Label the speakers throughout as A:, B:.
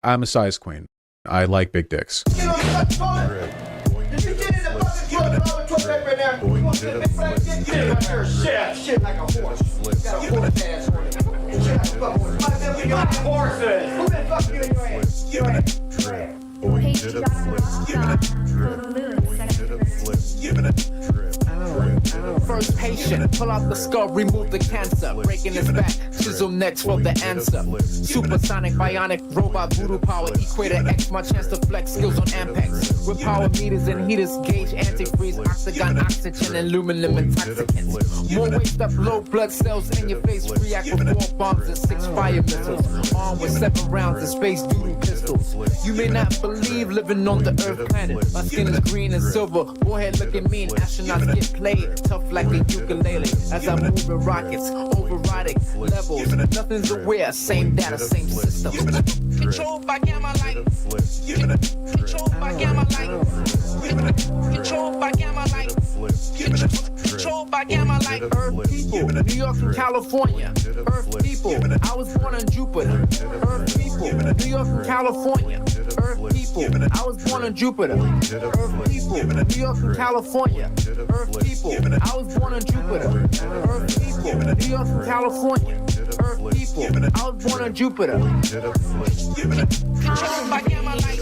A: I'm a size queen. I like big dicks.
B: Get on the toilet. If you get in the fucking toilet right now, you want to get a big fat dick? Get out here, shit like a horse. Got a horse ass on it. Shit like a fucking horse. Might as well be your horses. Who the fuck you in your ass? Your ass.
C: First patient, pull out the skull, remove the cancer. Breaking his back, chisel next for the answer. Supersonic, bionic, robot, voodoo power. Equator X, my chance to flex skills on Ampex. With power meters and heaters, gauge antifreeze, octagon, oxygen, and aluminum intoxicants. More waste up, low blood cells in your face. React with 4 bombs and 6 fire missiles. Armed with 7 rounds of space doodle pistols. You may not believe living on the Earth planet. My skin is green and silver. Warhead looking mean. Astronauts get played tough like a ukulele. As I move in rockets, overriding levels. Nothing's aware. Same data, same system. Controlled by gamma light. Controlled by gamma light. Controlled by gamma light. Controlled by gamma light. Earth people, New York and California. Earth people, I was born on Jupiter. Earth people, New York and California. Earth people, I was born on Jupiter. Earth people, New York and California. Earth people, I was born on Jupiter. Earth people, New York and California. Earth people, I was born on Jupiter. Controlled by gamma light.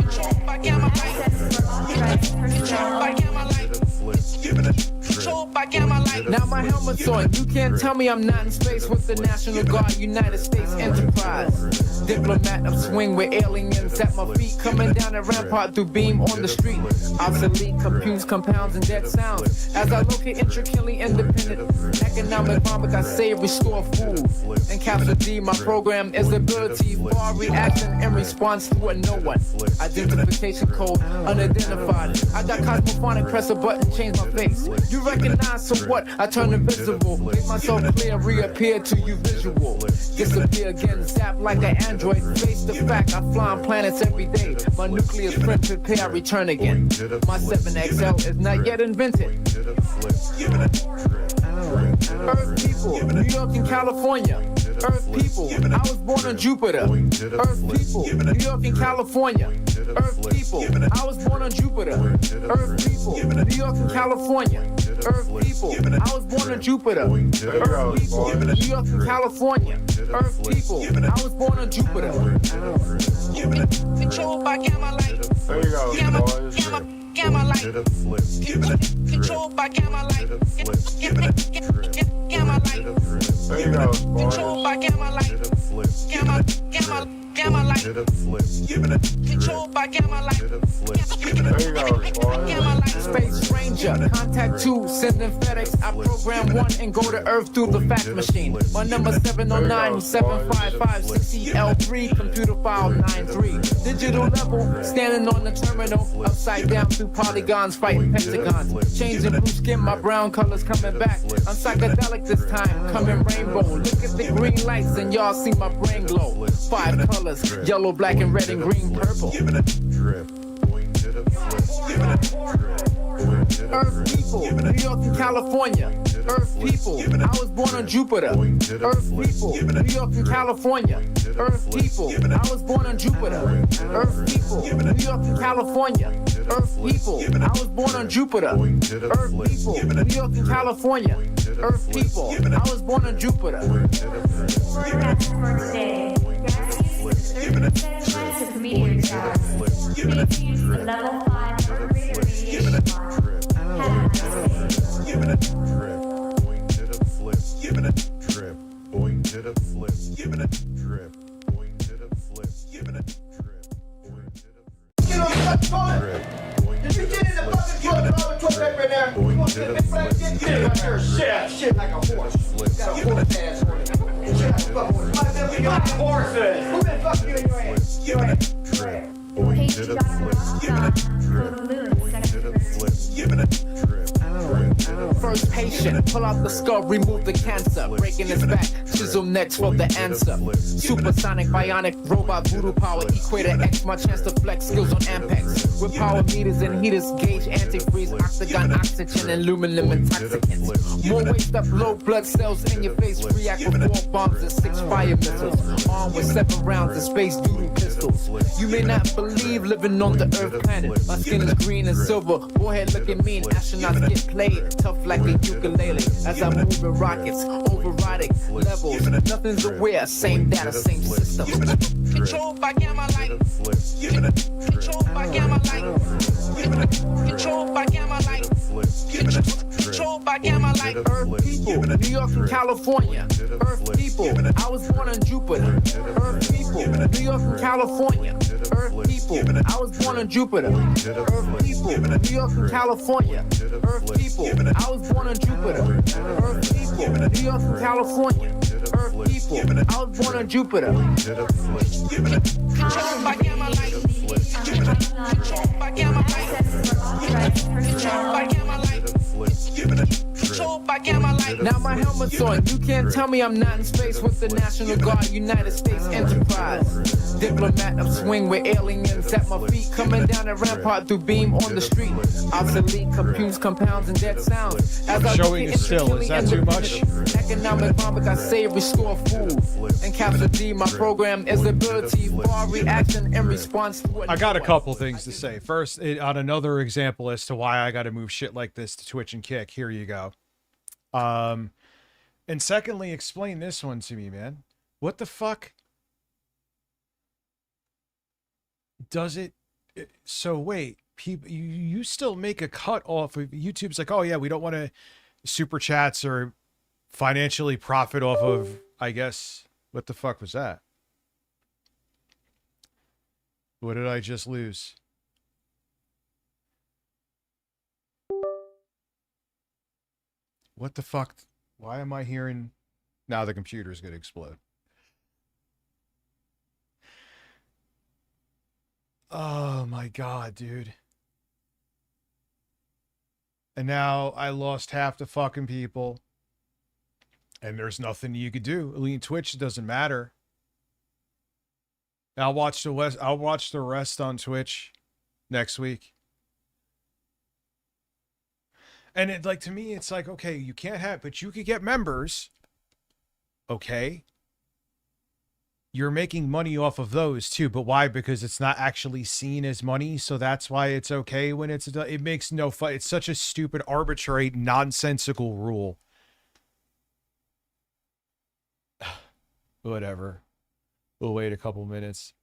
C: Controlled by gamma light. Controlled by gamma light. Controlled by gamma light. Now my helmet's on. You can't tell me I'm not in space with the National Guard, United States Enterprise. Diplomat of swing with aliens at my feet, coming down the rampart through beam on the street. Obsolete computes, compounds, and dead sounds. As I locate intricately independent, economic bombing, I save, restore food. And Capsule D, my program is ability for reaction in response to a no one. Identification code unidentified. I got cosmophonic, press a button, change my face. You recognize, so what? I turn invisible, make myself clear, reappear to you visual. Disappear again, zap like an android. Face the fact, I fly on planets every day. My nucleus print, prepare, I return again. My 7XL is not yet invented. Earth people, New York and California. Earth people, I was born on Jupiter. Earth people, New York and California. Earth people, I was born on Jupiter. Earth people, New York and California. Earth people, I was born on Jupiter. Earth people, New York and California. Earth people, I was born on Jupiter. Controlled by gamma light.
D: There you go, boys.
C: Gamma light. Controlled by gamma light. Gamma light.
D: There you go, boys.
C: Controlled by gamma light. Gamma light. Controlled by gamma light.
D: There you go, boys.
C: Space Ranger, contact 2, sending FedEx. I program 1 and go to Earth through the fax machine. My number 709-755-60L3, computer file 93. Digital level, standing on the terminal, upside down through polygons, fighting pentagons. Changing blue skin, my brown colors coming back. I'm psychedelic this time, coming rainbow. Look at the green lights and y'all see my brain glow. 5 colors, yellow, black, and red, and green, purple. Earth people, New York and California. Earth people, I was born on Jupiter. Earth people, New York and California. Earth people, I was born on Jupiter. Earth people, New York and California. Earth people, I was born on Jupiter. Earth people, New York and California. Earth people, I was born on Jupiter.
E: First day. Of meteor showers. Maintains the level 5 or greater radiation mark.
B: Get on the toilet. If you get in the fucking toilet right now, you want to get a big fat dick? Get out here, shit like a horse. Got a horse ass on it. Shit like a fucking horse. Might as well be your horses. Who the fuck you in your ass? Your ass.
E: Pt.2 for the moon.
C: first patient. Pull out the skull, remove the cancer. Breaking his back, chisel next for the answer. Supersonic, bionic, robot, voodoo power. Equator X, my chance to flex skills on Ampex. With power meters and heaters, gauge antifreeze, octagon, oxygen, and aluminum intoxicants. More waste up, low blood cells in your face. React with 4 bombs and 6 fire missiles. Armed with 7 rounds of space doodle pistols. You may not believe living on the Earth planet. My skin is green and silver. Forehead looking mean. Astronauts get played tough like a ukulele. As I move in rockets, overriding levels. Nothing's aware. Same data, same system. Controlled by gamma light. Controlled by gamma light. Controlled by gamma light. Controlled by gamma light. Earth people, New York and California. Earth people, I was born on Jupiter. Earth people, New York and California. Earth people, I was born on Jupiter. Earth people, New York and California. Earth people, I was born on Jupiter. Earth people, New York and California. Earth people, I was born on Jupiter. Controlled by gamma light. Controlled by gamma light. Controlled by gamma light. Controlled by gamma light. Now my helmet's on. You can't tell me I'm not in space with the National Guard, United States Enterprise. Diplomat of swing with aliens at my feet, coming down a rampart through beam on the street. Obsolete computes, compounds, and dead sounds. As I
F: Showing you still, is that too much?
C: Economic bomb, I say restore food. And capture D, my program is ability for reaction in response to
F: I got a couple things to say. First, on another example as to why I got to move shit like this to Twitch and Kick. Here you go. And secondly, explain this one to me, man. What the fuck does it? So wait, people, you still make a cut off of YouTube's like, oh yeah, we don't want to super chats or financially profit off of, I guess, what the fuck was that? What did I just lose? What the fuck? Why am I hearing? Now the computer's gonna explode. Oh my god, dude. And now I lost half the fucking people. And there's nothing you could do. Elite Twitch doesn't matter. I'll watch the rest on Twitch next week. And it, like, to me, it's like, okay, you can't have, but you could get members. Okay. You're making money off of those too, but why? Because it's not actually seen as money, so that's why it's okay when it's, it makes no fun. It's such a stupid, arbitrary, nonsensical rule. Whatever. We'll wait a couple minutes.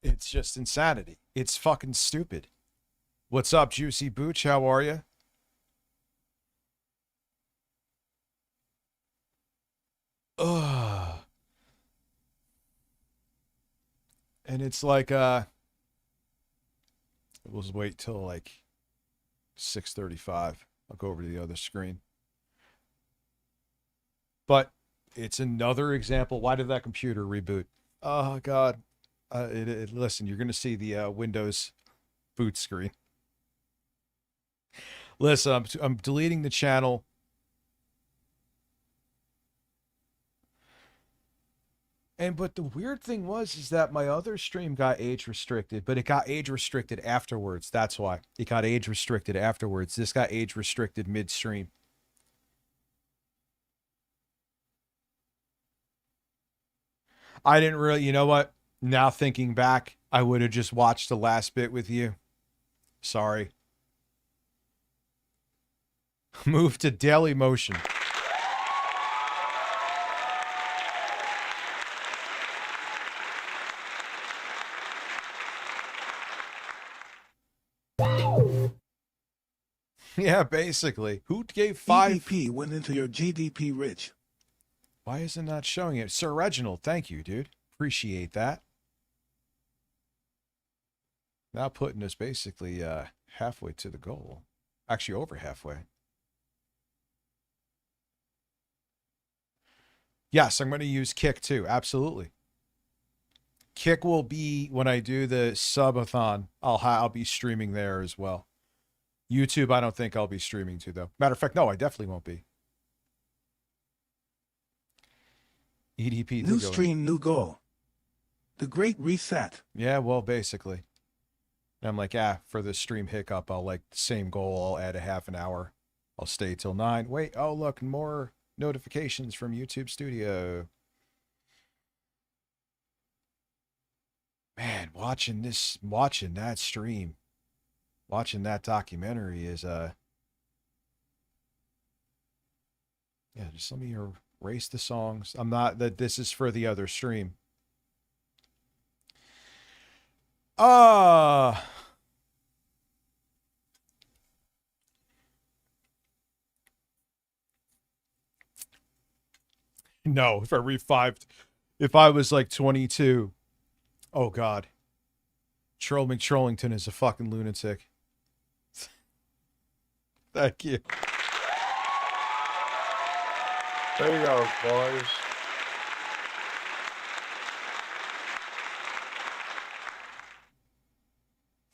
F: It's just insanity. It's fucking stupid. What's up, Juicy Booch? How are you? Ugh. And it's like, we'll just wait till like 6:35. I'll go over to the other screen. But it's another example. Why did that computer reboot? Oh, God. Listen, you're going to see the Windows boot screen. Listen, I'm deleting the channel. But the weird thing is that my other stream got age restricted, but it got age restricted afterwards. That's why. It got age restricted afterwards. This got age restricted midstream. I didn't really, you know what? Now thinking back, I would have just watched the last bit with you. Sorry. Move to Daily Motion. Yeah, basically. Who gave 5?
G: GDP went into your GDP rich.
F: Why is it not showing it? Sir Reginald, thank you, dude. Appreciate that. Now putting us basically halfway to the goal. Actually, over halfway. Yes, I'm going to use Kick too. Absolutely. Kick will be when I do the subathon. I'll be streaming there as well. YouTube, I don't think I'll be streaming to though. Matter of fact, no, I definitely won't be. EDP.
G: New stream, new goal. The Great Reset.
F: Yeah, well, basically. And I'm like, for the stream hiccup, I'll like the same goal. I'll add a half an hour. I'll stay till 9. Wait, oh look, more notifications from YouTube Studio. Man, watching that stream, watching that documentary is yeah, just let me erase the songs. I'm not that this is for the other stream. No, if I re-5'd, if I was like 22, oh God. Troll McTrollington is a fucking lunatic. Thank you.
D: There you go, boys.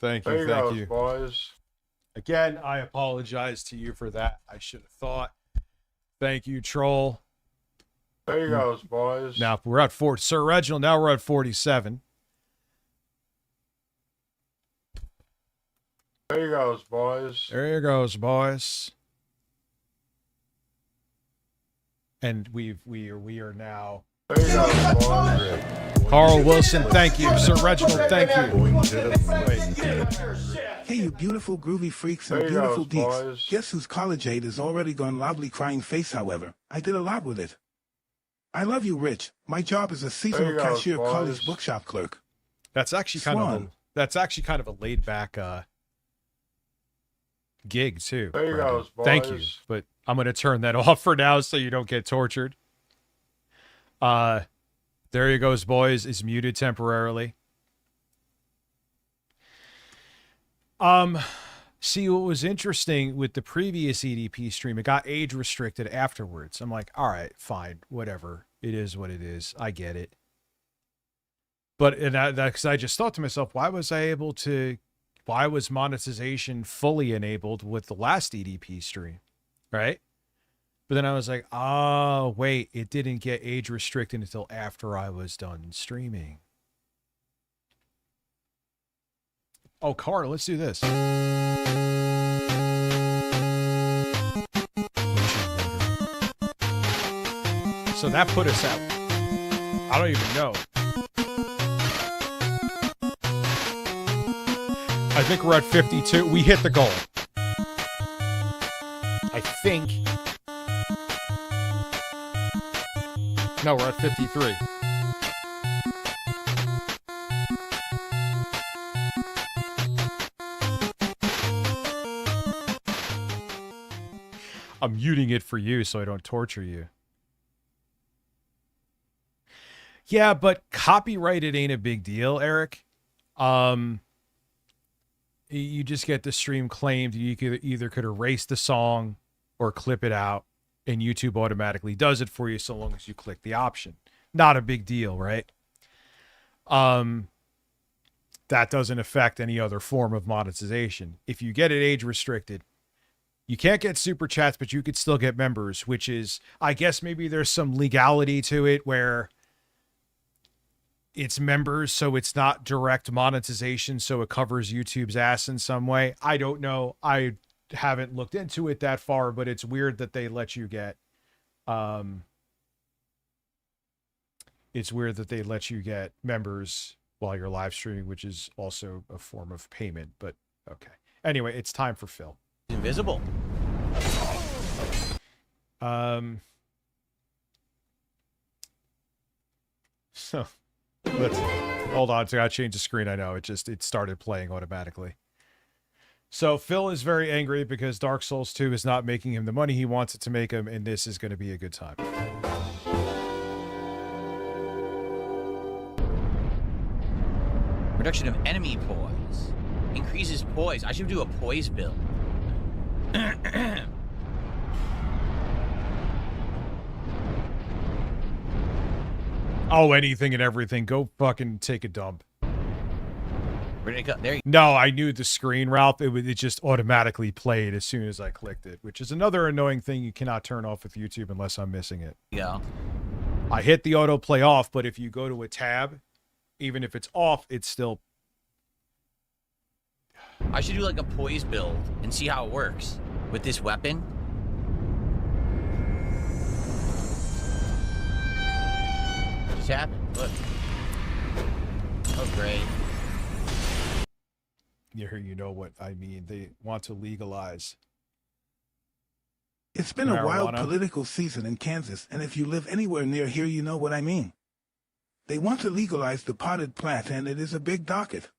F: Thank you,
D: There you
F: thank
D: go,
F: you.
D: boys.
F: Again, I apologize to you for that. I should have thought. Thank you, Troll.
D: There you go, boys.
F: Now we're at Sir Reginald. Now we're at 47.
D: There you goes, boys.
F: There you goes, boys. And we are now.
D: There you go, boys.
F: Carl Wilson, thank you. Sir Reginald, thank you. Wait.
G: Hey, you beautiful groovy freaks and
D: There you
G: beautiful
D: go,
G: deeks.
D: boys.
G: Guess whose college aid is already gone loudly crying face, however. I did a lot with it. I love you, Rich. My job is a seasonal
D: you go,
G: cashier
D: boys.
G: college bookshop clerk.
F: That's actually kind
G: Swan.
F: of a laid back gig too.
D: There you
F: Brandon.
D: goes, boys.
F: Thank you. But I'm gonna turn that off for now so you don't get tortured. There you goes, boys, is muted temporarily. See, what was interesting with the previous EDP stream, it got age restricted afterwards. I'm like, all right, fine, whatever. It is what it is. I get it. But because I just thought to myself, why was monetization fully enabled with the last EDP stream, right? But then I was like, oh, wait, it didn't get age restricted until after I was done streaming. Oh, Carl, let's do this. So that put us out. I don't even know. I think we're at 52. We hit the goal. I think. No, we're at 53. I'm muting it for you so I don't torture you. Yeah, but copyrighted ain't a big deal, Eric. You just get the stream claimed. You could either erase the song or clip it out, and YouTube automatically does it for you so long as you click the option. Not a big deal, right? That doesn't affect any other form of monetization. If you get it age restricted, you can't get super chats, but you could still get members, which is, I guess maybe there's some legality to it where it's members, so it's not direct monetization, so it covers YouTube's ass in some way. I don't know. I haven't looked into it that far, but it's weird that they let you get members while you're live streaming, which is also a form of payment, but okay. Anyway, it's time for Phil.
H: Invisible.
F: So let's hold on. I gotta change the screen. I know it started playing automatically. So Phil is very angry because Dark Souls 2 is not making him the money he wants it to make him, and this is going to be a good time.
H: Reduction of enemy poise. Increases poise. I should do a poise build.
F: Oh, anything and everything. Go fucking take a dump.
H: Where'd it go? There you
F: No, I knew the screen, Ralph. It just automatically played as soon as I clicked it, which is another annoying thing you cannot turn off with YouTube unless I'm missing it.
H: go.
F: I hit the autoplay off, but if you go to a tab, even if it's off, it's still...
H: I should do like a poise build and see how it works with this weapon. What just happened? Look. Oh, great.
F: Here, you know what I mean. They want to legalize.
G: It's been a wild
F: Marijuana.
G: political season in Kansas, and if you live anywhere near here, you know what I mean. They want to legalize the potted plant, and it is a big docket.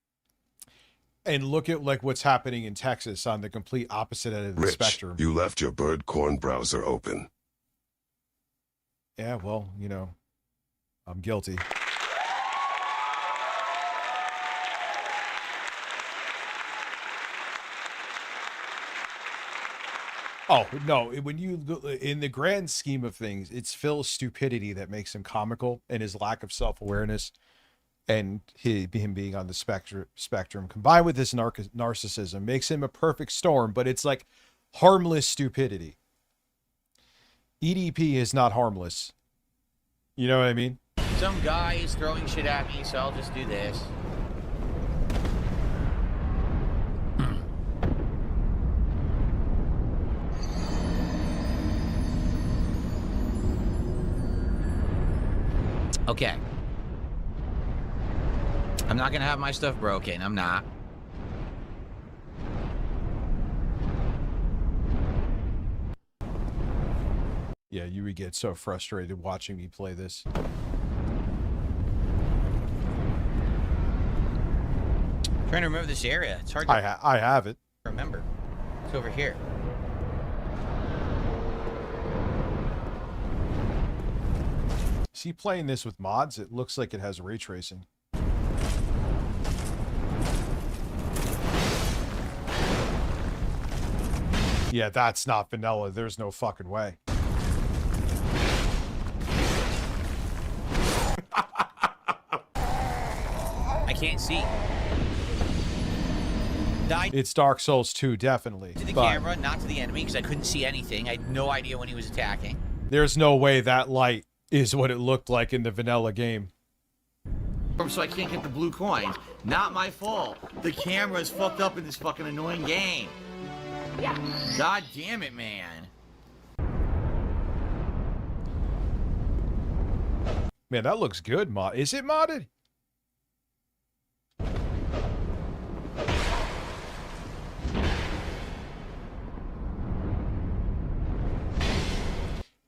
F: And look at like what's happening in Texas on the complete opposite end of the
I: Rich,
F: spectrum.
I: you left your Birdcorn browser open.
F: Yeah, well, you know, I'm guilty. Oh, no, when you go in the grand scheme of things, it's Phil's stupidity that makes him comical, and his lack of self-awareness and him being on the spectrum combined with his narcissism makes him a perfect storm, but it's like harmless stupidity. EDP is not harmless. You know what I mean?
H: Some guy is throwing shit at me, so I'll just do this. Okay. I'm not gonna have my stuff broken. I'm not.
F: Yeah, you would get so frustrated watching me play this.
H: Trying to remember this area. It's hard to
F: I have it.
H: remember. It's over here.
F: See, playing this with mods, it looks like it has ray tracing. Yeah, that's not vanilla. There's no fucking way.
H: I can't see. Died
F: It's Dark Souls 2, definitely.
H: to the
F: but
H: camera, not to the enemy, because I couldn't see anything. I had no idea when he was attacking.
F: there's no way that light is what it looked like in the vanilla game.
J: So I can't get the blue coins. Not my fault. The camera's fucked up in this fucking annoying game. God damn it, man.
F: Man, that looks good, mod. Is it modded?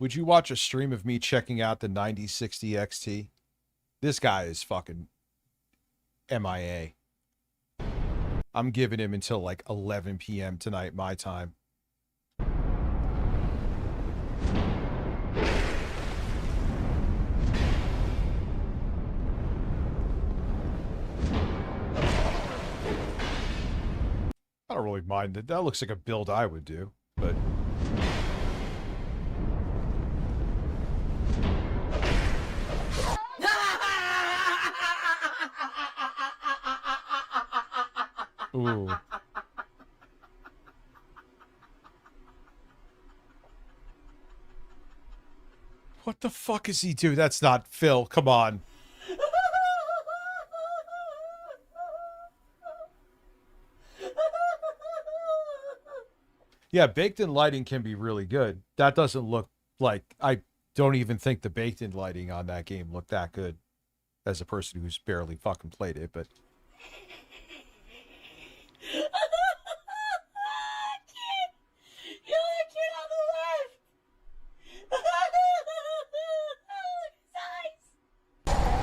F: Would you watch a stream of me checking out the 9060 XT? This guy is fucking MIA. I'm giving him until like 11 p.m. tonight, my time. I don't really mind it. That looks like a build I would do, but... Ooh. What the fuck is he do? That's not Phil. Come on. Yeah, baked-in lighting can be really good. That doesn't look like... I don't even think the baked-in lighting on that game looked that good as a person who's barely fucking played it, but...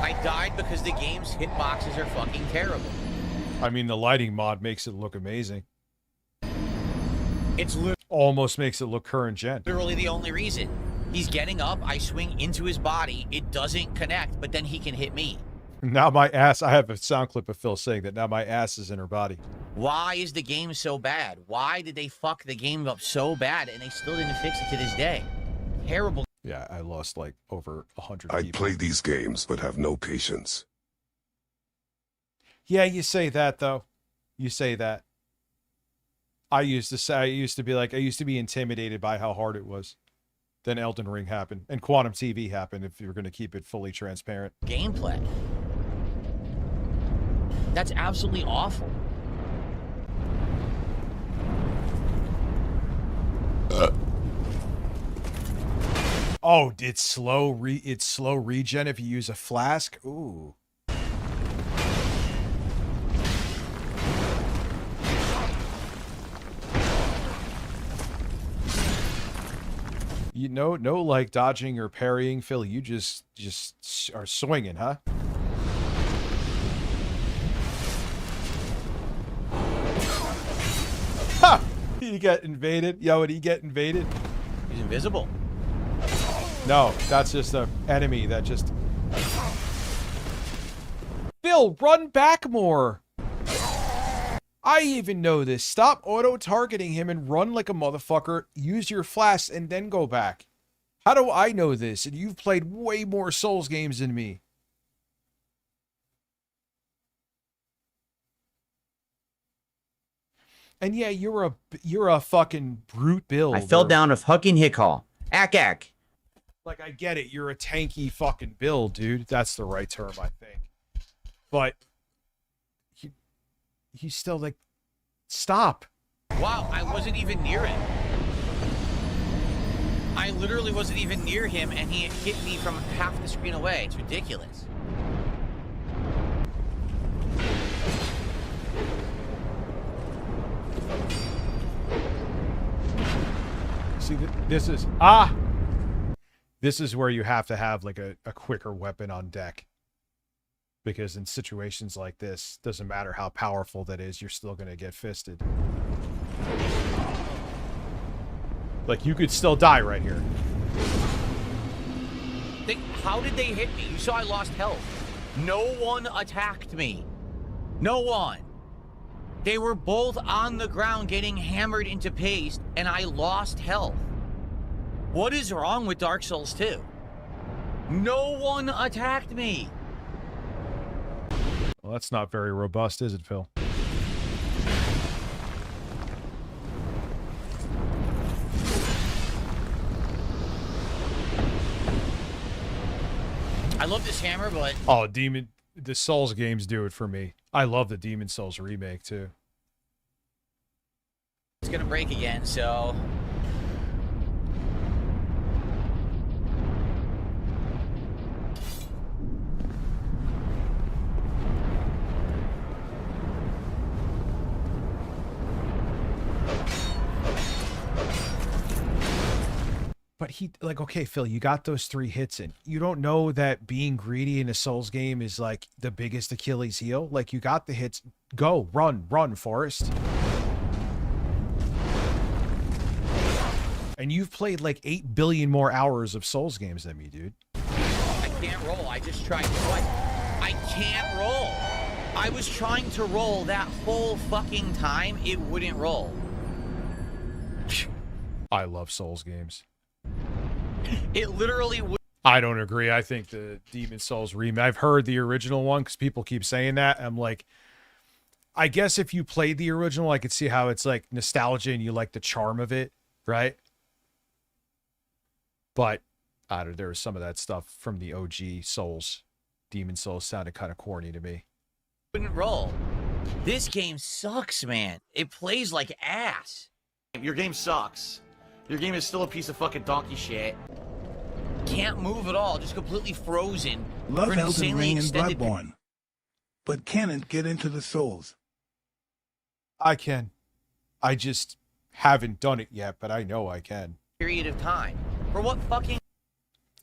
H: I died because the game's hitboxes are fucking terrible.
F: I mean, the lighting mod makes it look amazing.
H: It's
F: Almost makes it look current gen.
H: literally the only reason. He's getting up, I swing into his body, it doesn't connect, but then he can hit me.
F: Now my ass... I have a sound clip of Phil saying that now my ass is in her body.
H: Why is the game so bad? Why did they fuck the game up so bad and they still didn't fix it to this day? Terrible.
F: Yeah, I lost like over 100
I: I'd
F: people.
I: play these games, but have no patience.
F: Yeah, you say that though. You say that. I used to be intimidated by how hard it was. Then Elden Ring happened and Quantum TV happened, if you're going to keep it fully transparent.
H: Gameplay. That's absolutely awful.
F: Oh, it's slow regen if you use a flask. Ooh. You know, no like dodging or parrying, Phil. You just are swinging, huh? Ha! He get invaded. Yo, would he get invaded?
H: He's invisible.
F: No, that's just an enemy that just... Phil, run back more! I even know this. Stop auto-targeting him and run like a motherfucker. Use your flash and then go back. How do I know this? And you've played way more Souls games than me. And yeah, you're a fucking brute build.
K: I fell down a fucking hickhaw. Ack.
F: Like, I get it. You're a tanky fucking build, dude. That's the right term, I think. But he's still like, stop.
H: Wow, I wasn't even near him. I literally wasn't even near him, and he hit me from half the screen away. It's ridiculous.
F: See, this is where you have to have like a quicker weapon on deck. Because in situations like this, doesn't matter how powerful that is, you're still going to get fisted. Like, you could still die right here.
H: How did they hit me? You saw I lost health. No one attacked me. No one. They were both on the ground getting hammered into paste, and I lost health. What is wrong with Dark Souls 2? No one attacked me.
F: Well, that's not very robust, is it, Phil?
H: I love this hammer, but...
F: Oh, the Souls games do it for me. I love the Demon Souls remake, too.
H: It's gonna break again, so...
F: But okay, Phil, you got those 3 hits in. You don't know that being greedy in a Souls game is like the biggest Achilles heel? Like, you got the hits. Go, run, Forrest. And you've played like 8 billion more hours of Souls games than me, dude.
H: I can't roll. I just tried twice. I can't roll. I was trying to roll that whole fucking time. It wouldn't roll.
F: I love Souls games.
H: It literally would.
F: I don't agree. I think the Demon Souls remake, I've heard the original one because people keep saying that. I'm like, I guess if you played the original, I could see how it's like nostalgia and you like the charm of it, right? But I don't know, there was some of that stuff from the OG Souls. Demon Souls sounded kind of corny to me.
H: Wouldn't roll. This game sucks, man. It plays like ass.
J: Your game sucks. Your game is still a piece of fucking donkey shit.
H: Can't move at all. Just completely frozen.
G: Love
H: for an
G: Elden
H: insanely
G: Ring and
H: extended-
G: Bloodborne, but can't get into the Souls.
F: I can. I just haven't done it yet, but I know I can.
H: Period of time. For what fucking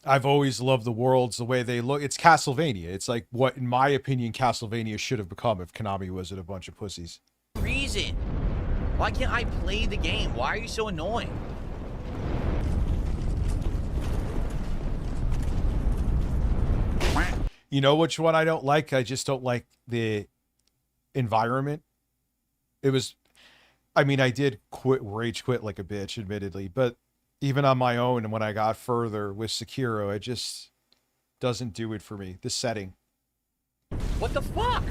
F: I've always loved the worlds, the way they look. It's Castlevania. It's like what, in my opinion, Castlevania should have become if Konami wasn't a bunch of pussies.
H: reason? Why can't I play the game? Why are you so annoying?
F: You know which one I don't like? I just don't like the environment. It was, I mean, I did rage quit like a bitch, admittedly, but Even on my own, and when I got further with Sekiro, it just doesn't do it for me. The setting.
H: What the fuck?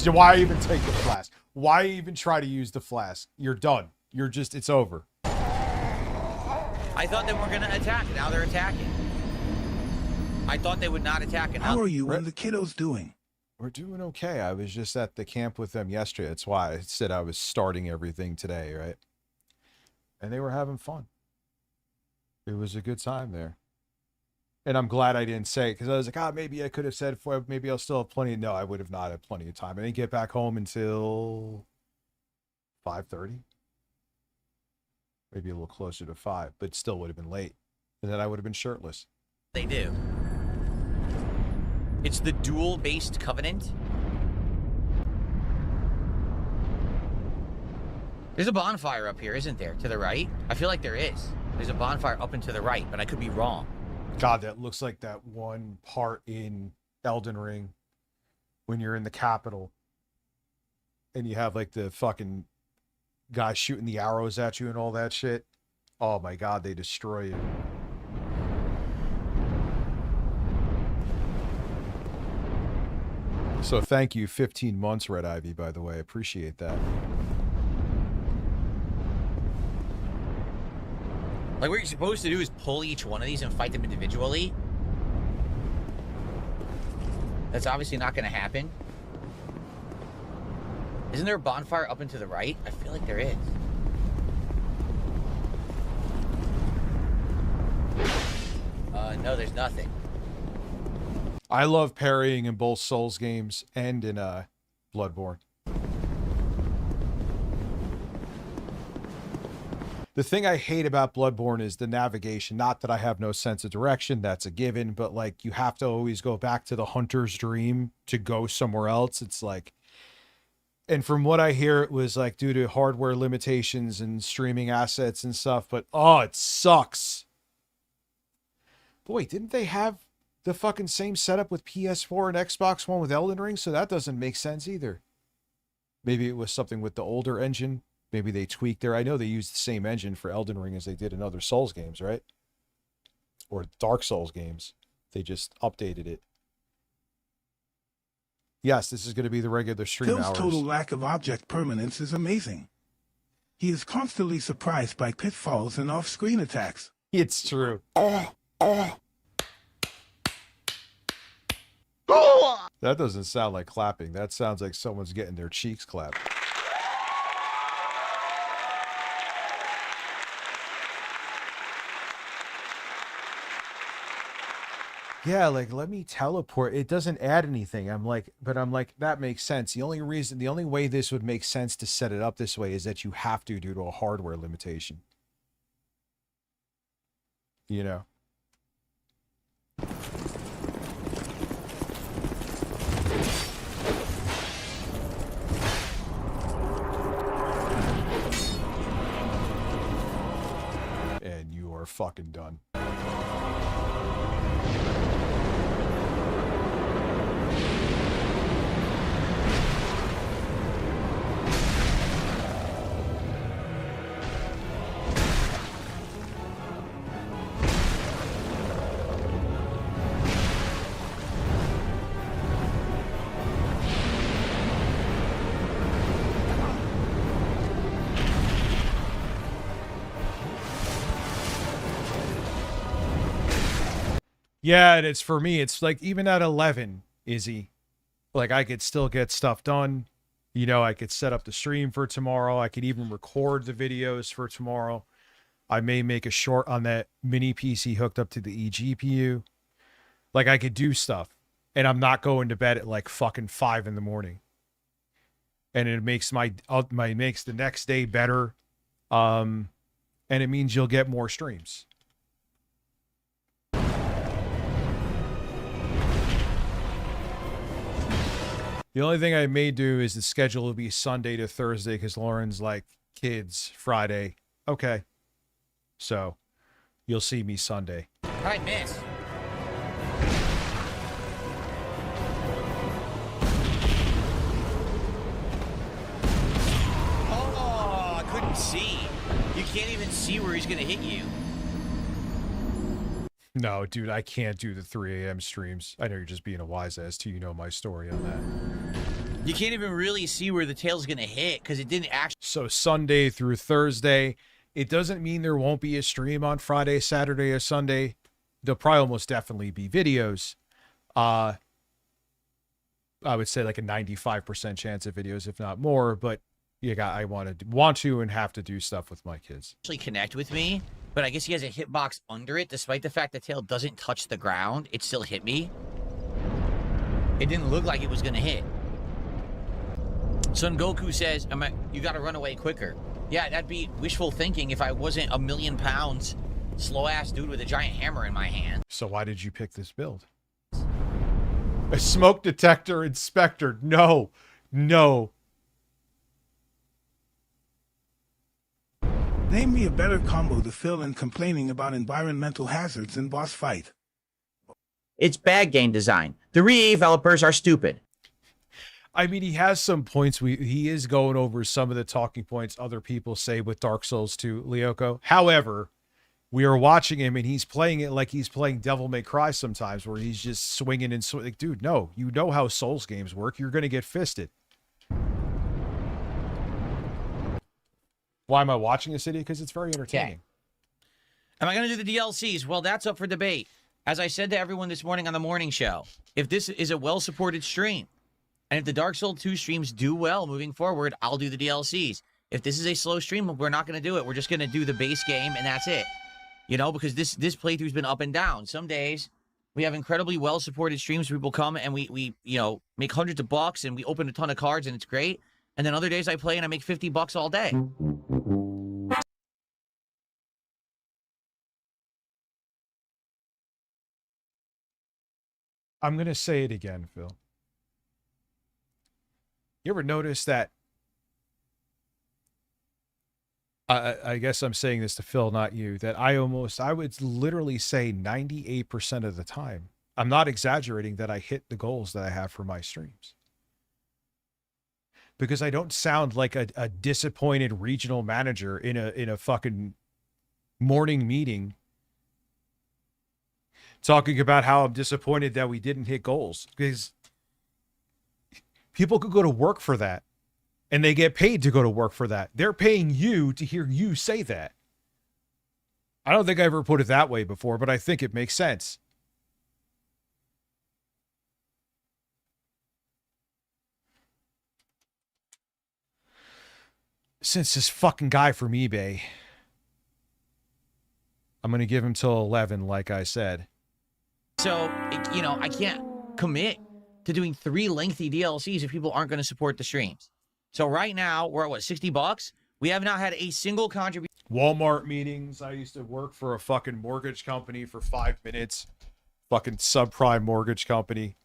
F: Why even take the flask? Why even try to use the flask? You're done. You're just, it's over.
H: I thought they weren't gonna attack. Now they're attacking. I thought they would not attack. And
G: How are you and the kiddos doing?
F: We're doing okay. I was just at the camp with them yesterday. That's why I said I was starting everything today, right? And they were having fun. It was a good time there. And I'm glad I didn't say it, because I was like, maybe I could have said, maybe I'll still have plenty. No, I would have not had plenty of time. I didn't get back home until 5:30. Maybe a little closer to 5, but still would have been late. And then I would have been shirtless.
H: they do. It's the dual-based covenant. There's a bonfire up here, isn't there? To the right? I feel like there is. There's a bonfire up and to the right, but I could be wrong.
F: God, that looks like that one part in Elden Ring when you're in the capital and you have like the fucking guy shooting the arrows at you and all that shit. Oh my God, they destroy you. So thank you, 15 months, Red Ivy, by the way. Appreciate that.
H: Like, what you're supposed to do is pull each one of these and fight them individually. That's obviously not going to happen. Isn't there a bonfire up and to the right? I feel like there is. No, there's nothing.
F: I love parrying in both Souls games and in Bloodborne. The thing I hate about Bloodborne is the navigation. Not that I have no sense of direction, that's a given, but like you have to always go back to the hunter's dream to go somewhere else. It's like, and from what I hear, it was like due to hardware limitations and streaming assets and stuff, but oh, it sucks. But wait, didn't they have the fucking same setup with PS4 and Xbox One with Elden Ring? So that doesn't make sense either. Maybe it was something with the older engine. Maybe they tweaked there. I know they used the same engine for Elden Ring as they did in other Souls games, right? Or Dark Souls games. They just updated it. Yes, this is going to be the regular stream
G: Phil's
F: hours.
G: total lack of object permanence is amazing. He is constantly surprised by pitfalls and off-screen attacks.
F: It's true. That doesn't sound like clapping. That sounds like someone's getting their cheeks clapped. Yeah, like, let me teleport. It doesn't add anything. I'm like, that makes sense. The only way this would make sense to set it up this way is that you have to due to a hardware limitation. You know? And you are fucking done. Yeah, and it's for me, it's like even at 11, Izzy, like I could still get stuff done. You know, I could set up the stream for tomorrow. I could even record the videos for tomorrow. I may make a short on that mini PC hooked up to the eGPU. Like I could do stuff, and I'm not going to bed at like fucking 5 in the morning. And it makes makes the next day better. And it means you'll get more streams. The only thing I may do is the schedule will be Sunday to Thursday because Lauren's like, kids, Friday. Okay. So, you'll see me Sunday.
H: I miss. see. You can't even see where he's gonna hit you.
F: No, dude, I can't do the 3 a.m. streams. I know you're just being a wise ass too. You know my story on that.
H: You can't even really see where the tail's gonna hit because it didn't actually.
F: So Sunday through Thursday, it doesn't mean there won't be a stream on Friday, Saturday, or Sunday. There'll probably almost definitely be videos. I would say like a 95% chance of videos, if not more. But I want to and have to do stuff with my kids.
H: Actually connect with me, but I guess he has a hitbox under it. Despite the fact the tail doesn't touch the ground, it still hit me. It didn't look like it was gonna hit. Son Goku says, you gotta run away quicker. Yeah, that'd be wishful thinking if I wasn't a 1,000,000 pounds slow ass dude with a giant hammer in my hand.
F: So why did you pick this build? A smoke detector inspector. No.
G: Name me a better combo to fill in complaining about environmental hazards in boss fight.
K: It's bad game design. The developers are stupid.
F: I mean, he has some points. He is going over some of the talking points other people say with Dark Souls 2, Lyoko. However, we are watching him and he's playing it like he's playing Devil May Cry sometimes, where he's just swinging and swinging. Like, dude, no, you know how Souls games work. You're going to get fisted. Why am I watching this idiot? Because it's very entertaining.
H: Okay. Am I going to do the DLCs? Well, that's up for debate. As I said to everyone this morning on the morning show, if this is a well-supported stream, and if the Dark Souls 2 streams do well moving forward, I'll do the DLCs. If this is a slow stream, we're not going to do it. We're just going to do the base game, and that's it. You know, because this playthrough's been up and down. Some days we have incredibly well-supported streams. People come and we make hundreds of bucks and we open a ton of cards and it's great. And then other days I play and I make 50 bucks all day.
F: I'm going to say it again, Phil. You ever notice that? I guess I'm saying this to Phil, not you, that I would literally say 98% of the time, I'm not exaggerating, that I hit the goals that I have for my streams. Because I don't sound like a disappointed regional manager in a fucking morning meeting talking about how I'm disappointed that we didn't hit goals. Because people could go to work for that. And they get paid to go to work for that. They're paying you to hear you say that. I don't think I ever put it that way before, but I think it makes sense. Since this fucking guy from eBay, I'm going to give him till 11, like I said.
H: So, I can't commit to doing 3 lengthy DLCs if people aren't going to support the streams. So right now, we're at, what, 60 bucks? We have not had a single contribution.
F: Walmart meetings. I used to work for a fucking mortgage company for 5 minutes. Fucking subprime mortgage company.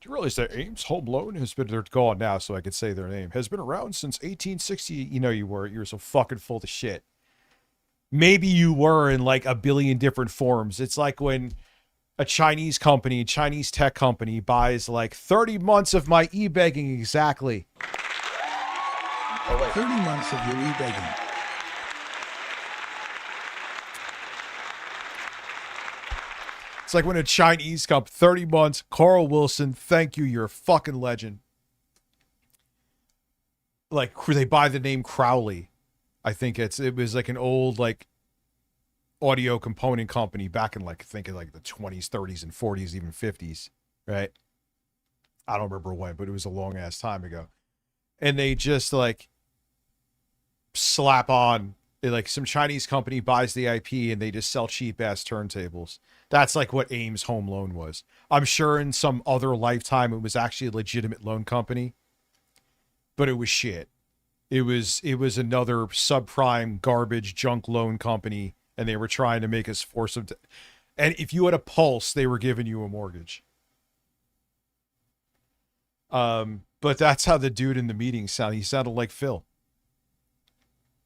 F: Do you realize that Ames Home Loan has been, they're gone now, so I could say their name, has been around since 1860. You know you were. You were so fucking full of shit. Maybe you were in like a billion different forms. It's like when a Chinese company, Chinese tech company, buys like 30 months of my e-begging exactly.
G: 30 months of your e-begging.
F: It's like when a Chinese company, 30 months, Carl Wilson, thank you, you're a fucking legend. Like, they buy the name Crowley. I think it was like an old, like, audio component company back in, like, I think in, like, the 20s, 30s, and 40s, even 50s, right? I don't remember when, but it was a long-ass time ago. And they just, like, slap on, like, some Chinese company buys the IP and they just sell cheap-ass turntables. That's like what Ames Home Loan was. I'm sure in some other lifetime it was actually a legitimate loan company, but it was shit. It was another subprime garbage junk loan company, and they were trying to make us force them to. And if you had a pulse, they were giving you a mortgage. But that's how the dude in the meeting sounded. He sounded like Phil.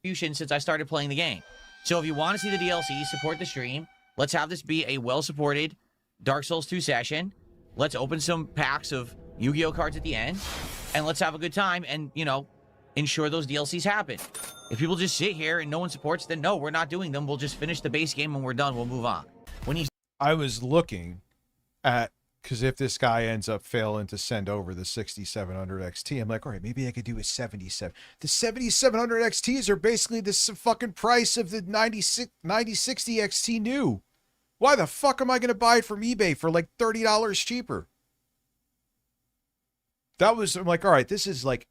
H: Since I started playing the game. So if you want to see the DLC, support the stream. Let's have this be a well-supported Dark Souls 2 session. Let's open some packs of Yu-Gi-Oh cards at the end. And let's have a good time. And, ensure those DLCs happen. If people just sit here and no one supports, then no, we're not doing them. We'll just finish the base game and we're done. We'll move on. When he's
F: I was looking at, because if this guy ends up failing to send over the 6700 XT, I'm like, all right, maybe I could do a 77. The 7700 XTs are basically the fucking price of the 9060 XT new. Why the fuck am I going to buy it from eBay for like $30 cheaper? I'm like, all right, this is like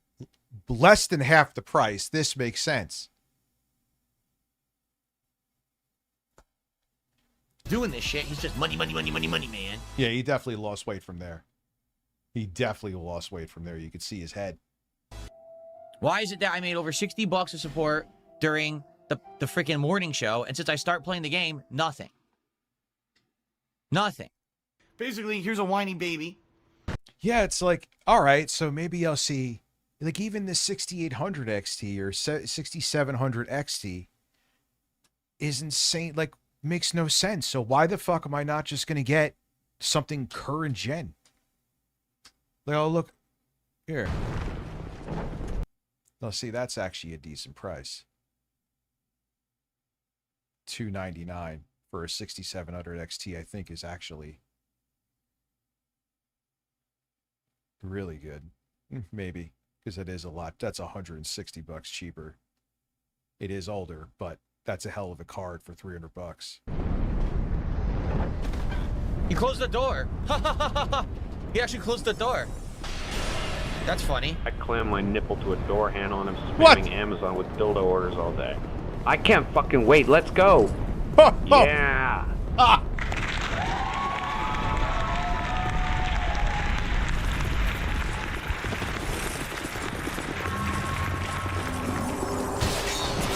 F: less than half the price. This makes sense.
H: doing this shit, he's just money, money, money, money, money, man.
F: Yeah, he definitely lost weight from there. He definitely lost weight from there. You could see his head.
H: Why is it that I made over $60 of support during the freaking morning show, and since I start playing the game, nothing? Nothing.
J: Basically, here's a whiny baby.
F: Yeah, it's like, all right, so maybe I'll see, like, even the 6800 XT or 6700 XT is insane, like, makes no sense. So why the fuck am I not just going to get something current gen? Like, oh, look, here. Let's see, that's actually a decent price. $299 for a 6700 XT, I think, is actually really good. Maybe, because it is a lot. That's $160 cheaper. It is older, but that's a hell of a card for $300.
H: He closed the door. He actually closed the door. That's funny.
L: I clamp my nipple to a door handle and I'm spamming Amazon with dildo orders all day. I can't fucking wait. Let's go. Yeah.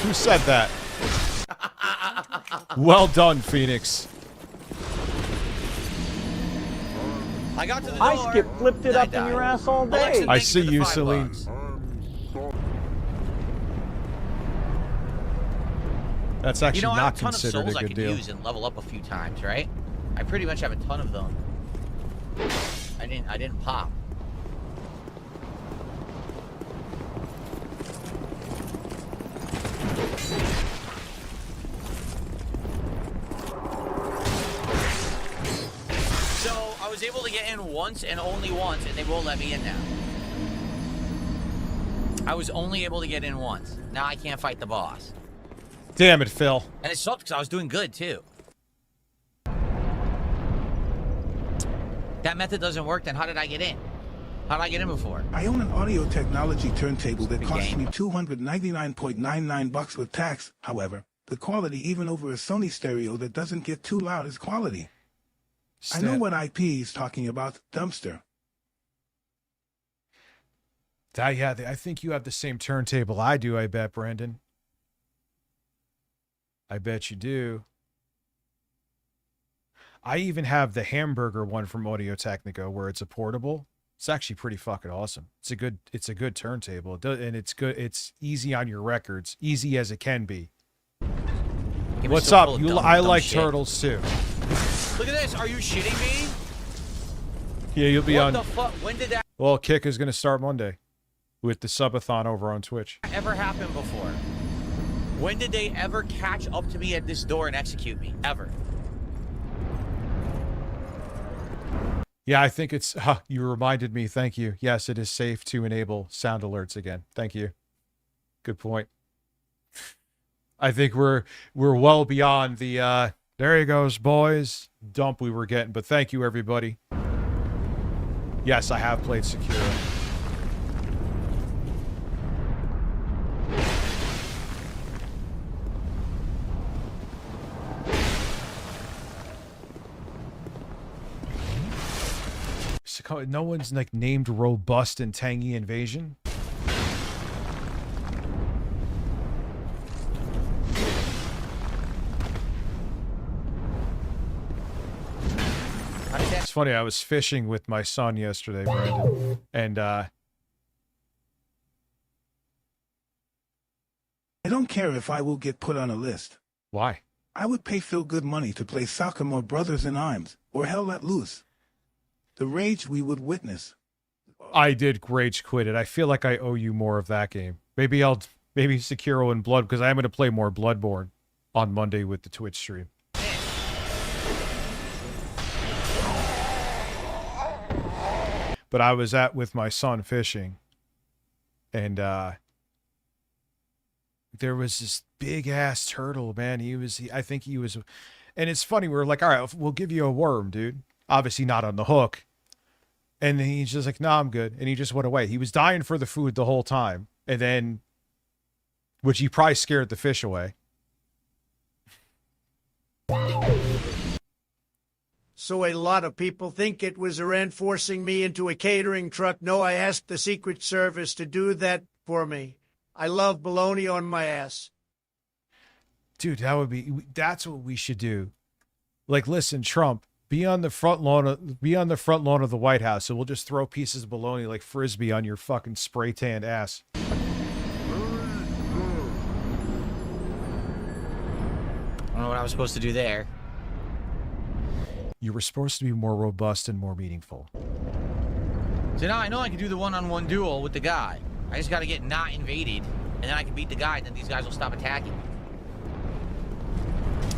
F: Who said that? Well done, Phoenix.
H: I got to the door.
M: I skip flipped it up in your ass all day.
H: Alexa,
F: I see you, Celine. That's actually
H: I have
F: not
H: a ton of
F: considered
H: souls
F: a
H: I
F: good
H: could
F: deal.
H: use and level up a few times, right? I pretty much have a ton of them. I didn't pop. So I was able to get in once and only once, and they won't let me in now. I was only able to get in once. Now I can't fight the boss.
F: Damn it, Phil.
H: And it sucked because I was doing good, too. That method doesn't work, then how did I get in? How did I get in before?
G: I own an audio technology turntable that
H: Good
G: cost
H: game.
G: me $299.99 with tax. However, the quality even over a Sony stereo that doesn't get too loud is quality. I know what IP is talking about, dumpster.
F: Yeah, I think you have the same turntable I do, I bet, Brandon. I bet you do. I even have the hamburger one from Audio Technica where it's a portable. It's actually pretty fucking awesome. It's a good turntable. And it's good. It's easy on your records, easy as it can be. What's up? I like turtles too.
H: Look at this. Are you shitting me?
F: Yeah, you'll be on.
H: What the fuck? When did that
F: Well, Kick is going to start Monday with the subathon over on Twitch.
H: ever happen before? When did they ever catch up to me at this door and execute me? Ever?
F: Yeah, I think it's. You reminded me. Thank you. Yes, it is safe to enable sound alerts again. Thank you. Good point. I think we're well beyond the there he goes, boys dump we were getting. But thank you, everybody. Yes, I have played Secure. No one's like named Robust and Tangy Invasion. It's funny, I was fishing with my son yesterday, Brandon, and
G: I don't care if I will get put on a list.
F: Why?
G: I would pay Phil good money to play Sophomore Brothers in Arms or Hell Let Loose. The rage we would witness.
F: I did rage quit it. I feel like I owe you more of that game. Maybe Sekiro and Blood, because I am going to play more Bloodborne on Monday with the Twitch stream. But I was with my son fishing, and there was this big ass turtle, man. I think he was, and it's funny. We were like, all right, we'll give you a worm, dude. Obviously not on the hook. And then he's just like, no, I'm good. And he just went away. He was dying for the food the whole time. And then, which he probably scared the fish away.
N: So a lot of people think it was Iran forcing me into a catering truck. No, I asked the Secret Service to do that for me. I love bologna on my ass.
F: Dude, that's what we should do. Like, listen, Trump, be on the front lawn of the White House, so we'll just throw pieces of bologna like Frisbee on your fucking spray tanned ass.
H: I don't know what I was supposed to do there.
F: You were supposed to be more robust and more meaningful.
H: So now I know I can do the one-on-one duel with the guy. I just gotta get not invaded, and then I can beat the guy, and then these guys will stop attacking.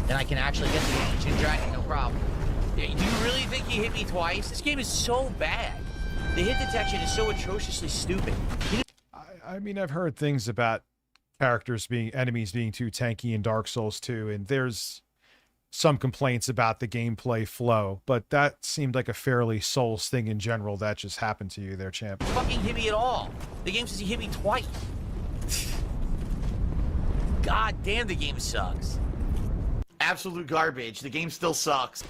H: Then I can actually get to the ancient dragon, no problem. Yeah, do you really think he hit me twice? This game is so bad. The hit detection is so atrociously stupid.
F: I mean, I've heard things about enemies being too tanky in Dark Souls 2, and there's some complaints about the gameplay flow, but that seemed like a fairly Souls thing in general that just happened to you there, champ.
H: Fucking hit me at all. The game says he hit me twice. God damn, the game sucks.
J: Absolute garbage. The game still sucks.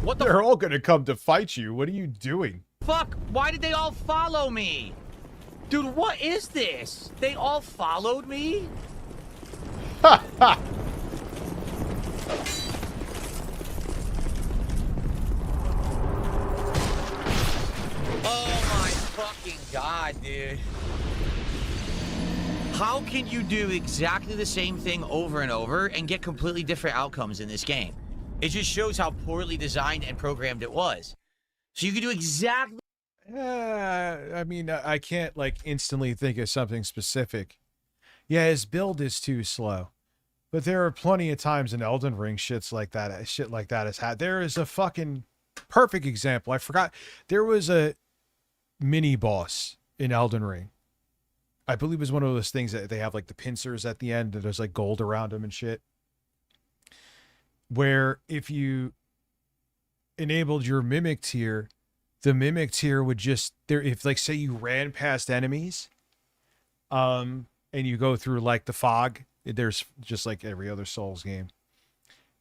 H: What the?
F: They're all gonna come to fight you. What are you doing?
H: Fuck, why did they all follow me? Dude, what is this? They all followed me?
F: Ha ha!
H: Oh my fucking god, dude. How can you do exactly the same thing over and over and get completely different outcomes in this game? It just shows how poorly designed and programmed it was. So you can do exactly...
F: I mean, I can't, like, instantly think of something specific. Yeah, his build is too slow. But there are plenty of times in Elden Ring shit like that has had. There is a fucking perfect example. I forgot. There was a mini-boss in Elden Ring. I believe it was one of those things that they have, like, the pincers at the end, and there's, like, gold around them and shit. Where if you enabled your mimic tier, the mimic tier would just if like say you ran past enemies and you go through like the fog, there's just like every other Souls game,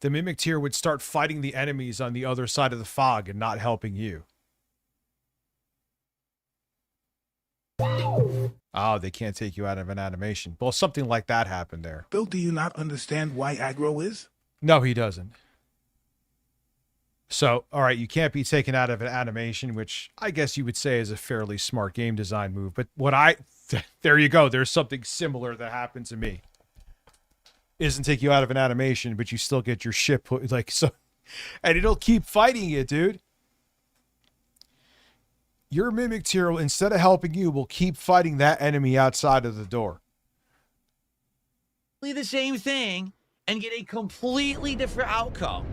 F: the mimic tier would start fighting the enemies on the other side of the fog and not helping you. Oh, they can't take you out of an animation. Well, something like that happened there.
G: Bill, do you not understand why aggro is?
F: No, he doesn't. So, all right, you can't be taken out of an animation, which I guess you would say is a fairly smart game design move. But there you go. There's something similar that happened to me. It doesn't take you out of an animation, but you still get your shit put like so, and it'll keep fighting you, dude. Your mimic tier, instead of helping you, will keep fighting that enemy outside of the door.
H: the same thing and get a completely different outcome.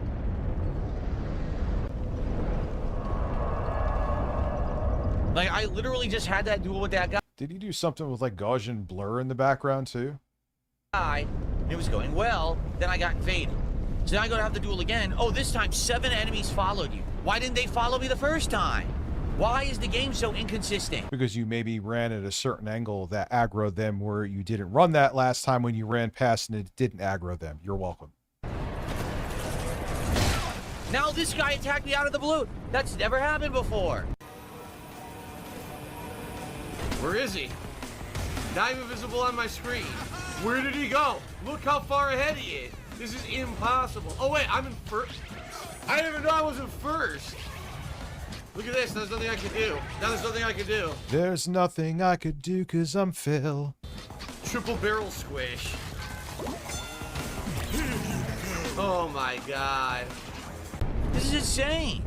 H: Like, I literally just had that duel with that guy.
F: Did he do something with like Gaussian blur in the background too?
H: It was going well, then I got invaded. So now I go to have the duel again. Oh, this time 7 enemies followed you. Why didn't they follow me the first time? Why is the game so inconsistent?
F: Because you maybe ran at a certain angle that aggroed them where you didn't run that last time when you ran past and it didn't aggro them. You're welcome.
H: Now this guy attacked me out of the blue. That's never happened before.
J: Where is he? Not even visible on my screen. Where did he go? Look how far ahead he is. This is impossible. Oh wait, I'm in first. I didn't even know I was in first. Look at this, there's nothing I can do. Now there's nothing I can do.
F: There's nothing I could do cause I'm Phil.
J: Triple barrel squish.
H: Oh my god. This is insane.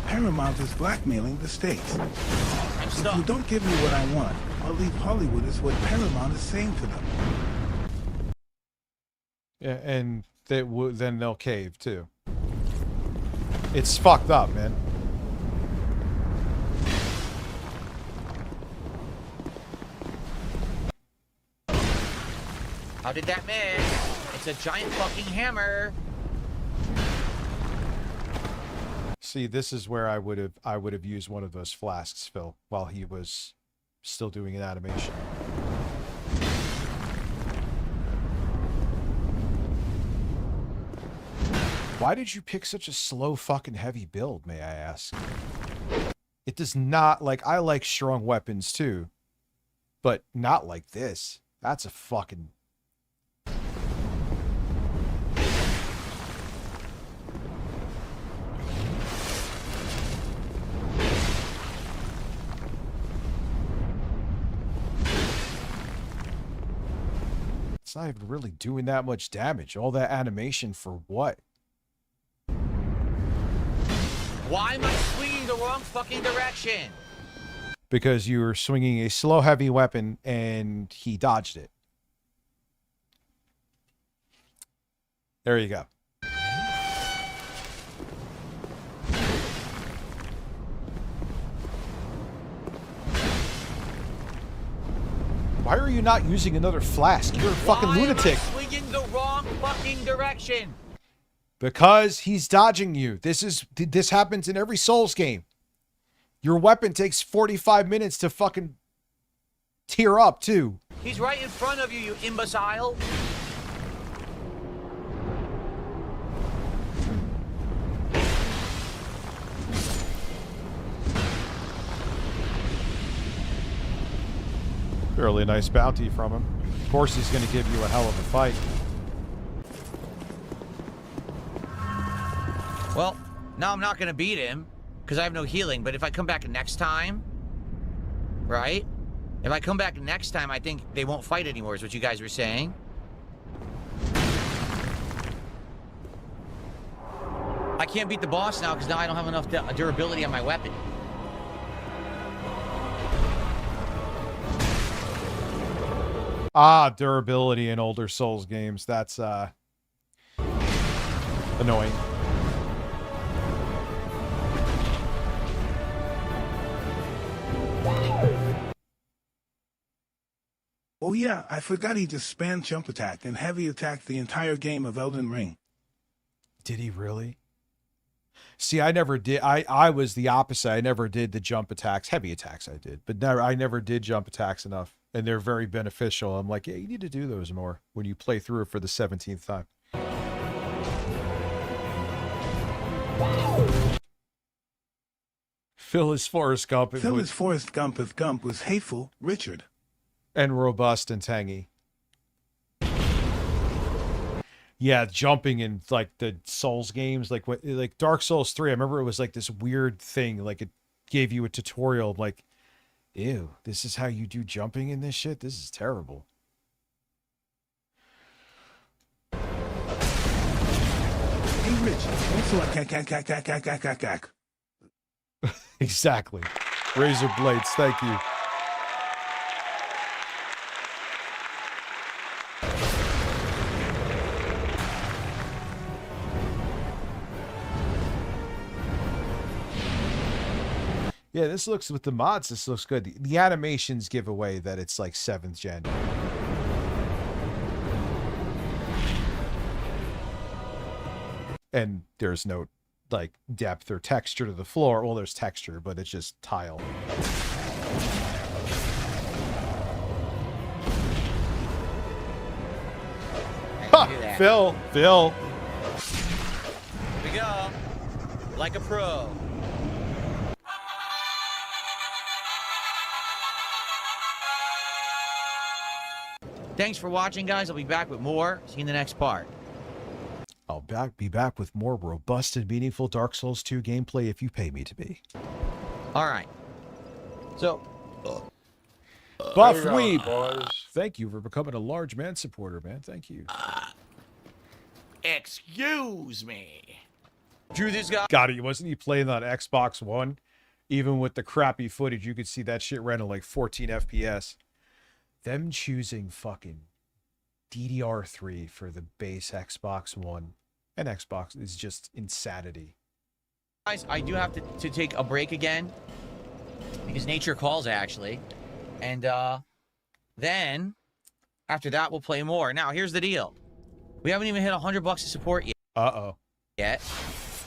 G: Paramount is blackmailing the states.
H: I'm
G: If
H: stuck.
G: you don't give me what I want, I'll leave Hollywood is what Paramount is saying to them.
F: Yeah, and then they'll cave too. It's fucked up, man.
H: How did that miss? It's a giant fucking hammer.
F: See, this is where I would have used one of those flasks, Phil, while he was still doing an animation. Why did you pick such a slow fucking heavy build, may I ask? It does not, like, I like strong weapons too, but not like this. That's a fucking... It's not even really doing that much damage. All that animation for what?
H: Why am I swinging the wrong fucking direction?
F: Because you were swinging a slow heavy weapon and he dodged it. There you go. Why are you not using another flask? You're a fucking lunatic.
H: Why am I swinging the wrong fucking direction?
F: Because he's dodging you. This happens in every Souls game. Your weapon takes 45 minutes to fucking tear up too.
H: He's right in front of you, you imbecile.
F: Fairly nice bounty from him. Of course he's going to give you a hell of a fight.
H: Well, now I'm not going to beat him because I have no healing. But if I come back next time, right? If I come back next time, I think they won't fight anymore is what you guys were saying. I can't beat the boss now because now I don't have enough durability on my weapon.
F: Ah, durability in older Souls games. That's annoying.
G: Oh yeah, I forgot he just spammed jump attack and heavy attacked the entire game of Elden Ring.
F: Did he really? See, I never did. I was the opposite. I never did the jump attacks. Heavy attacks I did, but I never did jump attacks enough. And they're very beneficial. I'm like, yeah, you need to do those more when you play through it for the 17th time. Phil is Forrest Gump.
G: Phil is Forrest Gump if Gump was hateful, Richard.
F: And robust and tangy. Yeah, jumping in like the Souls games, like Dark Souls 3. I remember it was like this weird thing. Like it gave you a tutorial of like, ew, this is how you do jumping in this shit? This is terrible.
G: Hey, Rich, also a
F: Exactly. Razor blades, thank you. Yeah, this looks, with the mods, this looks good. The animations give away that it's like 7th gen. And there's no, like, depth or texture to the floor. Well, there's texture, but it's just tile. Ha! Phil! Phil!
H: Here we go. Like a pro. Thanks for watching, guys. I'll be back with more. See you in the next part.
F: I'll be back with more robust and meaningful Dark Souls 2 gameplay if you pay me to be.
H: All right. So,
F: Buff
D: There you
F: Weeb.
D: go, boys.
F: Thank you for becoming a large man supporter, man. Thank you.
H: Excuse me. Drew, this guy.
F: God, wasn't he playing on Xbox One? Even with the crappy footage, you could see that shit ran at like 14 FPS. Them choosing fucking DDR3 for the base Xbox One and Xbox is just insanity.
H: Guys, I do have to take a break again because nature calls, actually. And then after that, we'll play more. Now, here's the deal. We haven't even hit $100 to support yet.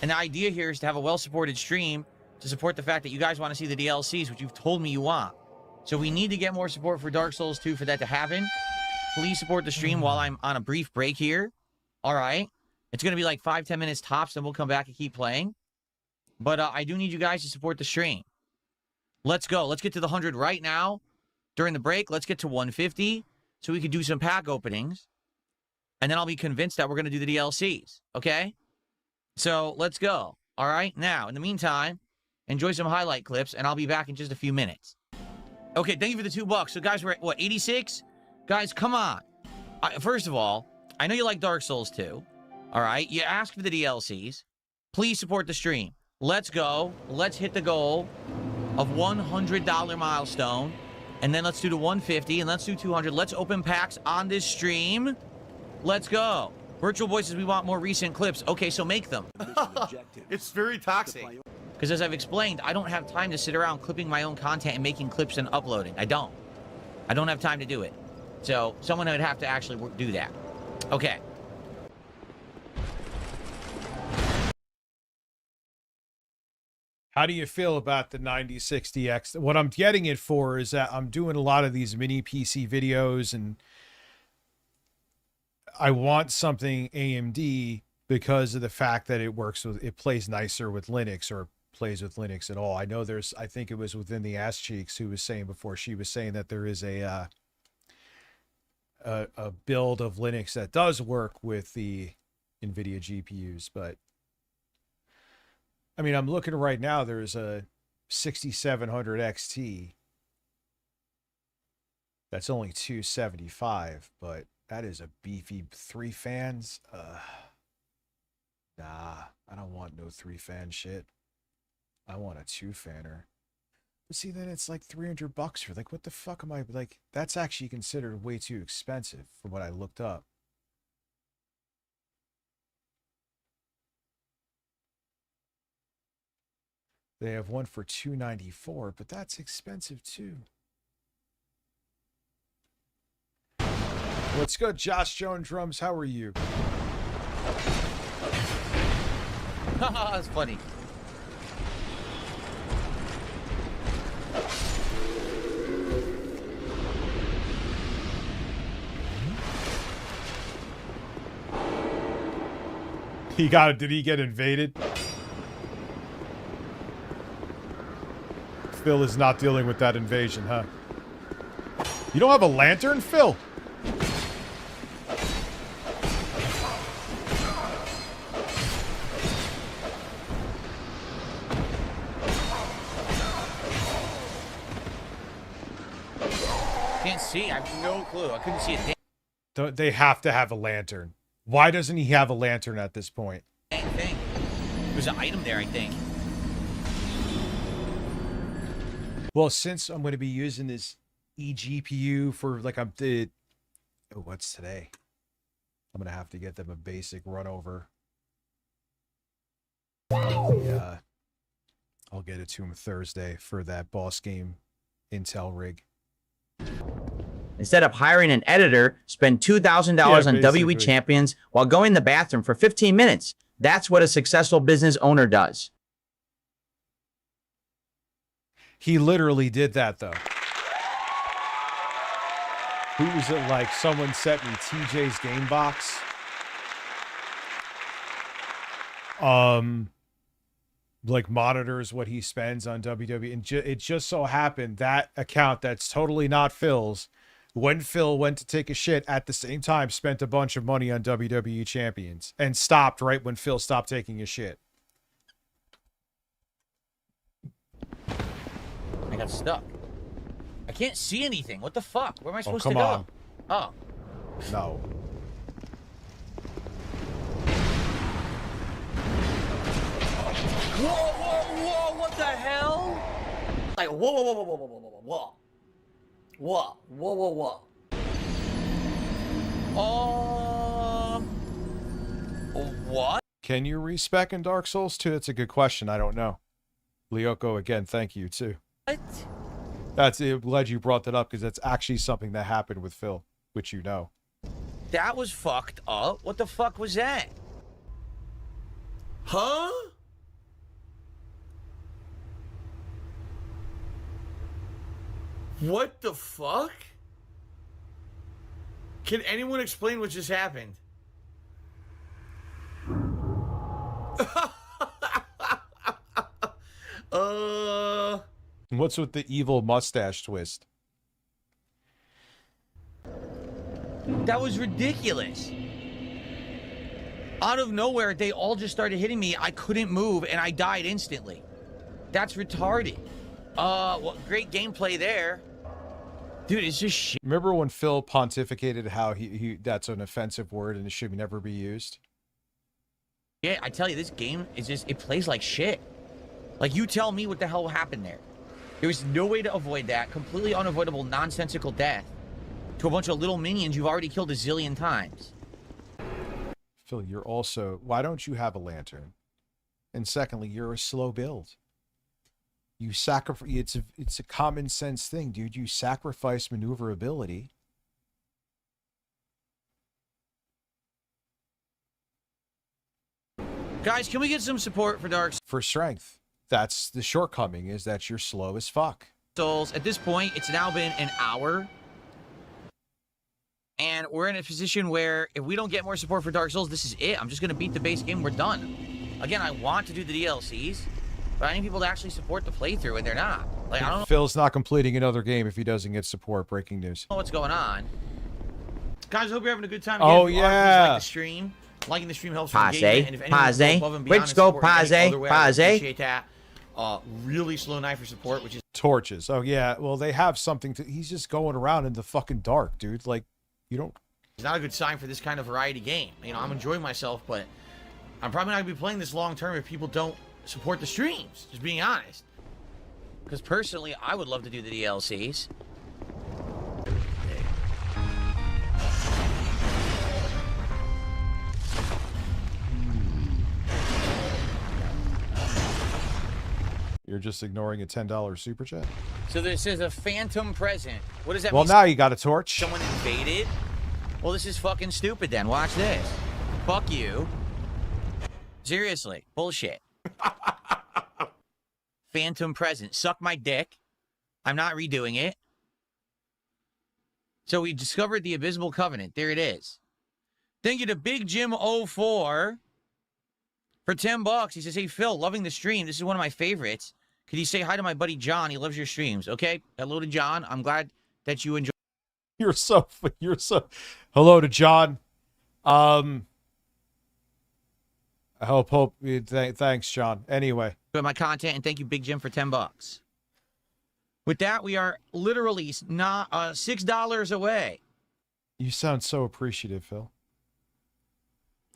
H: And the idea here is to have a well-supported stream to support the fact that you guys want to see the DLCs, which you've told me you want. So we need to get more support for Dark Souls 2 for that to happen. Please support the stream while I'm on a brief break here. All right. It's going to be like 5-10 minutes tops, then we'll come back and keep playing. But I do need you guys to support the stream. Let's go. Let's get to the 100 right now. During the break, let's get to 150 so we can do some pack openings. And then I'll be convinced that we're going to do the DLCs. Okay? So let's go. All right? Now, in the meantime, enjoy some highlight clips, and I'll be back in just a few minutes. Okay, thank you for the $2. So, guys, we're at, what, 86? Guys, come on. First of all, I know you like Dark Souls 2. All right? You asked for the DLCs. Please support the stream. Let's go. Let's hit the goal of $100 milestone. And then let's do the 150, and let's do 200. Let's open packs on this stream. Let's go. Virtual Voices, we want more recent clips. Okay, so make them.
J: It's very toxic.
H: Because as I've explained, I don't have time to sit around clipping my own content and making clips and uploading. I don't have time to do it. So someone would have to actually do that. Okay.
F: How do you feel about the 9060X? What I'm getting it for is that I'm doing a lot of these mini PC videos, and I want something AMD because of the fact that it plays nicer with Linux, or plays with Linux at all. I know I think it was within the Ass Cheeks who was saying before, she was saying that there is a build of Linux that does work with the NVIDIA GPUs, but I mean, I'm looking right now, there's a 6700 XT. That's only $275, but that is a beefy 3 fans. Nah, I don't want no 3-fan shit. I want a 2-fanner. But see, then it's like $300 for, like, what the fuck am I, like, that's actually considered way too expensive from what I looked up. They have one for $294, but that's expensive too. What's good, Josh Jones Drums? How are you?
H: That's funny.
F: Did he get invaded? Phil is not dealing with that invasion, huh? You don't have a lantern, Phil?
H: Can't see. I have no clue. I couldn't see a damn
F: They have to have a lantern. Why doesn't he have a lantern at this point?
H: thing. There's an item there, I think.
F: Well, since I'm going to be using this eGPU for, like, what's today? I'm going to have to get them a basic run over. Yeah, I'll get it to him Thursday for that boss game Intel rig.
K: Instead of hiring an editor, spend $2,000 on WE Champions while going to the bathroom for 15 minutes. That's what a successful business owner does.
F: He literally did that, though. Who was it? Like, someone sent me TJ's game box. Like, monitors what he spends on WWE. And it just so happened that account that's totally not Phil's, when Phil went to take a shit at the same time, spent a bunch of money on WWE Champions and stopped right when Phil stopped taking a shit.
H: I got stuck. I can't see anything. What the fuck? Where am I supposed
F: come
H: to go?
F: on.
H: Oh.
F: No.
H: Whoa, whoa, whoa, what the hell? Like, whoa, whoa, whoa, whoa, whoa, whoa, whoa, whoa. Whoa, whoa, whoa, whoa. What?
F: Can you respec in Dark Souls 2? That's a good question. I don't know. Lyoko, again, thank you, too.
H: What?
F: I'm glad you brought that up, because that's actually something that happened with Phil, which you know.
H: That was fucked up. What the fuck was that? Huh? What the fuck? Can anyone explain what just happened?
F: What's with the evil mustache twist?
H: That was ridiculous. Out of nowhere, they all just started hitting me. I couldn't move, and I died instantly. That's retarded. Well, great gameplay there. Dude, it's just shit.
F: Remember when Phil pontificated how he that's an offensive word and it should never be used?
H: Yeah, I tell you, this game is just, it plays like shit. Like, you tell me what the hell happened there. There was no way to avoid that. Completely unavoidable, nonsensical death to a bunch of little minions you've already killed a zillion times.
F: Phil, you're also... Why don't you have a lantern? And secondly, you're a slow build. You sacrifice... It's a common sense thing, dude. You sacrifice maneuverability.
H: Guys, can we get some support for Dark
F: For strength. That's the shortcoming, is that you're slow as fuck.
H: Souls? At this point, it's now been an hour. And we're in a position where if we don't get more support for Dark Souls, this is it. I'm just going to beat the base game. We're done. Again, I want to do the DLCs, but I need people to actually support the playthrough, and they're not. Like, I don't know.
F: Phil's not completing another game if he doesn't get support. Breaking news.
H: What's going on. Guys, I hope you're having a good time. Again,
F: Oh,
H: if you are,
F: yeah.
H: please like the stream. Liking the stream helps for
K: Pause,
H: engagement. And if anyone
K: pause,
H: can go above and beyond
K: Rich,
H: and
K: go,
H: support in any
K: pause,
H: other way, I would
K: pause.
H: appreciate that. Really slow night for support, which is
F: Torches. Oh, yeah. Well, they have something to... He's just going around in the fucking dark, dude. Like, you don't...
H: it's not a good sign for this kind of variety game. You know, I'm enjoying myself, but I'm probably not going to be playing this long term if people don't support the streams, just being honest. Because personally, I would love to do the DLCs.
F: You're just ignoring a $10 super chat?
H: So this is a phantom present. What does that
F: Well,
H: mean?
F: now you got a torch.
H: Someone invaded? Well, this is fucking stupid then. Watch this. Fuck you. Seriously. Bullshit. Phantom present. Suck my dick. I'm not redoing it. So we discovered the Abysmal Covenant. There it is. Thank you to Big Jim 04 for $10. He says, hey, Phil, loving the stream. This is one of my favorites. Could you say hi to my buddy John? He loves your streams. Okay. Hello to John. I'm glad that you enjoy.
F: You're so... Hello to John. I hope... Thanks, John. Anyway.
H: My content, and thank you, Big Jim, for $10. With that, we are literally not $6 away.
F: You sound so appreciative, Phil.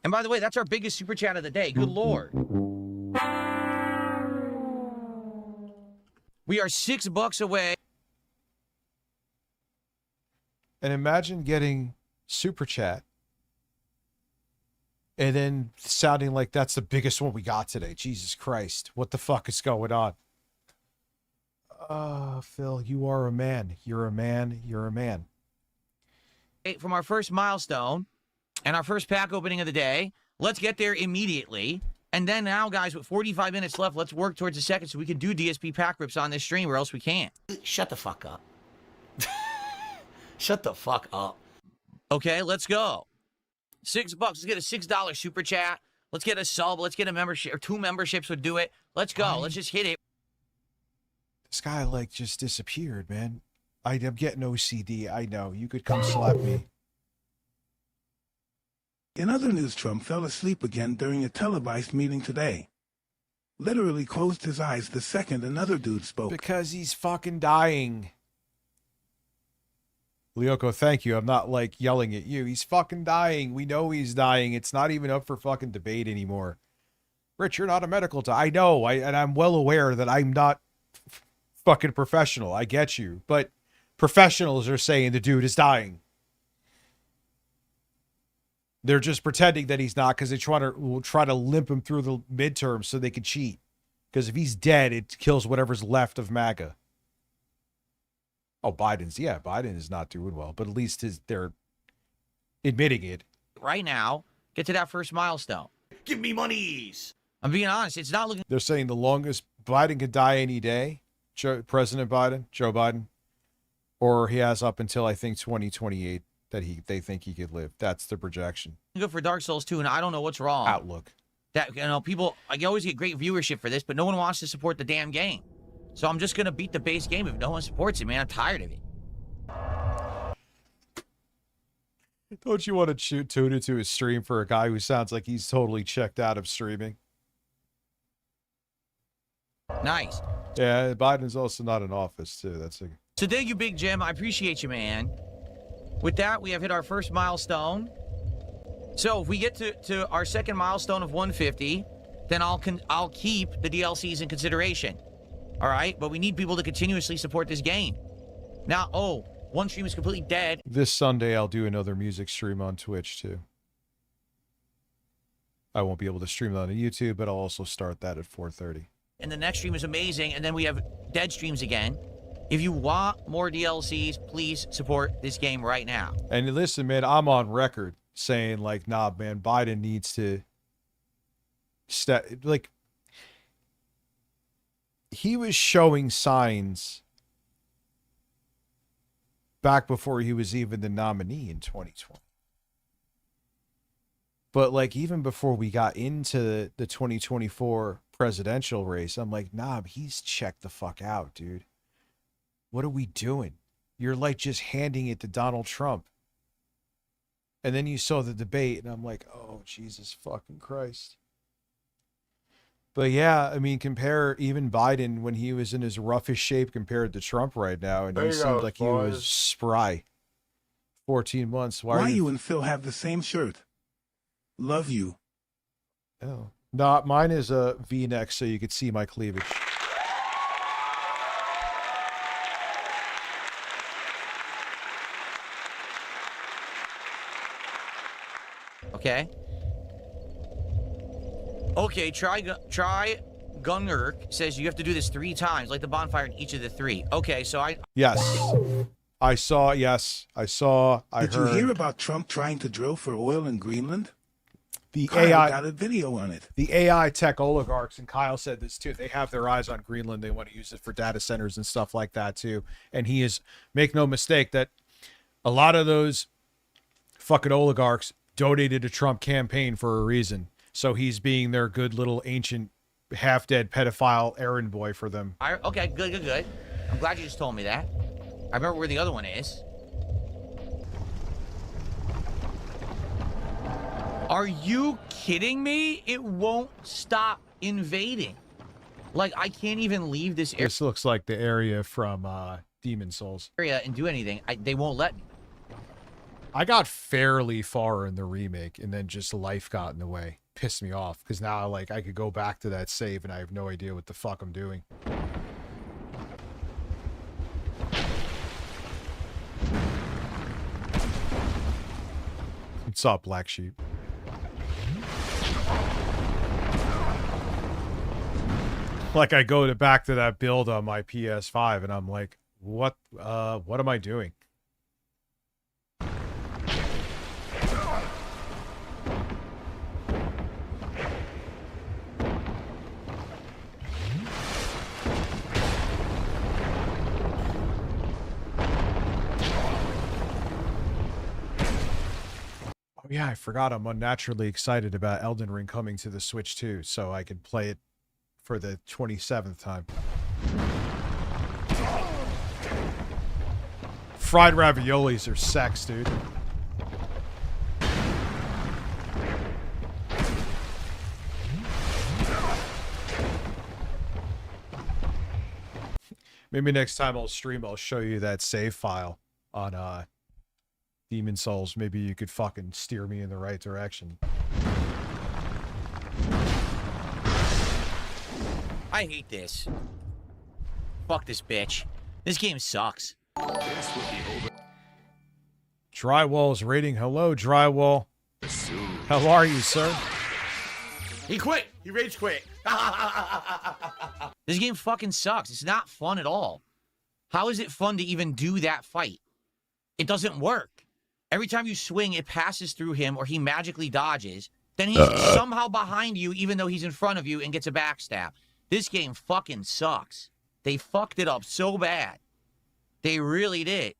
H: And by the way, that's our biggest super chat of the day. Good Lord. We are $6 away.
F: And imagine getting super chat and then sounding like that's the biggest one we got today. Jesus Christ. What the fuck is going on? Phil, you are a man. You're a man. You're a man.
H: From our first milestone and our first pack opening of the day. Let's get there immediately. And then now, guys, with 45 minutes left, let's work towards the second so we can do DSP pack rips on this stream or else we can't. Shut the fuck up. Shut the fuck up. Okay, let's go. $6. Let's get a $6 super chat. Let's get a sub. Let's get a membership. Or 2 memberships would do it. Let's go. Let's just hit it.
F: This guy, like, just disappeared, man. I'm getting OCD. I know. You could come slap me.
G: In other news, Trump fell asleep again during a televised meeting today. Literally closed his eyes the second another dude spoke.
F: Because he's fucking dying. Lyoko, thank you. I'm not like yelling at you. He's fucking dying. We know he's dying. It's not even up for fucking debate anymore. Rich, you're not a medical doctor. I know. And I'm well aware that I'm not fucking professional. I get you. But professionals are saying the dude is dying. They're just pretending that he's not because they will try to limp him through the midterms so they can cheat. Because if he's dead, it kills whatever's left of MAGA. Oh, Biden is not doing well, but at least they're admitting it.
H: Right now, get to that first milestone. Give me monies. I'm being honest. It's not looking.
F: They're saying the longest Biden could die any day, Joe Biden, or he has up until I think 2028 that they think he could live. That's the projection.
H: good for Dark Souls 2, and I don't know what's wrong.
F: Outlook.
H: That, you know, people, I always get great viewership for this, but no one wants to support the damn game. So I'm just going to beat the base game if no one supports it, man. I'm tired of it.
F: Don't you want to tune into his stream for a guy who sounds like he's totally checked out of streaming?
H: Nice.
F: Yeah, Biden's also not in office, too. That's a...
H: So thank you, Big Jim. I appreciate you, man. With that, we have hit our first milestone. So if we get to our second milestone of 150, then I'll keep the DLCs in consideration. All right? But we need people to continuously support this game. Now, one stream is completely dead.
F: This Sunday, I'll do another music stream on Twitch, too. I won't be able to stream that on YouTube, but I'll also start that at 4:30.
H: And the next stream is amazing, and then we have dead streams again. If you want more DLCs, please support this game right now.
F: And listen, man, I'm on record saying, like, nah, man, Biden needs to... like, he was showing signs back before he was even the nominee in 2020. But, like, even before we got into the 2024 presidential race, I'm like, nah, he's checked the fuck out, dude. What are we doing? You're, like, just handing it to Donald Trump. And then you saw the debate, and I'm like, oh, Jesus fucking Christ. But, yeah, I mean, compare even Biden when he was in his roughest shape compared to Trump right now, and he seemed like he was spry. 14 months.
G: Why you and Phil have the same shirt? Love you.
F: Oh. No, mine is a V-neck, so you could see my cleavage.
H: Okay. Okay, try Gunnerk says you have to do this 3 times, like the bonfire in each of the 3. Okay, so
F: Yes. I saw, I heard.
G: Did you hear about Trump trying to drill for oil in Greenland?
F: The
G: Kyle
F: AI
G: got a video on it.
F: The AI tech oligarchs, and Kyle said this too, they have their eyes on Greenland. They want to use it for data centers and stuff like that too. And he is, make no mistake, that a lot of those fucking oligarchs donated to Trump campaign for a reason. So he's being their good little ancient half-dead pedophile errand boy for them.
H: Okay, good. I'm glad you just told me that. I remember where the other one is. Are you kidding me? It won't stop invading. Like, I can't even leave this area.
F: This looks like the area from Demon Souls.
H: And do anything. They won't let me.
F: I got fairly far in the remake, and then just life got in the way. Pissed me off, because now, like, I could go back to that save, and I have no idea what the fuck I'm doing. What's up, Black Sheep? Like, I go back to that build on my PS5, and I'm like, what am I doing? Yeah, I forgot I'm unnaturally excited about Elden Ring coming to the Switch too, so I can play it for the 27th time. Fried raviolis are sex, dude. Maybe next time I'll stream, I'll show you that save file on Demon Souls, maybe you could fucking steer me in the right direction.
H: I hate this. Fuck this bitch. This game sucks.
F: Drywall's rating. Hello, Drywall. How are you, sir?
J: He quit. He rage quit.
H: This game fucking sucks. It's not fun at all. How is it fun to even do that fight? It doesn't work. Every time you swing, it passes through him or he magically dodges. Then he's somehow behind you even though he's in front of you and gets a backstab. This game fucking sucks. They fucked it up so bad. They really did.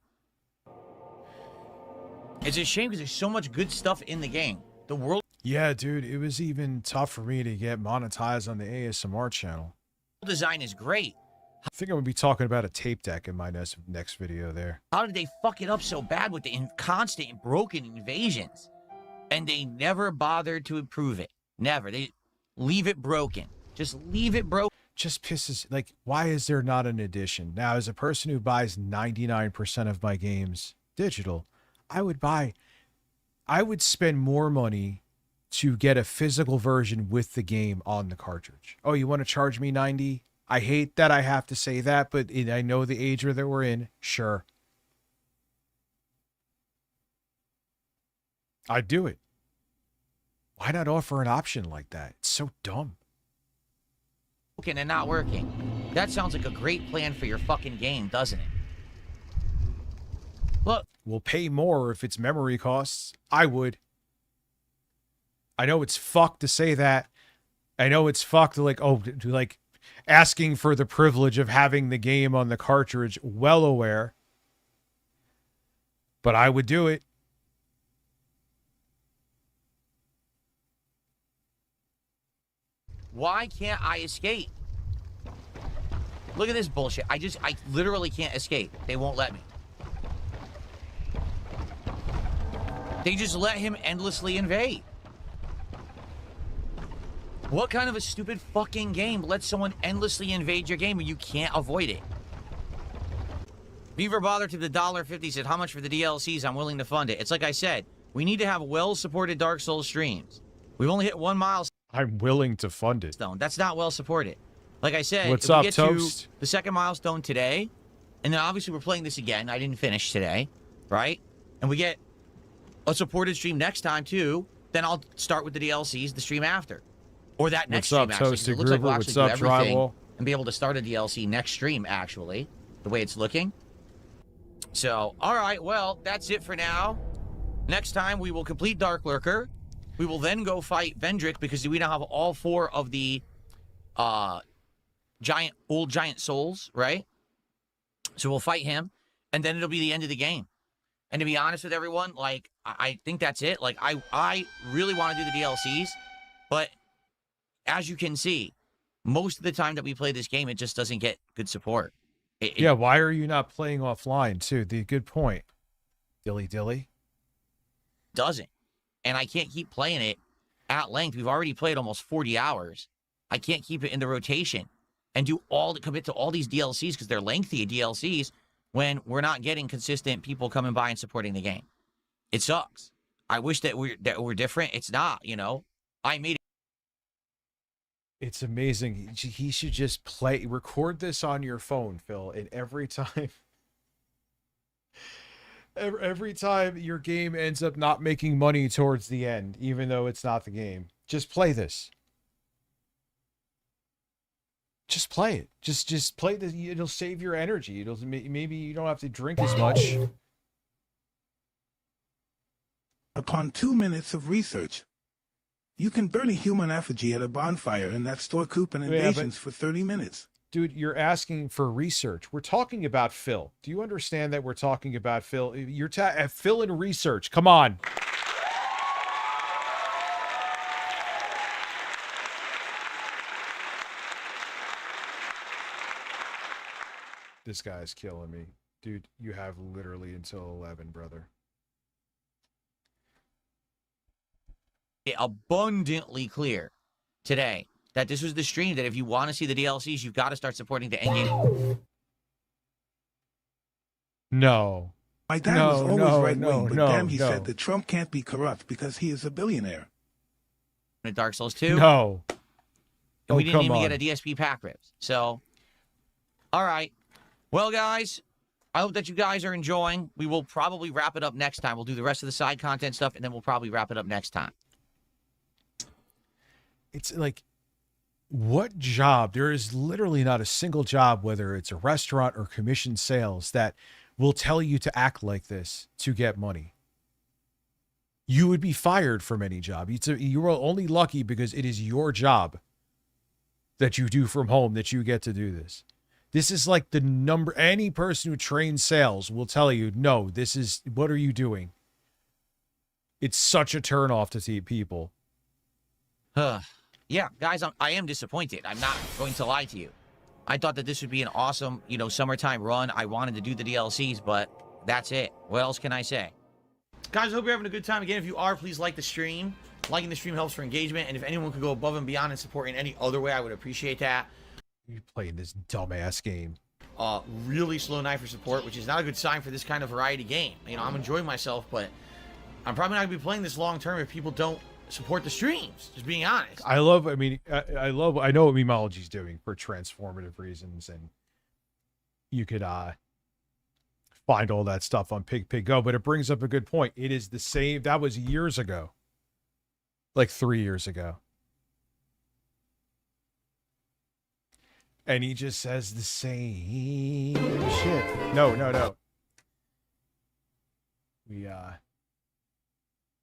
H: It's a shame because there's so much good stuff in the game. The world...
F: Yeah, dude, it was even tough for me to get monetized on the ASMR channel.
H: Design is great.
F: I think I'm going to be talking about a tape deck in my next video there.
H: How did they fuck it up so bad with the constant broken invasions? And they never bothered to improve it. Never. They leave it broken. Just leave it broken.
F: Just pisses, like, why is there not an edition? Now, as a person who buys 99% of my games digital, I would spend more money to get a physical version with the game on the cartridge. Oh, you want to charge me 90? I hate that I have to say that, but I know the age that we're in. Sure. I'd do it. Why not offer an option like that? It's so dumb.
H: And not working. That sounds like a great plan for your fucking game, doesn't it? Look.
F: We'll pay more if it's memory costs. I would. I know it's fucked to say that. I know it's fucked to like asking for the privilege of having the game on the cartridge. Well aware. But I would do it.
H: Why can't I escape? Look at this bullshit. I literally can't escape. They won't let me. They just let him endlessly invade. What kind of a stupid fucking game lets someone endlessly invade your game and you can't avoid it? Beaver Bother to the $1.50 said, how much for the DLCs? I'm willing to fund it. It's like I said, we need to have well-supported Dark Souls streams. We've only hit 1 milestone.
F: I'm willing to fund it.
H: That's not well supported. Like I said,
F: what's
H: if we
F: up,
H: get
F: Toast?
H: to the second milestone today, and then obviously we're playing this again. I didn't finish today, right? And we get a supported stream next time too, then I'll start with the DLCs the stream after. Or that next stream, actually. It looks like we'll actually do everything and be able to start a DLC next stream, actually, the way it's looking. So, all right, well, that's it for now. Next time, we will complete Dark Lurker. We will then go fight Vendrick because we now have all 4 of the giant souls, right? So we'll fight him, and then it'll be the end of the game. And to be honest with everyone, like, I think that's it. Like, I really want to do the DLCs, but as you can see, most of the time that we play this game, it just doesn't get good support.
F: Yeah, why are you not playing offline, too? Good point. Dilly.
H: Doesn't. And I can't keep playing it at length. We've already played almost 40 hours. I can't keep it in the rotation and commit to all these DLCs because they're lengthy DLCs when we're not getting consistent people coming by and supporting the game. It sucks. I wish that we're different. It's not, you know. I made it.
F: It's amazing. He should just record this on your phone, Phil, and every time your game ends up not making money towards the end, even though it's not the game, just play this. Just play it. Just play this. It'll save your energy. Maybe you don't have to drink as much.
G: Upon 2 minutes of research, you can burn a human effigy at a bonfire and that store coupon invasions for 30 minutes.
F: Dude, you're asking for research. We're talking about Phil. Do you understand that we're talking about Phil? You're Phil in research. Come on. This guy's killing me. Dude, you have literally until 11, brother.
H: Abundantly clear today that this was the stream that if you want to see the DLCs, you've got to start supporting the endgame.
F: No.
G: My dad
F: No,
G: was always
F: no,
G: right-wing,
F: no,
G: but
F: no,
G: damn, he
F: no.
G: said that Trump can't be corrupt because he is a billionaire.
H: In Dark Souls 2.
F: No.
H: And we
F: Oh,
H: didn't
F: come
H: even
F: on.
H: get a DSP pack ribs. So, all right. Well, guys, I hope that you guys are enjoying. We will probably wrap it up next time. We'll do the rest of the side content stuff, and then we'll probably wrap it up next time.
F: It's like, what job? There is literally not a single job, whether it's a restaurant or commission sales, that will tell you to act like this to get money. You would be fired from any job. You are only lucky because it is your job that you do from home that you get to do this. This is like the number. Any person who trains sales will tell you, no, this is, what are you doing? It's such a turnoff to people.
H: Yeah, guys, I am disappointed. I'm not going to lie to you. I thought that this would be an awesome, summertime run. I wanted to do the DLCs, but that's it. What else can I say? Guys, I hope you're having a good time. Again, if you are, please like the stream. Liking the stream helps for engagement, and if anyone could go above and beyond and support in any other way, I would appreciate that.
F: You playing this dumbass game.
H: Really slow night for support, which is not a good sign for this kind of variety game. I'm enjoying myself, but I'm probably not going to be playing this long term if people don't support the streams, just being honest.
F: I know what Memology's doing for transformative reasons, and you could find all that stuff on Pig Go, but it brings up a good point. It is the same. That was years ago, like 3 years ago. And he just says the same shit. No. We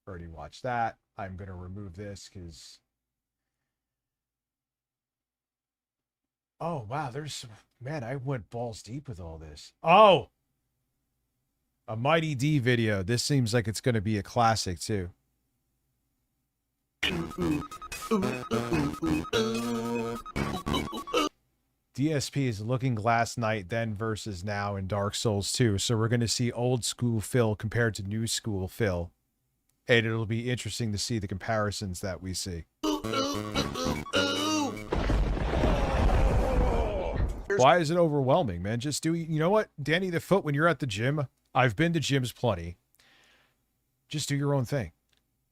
F: already watched that. I'm going to remove this because... Oh, wow. Man, I went balls deep with all this. Oh! A Mighty D video. This seems like it's going to be a classic, too. DSP is Looking Glass Knight then versus now in Dark Souls 2. So we're going to see old school Phil compared to new school Phil. And it'll be interesting to see the comparisons that we see. Why is it overwhelming, man? Just do, you know what, Danny the Foot, when you're at the gym, I've been to gyms plenty. Just do your own thing.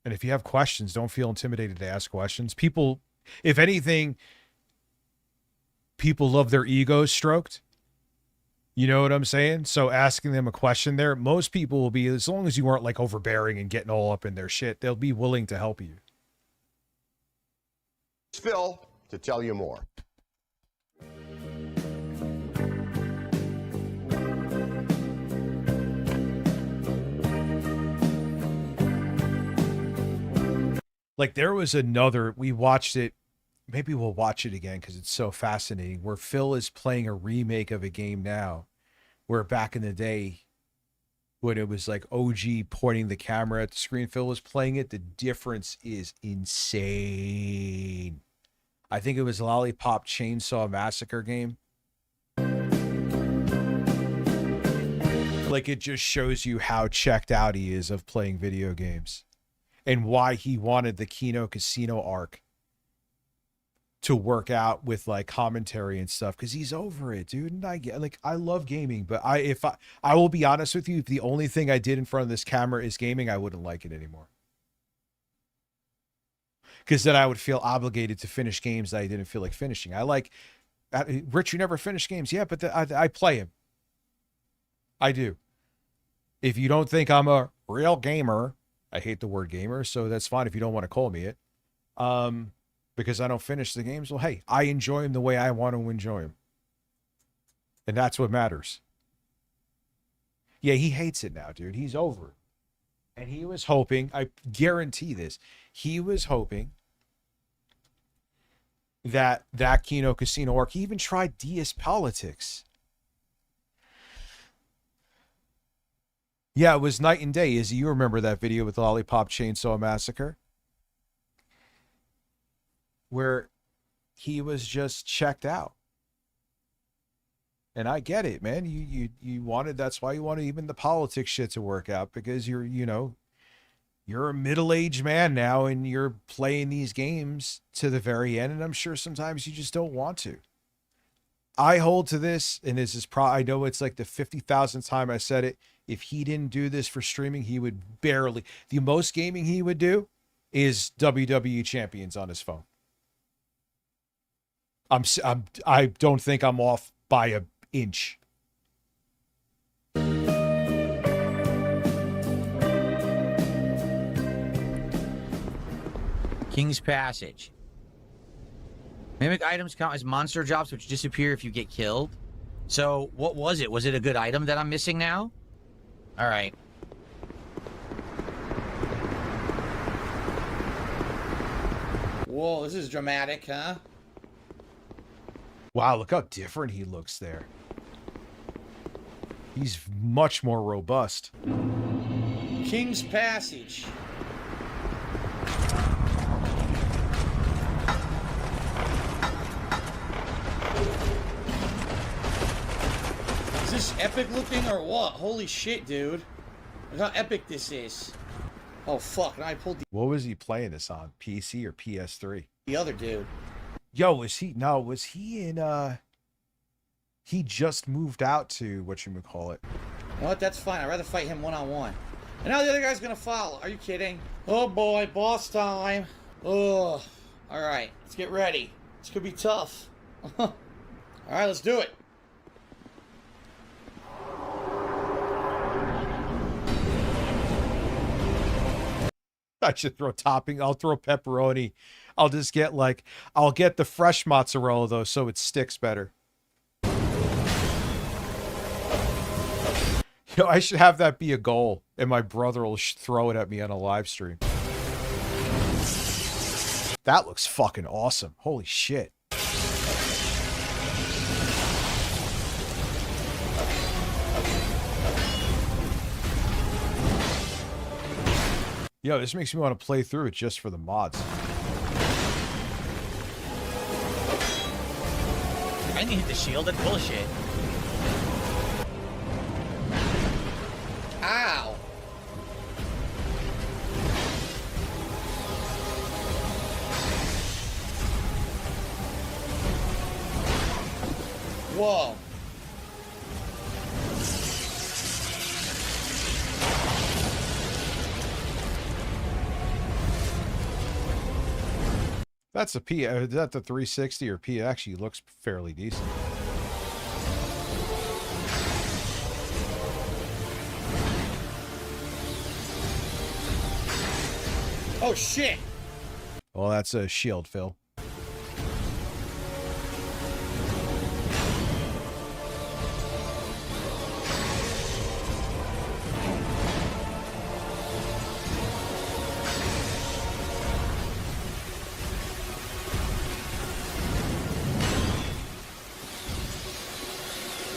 F: And if you have questions, don't feel intimidated to ask questions. People, if anything, people love their egos stroked. You know what I'm saying? So asking them a question there, most people will be, as long as you aren't like overbearing and getting all up in their shit, they'll be willing to help you.
O: Phil to tell you more.
F: Like there was another, we watched it, maybe we'll watch it again because it's so fascinating, where Phil is playing a remake of a game now, where back in the day, when it was like OG pointing the camera at the screen, Phil was playing it. The difference is insane. I think it was Lollipop Chainsaw Massacre game. Like it just shows you how checked out he is of playing video games. And why he wanted the Kino Casino arc to work out with like commentary and stuff, because he's over it, dude. And I get, like, I love gaming, but I will be honest with you, if the only thing I did in front of this camera is gaming, I wouldn't like it anymore. Because then I would feel obligated to finish games that I didn't feel like finishing. I like, Rich, you never finish games. Yeah, but I play them. I do. If you don't think I'm a real gamer, I hate the word gamer, so that's fine if you don't want to call me it. Because I don't finish the games. Well, hey, I enjoy them the way I want to enjoy them. And that's what matters. Yeah, he hates it now, dude. He's over it. And he was hoping, I guarantee this, he was hoping that Kino Casino arc, he even tried DS Politics. Yeah, it was night and day. Izzy, you remember that video with Lollipop Chainsaw Massacre? Where he was just checked out. And I get it, man. You wanted, that's why you wanted even the politics shit to work out, because you're a middle-aged man now and you're playing these games to the very end, and I'm sure sometimes you just don't want to. I hold to this, and this is I know it's like the 50,000th time I said it. if he didn't do this for streaming, he would barely. The most gaming he would do is WWE Champions on his phone. I don't think I'm off by an inch.
H: King's Passage. Mimic items count as monster drops, which disappear if you get killed. So, what was it? Was it a good item that I'm missing now? All right.
P: Whoa, this is dramatic, huh?
F: Wow, look how different he looks there. He's much more robust.
P: King's Passage. Is this epic looking or what? Holy shit, dude. Look how epic this is. Oh, fuck. Now I pulled
F: What was he playing this on? PC or PS3?
P: the other dude.
F: Yo, was he in he just moved out to whatchamacallit.
P: You know what? That's fine. I'd rather fight him one-on-one. And now the other guy's gonna follow. Are you kidding? Oh boy, boss time. Ugh. Alright, let's get ready. This could be tough. Alright, let's do it.
F: I should throw topping. I'll throw pepperoni. I'll just get I'll get the fresh mozzarella though, so it sticks better. Yo, I should have that be a goal, and my brother will throw it at me on a live stream. That looks fucking awesome. Holy shit. Yo, this makes me want to play through it just for the mods.
H: I need to hit the shield. That's bullshit.
P: Ow. Whoa.
F: That's a P. Is that the 360 or P? It actually looks fairly decent.
P: Oh shit.
F: Well, that's a shield, Phil.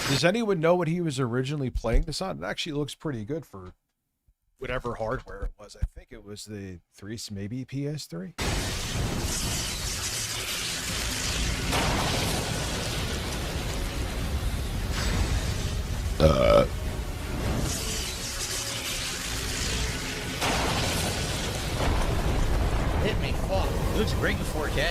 F: Does anyone know what he was originally playing this on? It actually looks pretty good for whatever hardware it was. I think it was the 3, maybe PS3.
P: Hit me, fuck.
H: It looks great in 4K.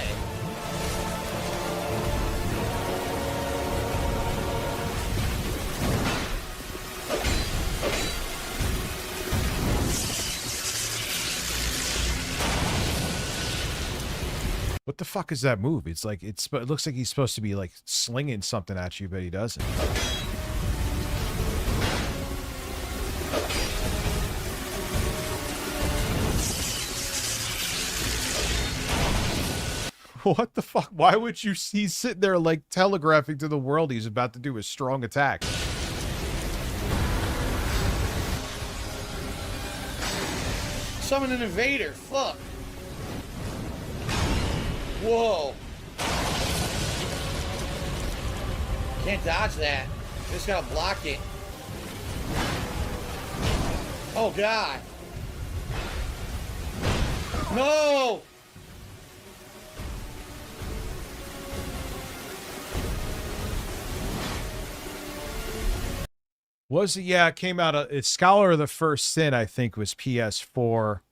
F: What the fuck is that move? It's like it looks like he's supposed to be like slinging something at you, but he doesn't. What the fuck? Why would you? He's sitting there like telegraphing to the world he's about to do a strong attack.
P: Summon an invader. Fuck. Whoa. Can't dodge that. Just gotta block it. Oh god. No!
F: Was it? Yeah, it came out. It's Scholar of the First Sin, I think, was PS4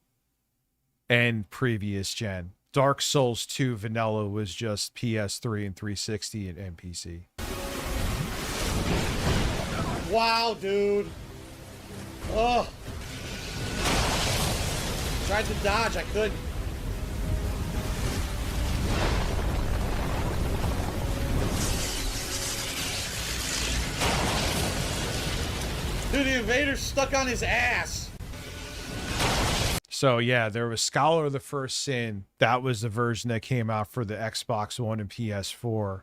F: and previous gen. Dark Souls 2 Vanilla was just PS3 and 360 and PC.
P: Wow, dude. Oh. Tried to dodge, I couldn't. Dude, the invader's stuck on his ass.
F: So yeah, there was Scholar of the First Sin. That was the version that came out for the Xbox One and PS4.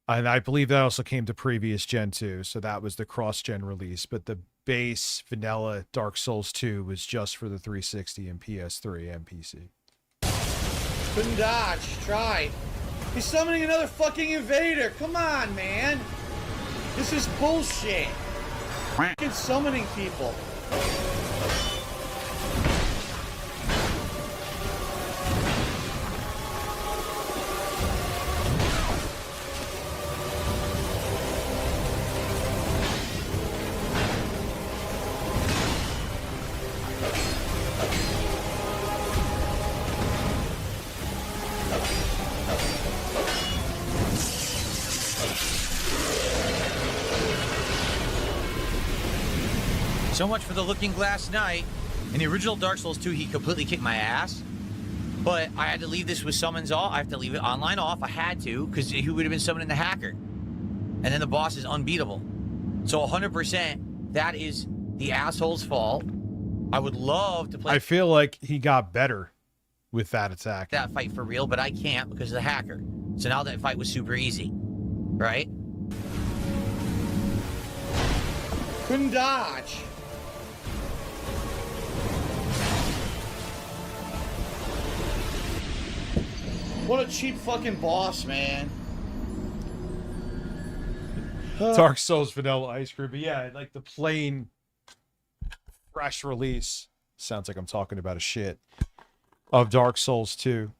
F: And I believe that also came to previous gen too. So that was the cross-gen release. But the base vanilla Dark Souls 2 was just for the 360 and PS3 and PC.
P: Couldn't dodge. Tried. He's summoning another fucking invader. Come on, man. This is bullshit. Fucking summoning people.
H: So much for the Looking Glass Knight. In the original Dark Souls 2, he completely kicked my ass. But I had to leave this with summons off. I have to leave it online off. I had to, because he would have been summoning the hacker. And then the boss is unbeatable. So 100%, that is the asshole's fault. I would love to play...
F: I feel like he got better with that attack.
H: ...that fight for real, but I can't because of the hacker. So now that fight was super easy. Right?
P: Couldn't dodge. What a cheap fucking boss, man.
F: Dark Souls Vanilla Ice Cream. But yeah, like the plain fresh release. Sounds like I'm talking about a shit. Of Dark Souls 2.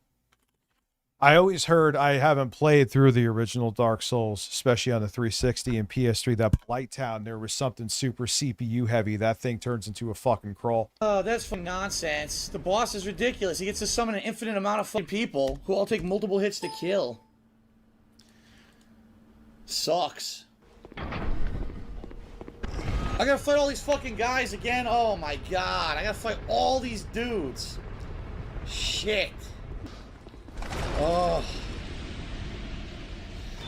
F: I always heard, I haven't played through the original Dark Souls, especially on the 360 and PS3, that Blighttown, there was something super CPU heavy. That thing turns into a fucking crawl.
P: Oh, that's fucking nonsense. The boss is ridiculous. He gets to summon an infinite amount of fucking people who all take multiple hits to kill. Sucks. I gotta fight all these fucking guys again. Oh my god. I gotta fight all these dudes. Shit. Oh.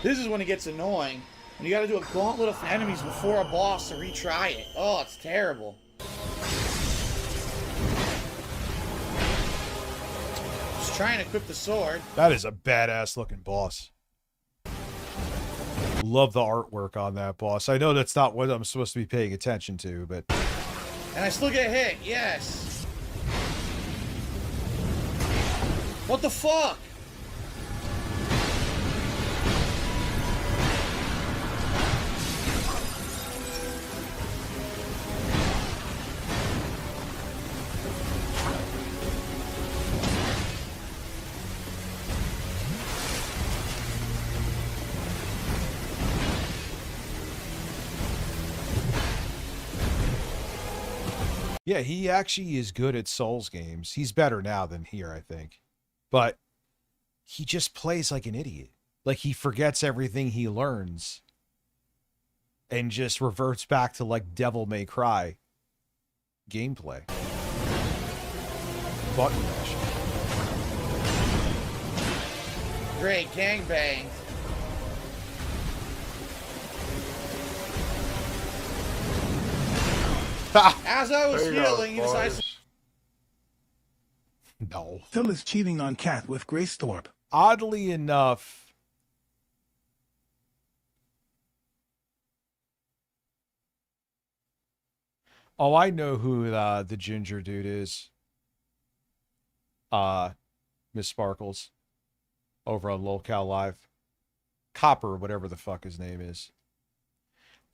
P: This is when it gets annoying. When you gotta do a gauntlet of enemies before a boss to retry it. Oh, it's terrible. Just trying to equip the sword.
F: That is a badass looking boss. Love the artwork on that boss. I know that's not what I'm supposed to be paying attention to, but...
P: And I still get hit, yes. What the fuck?
F: Yeah, he actually is good at Souls games. He's better now than here, I think. But he just plays like an idiot. Like he forgets everything he learns and just reverts back to like Devil May Cry gameplay. Button mash.
P: Great, gangbang. As I was healing, he decides to...
F: No.
G: Phil is cheating on Cat with Grace Thorpe.
F: Oddly enough... Oh, I know who the ginger dude is. Miss Sparkles. Over on LolCal Live. Copper, whatever the fuck his name is.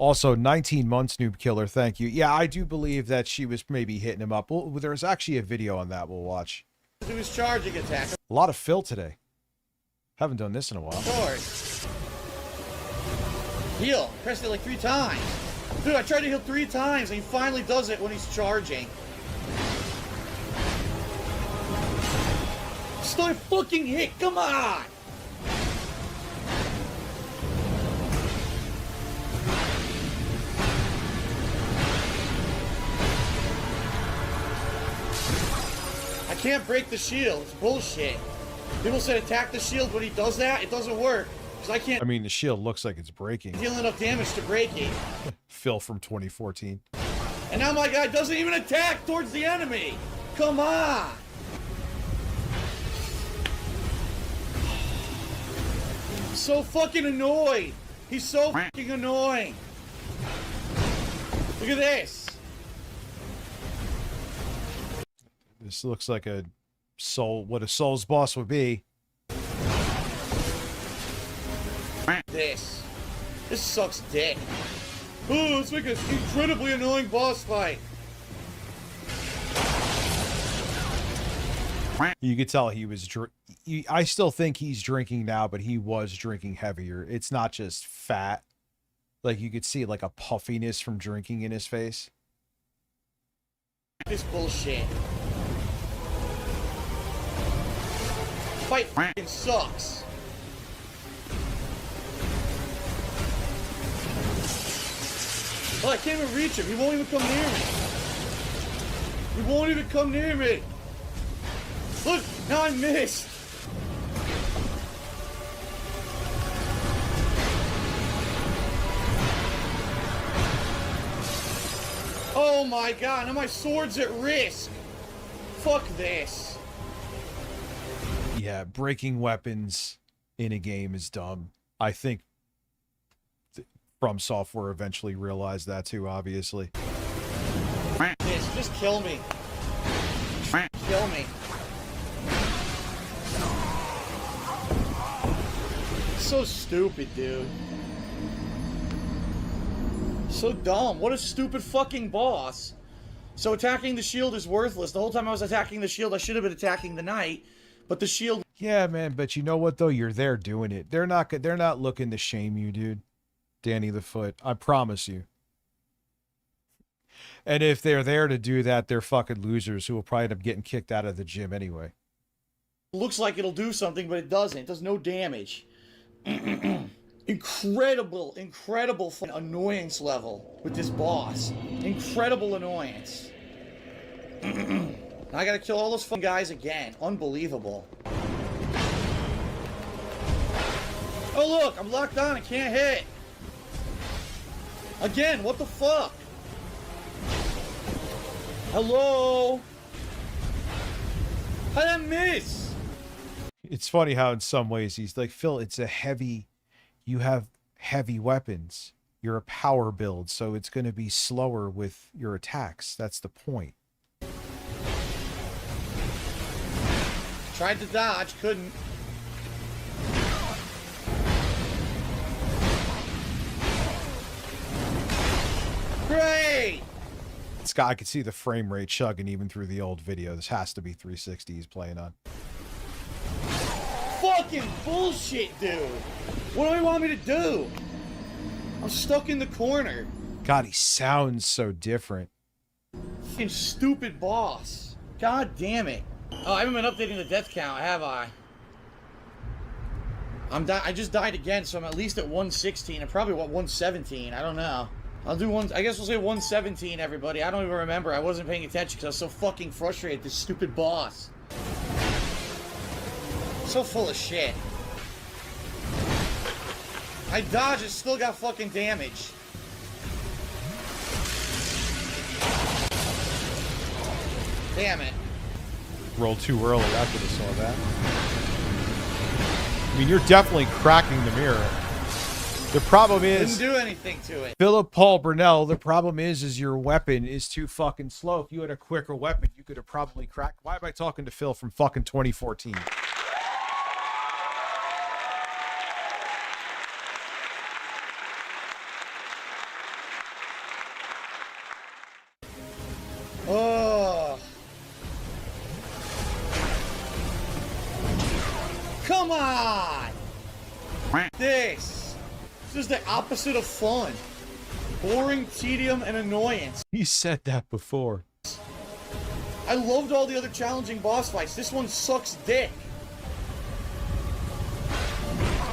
F: Also, 19 months, Noob Killer, thank you. Yeah, I do believe that she was maybe hitting him up. Well, there's actually a video on that we'll watch.
P: do his charging attack.
F: A lot of Phil today. Haven't done this in a while.
P: Sword. Heal. Pressed it like 3 times. Dude, I tried to heal 3 times, and he finally does it when he's charging. Start fucking hit. Come on. I can't break the shield. It's bullshit. People said attack the shield, but he does that. It doesn't work. Because I can't
F: I mean, the shield looks like it's breaking.
P: deal enough damage to break it.
F: Phil from 2014.
P: And now my guy doesn't even attack towards the enemy. Come on. I'm so fucking annoyed. He's so fucking annoying. Look at this.
F: This looks like a soul, what a Souls boss would be.
P: This sucks dick. Oh, it's like an incredibly annoying boss fight.
F: You could tell he was I still think he's drinking now, but he was drinking heavier. It's not just fat. Like, you could see like a puffiness from drinking in his face.
P: This bullshit. Fight fucking sucks. Oh, I can't even reach him. He won't even come near me. He won't even come near me. Look, now I missed. Oh my god, now my sword's at risk. Fuck this.
F: Yeah, breaking weapons in a game is dumb. I think From Software eventually realized that too, obviously.
P: This, just kill me. Kill me. So stupid, dude. So dumb. What a stupid fucking boss. So attacking the shield is worthless. The whole time I was attacking the shield, I should have been attacking the knight. But the shield...
F: Yeah, man, but you know what, though? You're there doing it. They're not looking to shame you, dude. Danny the Foot. I promise you. And if they're there to do that, they're fucking losers who will probably end up getting kicked out of the gym anyway.
P: Looks like it'll do something, but it doesn't. It does no damage. Incredible annoyance level with this boss. Incredible annoyance. Now I gotta kill all those fun guys again. Unbelievable. Oh look, I'm locked on. I can't hit. Again, what the fuck? Hello? How did I miss?
F: It's funny how in some ways he's like, Phil, it's a heavy... You have heavy weapons. You're a power build, so it's going to be slower with your attacks. That's the point.
P: Tried to dodge, couldn't. Great!
F: Scott, I could see the frame rate chugging even through the old video. This has to be 360 he's playing on.
P: Fucking bullshit, dude! What do you want me to do? I'm stuck in the corner.
F: God, he sounds so different.
P: Fucking stupid boss. God damn it. Oh, I haven't been updating the death count, have I? I just died again, so I'm at least at 116 and probably, what, 117? I don't know. I'll do one. I guess we'll say 117, everybody. I don't even remember. I wasn't paying attention because I was so fucking frustrated with this stupid boss. So full of shit. I dodged, it still got fucking damage. Damn it.
F: Rolled too early. I could have saw that. I mean, you're definitely cracking the mirror. The problem is...
P: Didn't do anything to it.
F: Philip Paul Burnell, the problem is your weapon is too fucking slow. If you had a quicker weapon, you could have probably cracked... Why am I talking to Phil from fucking 2014?
P: Oh. Come on! This is the opposite of fun. Boring, tedium, and annoyance.
F: You said that before.
P: I loved all the other challenging boss fights. This one sucks dick.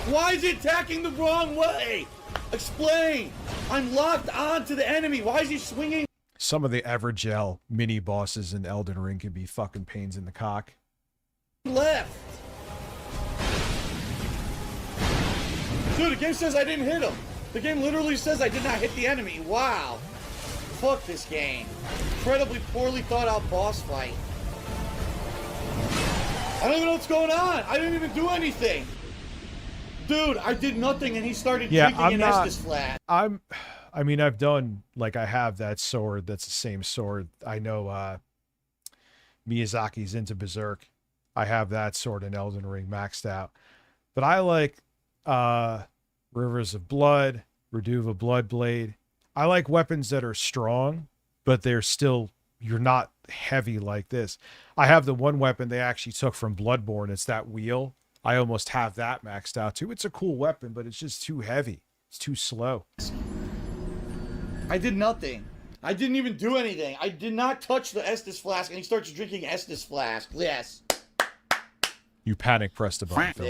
P: Why is it attacking the wrong way? Explain. I'm locked on to the enemy. Why is he swinging?
F: some of the Evergel mini bosses in Elden Ring can be fucking pains in the cock.
P: Left. Dude, the game says I didn't hit him. The game literally says I did not hit the enemy. Wow. Fuck this game. Incredibly poorly thought out boss fight. I don't even know what's going on. I didn't even do anything. Dude, I did nothing and he started drinking an Estus flat.
F: I mean, I've done, like, I have that sword. That's the same sword. I know Miyazaki's into Berserk. I have that sword in Elden Ring maxed out. But I like Rivers of Blood, Reduva Bloodblade. I like weapons that are strong, but they're still, you're not heavy like this. I have the one weapon they actually took from Bloodborne. It's that wheel. I almost have that maxed out too. It's a cool weapon, but it's just too heavy. It's too slow.
P: I did nothing. I didn't even do anything. I did not touch the Estus flask, and he starts drinking Estus flask. Yes.
F: You panic pressed a button, Phil.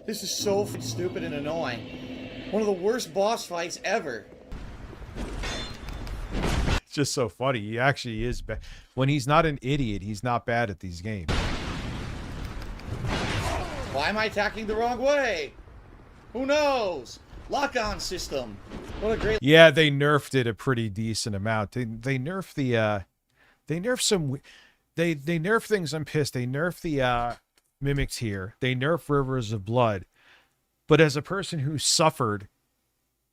P: This is so stupid and annoying. One of the worst boss fights ever.
F: It's just so funny. He actually is bad. When he's not an idiot, he's not bad at these games.
P: Why am I attacking the wrong way? Who knows? Lock-on system. What a great...
F: Yeah, they nerfed it a pretty decent amount. They nerfed the they nerfed some, they nerf things. I'm pissed. They nerfed the mimics here. They nerf Rivers of Blood. But as a person who suffered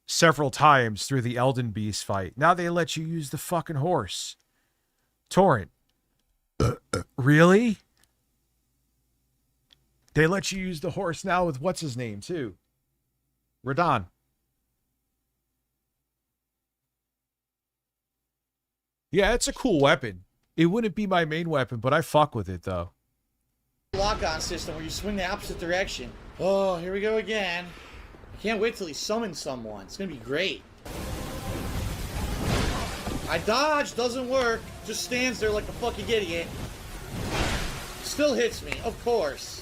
F: several times through the Elden Beast fight, now they let you use the fucking horse. Torrent. Really? They let you use the horse now with what's his name too? Radon. Yeah, it's a cool weapon. It wouldn't be my main weapon, but I fuck with it though.
P: Lock-on system where you swing the opposite direction. Oh, here we go again. I can't wait till he summons someone. It's gonna be great. I dodge, doesn't work. Just stands there like a fucking idiot. Still hits me, of course.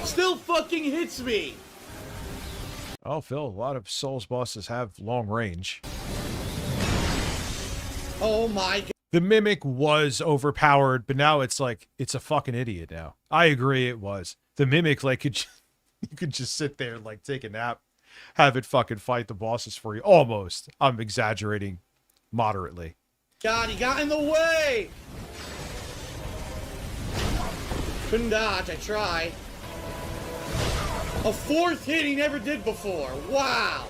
P: Still fucking hits me.
F: Oh, Phil, a lot of Souls bosses have long range.
P: Oh my god.
F: The Mimic was overpowered, but now it's like, it's a fucking idiot now. I agree it was. The Mimic, like, you could just sit there, like, take a nap, have it fucking fight the bosses for you. Almost. I'm exaggerating moderately.
P: God, he got in the way! Couldn't dodge, I tried. A fourth hit he never did before. Wow!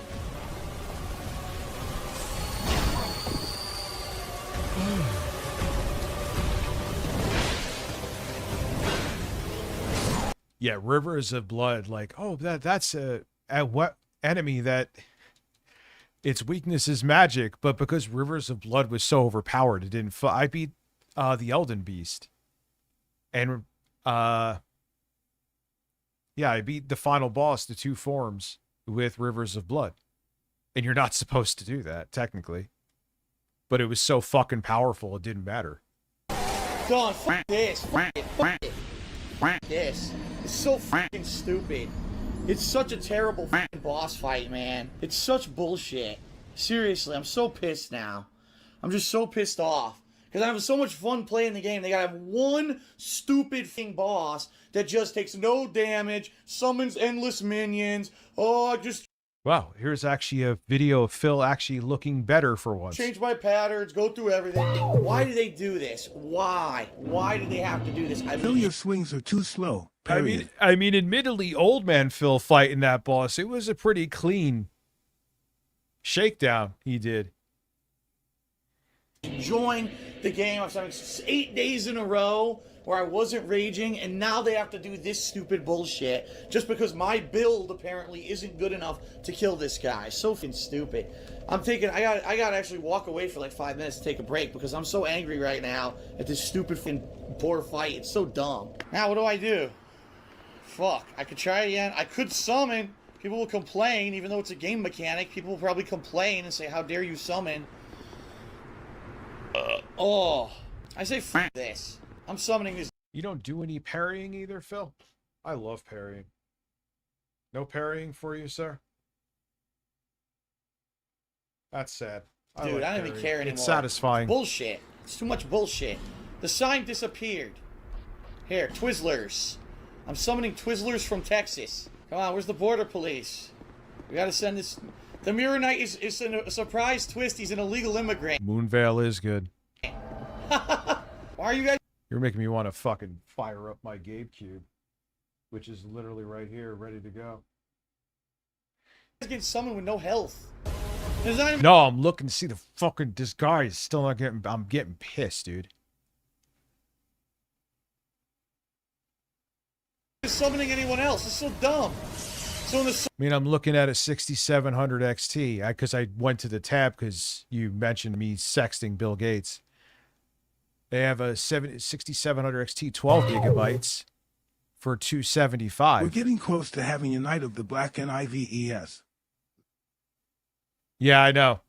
F: Yeah, Rivers of Blood, like, oh, that's a what enemy that its weakness is magic, but because Rivers of Blood was so overpowered, it didn't. I beat the Elden Beast, and yeah, I beat the final boss, the 2 forms, with Rivers of Blood, and you're not supposed to do that technically, but it was so fucking powerful it didn't matter.
P: Done. Fuck this. Fuck it. Fuck it. Fuck this. It's so fucking stupid. It's such a terrible fucking boss fight, man. It's such bullshit. Seriously, I'm so pissed now. I'm just so pissed off. Because I'm having so much fun playing the game. They gotta have one stupid thing boss that just takes no damage, summons endless minions. Oh, just...
F: Wow, here's actually a video of Phil actually looking better for once.
P: Change my patterns, go through everything. Why do they do this? Why? Why do they have to do this?
G: Phil, your swings are too slow. Period.
F: I mean, admittedly, old man Phil fighting that boss, it was a pretty clean shakedown he did.
P: Enjoying the game. I was having 8 days in a row where I wasn't raging, and now they have to do this stupid bullshit just because my build apparently isn't good enough to kill this guy. So fucking stupid. I gotta actually walk away for like 5 minutes to take a break because I'm so angry right now at this stupid poor fight. It's so dumb. Now what do I do? Fuck. I could try again. I could summon. People will complain, even though it's a game mechanic. People will probably complain and say, how dare you summon? Oh. I say fuck this. I'm summoning this.
F: You don't do any parrying either, Phil? I love parrying. No parrying for you, sir? That's sad.
P: Dude, I don't even care anymore.
F: It's satisfying.
P: Bullshit. It's too much bullshit. The sign disappeared. Here, Twizzlers. I'm summoning Twizzlers from Texas. Come on, where's the border police? We gotta send this... The Mirror Knight is a surprise twist. He's an illegal immigrant.
F: Moonveil is good.
P: Why are you guys...
F: You're making me want to fucking fire up my Gabe Cube, which is literally right here, ready to go.
P: getting summoned with no health? Not even...
F: No, I'm looking to see the fucking... This guy is still not getting... I'm getting pissed, dude.
P: Summoning anyone else. It's so dumb. So in the...
F: I mean, I'm looking at a 6700 XT because I went to the tab because you mentioned me sexting Bill Gates. They have a 6700 XT 12 gigabytes for $275.
G: We're getting close to having a night of the Black NIVES.
F: Yeah, I know.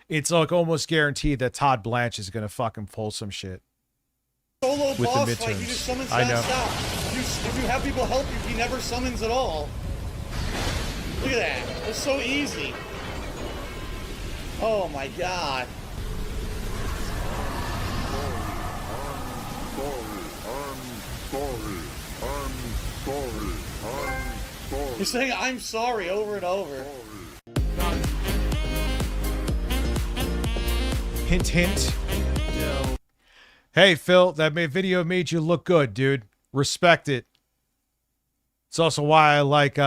F: It's like almost guaranteed that Todd Blanche is going to fucking pull some shit.
P: Solo
F: with
P: boss
F: the
P: fight, he just summons
F: I know.
P: nonstop. If you have people help you, he never summons at all. Look at that. It's so easy. Oh my god. You're saying I'm sorry over and over.
F: Hint, hint. No. Hey, Phil, that video made you look good, dude. Respect it. It's also why I like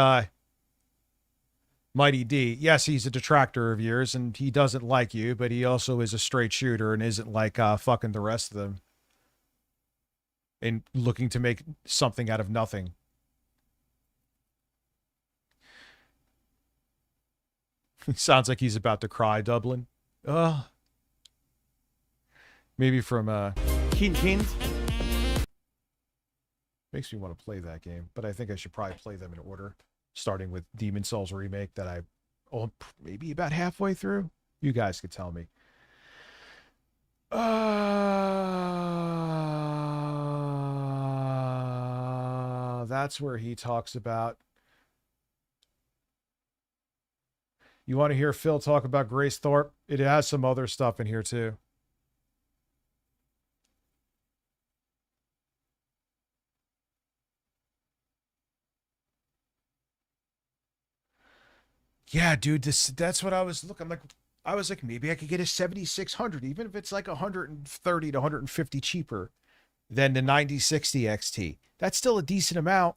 F: Mighty D. Yes, he's a detractor of yours, and he doesn't like you, but he also is a straight shooter and isn't like fucking the rest of them. And looking to make something out of nothing. Sounds like he's about to cry, Dublin. Maybe from
P: Hint hint.
F: Makes me want to play that game, but I think I should probably play them in order, starting with Demon Souls Remake that I maybe about halfway through. You guys could tell me. That's where he talks about. You want to hear Phil talk about Grace Thorpe? It has some other stuff in here too. Yeah, dude, that's what I was looking like. I was like, maybe I could get a 7600, even if it's like 130 to 150 cheaper than the 9060 XT. That's still a decent amount.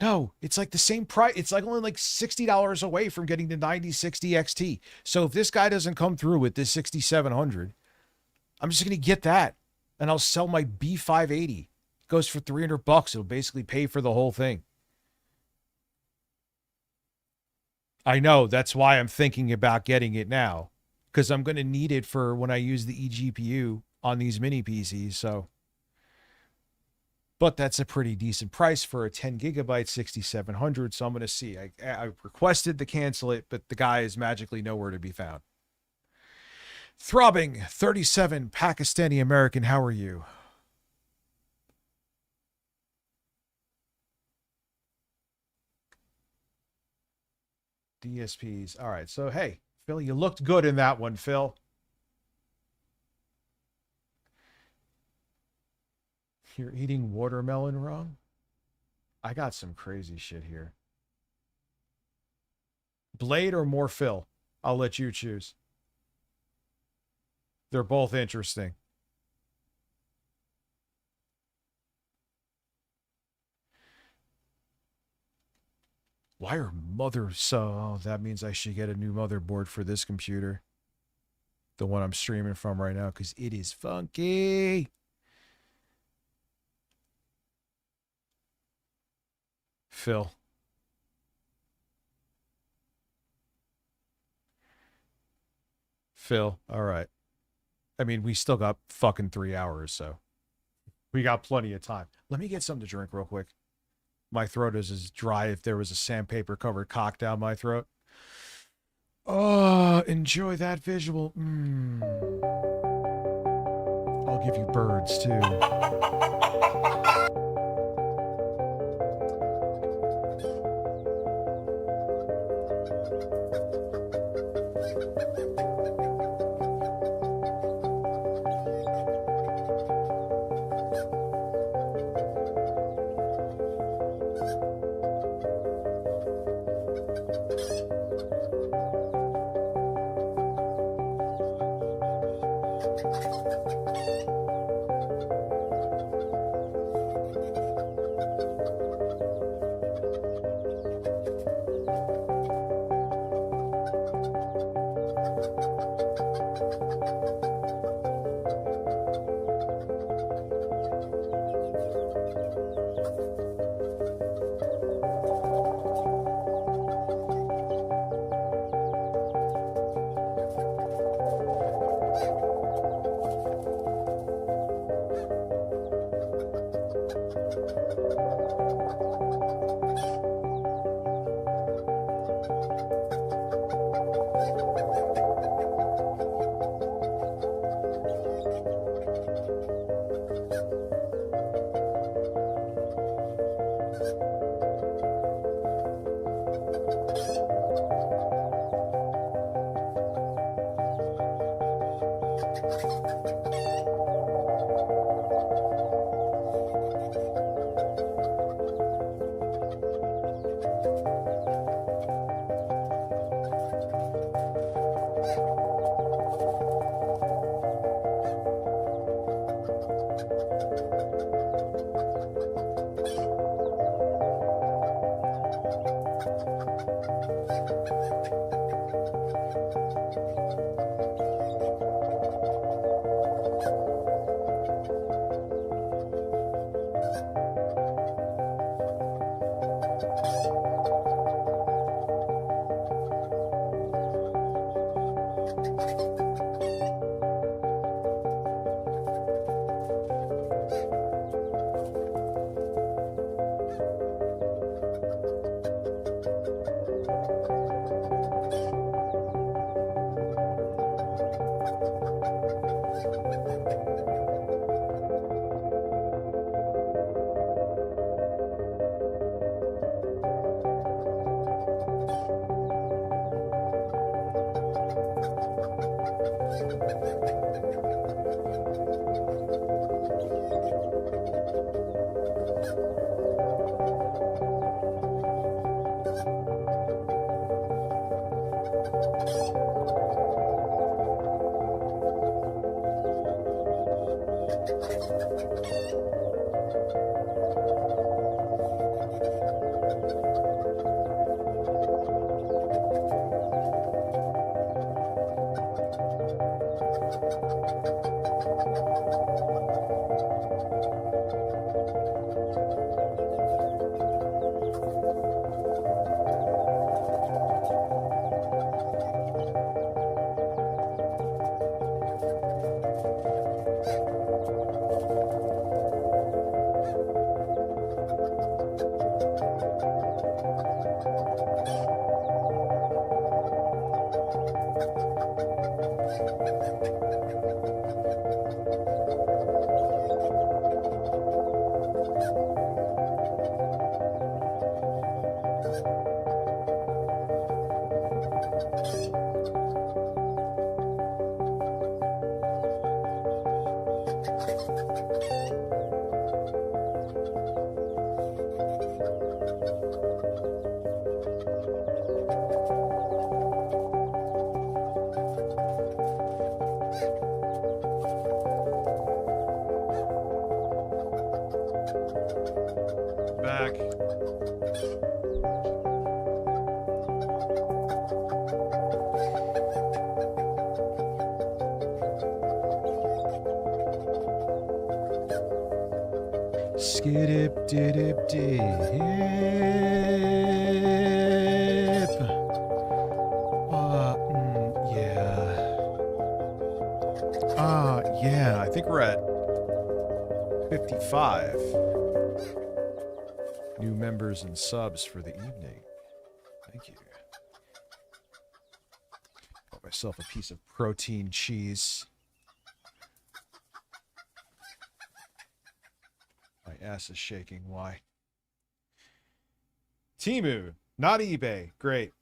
F: No, it's like the same price. It's like only like $60 away from getting the 9060 XT. So if this guy doesn't come through with this 6700, I'm just going to get that and I'll sell my B580. It goes for $300. It'll basically pay for the whole thing. I know, that's why I'm thinking about getting it now, because I'm going to need it for when I use the eGPU on these mini PCs. So, but that's a pretty decent price for a 10 gigabyte 6700. So I'm going to see. I requested to cancel it, but the guy is magically nowhere to be found. Throbbing 37 Pakistani American. How are you? DSPs. All right. So, hey, Phil, you looked good in that one, Phil. You're eating watermelon wrong? I got some crazy shit here. Blade or more Phil? I'll let you choose. They're both interesting. Why are so that means I should get a new motherboard for this computer. The one I'm streaming from right now, because it is funky. Phil. Phil, all right. I mean, we still got fucking 3 hours, so we got plenty of time. Let me get something to drink real quick. My throat is as dry if there was a sandpaper covered cock down my throat. Oh, enjoy that visual. I'll give you birds too. Back. Skidip didip dip. Yeah. Yeah, I think we're at 55 new members and subs for the evening. Thank you. Got myself a piece of protein cheese. My ass is shaking. Why? Temu, not eBay. Great.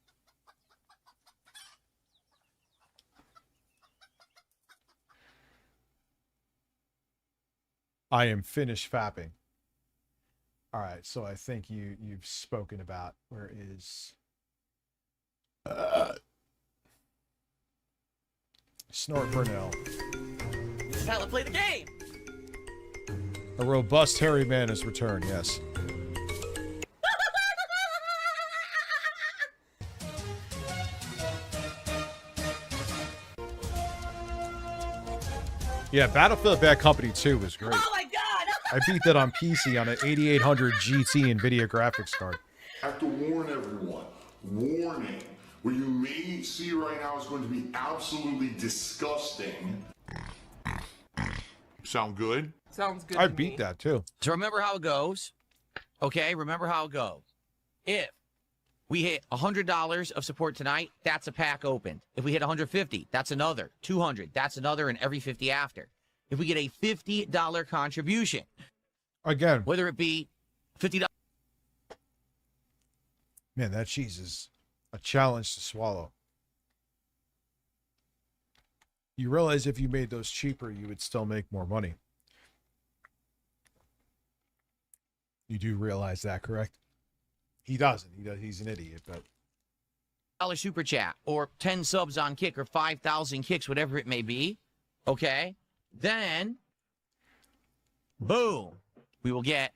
F: I am finished fapping. All right, so I think you've spoken about where is Snort Burnell.
H: This is how to play the game.
F: A robust hairy man has returned, yes. Yeah, Battlefield Bad Company 2 was great.
H: Oh my god!
F: I beat that on PC on an 8800 GT NVIDIA graphics card.
Q: I have to warn everyone. Warning. What you may see right now is going to be absolutely disgusting. Sound good?
H: Sounds good.
F: I beat that too.
H: So remember how it goes. Okay, remember how it goes. If we hit $100 of support tonight, that's a pack opened. If we hit 150, that's another. 200, that's another, and every 50 after. If we get a $50 contribution,
F: again,
H: whether it be $50.
F: Man, that cheese is a challenge to swallow. You realize if you made those cheaper, you would still make more money. You do realize that, correct? He doesn't. He's an idiot, but
H: $1 super chat or 10 subs on Kick or 5,000 kicks, whatever it may be. Okay. Then, boom, we will get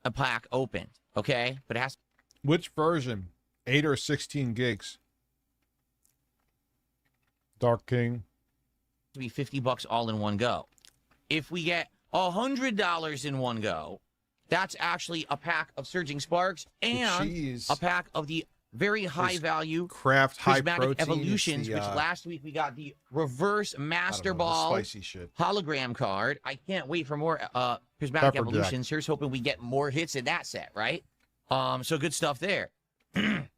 H: a pack opened. Okay. But it has
F: which version? 8 or 16 gigs? Dark King.
H: To be $50 all in one go. If we get $100 in one go, that's actually a pack of Surging Sparks and a pack of the very high value
F: Craft High
H: Prismatic
F: Protein.
H: Evolutions, which last week we got the Reverse Master Ball
F: spicy shit.
H: hologram card. I can't wait for more Prismatic Evolutions. Here's hoping we get more hits in that set, right? So good stuff there. And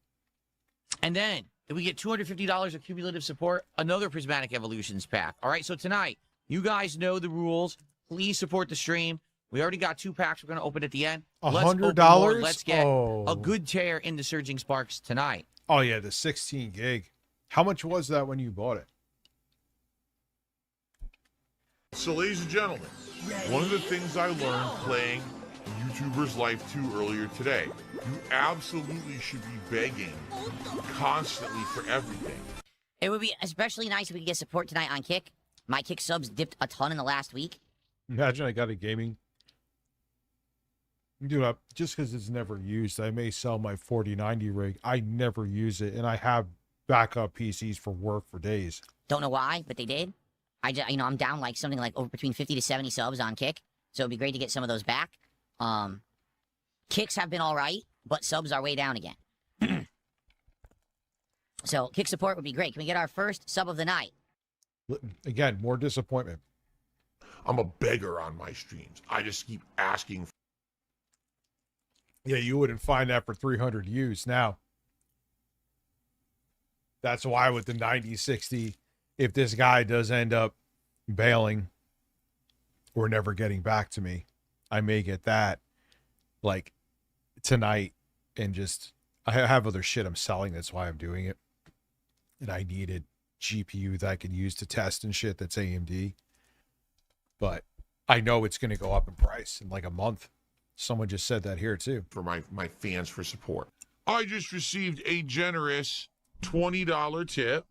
H: then if we get $250 of cumulative support, another Prismatic Evolutions pack. All right, so tonight, you guys know the rules. Please support the stream. We already got 2 packs we're going to open at the end.
F: $100?
H: Let's get a good tear into Surging Sparks tonight.
F: Oh, yeah, the 16 gig. How much was that when you bought it?
Q: So, ladies and gentlemen, one of the things I learned playing YouTuber's Life 2 earlier today, you absolutely should be begging constantly for everything.
R: It would be especially nice if we could get support tonight on Kick. My Kick subs dipped a ton in the last week.
F: Imagine I got a gaming. Dude, just because it's never used, I may sell my 4090 rig. I never use it, and I have backup PCs for work for days.
R: Don't know why, but they did. I'm down like something like over between 50 to 70 subs on Kick, so it'd be great to get some of those back. Kicks have been all right, but subs are way down again. So Kick support would be great. Can we get our first sub of the night?
F: Again, more disappointment.
Q: I'm a beggar on my streams. I just keep asking for.
F: Yeah, you wouldn't find that for 300 views now. That's why with the 9060, if this guy does end up bailing or never getting back to me, I may get that like tonight and just, I have other shit I'm selling. That's why I'm doing it. And I needed GPU that I could use to test and shit that's AMD. But I know it's going to go up in price in like a month. Someone just said that here too.
Q: For my fans for support. I just received a generous $20 tip.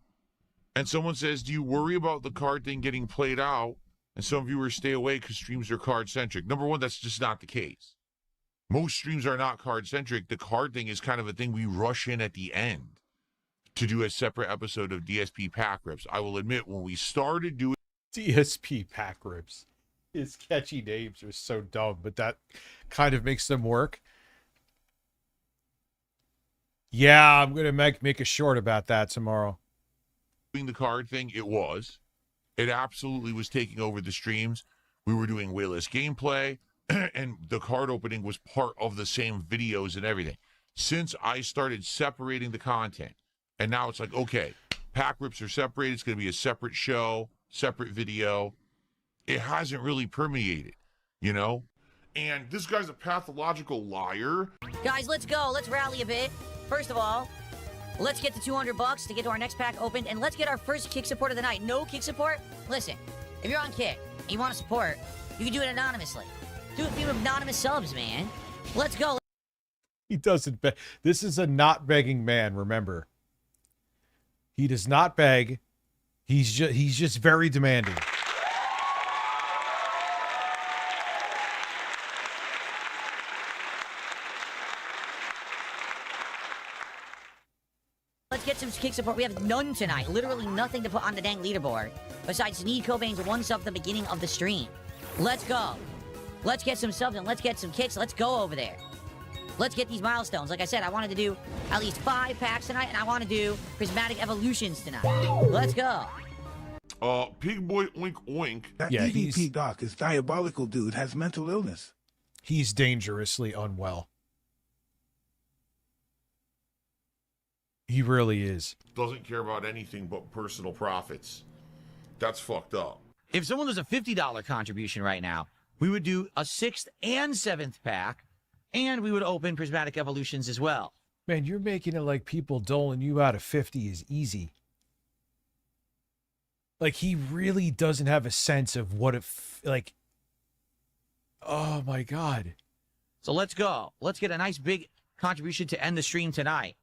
Q: And someone says, do you worry about the card thing getting played out? And some viewers stay away because streams are card-centric. Number one, that's just not the case. Most streams are not card-centric. The card thing is kind of a thing we rush in at the end to do a separate episode of DSP Pack Rips. I will admit, when we started doing
F: DSP Pack Rips. His catchy names are so dumb, but that kind of makes them work. Yeah, I'm going to make a short about that tomorrow.
Q: Doing the card thing, it absolutely was taking over the streams. We were doing wayless gameplay, and the card opening was part of the same videos and everything. Since I started separating the content, and now it's like, okay, Pack Rips are separated. It's going to be a separate show, separate video. It hasn't really permeated, you know? And this guy's a pathological liar.
R: Guys, let's go. Let's rally a bit. First of all, let's get the $200 to get to our next pack opened, and let's get our first Kick support of the night. No Kick support? Listen, if you're on Kick and you want to support, you can do it anonymously. Do a few anonymous subs, man. Let's go.
F: He doesn't beg. This is a not begging man, remember. He does not beg. He's just very demanding.
R: Let's get some kick support. We have none tonight. Literally nothing to put on the dang leaderboard. Besides Sneed Cobain's one sub at the beginning of the stream. Let's go. Let's get some subs and let's get some kicks. Let's go over there. Let's get these milestones. Like I said, I wanted to do at least 5 packs tonight, and I want to do prismatic evolutions tonight. Let's go.
Q: Pig Boy Oink Oink.
G: That EVP doc is diabolical, dude. Has mental illness.
F: He's dangerously unwell. He really is.
Q: Doesn't care about anything but personal profits. That's fucked up.
H: If someone does a $50 contribution right now, we would do a 6th and 7th pack, and we would open prismatic evolutions as well.
F: Man, you're making it like people doling you out of 50 is easy. Like, he really doesn't have a sense of what it, like, oh my God.
H: So let's go. Let's get a nice big contribution to end the stream tonight.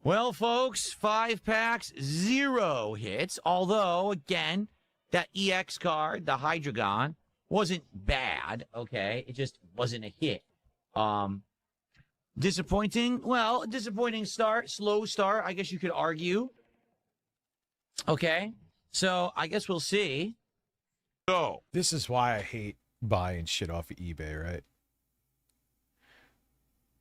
H: Well, folks, 5 packs, 0 hits. Although, again, that EX card, the Hydreigon, wasn't bad, okay? It just wasn't a hit. Disappointing? Well, disappointing start, slow start, I guess you could argue. Okay, so I guess we'll see.
Q: So,
F: this is why I hate buying shit off of eBay, right?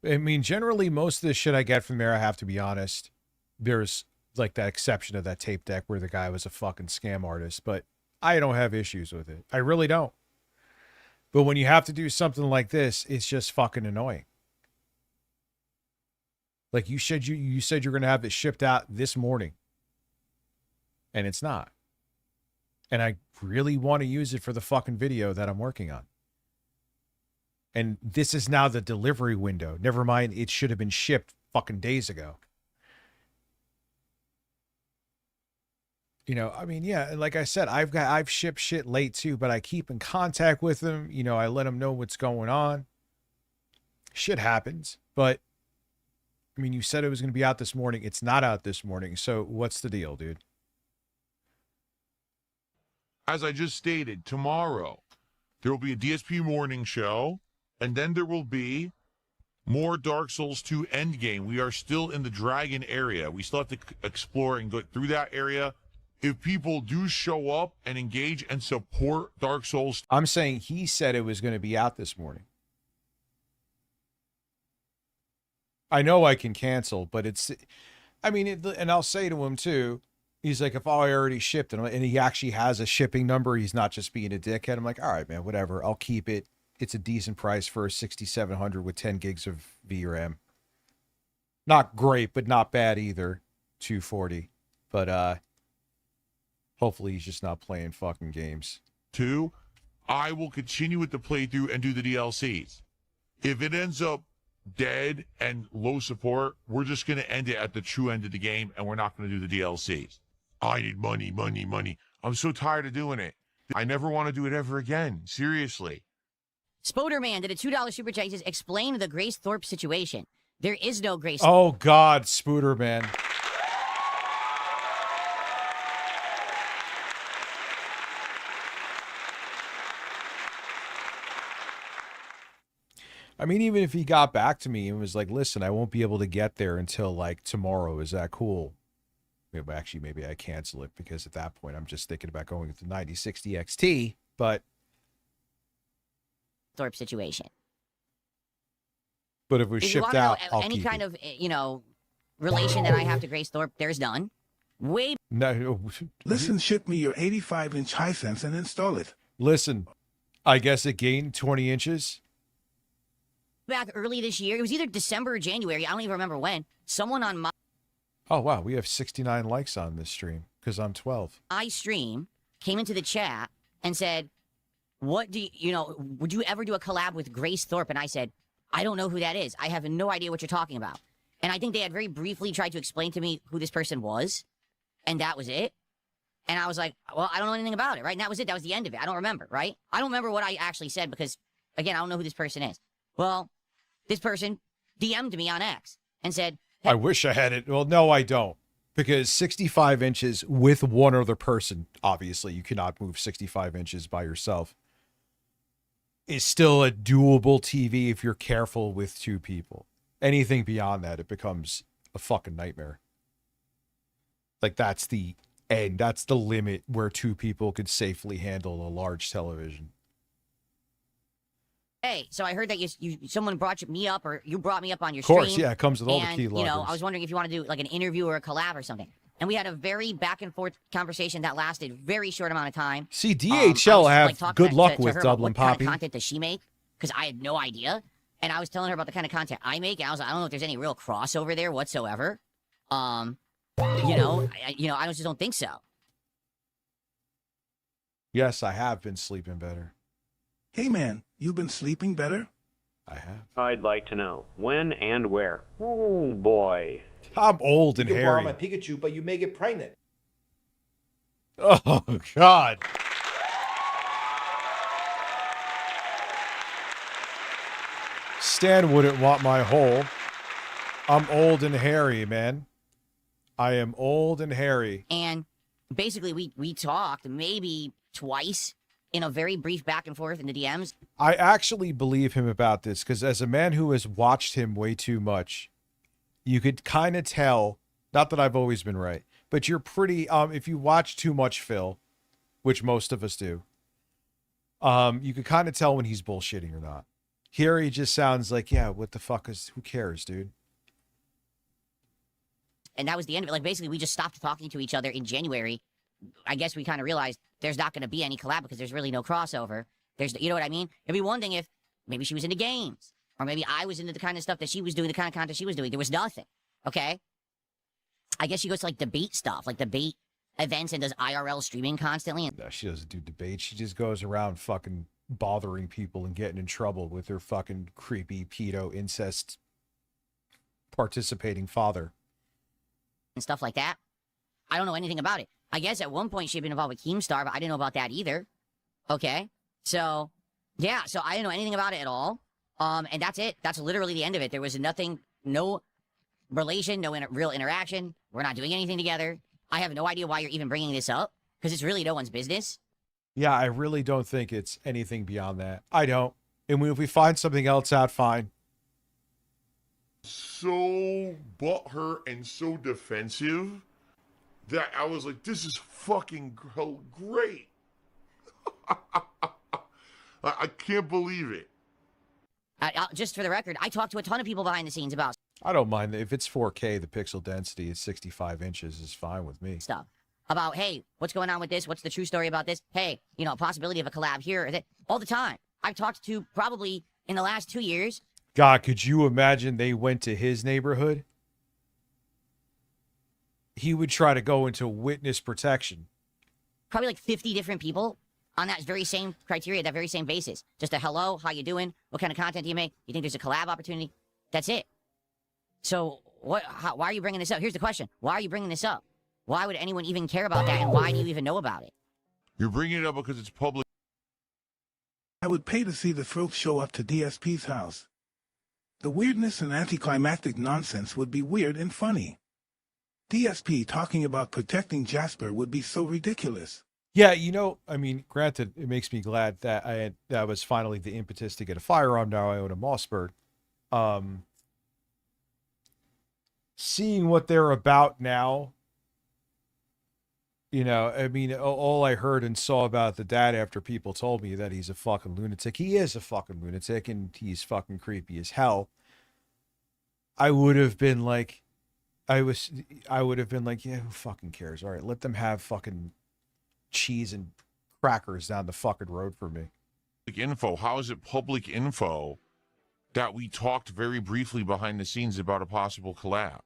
F: I mean, generally, most of the shit I get from there, I have to be honest, there's like that exception of that tape deck where the guy was a fucking scam artist, but I don't have issues with it. I really don't. But when you have to do something like this, it's just fucking annoying. Like you said you're going to have it shipped out this morning, and it's not. And I really want to use it for the fucking video that I'm working on. And this is now the delivery window. Never mind, it should have been shipped fucking days ago. You know, I mean, yeah, like I said, I've shipped shit late too, but I keep in contact with them. You know, I let them know what's going on. Shit happens, but I mean, you said it was going to be out this morning. It's not out this morning. So what's the deal, dude?
Q: As I just stated, tomorrow there will be a DSP morning show, and then there will be more Dark Souls 2 Endgame. We are still in the Dragon area. We still have to explore and go through that area. If people do show up and engage and support Dark Souls...
F: I'm saying he said it was going to be out this morning. I know I can cancel, but it's... I mean, and I'll say to him, too, he's like, if I already shipped it, and he actually has a shipping number, he's not just being a dickhead. I'm like, all right, man, whatever. I'll keep it. It's a decent price for a 6700 with 10 gigs of VRAM. Not great, but not bad either. 240. But, hopefully he's just not playing fucking games.
Q: 2, I will continue with the playthrough and do the DLCs. If it ends up dead and low support, we're just going to end it at the true end of the game, and we're not going to do the DLCs. I need money, money, money. I'm so tired of doing it. I never want to do it ever again. Seriously.
R: Spoderman did a $2 super chat. He says, explain the Grace Thorpe situation. There is no Grace.
F: Oh, God, Spooderman. I mean, even if he got back to me and was like, listen, I won't be able to get there until like tomorrow. Is that cool? Actually, maybe I cancel it because at that point I'm just thinking about going with the 9060 XT, but
R: Thorpe situation.
F: But if it was
R: if
F: shipped
R: you
F: out,
R: know,
F: I'll
R: any
F: keep
R: kind
F: it.
R: of, you know, relation that I have to Grace Thorpe, there's none. Way
F: No,
G: Listen, ship me your 85-inch Hisense and install it.
F: listen, I guess it gained 20 inches.
R: back early this year. It was either December or January. I don't even remember when. Someone on
F: Oh, wow. We have 69 likes on this stream because I'm 12.
R: my stream came into the chat and said, what do you know, would you ever do a collab with Grace Thorpe? And I said, I don't know who that is. I have no idea what you're talking about. And I think they had very briefly tried to explain to me who this person was. And that was it. And I was like, well, I don't know anything about it, right? And that was it. That was the end of it. I don't remember, right? I don't remember what I actually said because, again, I don't know who this person is. Well, this person DM'd me on X and said,
F: I wish I had it. Well, no, I don't. Because 65 inches with one other person, obviously, you cannot move 65 inches by yourself, is still a doable TV if you're careful with two people. Anything beyond that, it becomes a fucking nightmare. Like, that's the end. That's the limit where two people could safely handle a large television.
R: hey, so I heard that someone brought me up, or you brought me up on your
F: Of course,
R: stream.
F: yeah, it comes with all the
R: and,
F: key
R: you know,
F: lockers.
R: I was wondering if you want to do like an interview or a collab or something. And we had a very back and forth conversation that lasted very short amount of time.
F: See, DHL have
R: talking
F: good luck
R: to
F: with
R: her about
F: Dublin
R: what kind
F: Poppy.
R: of content does she make? Because I had no idea. And I was telling her about the kind of content I make, and I was like, I don't know if there's any real crossover there whatsoever. I just don't think so.
F: Yes, I have been sleeping better.
G: Hey man, you've been sleeping better?
F: I have.
L: I'd like to know when and where. Oh boy.
F: I'm old and
B: You can borrow
F: hairy.
B: my Pikachu, but you may get pregnant.
F: Oh, God. Stan wouldn't want my hole. I'm old and hairy, man. I am old and hairy.
R: And basically, we talked maybe twice in a very brief back and forth in the DMs.
F: I actually believe him about this because as a man who has watched him way too much, you could kind of tell, not that I've always been right, but you're pretty, if you watch too much Phil, which most of us do, you could kind of tell when he's bullshitting or not. Here he just sounds like, yeah, what the fuck who cares, dude?
R: And that was the end of it. Like, basically, we just stopped talking to each other in January. I guess we kind of realized there's not going to be any collab because there's really no crossover. You know what I mean? It'd be one thing if maybe she was into games, or maybe I was into the kind of stuff that she was doing, the kind of content she was doing. There was nothing. Okay? I guess she goes to, like, debate stuff, like debate events, and does IRL streaming constantly.
F: No, she doesn't do debates. She just goes around fucking bothering people and getting in trouble with her fucking creepy pedo incest participating father.
R: And stuff like that. I don't know anything about it. I guess at one point she had been involved with Keemstar, but I didn't know about that either. Okay? So, yeah, so I didn't know anything about it at all. And that's it. That's literally the end of it. There was nothing, no relation, no real interaction. We're not doing anything together. I have no idea why you're even bringing this up, because it's really no one's business.
F: Yeah, I really don't think it's anything beyond that. I don't. And if we find something else out, fine.
Q: So butthurt and so defensive that I was like, this is fucking great. I can't believe it.
R: Just for the record, I talked to a ton of people behind the scenes about
F: I don't mind. If it's 4K, the pixel density is 65 inches is fine with me.
R: stuff. About, hey, what's going on with this? What's the true story about this? Hey, a possibility of a collab here or that. All the time. I've talked to probably in the last 2 years.
F: God, could you imagine they went to his neighborhood? He would try to go into witness protection.
R: Probably like 50 different people on that very same criteria, that very same basis. Just a hello, how you doing? What kind of content do you make? You think there's a collab opportunity? That's it. So why are you bringing this up? Here's the question. Why are you bringing this up? Why would anyone even care about that, and why do you even know about it?
Q: You're bringing it up because it's public.
G: I would pay to see the fruit show up to DSP's house. The weirdness and anticlimactic nonsense would be weird and funny. DSP talking about protecting Jasper would be so ridiculous.
F: Yeah, I mean, granted, it makes me glad that that was finally the impetus to get a firearm. Now I own a Mossberg. Seeing what they're about now, I mean, all I heard and saw about the dad after people told me that he's a fucking lunatic. He is a fucking lunatic, and he's fucking creepy as hell. I would have been like, yeah, who fucking cares? All right, let them have fucking cheese and crackers down the fucking road for me.
Q: Info. How is it public info that we talked very briefly behind the scenes about a possible collab?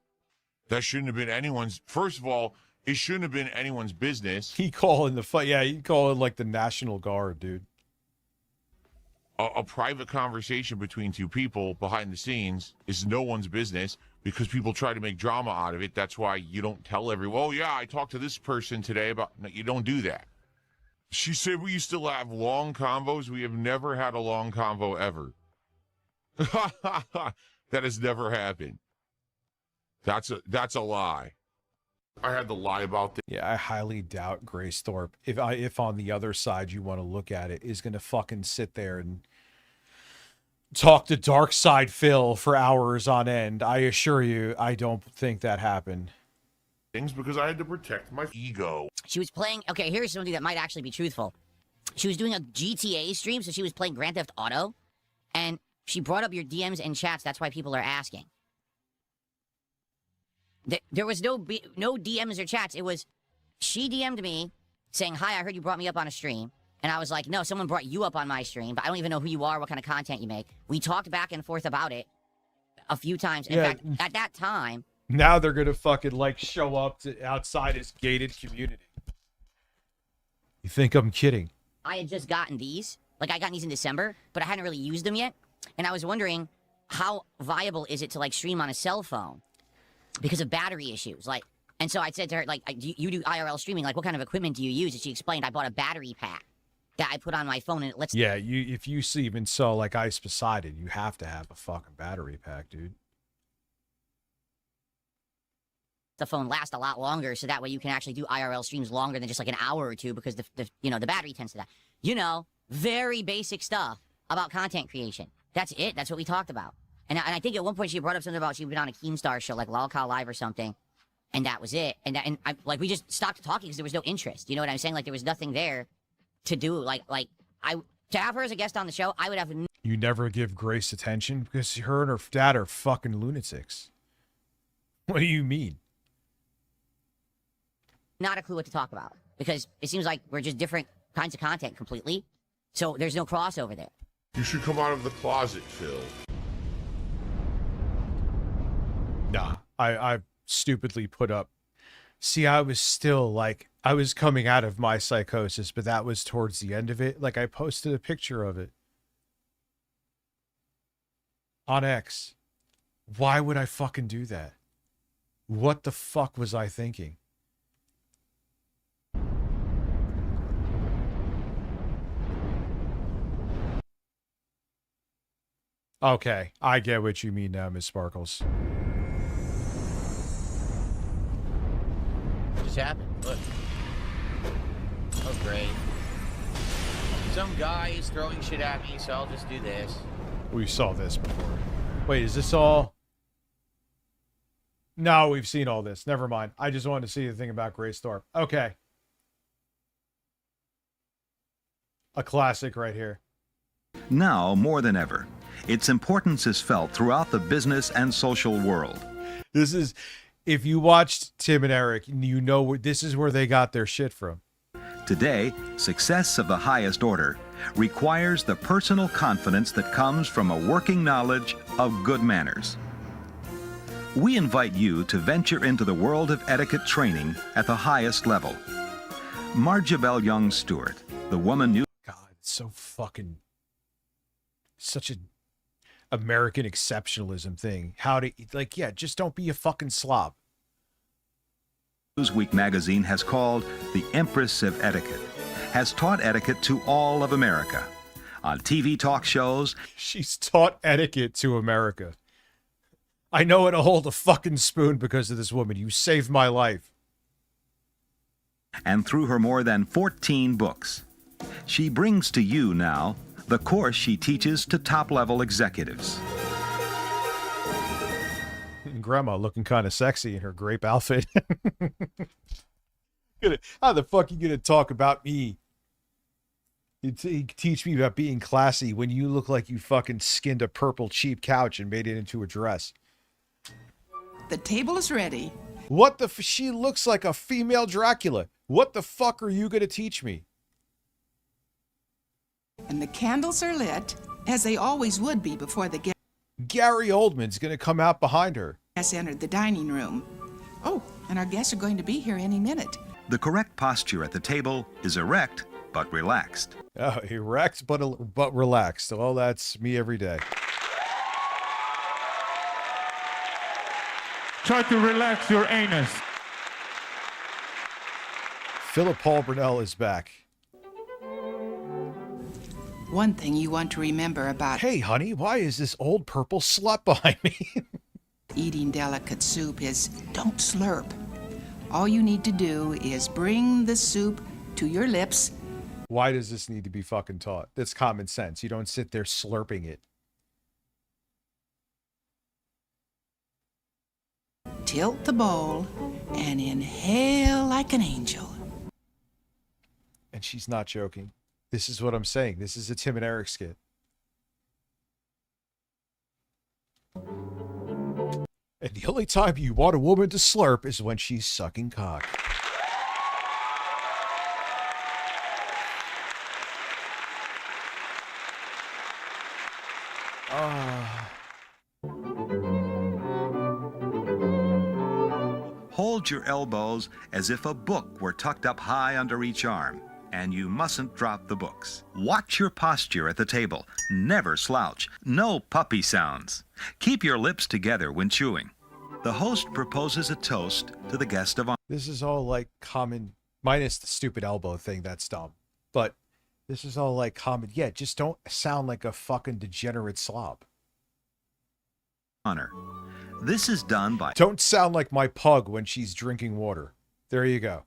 Q: That shouldn't have been anyone's. First of all, it shouldn't have been anyone's business.
F: He call in the fight. Yeah, he call in like the National Guard, dude.
Q: A private conversation between two people behind the scenes is no one's business because people try to make drama out of it. That's why you don't tell everyone, oh, yeah, I talked to this person today about... No, you don't do that. She said we used to have long convos. We have never had a long convo ever. That has never happened. That's a lie. I had to lie about this.
F: Yeah, I highly doubt Grace Thorpe, if on the other side you want to look at it, is going to fucking sit there and talk to Dark Side Phil for hours on end. I assure you, I don't think that happened.
Q: Things because I had to protect my ego.
R: She was playing... Okay, here's something that might actually be truthful. She was doing a GTA stream, so she was playing Grand Theft Auto, and she brought up your DMs and chats. That's why people are asking. There was no DMs or chats. It was, she DM'd me saying, hi, I heard you brought me up on a stream. And I was like, no, someone brought you up on my stream, but I don't even know who you are, what kind of content you make. We talked back and forth about it a few times. In fact, at that time...
F: Now they're going to fucking, like, show up to outside his gated community. You think I'm kidding?
R: I had just gotten these. Like, I got these in December, but I hadn't really used them yet. And I was wondering, how viable is it to, like, stream on a cell phone? Because of battery issues, like, and so I said to her, like, you do IRL streaming, like, what kind of equipment do you use? And she explained, I bought a battery pack that I put on my phone, and it lets...
F: Yeah, if you even saw, like, Ice Poseidon, you have to have a fucking battery pack, dude.
R: The phone last a lot longer, so that way you can actually do IRL streams longer than just, like, an hour or two, because, the battery tends to die. You know, very basic stuff about content creation. That's it. That's what we talked about. And I think at one point she brought up something about she'd been on a Keemstar show, like Lolcow Live or something, and that was it. And we just stopped talking because there was no interest. You know what I'm saying? Like, there was nothing there to do. To have her as a guest on the show, I would have...
F: You never give Grace attention because her and her dad are fucking lunatics. What do you mean?
R: Not a clue what to talk about, because it seems like we're just different kinds of content completely. So there's no crossover there.
Q: You should come out of the closet, Phil.
F: Nah, I stupidly put up. See, I was still like, I was coming out of my psychosis, but that was towards the end of it. Like, I posted a picture of it on X. Why would I fucking do that? What the fuck was I thinking? Okay, I get what you mean now, Miss Sparkles.
H: Just happened. Look. Oh, great. Some guy is throwing shit at me, so I'll just do this.
F: We saw this before. Wait, is this all? No, we've seen all this. Never mind. I just wanted to see the thing about Grace Thorpe. Okay. A classic right here.
S: Now, more than ever, its importance is felt throughout the business and social world.
F: This is, if you watched Tim and Eric, you know this is where they got their shit from.
S: Today, success of the highest order requires the personal confidence that comes from a working knowledge of good manners. We invite you to venture into the world of etiquette training at the highest level. Marjabelle Young Stewart, the woman you...
F: God, it's so fucking... Such a American exceptionalism thing. How to, like, yeah, just don't be a fucking slob.
S: Newsweek magazine has called the Empress of Etiquette, has taught etiquette to all of America. On TV talk shows...
F: She's taught etiquette to America. I know how to hold a fucking spoon because of this woman. You saved my life.
S: And through her more than 14 books, she brings to you now the course she teaches to top-level executives.
F: Grandma looking kind of sexy in her grape outfit. How the fuck are you gonna talk about me? You teach me about being classy when you look like you fucking skinned a purple cheap couch and made it into a dress.
T: The table is ready.
F: What the she looks like a female Dracula. What the fuck are you gonna teach me?
T: And the candles are lit, as they always would be before the guests.
F: Gary Oldman's gonna come out behind her.
T: Entered the dining room. Oh, and our guests are going to be here any minute.
S: The correct posture at the table is erect but relaxed.
F: Oh, erect but relaxed. Well, that's me every day.
U: Try to relax your anus.
F: Philip Paul Burnell is back.
T: One thing you want to remember about
F: Hey, honey, why is this old purple slut behind me?
T: eating delicate soup is don't slurp. All you need to do is bring the soup to your lips.
F: Why does this need to be fucking taught? That's common sense. You don't sit there slurping it.
T: Tilt the bowl and inhale like an angel.
F: And she's not joking. This is what I'm saying. This is a Tim and Eric skit. And the only time you want a woman to slurp is when she's sucking cock.
S: Hold your elbows as if a book were tucked up high under each arm, and you mustn't drop the books. Watch your posture at the table. Never slouch. No puppy sounds. Keep your lips together when chewing. The host proposes a toast to the guest of honor.
F: This is all like common, minus the stupid elbow thing. That's dumb. But this is all like common. Yeah, just don't sound like a fucking degenerate slob.
S: Honor. This is done by
F: Don't sound like my pug when she's drinking water. There you go.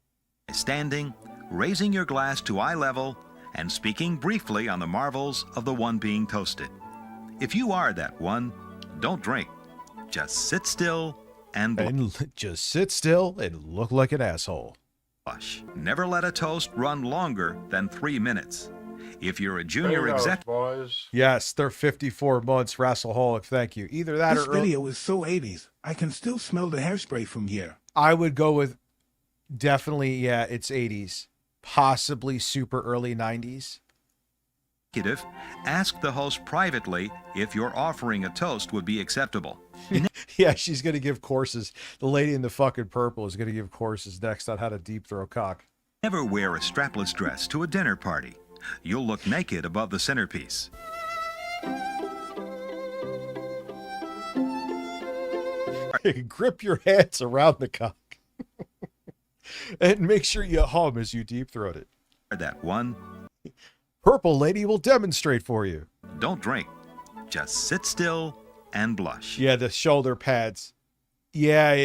S: standing, raising your glass to eye level, and speaking briefly on the marvels of the one being toasted. If you are that one, don't drink. Just sit still and
F: just sit still and look like an asshole.
S: blush. Never let a toast run longer than 3 minutes. If you're a junior executive,
D: boys.
F: Yes, they're 54 months, Rasselholic. Thank you. Either that
G: This
F: or
G: video is so 80s. I can still smell the hairspray from here.
F: I would go with definitely, yeah, it's 80s. Possibly super early 90s.
S: ask the host privately if your offering a toast would be acceptable.
F: Yeah, she's going to give courses. The lady in the fucking purple is going to give courses next on how to deep throw cock.
S: Never wear a strapless dress to a dinner party. You'll look naked above the centerpiece.
F: Grip your hands around the cock. And make sure you hum as you deep throat it.
S: That one.
F: Purple lady will demonstrate for you.
S: Don't drink. Just sit still and blush.
F: Yeah, the shoulder pads. Yeah,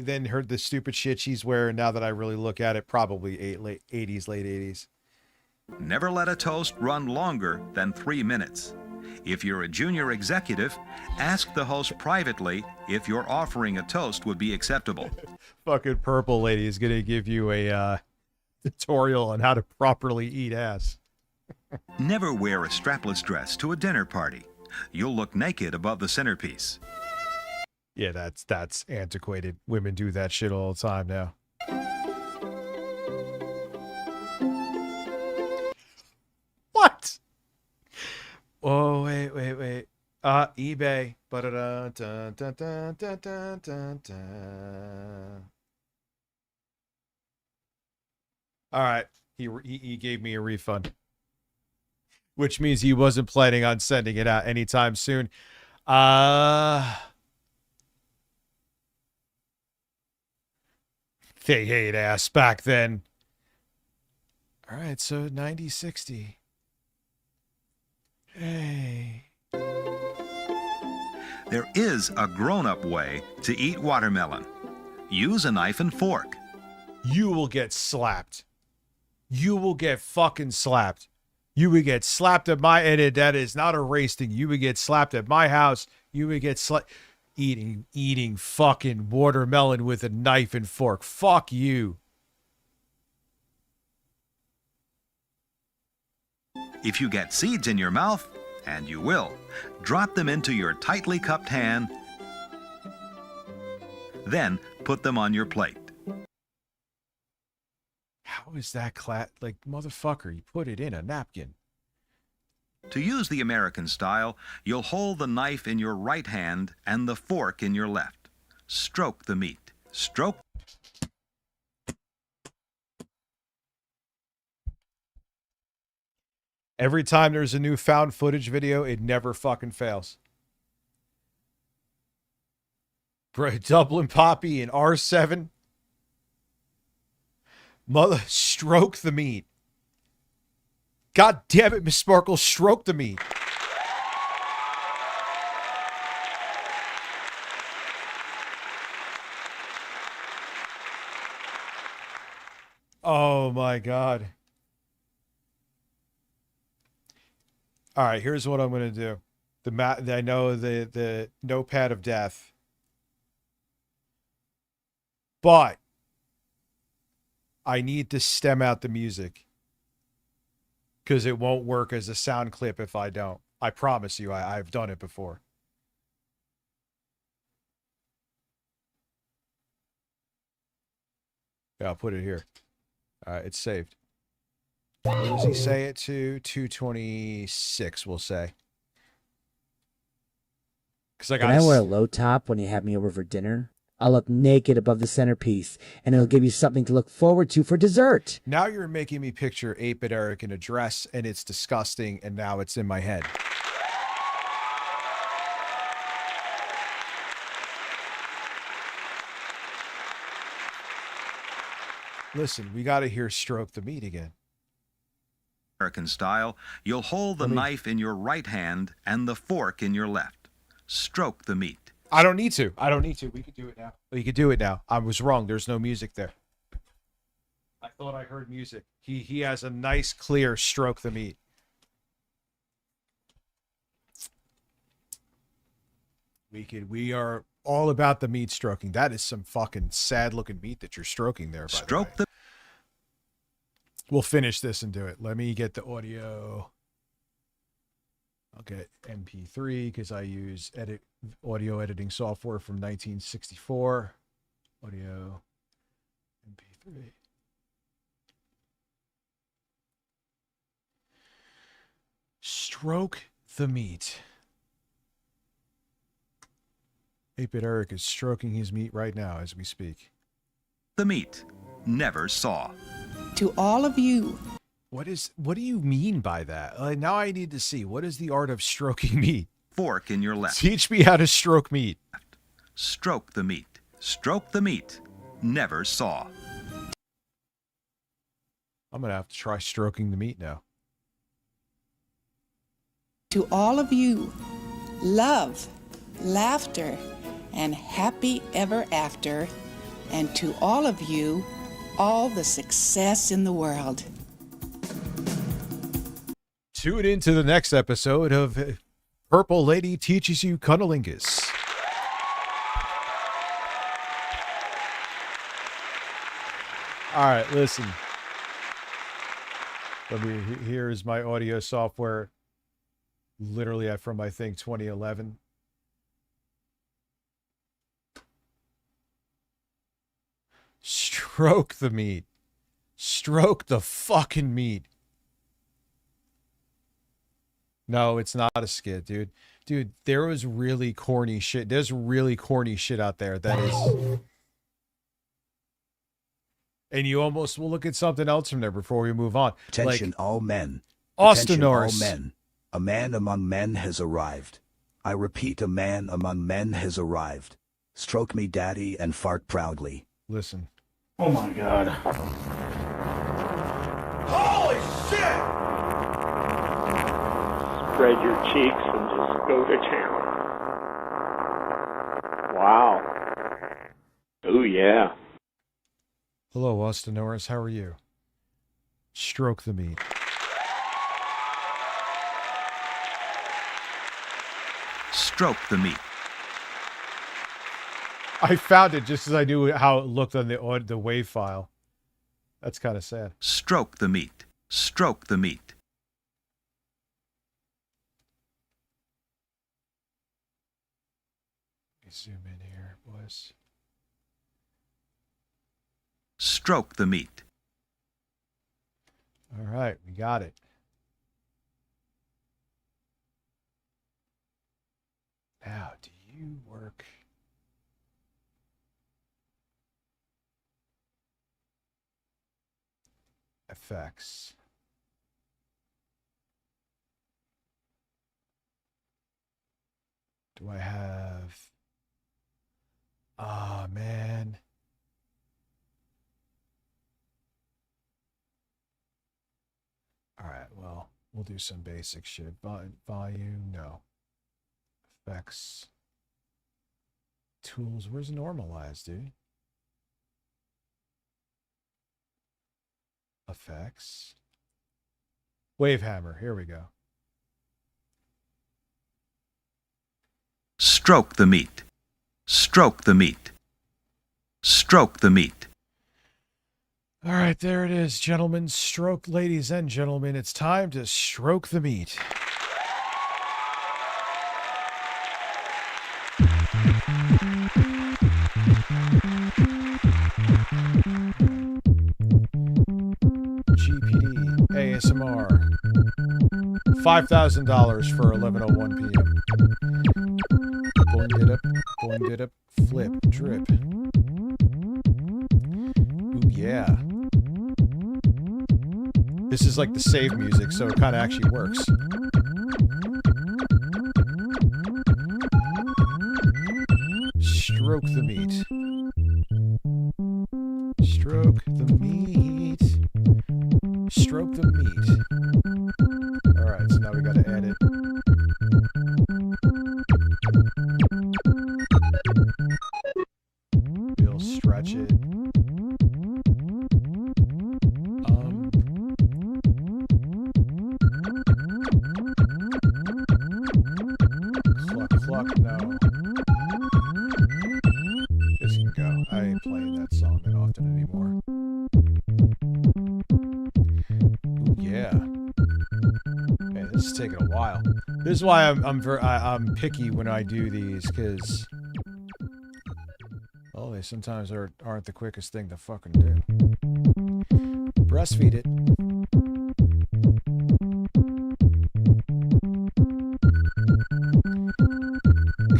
F: then heard the stupid shit she's wearing. Now that I really look at it, probably late 80s.
S: Never let a toast run longer than 3 minutes. If you're a junior executive, ask the host privately if your offering a toast would be acceptable.
F: Fucking purple lady is going to give you a tutorial on how to properly eat ass.
S: Never wear a strapless dress to a dinner party. You'll look naked above the centerpiece.
F: Yeah, that's antiquated. Women do that shit all the time now. What? Oh, wait. eBay. All right. He gave me a refund, which means he wasn't planning on sending it out anytime soon. They hate ass back then. All right, so 90-60. Hey.
S: There is a grown-up way to eat watermelon. Use a knife and fork.
F: You will get slapped. You will get fucking slapped. You would get slapped at my edit. That is not a race thing. You would get slapped at my house. You would get slapped. Eating fucking watermelon with a knife and fork. Fuck you.
S: If you get seeds in your mouth, and you will, drop them into your tightly cupped hand. Then put them on your plate.
F: How is that like, motherfucker, you put it in a napkin.
S: To use the American style, you'll hold the knife in your right hand and the fork in your left. Stroke the meat. Stroke.
F: Every time there's a new found footage video, it never fucking fails. Bro, Dublin Poppy and R7. Mother, stroke the meat. God damn it, Miss Sparkle, stroke the meat. Oh my God. All right, here's what I'm going to do. I know the notepad of death. But I need to stem out the music. Because it won't work as a sound clip if I don't. I promise you, I've done it before. Yeah, I'll put it here. It's saved. What does he say it to? 226, we'll say. Because
A: When I wear a low top when you have me over for dinner, I'll look naked above the centerpiece, and it'll give you something to look forward to for dessert.
F: Now you're making me picture 8-Bit Eric in a dress, and it's disgusting, and now it's in my head. Listen, we got to hear Stroke the Meat again.
S: American style, you'll hold the knife in your right hand and the fork in your left. Stroke the meat.
F: I don't need to. We could do it now. We could do it now. I was wrong. There's no music there. I thought I heard music. He has a nice, clear stroke the meat. We are all about the meat stroking. That is some fucking sad looking meat that you're stroking there.
S: Stroke the.
F: We'll finish this and do it. Let me get the audio. I'll get MP3 because I use audio editing software from 1964. Audio MP3. Stroke the meat. 8-Bit Eric is stroking his meat right now as we speak.
S: The meat. Never saw.
T: To all of you.
F: What do you mean by that? Now I need to see. What is the art of stroking meat?
S: Fork in your left.
F: Teach me how to stroke meat.
S: Stroke the meat. Stroke the meat. Never saw.
F: I'm going to have to try stroking the meat now.
T: To all of you, love, laughter, and happy ever after. And to all of you, all the success in the world.
F: Tune in to the next episode of Purple Lady Teaches You Cunnilingus. All right, listen. Here's my audio software. Literally from, I think, 2011. Stroke the meat. Stroke the fucking meat. No, it's not a skit, dude. Dude, there was really corny shit. There's really corny shit out there that is... And you almost will look at something else from there before we move on.
V: Attention all men.
F: Austin
V: Attention
F: Norris.
V: all men. A man among men has arrived. I repeat, a man among men has arrived. Stroke me, daddy, and fart proudly.
F: Listen.
V: Oh my God.
B: Holy shit!
L: Spread your cheeks and just go to town. Wow. Oh, yeah.
F: Hello, Austin Norris. How are you? Stroke the meat.
S: Stroke the meat.
F: I found it just as I knew how it looked on the WAV file. That's kind of sad.
S: Stroke the meat. Stroke the meat.
F: Let me zoom in here, boys.
S: Stroke the meat.
F: All right, we got it. Now, do you work? Effects. do I have? Ah, man. All right, well, we'll do some basic shit. Volume, no. Effects. Tools, where's normalize, dude? Effects. Wave hammer, here we go.
S: Stroke the meat. Stroke the meat. Stroke the meat.
F: All right, there it is, gentlemen. Stroke, ladies and gentlemen. It's time to stroke the meat. GPD ASMR. $5,000 for 11:01 p.m. Boing it up, flip, drip. Ooh, yeah. This is like the save music, so it kind of actually works. Stroke the meat. Stroke the meat. Stroke the meat. Alright, so now we gotta edit. We'll stretch it. Cluck, no. This can go. I ain't playing that song that often anymore. Ooh, yeah. Man, this is taking a while. This is why I'm picky when I do these, because well, they sometimes aren't the quickest thing to fucking do. Breastfeed it.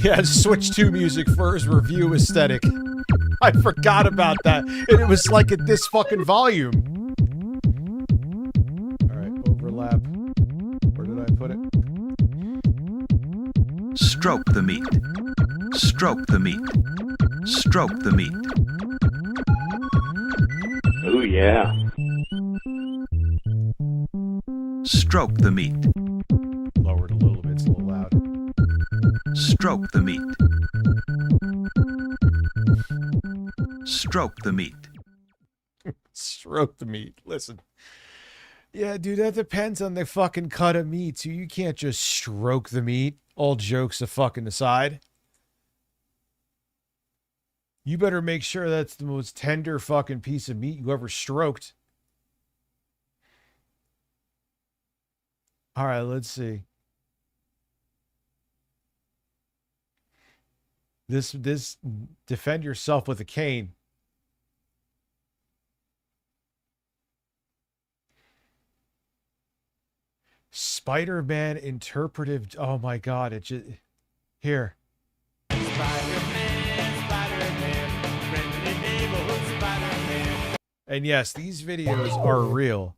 F: Yeah, switch to music for his review aesthetic. I forgot about that. And it was like at this fucking volume. Alright, overlap. Where did I put it?
S: Stroke the meat. Stroke the meat. Stroke the meat.
L: Ooh, yeah.
S: Stroke the meat.
F: Lower it a little bit, it's a little loud.
S: Stroke the meat. Stroke the meat.
F: Stroke the meat. Listen. Yeah, dude, that depends on the fucking cut of meat, so you can't just stroke the meat. All jokes aside. You better make sure that's the most tender fucking piece of meat you ever stroked. All right, let's see. This defend yourself with a cane. Spider-Man interpretive. Oh my God! It just here. And yes, these videos are real.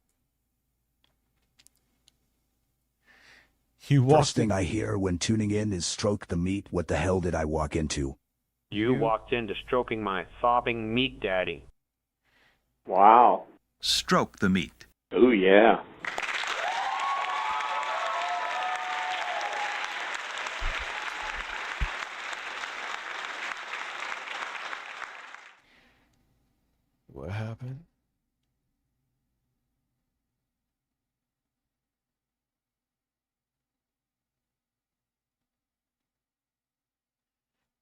V: First thing I hear when tuning in is stroke the meat. What the hell did I walk into?
L: You walked into stroking my sobbing meat daddy.
V: Wow. Stroke the meat.
L: Ooh, yeah.
F: What happened?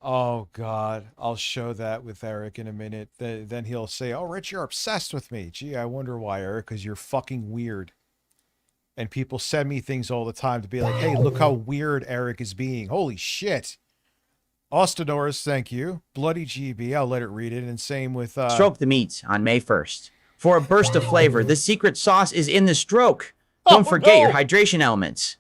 F: Oh, God. I'll show that with Eric in a minute. Then he'll say, oh, Rich, you're obsessed with me. Gee, I wonder why, Eric, because you're fucking weird. And people send me things all the time to be like, hey, look how weird Eric is being. Holy shit. Austinoris, thank you. Bloody GB, I'll let it read it. And same with...
K: Stroke the meat on May 1st. For a burst of flavor, the secret sauce is in the stroke. Don't forget your hydration elements.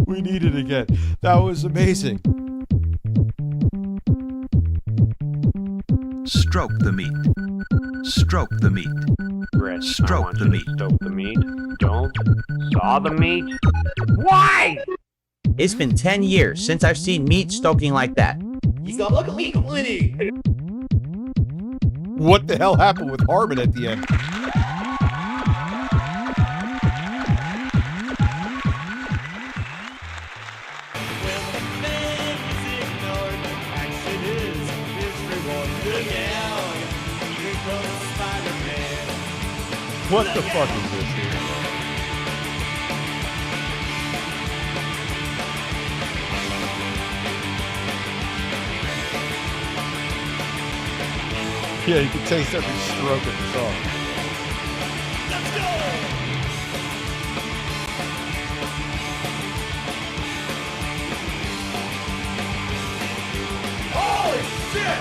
F: We need it again. That was amazing.
S: Stroke the meat. Stroke the meat.
L: Rich, I
S: Stroke
L: want
S: the
L: you
S: meat.
L: to stroke the meat. Don't saw the meat. Why?
K: It's been 10 years since I've seen meat stoking like that.
F: What the hell happened with Harmon at the end? What the fuck is this, dude? Yeah, you can taste every stroke of the song. Let's go! Holy shit!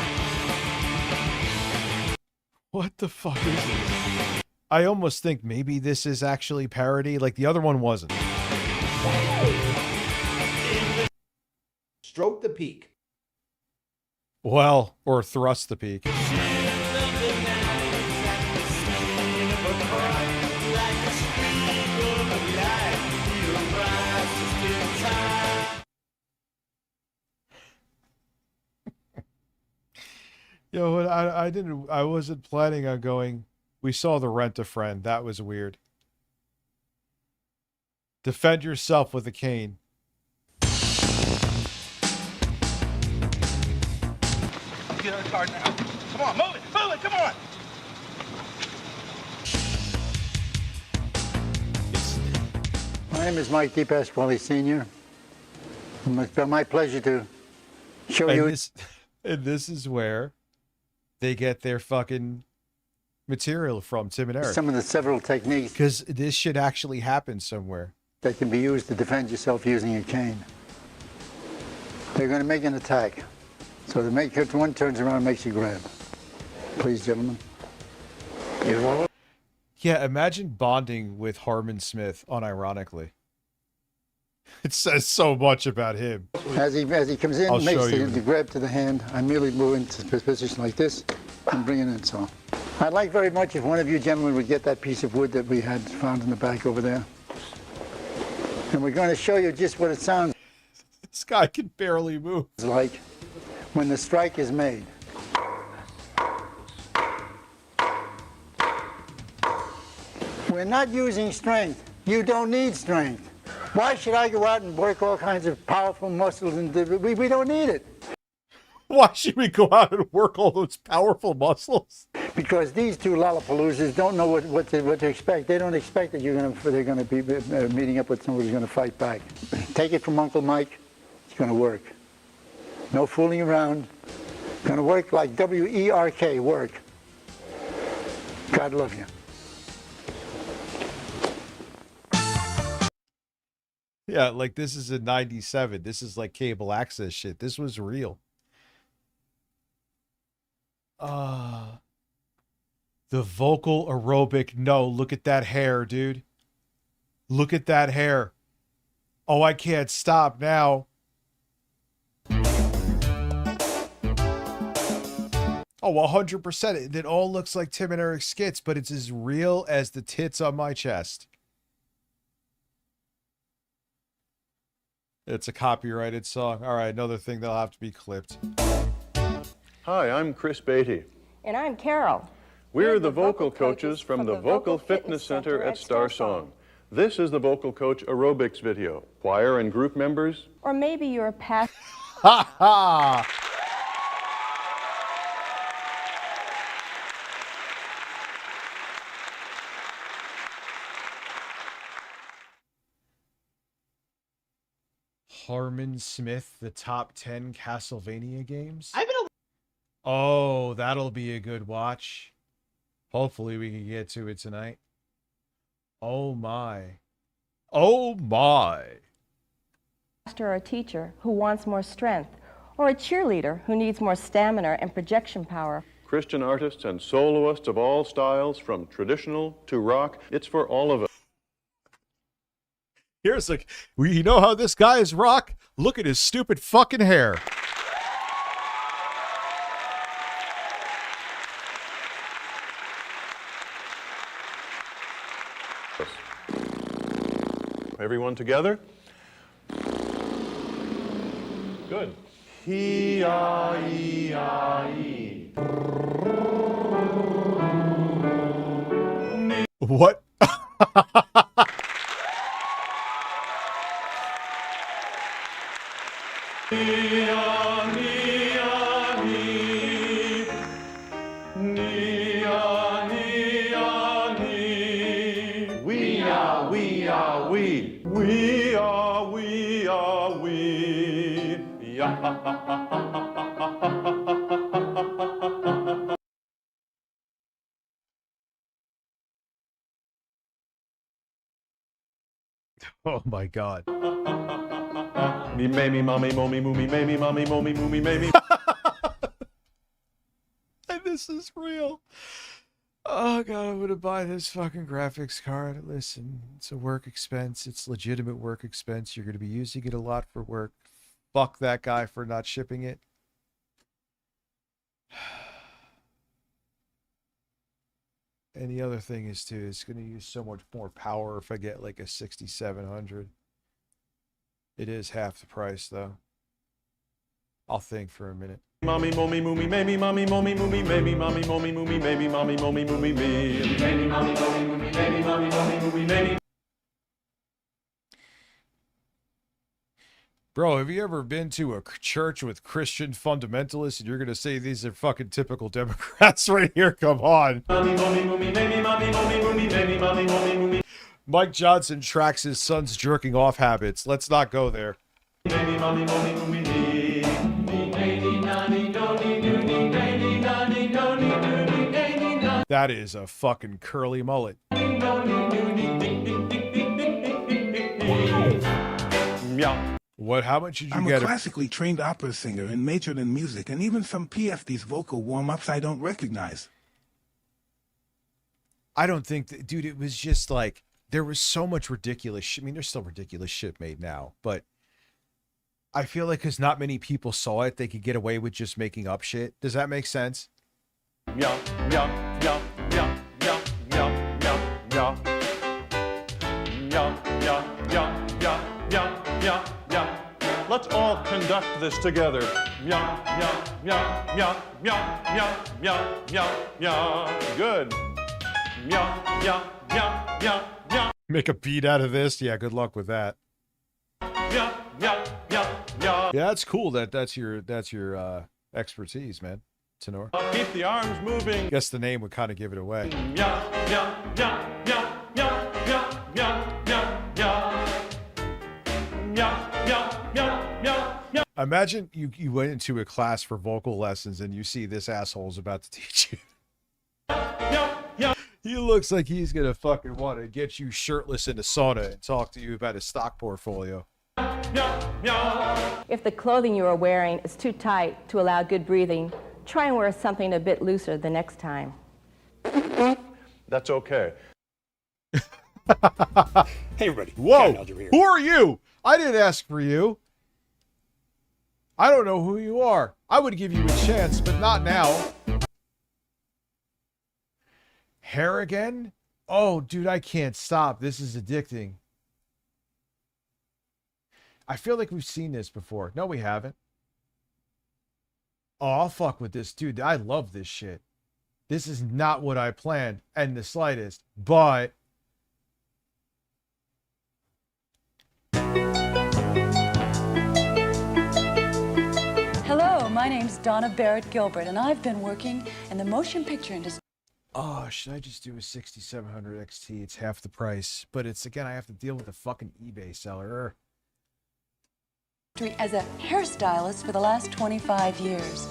F: What the fuck is this? I almost think maybe this is actually parody, like the other one wasn't.
C: Stroke the peak.
F: Well, or thrust the peak. Yo, I wasn't planning on going. We saw the Rent-A-Friend. That was weird. Defend yourself with a cane.
B: Get out of the car now. Come on, move it, come on.
E: My name is Mike DePasquale Sr. It's been my pleasure to show you.
F: And this is where they get their fucking material from, Tim and Eric.
E: Some of the several techniques.
F: Because this should actually happen somewhere.
E: That can be used to defend yourself using a cane. They're going to make an attack. So to make it, one turns around and makes you grab. Please, gentlemen.
F: Yeah, imagine bonding with Harmon Smith unironically. It says so much about him.
E: As he comes in, makes the grab to the hand. I merely move into a position like this and bring it in. So I'd like very much if one of you gentlemen would get that piece of wood that we had found in the back over there. And we're going to show you just what it sounds
F: This guy can barely move.
E: like when the strike is made. We're not using strength. You don't need strength. Why should I go out and work all kinds of powerful muscles? And we don't need it.
F: Why should we go out and work all those powerful muscles?
E: Because these two lollapaloozas don't know what to expect. They don't expect that they're going to be meeting up with somebody who's going to fight back. Take it from Uncle Mike. It's going to work. No fooling around. Going to work like W-E-R-K, work. God love you.
F: Yeah, like this is in '97. This is like cable access shit. This was real. The vocal aerobic. No, look at that hair, dude. Look at that hair. Oh, I can't stop now. Oh, 100%. It all looks like Tim and Eric skits, but it's as real as the tits on my chest. It's a copyrighted song. All right, another thing that'll have to be clipped.
W: Hi, I'm Chris Beatty.
X: And I'm Carol.
W: We're the vocal coaches from the Vocal Fitness Center at Star Song. This is the Vocal Coach aerobics video. Choir and group members.
X: Or maybe you're a past.
F: Ha ha! Harmon Smith, the top 10 Castlevania games. Oh, that'll be a good watch. Hopefully we can get to it tonight. Oh my. Oh my.
X: Or a teacher who wants more strength, or a cheerleader who needs more stamina and projection power.
W: Christian artists and soloists of all styles, from traditional to rock. It's for all of us.
F: Here's like, you know how this guy is rock? Look at his stupid fucking hair.
W: Everyone together. good. He-I-E-I-E.
F: What? Oh my god.
W: Me, mammy, mommy, mommy, moomy, mammy, mommy, mommy, moomy, mammy.
F: And this is real. Oh god, I'm gonna buy this fucking graphics card. Listen, it's a work expense. It's legitimate work expense. You're gonna be using it a lot for work. Fuck that guy for not shipping it. And the other thing is too, it's gonna use so much more power if I get like a 6700. It is half the price though. I'll think for a minute.
W: Mommy, mommy, moomy, mammy, mommy, mommy, moomy, mammy, mommy, mommy, moomy, mammy, mommy, mommy, moomy, me. Mammy, mommy, mommy, moomy, mammy, mommy, mommy, moomy, mammy.
F: Bro, have you ever been to a church with Christian fundamentalists and you're going to say these are fucking typical Democrats right here? Come on. Mike Johnson tracks his son's jerking off habits. Let's not go there. That is a fucking curly mullet. What? How much did you
G: I'm
F: get?
G: a classically trained opera singer and majored in music, and even some PFD's vocal warm-ups I don't recognize.
F: I don't think that, dude, it was just like, there was so much ridiculous shit. I mean, there's still ridiculous shit made now, but I feel like because not many people saw it, they could get away with just making up shit. Does that make sense?
W: Yeah, yeah, yeah, yeah, yeah, yeah, yeah, yeah. Yeah, yeah, yeah, yeah, yeah, yeah, yeah. Let's all conduct this together. Yeah, yeah, yeah, yeah, yeah, yeah, yeah, yeah, yeah. Good. Yeah, yeah, yeah, yeah, yeah.
F: Make a beat out of this? Yeah, good luck with that.
W: Yeah, yeah, yeah, yeah.
F: Yeah, that's cool. That's your expertise, man. Tenor.
W: Keep the arms moving.
F: Guess the name would kind of give it away.
W: Yeah, yeah, yeah, yeah, yeah, yeah, yeah, yeah, yeah. Yeah, yeah, yeah, yeah, yeah.
F: Imagine you went into a class for vocal lessons and you see this asshole's about to teach you.
W: Yeah, yeah.
F: He looks like he's gonna fucking want to get you shirtless in the sauna and talk to you about his stock portfolio.
X: If the clothing you are wearing is too tight to allow good breathing, try and wear something a bit looser the next time.
W: That's okay.
C: Hey, everybody.
F: Whoa! Who are you? I didn't ask for you. I don't know who you are. I would give you a chance, but not now. Hair again? Oh, dude, I can't stop. This is addicting. I feel like we've seen this before. No, we haven't. Oh, I'll fuck with this, dude. I love this shit. This is not what I planned, in the slightest, but...
I: Hello, my name's Donna Barrett Gilbert, and I've been working in the motion picture industry.
F: Oh, should I just do a 6700 XT? It's half the price, but it's, again, I have to deal with a fucking eBay seller.
I: As a hairstylist for the last 25 years.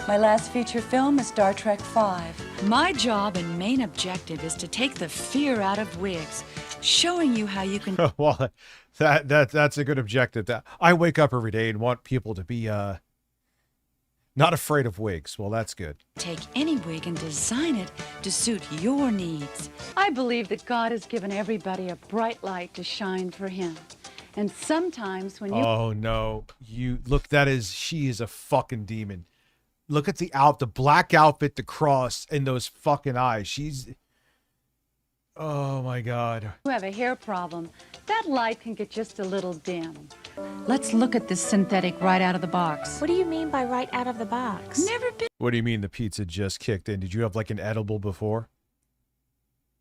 I: My last feature film is Star Trek V. My job and main objective is to take the fear out of wigs, showing you how you can...
F: Well, that's a good objective. That I wake up every day and want people to be not afraid of wigs. Well, that's good.
I: Take any wig and design it to suit your needs. I believe that God has given everybody a bright light to shine for him. And sometimes when you...
F: Oh, no. You look, she is a fucking demon. Look at the black outfit, the cross, and those fucking eyes. Oh my God.
I: You have a hair problem. That light can get just a little dim. Let's look at this synthetic right out of the box.
C: What do you mean by right out of the box?
I: Never been.
F: What do you mean the pizza just kicked in? Did you have like an edible before?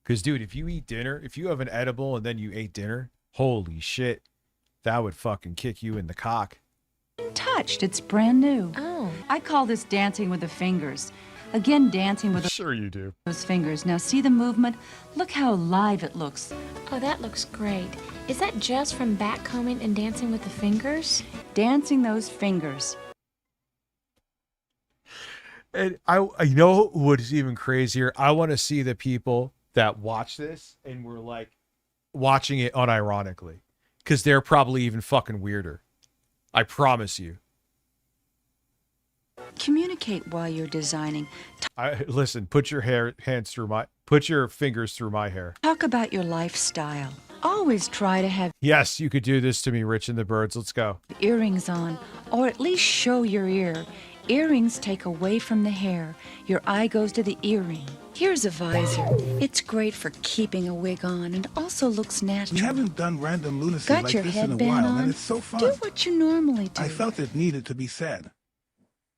F: Because, dude, if you eat dinner, if you have an edible and then you ate dinner, holy shit, that would fucking kick you in the cock.
I: Touched. It's brand new.
C: Oh.
I: I call this dancing with the fingers. Again, dancing with
F: Sure you do.
I: those fingers. Now, see the movement? Look how alive it looks.
C: Oh, that looks great. Is that just from backcombing and dancing with the fingers?
I: Dancing those fingers.
F: And you know what is even crazier? I want to see the people that watch this and were like watching it unironically, because they're probably even fucking weirder. I promise you.
I: Communicate while you're designing.
F: Listen, put your fingers through my hair.
I: Talk about your lifestyle. Always try to have
F: Yes, you could do this to me, Rich and the Birds. Let's go.
I: earrings on, or at least show your ear. Earrings take away from the hair. Your eye goes to the earring. Here's a visor. It's great for keeping a wig on and also looks natural.
G: We haven't done random lunacy
I: Got
G: like
I: your
G: this in a
I: headband
G: while,
I: on?
G: and it's so fun.
I: Do what you normally do.
G: I felt it needed to be said.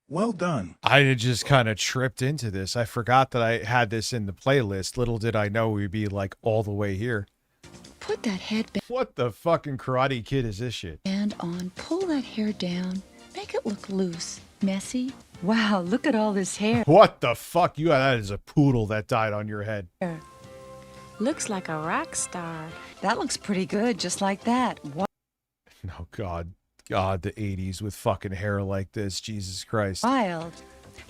G: Well done.
F: I had just kind of tripped into this. I forgot that I had this in the playlist. Little did I know we'd be like all the way here.
I: Put that headband
F: What the fucking Karate Kid is this shit?
I: on. Pull that hair down. Make it look loose. Messy. Wow, look at all this hair.
F: What the fuck? That is a poodle that died on your head.
C: Looks like a rock star.
I: That looks pretty good, just like that. What?
F: Oh, God, the 80s with fucking hair like this. Jesus Christ.
I: Wild.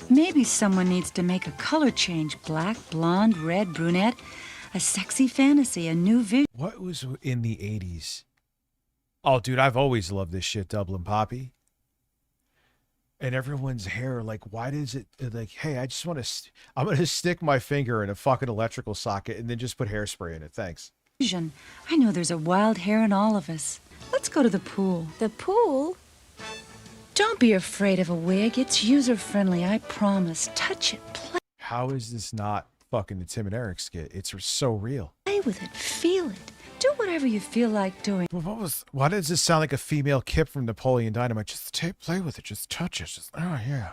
I: Maybe someone needs to make a color change. Black, blonde, red, brunette. A sexy fantasy, a new vision.
F: What was in the 80s? Oh, dude, I've always loved this shit, Dublin Poppy. And everyone's hair, like, why does it, like, hey, I just want to, I'm going to stick my finger in a fucking electrical socket and then just put hairspray in it. Thanks.
I: I know there's a wild hair in all of us. Let's go to the pool.
C: The pool?
I: Don't be afraid of a wig. It's user-friendly, I promise. Touch it,
F: How is this not fucking the Tim and Eric skit? It's so real.
I: play with it, feel it. Do whatever you feel like doing.
F: Why does this sound like a female Kip from Napoleon Dynamite? Just play with it, just touch it. Oh, yeah.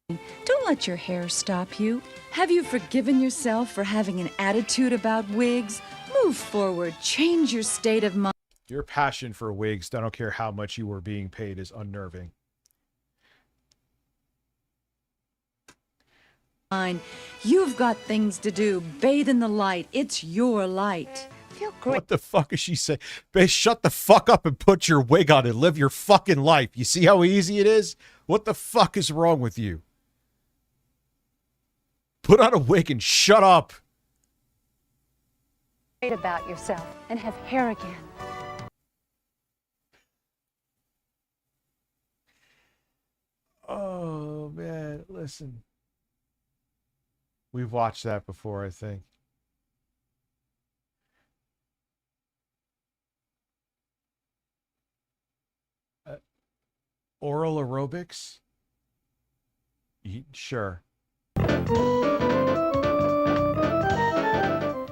I: Don't let your hair stop you. Have you forgiven yourself for having an attitude about wigs? Move forward, change your state of mind.
F: Your passion for wigs, I don't care how much you were being paid, is unnerving.
I: You've got things to do. Bathe in the light. It's your light. Feel great.
F: What the fuck is she saying? Babe, shut the fuck up and put your wig on and live your fucking life. You see how easy it is? What the fuck is wrong with you? Put on a wig and shut up.
I: About yourself and have hair again.
F: Oh, man. Listen. We've watched that before, I think. Oral aerobics? Sure.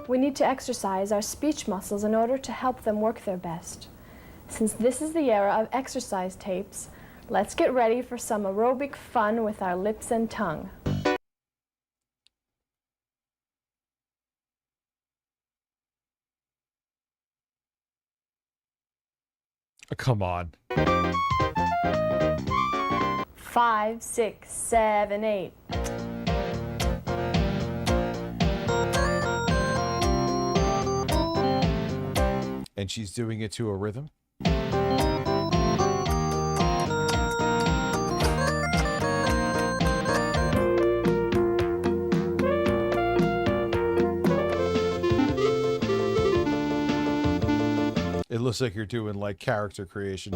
J: We need to exercise our speech muscles in order to help them work their best. Since this is the era of exercise tapes, let's get ready for some aerobic fun with our lips and tongue.
F: Come on.
J: 5, 6, 7, 8.
F: And she's doing it to a rhythm? It looks like you're doing like character creation.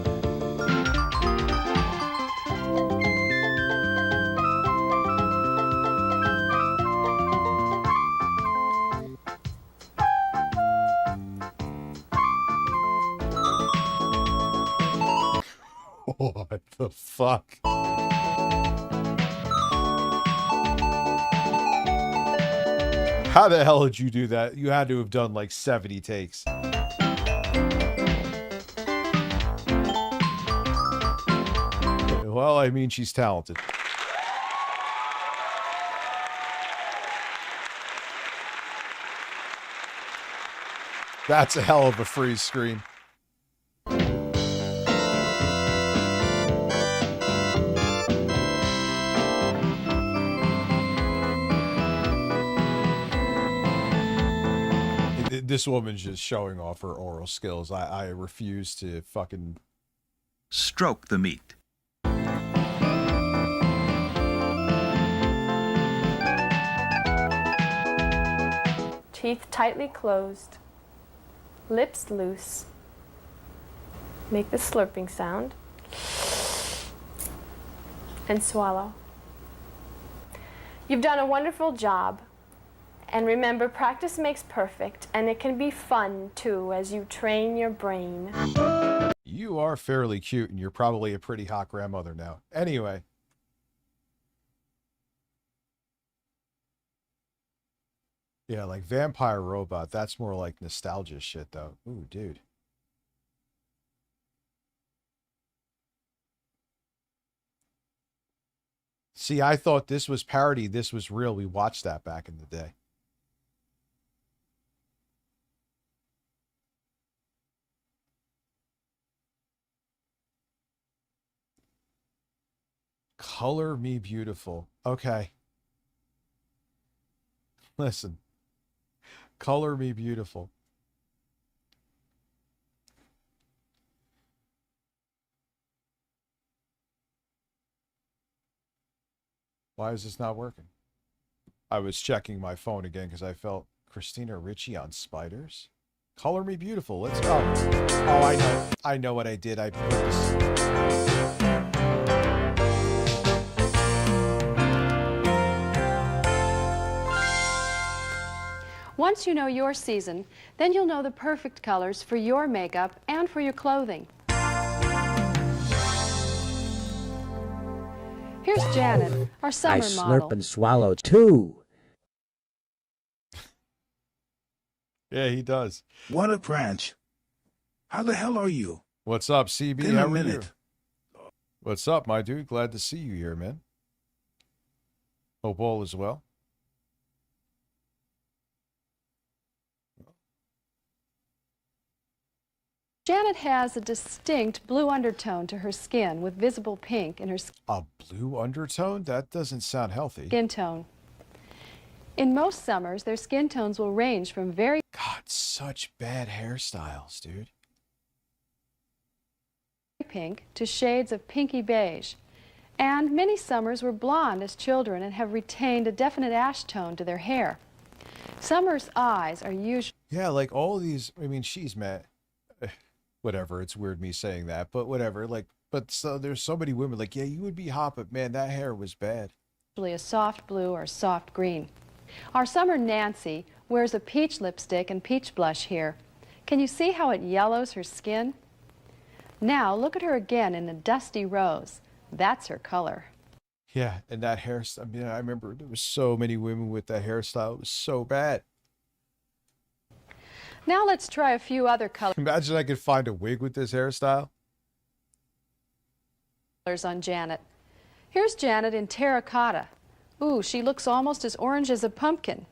F: What the fuck? How the hell did you do that? You had to have done like 70 takes. Well, I mean, she's talented. That's a hell of a freeze screen. This woman's just showing off her oral skills. I refuse to fucking...
S: Stroke the meat.
J: Teeth tightly closed. Lips loose. Make the slurping sound. And swallow. You've done a wonderful job. And remember, practice makes perfect, and it can be fun, too, as you train your brain.
F: You are fairly cute, and you're probably a pretty hot grandmother now. Anyway. Yeah, like Vampire Robot, that's more like nostalgia shit, though. Ooh, dude. See, I thought this was parody, this was real. We watched that back in the day. Color me beautiful. Okay. Listen. Color me beautiful. Why is this not working? I was checking my phone again because I felt Christina Ricci on Spiders. Color me beautiful. Let's go. Oh, I know. I know what I did. I put this.
M: Once you know your season, then you'll know the perfect colors for your makeup and for your clothing. Here's Janet, our summer
A: I
M: model.
A: slurp and swallow too.
F: Yeah, he does.
G: What a pranch. How the hell are you?
F: What's up, CB?
G: Been
F: How
G: a
F: are you?
G: minute.
F: What's up, my dude? Glad to see you here, man. Hope all is well.
M: Janet has a distinct blue undertone to her skin with visible pink in her
F: A blue undertone? That doesn't sound healthy.
M: skin tone. In most summers, their skin tones will range from very
F: God, such bad hairstyles, dude.
M: pink to shades of pinky beige. And many summers were blonde as children and have retained a definite ash tone to their hair. Summer's eyes are usually...
F: Yeah, like all of these, I mean, she's mad. Whatever, it's weird me saying that, but whatever. Like, but so there's so many women like, yeah, you would be hot, but man, that hair was bad.
M: a soft blue or soft green. Our summer Nancy wears a peach lipstick and peach blush here. Can you see how it yellows her skin? Now look at her again in a dusty rose. That's her color.
F: Yeah, and that hairstyle, I mean, I remember there was so many women with that hairstyle. It was so bad.
M: Now let's try a few other colors
F: Imagine I could find a wig with this hairstyle.
M: on Janet. Here's Janet in terracotta. Ooh, she looks almost as orange as a pumpkin.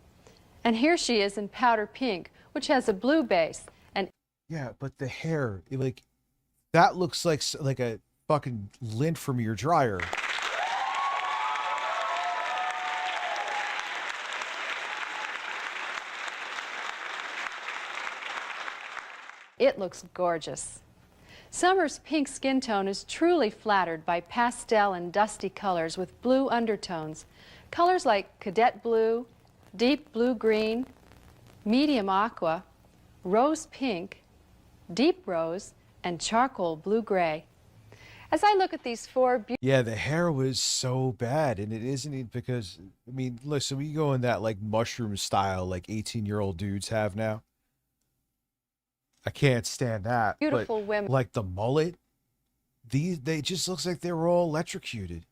M: And here she is in powder pink, which has a blue base. And
F: Yeah, but the hair, like, that looks like a fucking lint from your dryer.
M: it looks gorgeous. Summer's pink skin tone is truly flattered by pastel and dusty colors with blue undertones. Colors like cadet blue, deep blue-green, medium aqua, rose pink, deep rose, and charcoal blue-gray. As I look at these four
F: Yeah, the hair was so bad, and it isn't even because, I mean, listen, we go in that like mushroom style like 18-year-old dudes have now. I can't stand that.
M: Beautiful
F: but,
M: women.
F: like the mullet, they just looks like they were all electrocuted.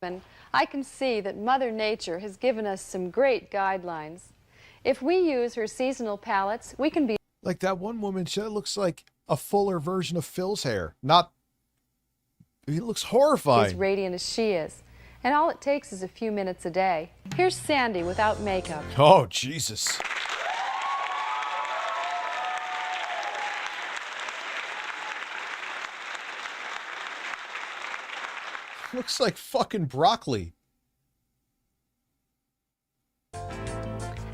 M: I can see that Mother Nature has given us some great guidelines. If we use her seasonal palettes, we can be
F: Like that one woman, she looks like a fuller version of Phil's hair. Not, it looks
M: as
F: horrifying.
M: radiant as she is. And all it takes is a few minutes a day. Here's Sandy without makeup.
F: Oh, Jesus. Looks like fucking broccoli.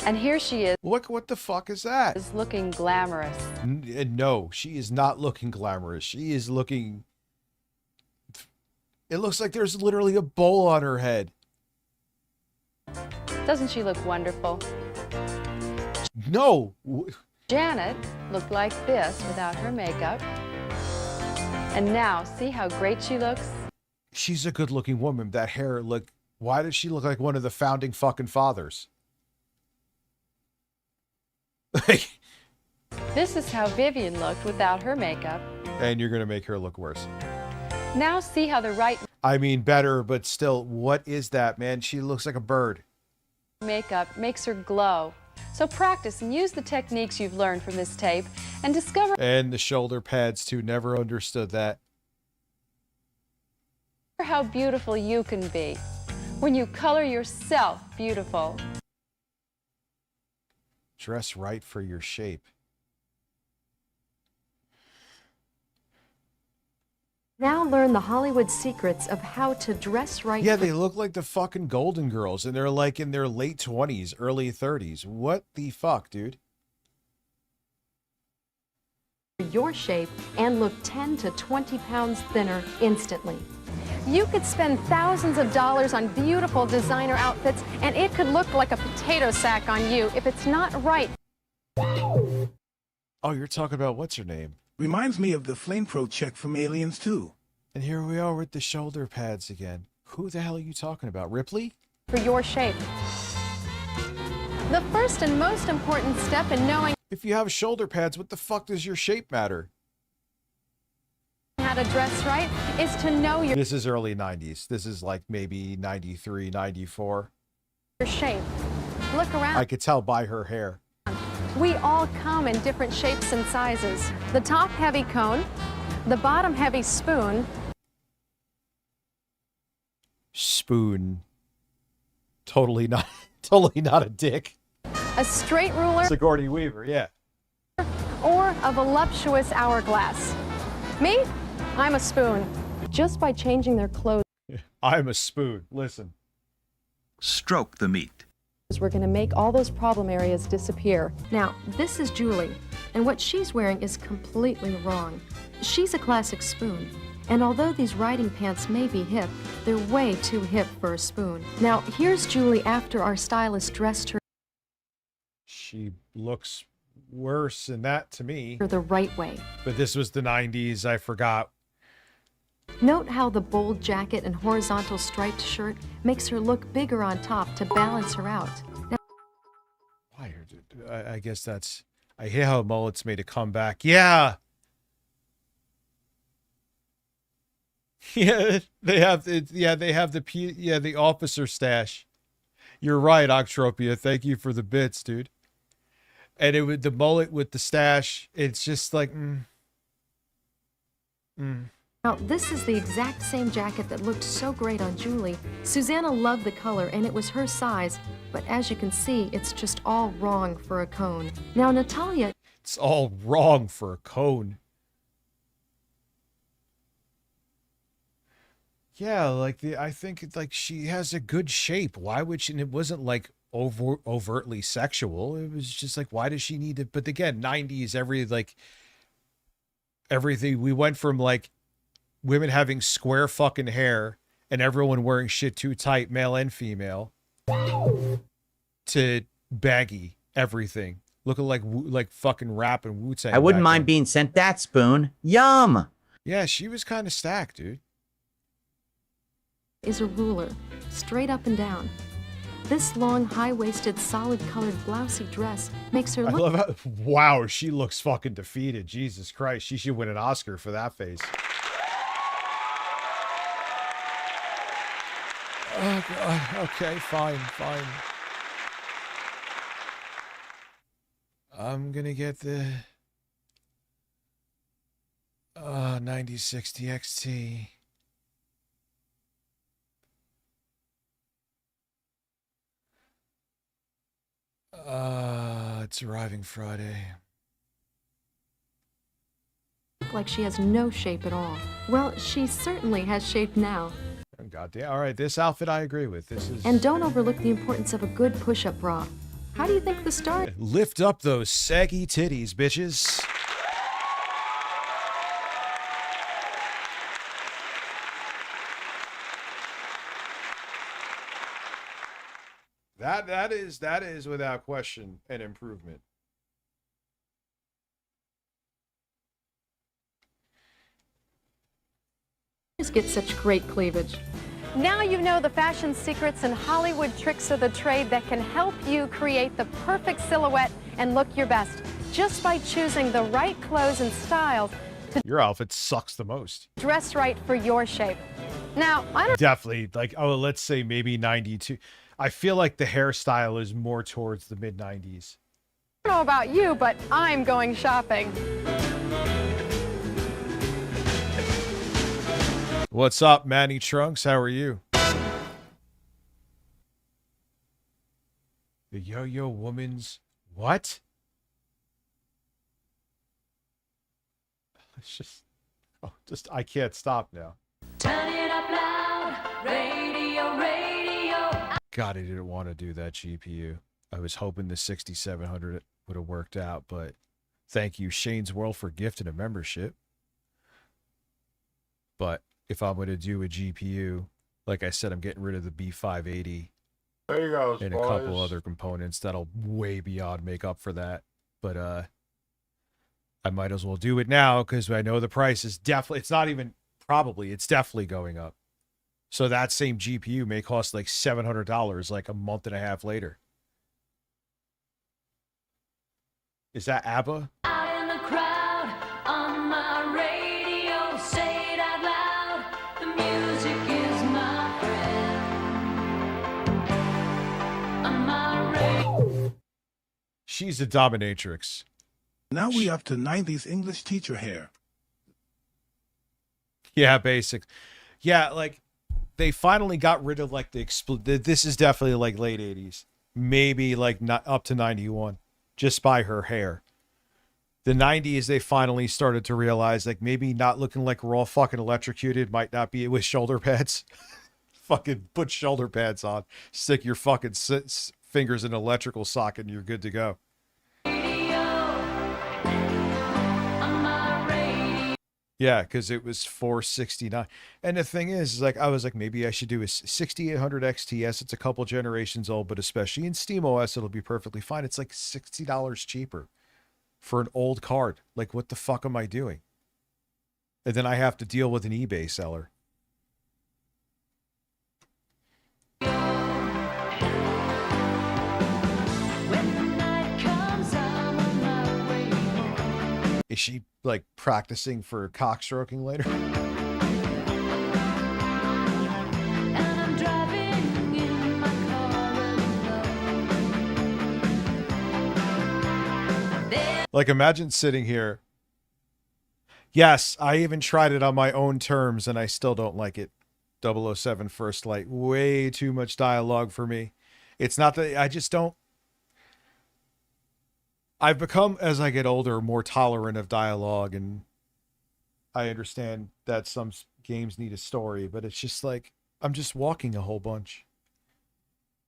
M: And here she is.
F: What the fuck is that?
M: Is looking glamorous.
F: No, she is not looking glamorous. She is looking... It looks like there's literally a bowl on her head.
M: Doesn't she look wonderful?
F: No.
M: Janet looked like this without her makeup. And now, see how great she looks?
F: She's a good-looking woman. That hair, look... Why does she look like one of the founding fucking fathers?
M: This is how Vivian looked without her makeup.
F: And you're gonna make her look worse.
M: Now see how the right
F: I mean, better, but still, what is that, man? She looks like a bird.
M: makeup makes her glow. So practice and use the techniques you've learned from this tape and discover
F: And the shoulder pads, too. Never understood that.
M: how beautiful you can be when you color yourself beautiful.
F: Dress right for your shape.
N: Now learn the Hollywood secrets of how to dress right.
F: Yeah, they look like the fucking Golden Girls, and they're like in their late 20s, early 30s. What the fuck, dude?
N: for your shape and look 10 to 20 pounds thinner instantly.
J: You could spend thousands of dollars on beautiful designer outfits, and it could look like a potato sack on you if it's not right.
F: Oh, you're talking about what's her name?
G: Reminds me of the Flame Pro check from Aliens 2.
F: And here we are with the shoulder pads again. Who the hell are you talking about? Ripley?
J: For your shape. The first and most important step in knowing
F: If you have shoulder pads, what the fuck does your shape matter?
J: how to dress right is to know your
F: This is early 90s. This is like maybe 93, 94.
J: shape. Look around.
F: I could tell by her hair.
J: We all come in different shapes and sizes. The top heavy cone, the bottom heavy spoon,
F: Spoon. Totally not a dick.
J: a straight ruler,
F: Sigourney Weaver, yeah.
J: or a voluptuous hourglass. Me? I'm a spoon. Just by changing their clothes,
F: I'm a spoon. Listen.
S: Stroke the meat.
N: We're going to make all those problem areas disappear. Now, this is Julie, and what she's wearing is completely wrong. She's a classic spoon, and although these riding pants may be hip, they're way too hip for a spoon. Now, here's Julie after our stylist dressed her
F: She looks worse than that to me.
N: the right way.
F: But this was the 90s. I forgot.
N: Note how the bold jacket and horizontal striped shirt makes her look bigger on top to balance her out. Now,
F: I guess that's... I hear how mullets made a comeback. Yeah! Yeah, they have the officer stash. You're right, Octropia. Thank you for the bits, dude. And it with the mullet with the stash, it's just like
N: Now, this is the exact same jacket that looked so great on Julie. Susanna loved the color and it was her size, but as you can see, it's just all wrong for a cone. Now, Natalia...
F: It's all wrong for a cone. Yeah, like I think like she has a good shape. Why would she? And it wasn't like overtly sexual. It was just like, why does she need to? But again, 90s, everything. We went from like women having square fucking hair and everyone wearing shit too tight, male and female, to baggy everything, looking like fucking rap and Wu-Tang.
K: I wouldn't
F: back
K: mind
F: then.
K: being sent that spoon. Yum!
F: Yeah, she was kind of stacked, dude.
N: is a ruler, straight up and down. This long, high-waisted, solid-colored blousey dress makes her
F: I
N: look...
F: love how, wow, she looks fucking defeated. Jesus Christ, she should win an Oscar for that face. Oh, God. Okay, fine. I'm going to get the 9060 XT. It's arriving Friday.
N: Like she has no shape at all. Well, she certainly has shape now.
F: Oh, goddamn. All right, this outfit I agree with. This is.
N: And don't overlook the importance of a good push-up bra. How do you think the start?
F: Lift up those saggy titties, bitches. That is without question an improvement.
N: Get such great cleavage.
M: Now you know the fashion secrets and Hollywood tricks of the trade that can help you create the perfect silhouette and look your best just by choosing the right clothes and styles to
F: Your outfit sucks the most.
M: dress right for your shape. Now, I don't
F: Definitely, like, oh, let's say maybe 92. I feel like the hairstyle is more towards the mid 90s.
M: know about you, but I'm going shopping.
F: What's up, Manny Trunks? How are you? The Yo-Yo Woman's what? It's just I can't stop now.
B: Turn it up loud, radio, radio.
F: God, I didn't want to do that GPU. I was hoping the 6700 would have worked out, but thank you, Shane's World, for gifting a membership. But if I'm going to do a GPU, like I said, I'm getting rid of the B580
D: There you go,
F: and a couple other components that'll way beyond make up for that. But I might as well do it now because I know the price is definitely, it's not even probably, it's definitely going up. So that same GPU may cost like $700 like a month and a half later. Is that ABBA?
B: Out in the crowd, on my radio, say it out loud. The music is my friend. On my radio.
F: She's a dominatrix.
G: Now we up to 90s English teacher hair.
F: Yeah, basic. Yeah, like they finally got rid of like the this is definitely like late 80s. Maybe like not up to 91 just by her hair. The 90s they finally started to realize like maybe not looking like we're all fucking electrocuted might not be with shoulder pads. Fucking put shoulder pads on. Stick your fucking fingers in an electrical socket and you're good to go. Yeah, because it was $469. And the thing is like I was like, maybe I should do a 6800 XTS. It's a couple generations old, but especially in SteamOS, it'll be perfectly fine. It's like $60 cheaper for an old card. Like, what the fuck am I doing? And then I have to deal with an eBay seller. Is she like practicing for cockstroking later? Like imagine sitting here. Yes, I even tried it on my own terms and I still don't like it. 007 First Light. Way too much dialogue for me. It's not that I just don't. I've become, as I get older, more tolerant of dialogue, and I understand that some games need a story, but it's just like, I'm just walking a whole bunch.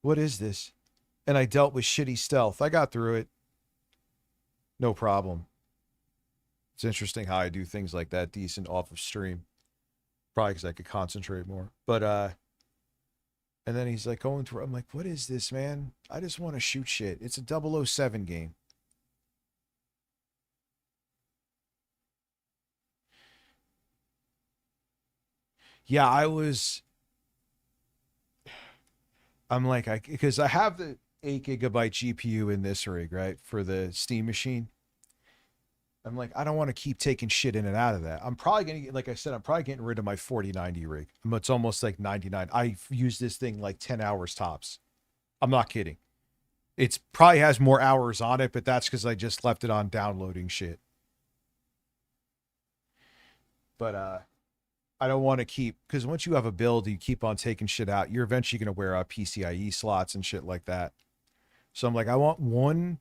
F: What is this? And I dealt with shitty stealth. I got through it. No problem. It's interesting how I do things like that decent off of stream. Probably because I could concentrate more. But, and then he's like going through, I'm like, what is this, man? I just want to shoot shit. It's a 007 game. Yeah, I'm like, because I have the 8 gigabyte GPU in this rig, right? For the Steam machine. I'm like, I don't want to keep taking shit in and out of that. I'm probably going to get, like I said, I'm probably getting rid of my 4090 rig. It's almost like 99. I've used this thing like 10 hours tops. I'm not kidding. It's probably has more hours on it, but that's because I just left it on downloading shit. But I don't want to keep, because once you have a build, you keep on taking shit out. You're eventually going to wear out PCIe slots and shit like that. So I'm like, I want one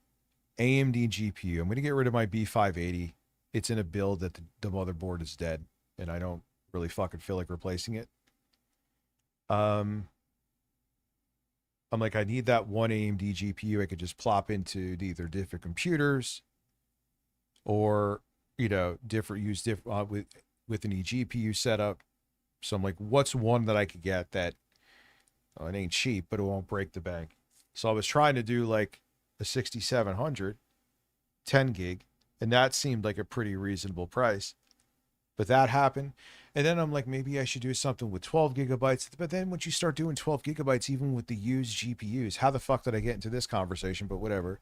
F: AMD GPU. I'm going to get rid of my B580. It's in a build that the motherboard is dead, and I don't really fucking feel like replacing it. I'm like, I need that one AMD GPU I could just plop into either different computers or, you know, with an eGPU setup. So I'm like, what's one that I could get that, oh, it ain't cheap, but it won't break the bank. So I was trying to do like a 6700, 10 gig, and that seemed like a pretty reasonable price. But that happened. And then I'm like, maybe I should do something with 12 gigabytes. But then once you start doing 12 gigabytes, even with the used GPUs, how the fuck did I get into this conversation? But whatever.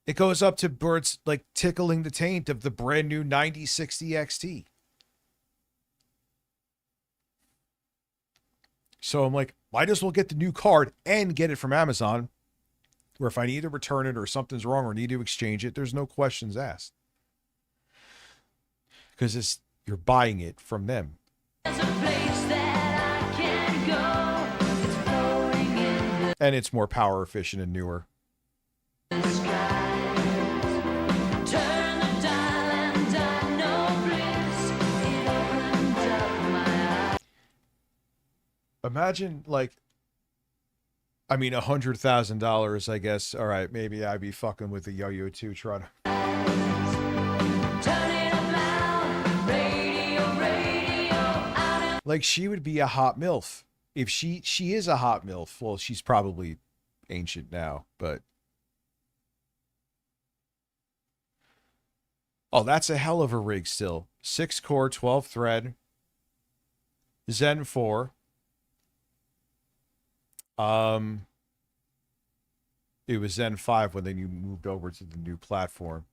F: It goes up to birds like tickling the taint of the brand new 9060 XT. So I'm like, might as well get the new card and get it from Amazon, where if I need to return it or something's wrong or need to exchange it, there's no questions asked. Because you're buying it from them. And it's more power efficient and newer. Imagine, like, I mean, $100,000, I guess. All right, maybe I'd be fucking with the Yo-Yo 2 trying to... Like, she would be a hot MILF. If she is a hot MILF, well, she's probably ancient now, but... Oh, that's a hell of a rig still. 6-core, 12-thread. Zen 4. It was Zen 5 when then you moved over to the new platform.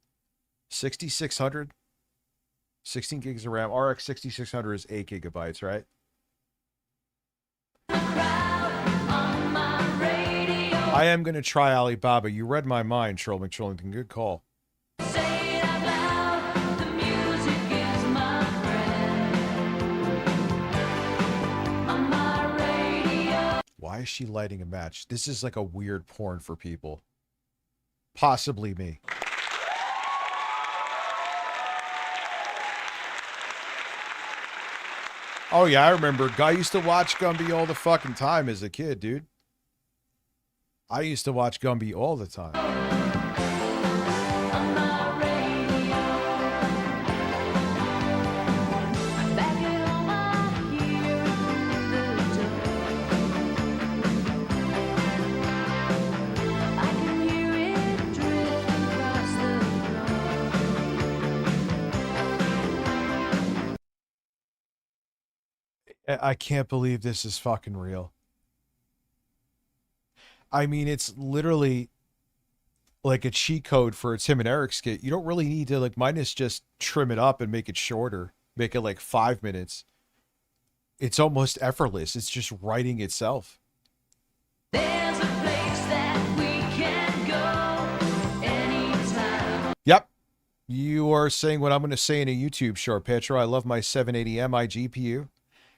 F: 6600, 16 gigs of RAM. RX 6600 is 8 gigabytes, right? I am going to try Alibaba. You read my mind, Troll McTrollington. Good call. Why is she lighting a match? This is like a weird porn for people. Possibly me. Oh yeah, I remember. I used to watch Gumby all the fucking time as a kid, dude. I used to watch Gumby all the time. I can't believe this is fucking real. I mean, it's literally like a cheat code for a Tim and Eric skit. You don't really need to, like, mine is just trim it up and make it shorter. Make it like 5 minutes. It's almost effortless. It's just writing itself.
B: There's a place that we can go anytime.
F: Yep. You are saying what I'm going to say in a YouTube short, Petro. I love my 780 Mi GPU.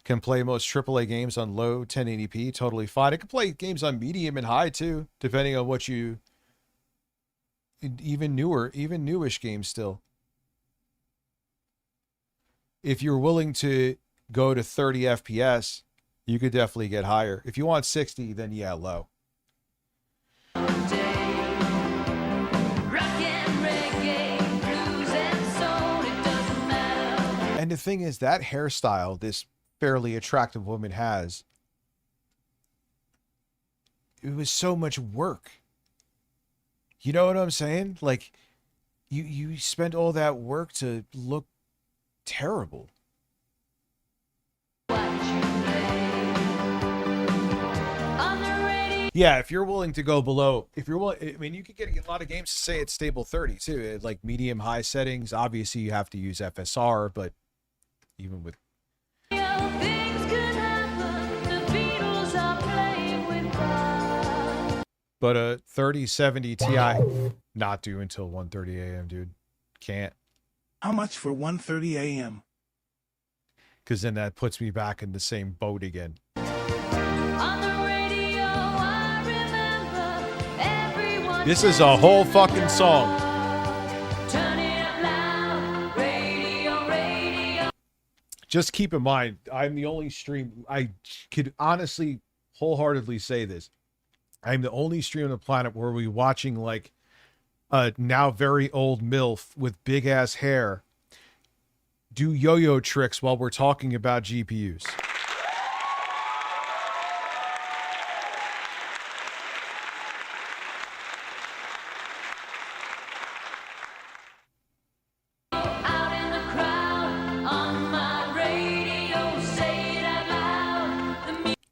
F: Can play most AAA games on low 1080p, totally fine. I can play games on medium and high too, depending on what you... Even newish games still. If you're willing to go to 30 FPS, you could definitely get higher. If you want 60, then yeah, low. And the thing is, that hairstyle, this fairly attractive woman has, it was so much work. You know what I'm saying? Like, you spent all that work to look terrible. Yeah, if you're willing to go below, if you're willing, I mean, you could get a lot of games to say it's stable 30 too, like medium high settings. Obviously, you have to use FSR, but even with... But a 3070 Ti not due until 1:30 a.m., dude. Can't.
G: How much for 1:30 a.m.?
F: Because then that puts me back in the same boat again. This is a whole fucking song. Just keep in mind, I'm the only stream, I could honestly, wholeheartedly say this. I'm the only stream on the planet where we're watching like a now very old MILF with big ass hair do yo-yo tricks while we're talking about GPUs.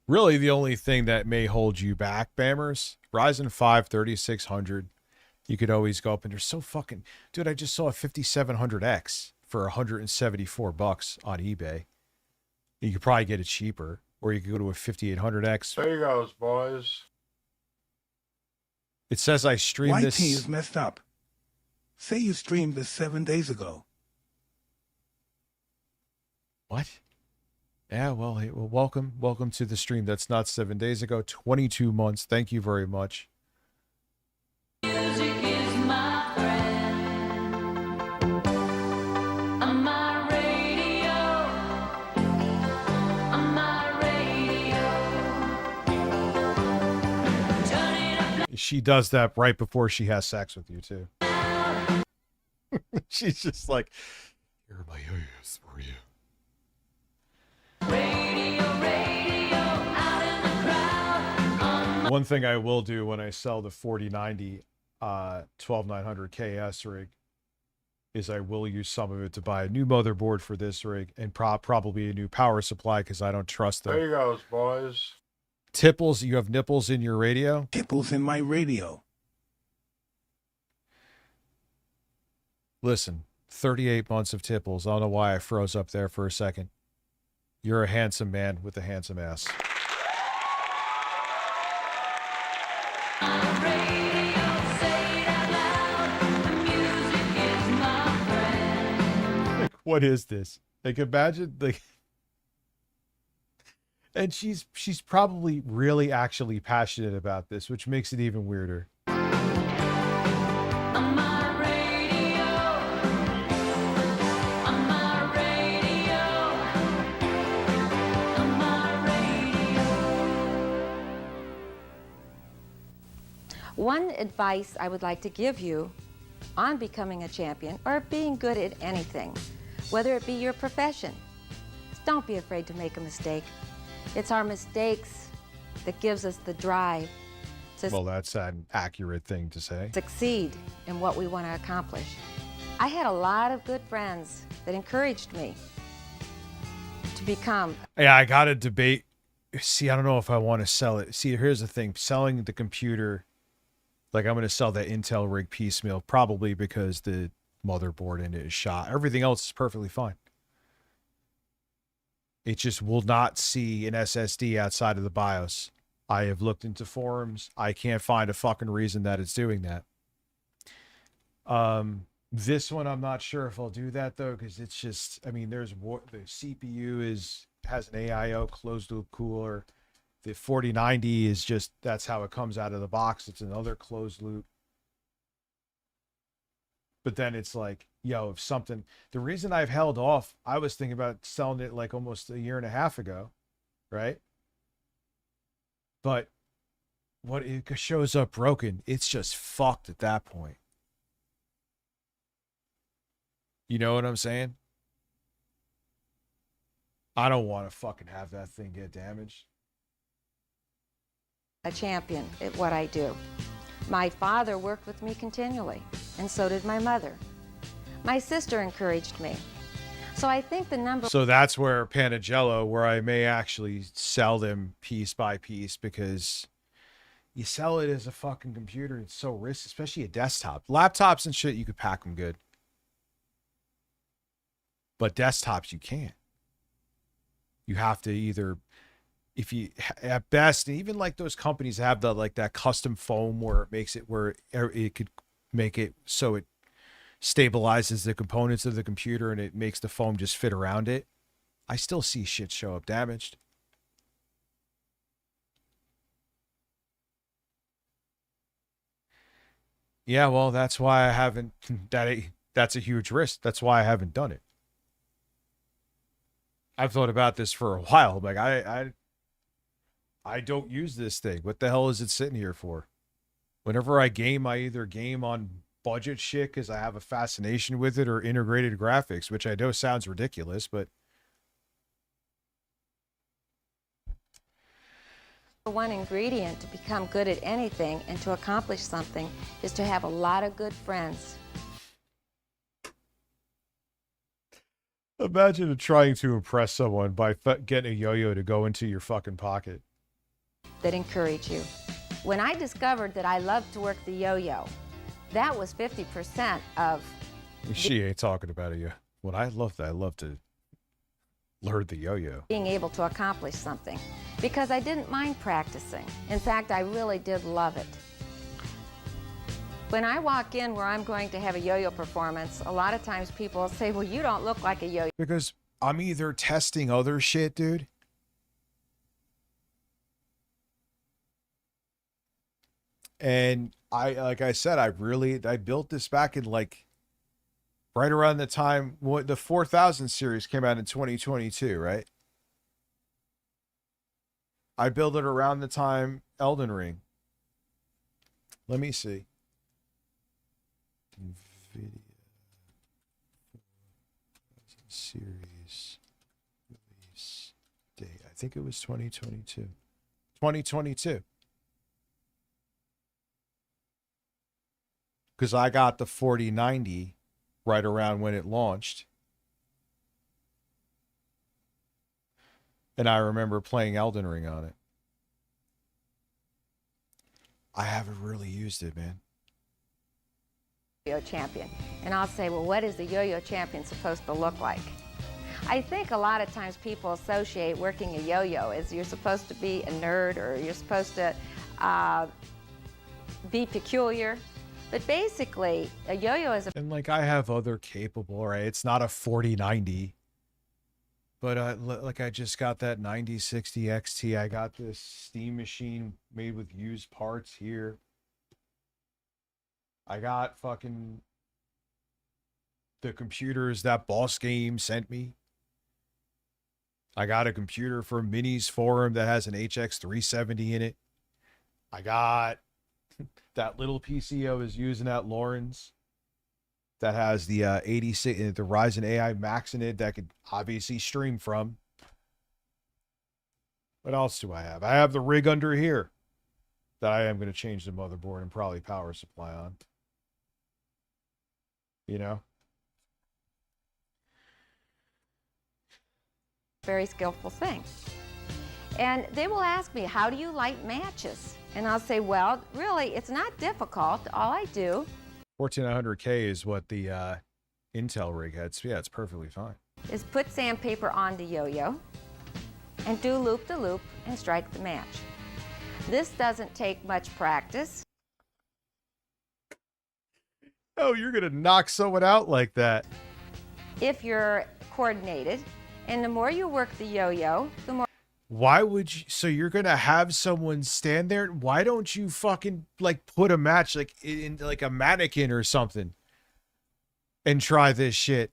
F: Really, the only thing that may hold you back, Bammers, Ryzen 5 3600. You could always go up and they're so fucking... Dude, I just saw a 5700X for $174 on eBay. You could probably get it cheaper. Or you could go to a 5800X.
D: There you goes, boys.
F: It says I streamed this...
G: YT is messed up. Say you streamed this 7 days ago.
F: What? Yeah, well, hey, well, welcome to the stream. That's not 7 days ago, 22 months. Thank you very much.
B: Music is my friend. On my radio. On my radio. Turn it up.
F: She does that right before she has sex with you, too. She's just like, here are my yo-yos for you. One thing I will do when I sell the 4090 12900 KS rig is I will use some of it to buy a new motherboard for this rig and probably a new power supply because I don't trust them.
D: There you goes, boys.
F: Tipples, you have nipples in your radio?
G: Tipples in my radio.
F: Listen, 38 months of tipples. I don't know why I froze up there for a second. You're a handsome man with a handsome ass. Like, what is this? Like, imagine, like, and she's probably really actually passionate about this, which makes it even weirder.
X: One advice I would like to give you on becoming a champion or being good at anything, whether it be your profession, is don't be afraid to make a mistake. It's our mistakes that gives us the drive to
F: Well, that's an accurate thing to say.
X: succeed in what we want to accomplish. I had a lot of good friends that encouraged me to become.
F: Yeah, I got to debate. See, I don't know if I want to sell it. See, here's the thing. Selling the computer, like I'm going to sell that Intel rig piecemeal, probably because the motherboard in it is shot. Everything else is perfectly fine. It just will not see an SSD outside of the BIOS. I have looked into forums. I can't find a fucking reason that it's doing that. This one, I'm not sure if I'll do that though, because it's just, I mean, the CPU has an AIO closed loop cooler. The 4090 is just, that's how it comes out of the box. It's another closed loop. But then it's like, yo, if something, the reason I've held off, I was thinking about selling it like almost a year and a half ago, right? But what it shows up broken, it's just fucked at that point. You know what I'm saying? I don't want to fucking have that thing get damaged.
X: A champion at what I do. My father worked with me continually, and so did my mother. My sister encouraged me. So I think the number...
F: So that's where Panagello, where I may actually sell them piece by piece, because you sell it as a fucking computer, it's so risky, especially a desktop. Laptops and shit, you could pack them good. But desktops, you can't. You have to either... if you at best, and even like those companies have the like that custom foam where it makes it where it could make it so it stabilizes the components of the computer and it makes the foam just fit around it. I still see shit show up damaged. Yeah, well, that's why I haven't. That's a huge risk. That's why I haven't done it. I've thought about this for a while. Like I don't use this thing. What the hell is it sitting here for? Whenever I game, I either game on budget shit because I have a fascination with it, or integrated graphics, which I know sounds ridiculous, but
X: one ingredient to become good at anything and to accomplish something is to have a lot of good friends.
F: imagine trying to impress someone by getting a yo-yo to go into your fucking pocket.
X: That encourage you. When I discovered that I loved to work the yo-yo, that was 50% of...
F: She ain't talking about it. What I love to learn the yo-yo.
X: Being able to accomplish something. Because I didn't mind practicing. In fact, I really did love it. When I walk in where I'm going to have a yo-yo performance, a lot of times people will say, well, you don't look like a yo-yo.
F: Because I'm either testing other shit, dude. And like I said, I built this back in like right around the time when the 4000 series came out in 2022, right? I built it around the time Elden Ring. Let me see. NVIDIA series release date. I think it was 2022. 2022. Because I got the 4090 right around when it launched. And I remember playing Elden Ring on it. I haven't really used it, man.
X: Yo-yo champion. And I'll say, well, what is the yo-yo champion supposed to look like? I think a lot of times people associate working a yo-yo as you're supposed to be a nerd or you're supposed to be peculiar. But basically, a yo-yo is a...
F: And like I have other capable, right? It's not a 4090. But like I just got that 9060 XT. I got this Steam machine made with used parts here. I got fucking the computers that Boss Game sent me. I got a computer from Minis Forum that has an HX 370 in it. I got that little PC I was using at Lauren's that has the 86, the Ryzen AI Max in it that could obviously stream from. What else do I have? I have the rig under here that I am going to change the motherboard and probably power supply on. You know?
X: Very skillful thing. And they will ask me, how do you light matches? And I'll say, well, really, it's not difficult. All I do...
F: 14900K is what the Intel rig had. So yeah, it's perfectly fine.
X: ...is put sandpaper on the yo-yo and do loop-the-loop and strike the match. This doesn't take much practice.
F: Oh, you're going to knock someone out like that.
X: If you're coordinated, and the more you work the yo-yo, the more...
F: Why would you? So you're going to have someone stand there? Why don't you fucking like put a match like in like a mannequin or something and try this shit?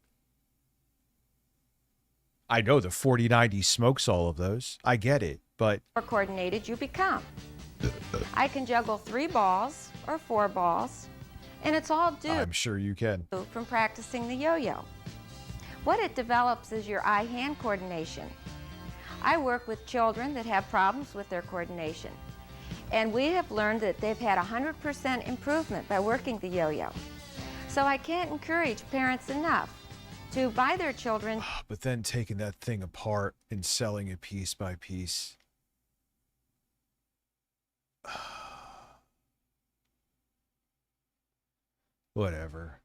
F: I know the 4090 smokes all of those. I get it, but...
X: The more coordinated you become. I can juggle 3 balls or 4 balls, and it's all due...
F: I'm sure you can.
X: ...from practicing the yo-yo. What it develops is your eye-hand coordination. I work with children that have problems with their coordination, and we have learned that they've had 100% improvement by working the yo-yo. So I can't encourage parents enough to buy their children...
F: But then taking that thing apart and selling it piece by piece... Whatever.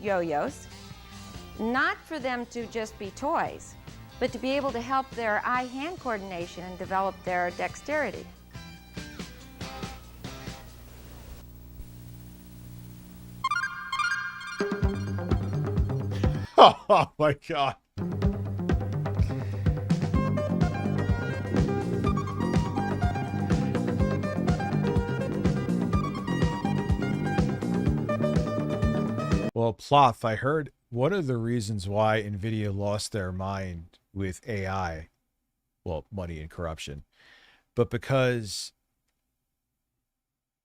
X: Yo-yos, not for them to just be toys, but to be able to help their eye-hand coordination and develop their dexterity.
F: Oh my God. Well, Ploth, I heard one of the reasons why NVIDIA lost their mind with AI, well, money and corruption, but because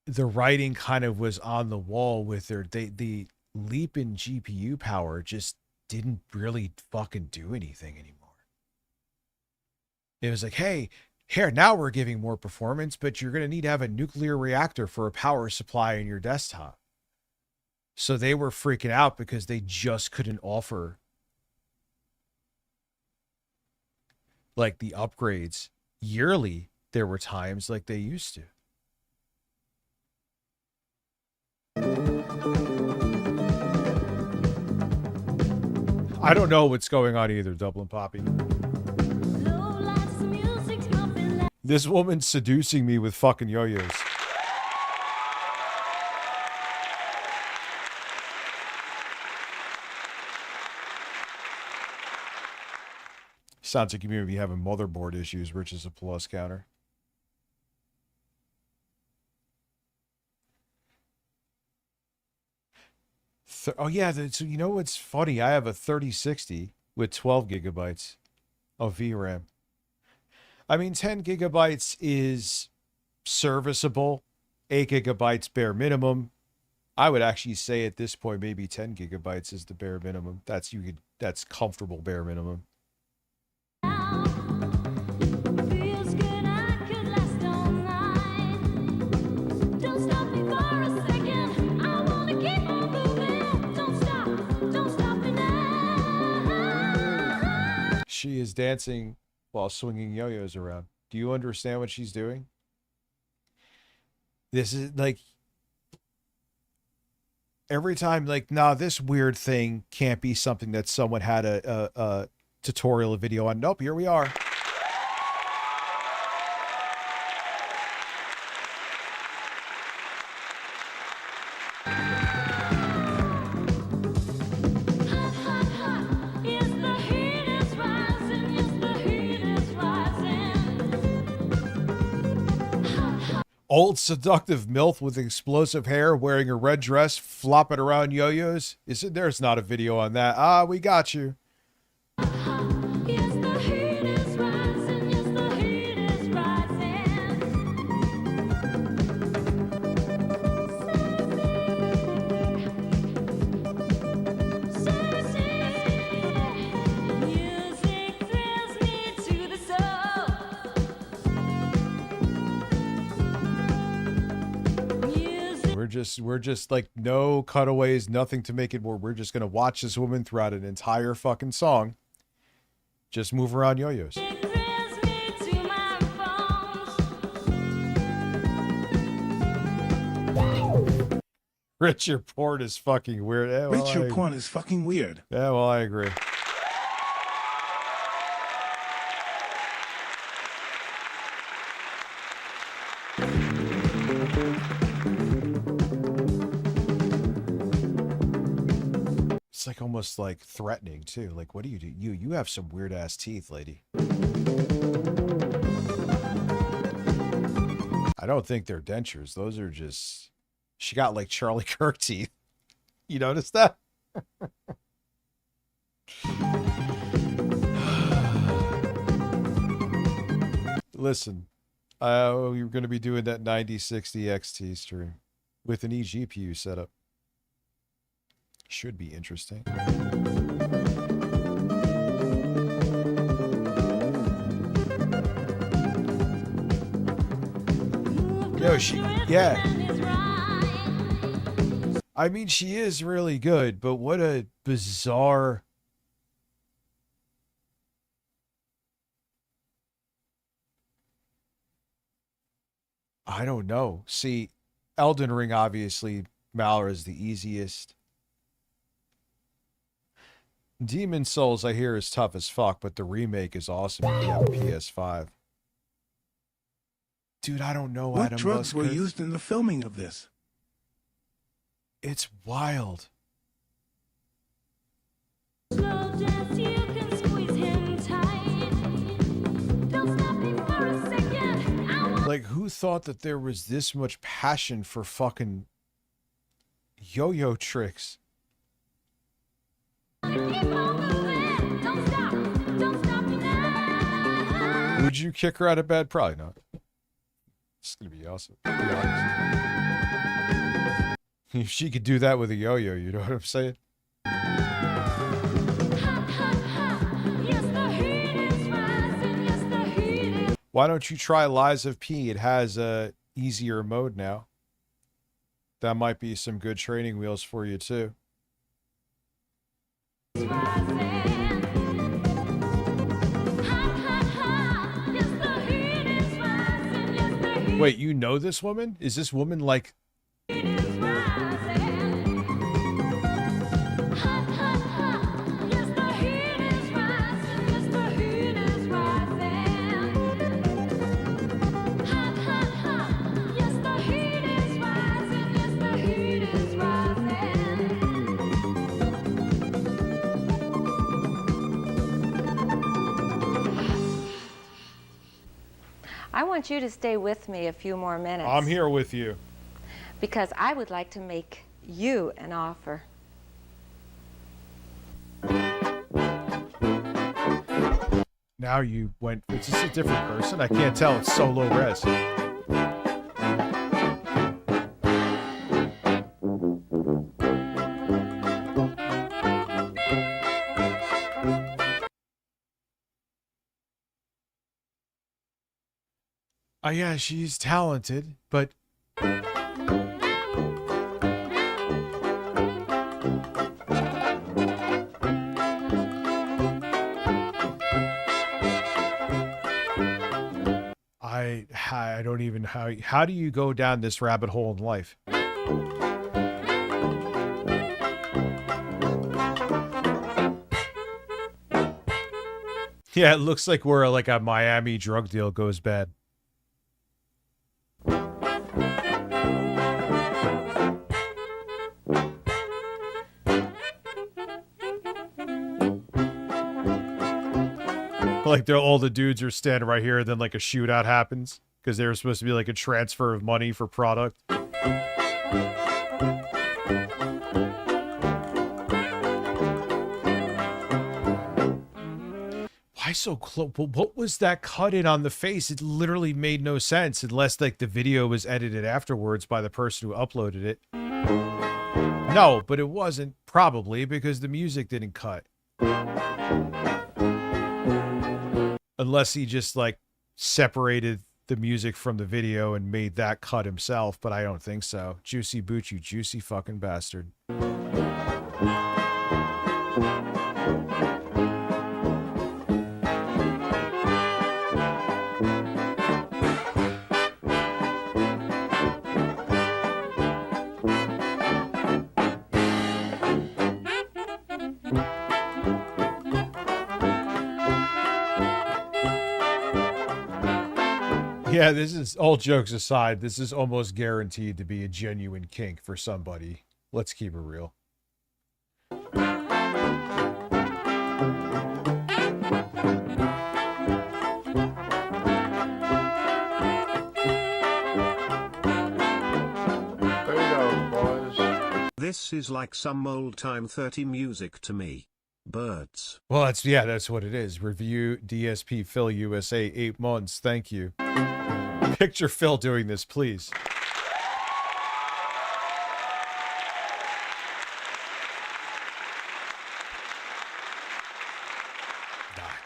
F: the writing kind of was on the wall with the leap in GPU power just didn't really fucking do anything anymore. It was like, hey, here, now we're giving more performance, but you're going to need to have a nuclear reactor for a power supply in your desktop. So they were freaking out because they just couldn't offer like the upgrades yearly. There were times like they used to. I don't know what's going on either, Dublin Poppy. This woman's seducing me with fucking yo-yos. Sounds like you may be having motherboard issues, which is a plus counter. Oh, yeah. So you know what's funny? I have a 3060 with 12 gigabytes of VRAM. I mean, 10 gigabytes is serviceable. 8 gigabytes bare minimum. I would actually say at this point, maybe 10 gigabytes is the bare minimum. That's comfortable bare minimum. She is dancing while swinging yo-yos around. Do you understand what she's doing? This is like every time, like, nah, this weird thing can't be something that someone had a tutorial video on. Nope, here we are. Old seductive MILF with explosive hair wearing a red dress flopping around yo-yos. There's not a video on that. Ah, we got you. We're just like no cutaways, nothing to make it more. We're just going to watch this woman throughout an entire fucking song. Just move around yo-yos. Richard porn is fucking weird. Yeah, well,
G: Richard porn is fucking weird.
F: Yeah, well, I agree. It's like almost like threatening too. Like, what do? You have some weird ass teeth, lady. I don't think they're dentures. Those are just, she got like Charlie Kirk teeth. You notice that? Listen, we're going to be doing that 9060 XT stream with an eGPU setup. Should be interesting. Yo, yeah. I mean, she is really good, but what a bizarre... I don't know. See, Elden Ring, obviously, Malra is the easiest. Demon Souls, I hear, is tough as fuck, but the remake is awesome if you have a PS5. Dude, I don't know,
G: What
F: Adam
G: drugs were
F: Busker.
G: used in the filming of this?
F: It's wild. Like, who thought that there was this much passion for fucking yo-yo tricks? Would you kick her out of bed? Probably not. It's gonna be awesome. To be honest. If she could do that with a yo-yo, you know what I'm saying? Why don't you try Lies of P? It has a easier mode now. That might be some good training wheels for you too. Wait, you know this woman? Is this woman like...
X: I want you to stay with me a few more minutes.
F: I'm here with you.
X: Because I would like to make you an offer.
F: Now you went... Is this a different person? I can't tell. It's so low res. Oh yeah, she's talented, but... I don't even... How do you go down this rabbit hole in life? Yeah, it looks like where like a Miami drug deal goes bad. Like all the dudes are standing right here, and then like a shootout happens because they were supposed to be like a transfer of money for product. Why so close? What was that cut in on the face? It literally made no sense unless like the video was edited afterwards by the person who uploaded it. No, but it wasn't, probably because the music didn't cut. Unless he just like separated the music from the video and made that cut himself, but I don't think so. Juicy Boot, you juicy fucking bastard. Yeah, this is, all jokes aside, this is almost guaranteed to be a genuine kink for somebody. Let's keep it real.
O: This is like some old time 30 music to me. Birds.
F: Well, that's what it is. Review DSP Phil USA 8 months. Thank you. Picture Phil doing this, please.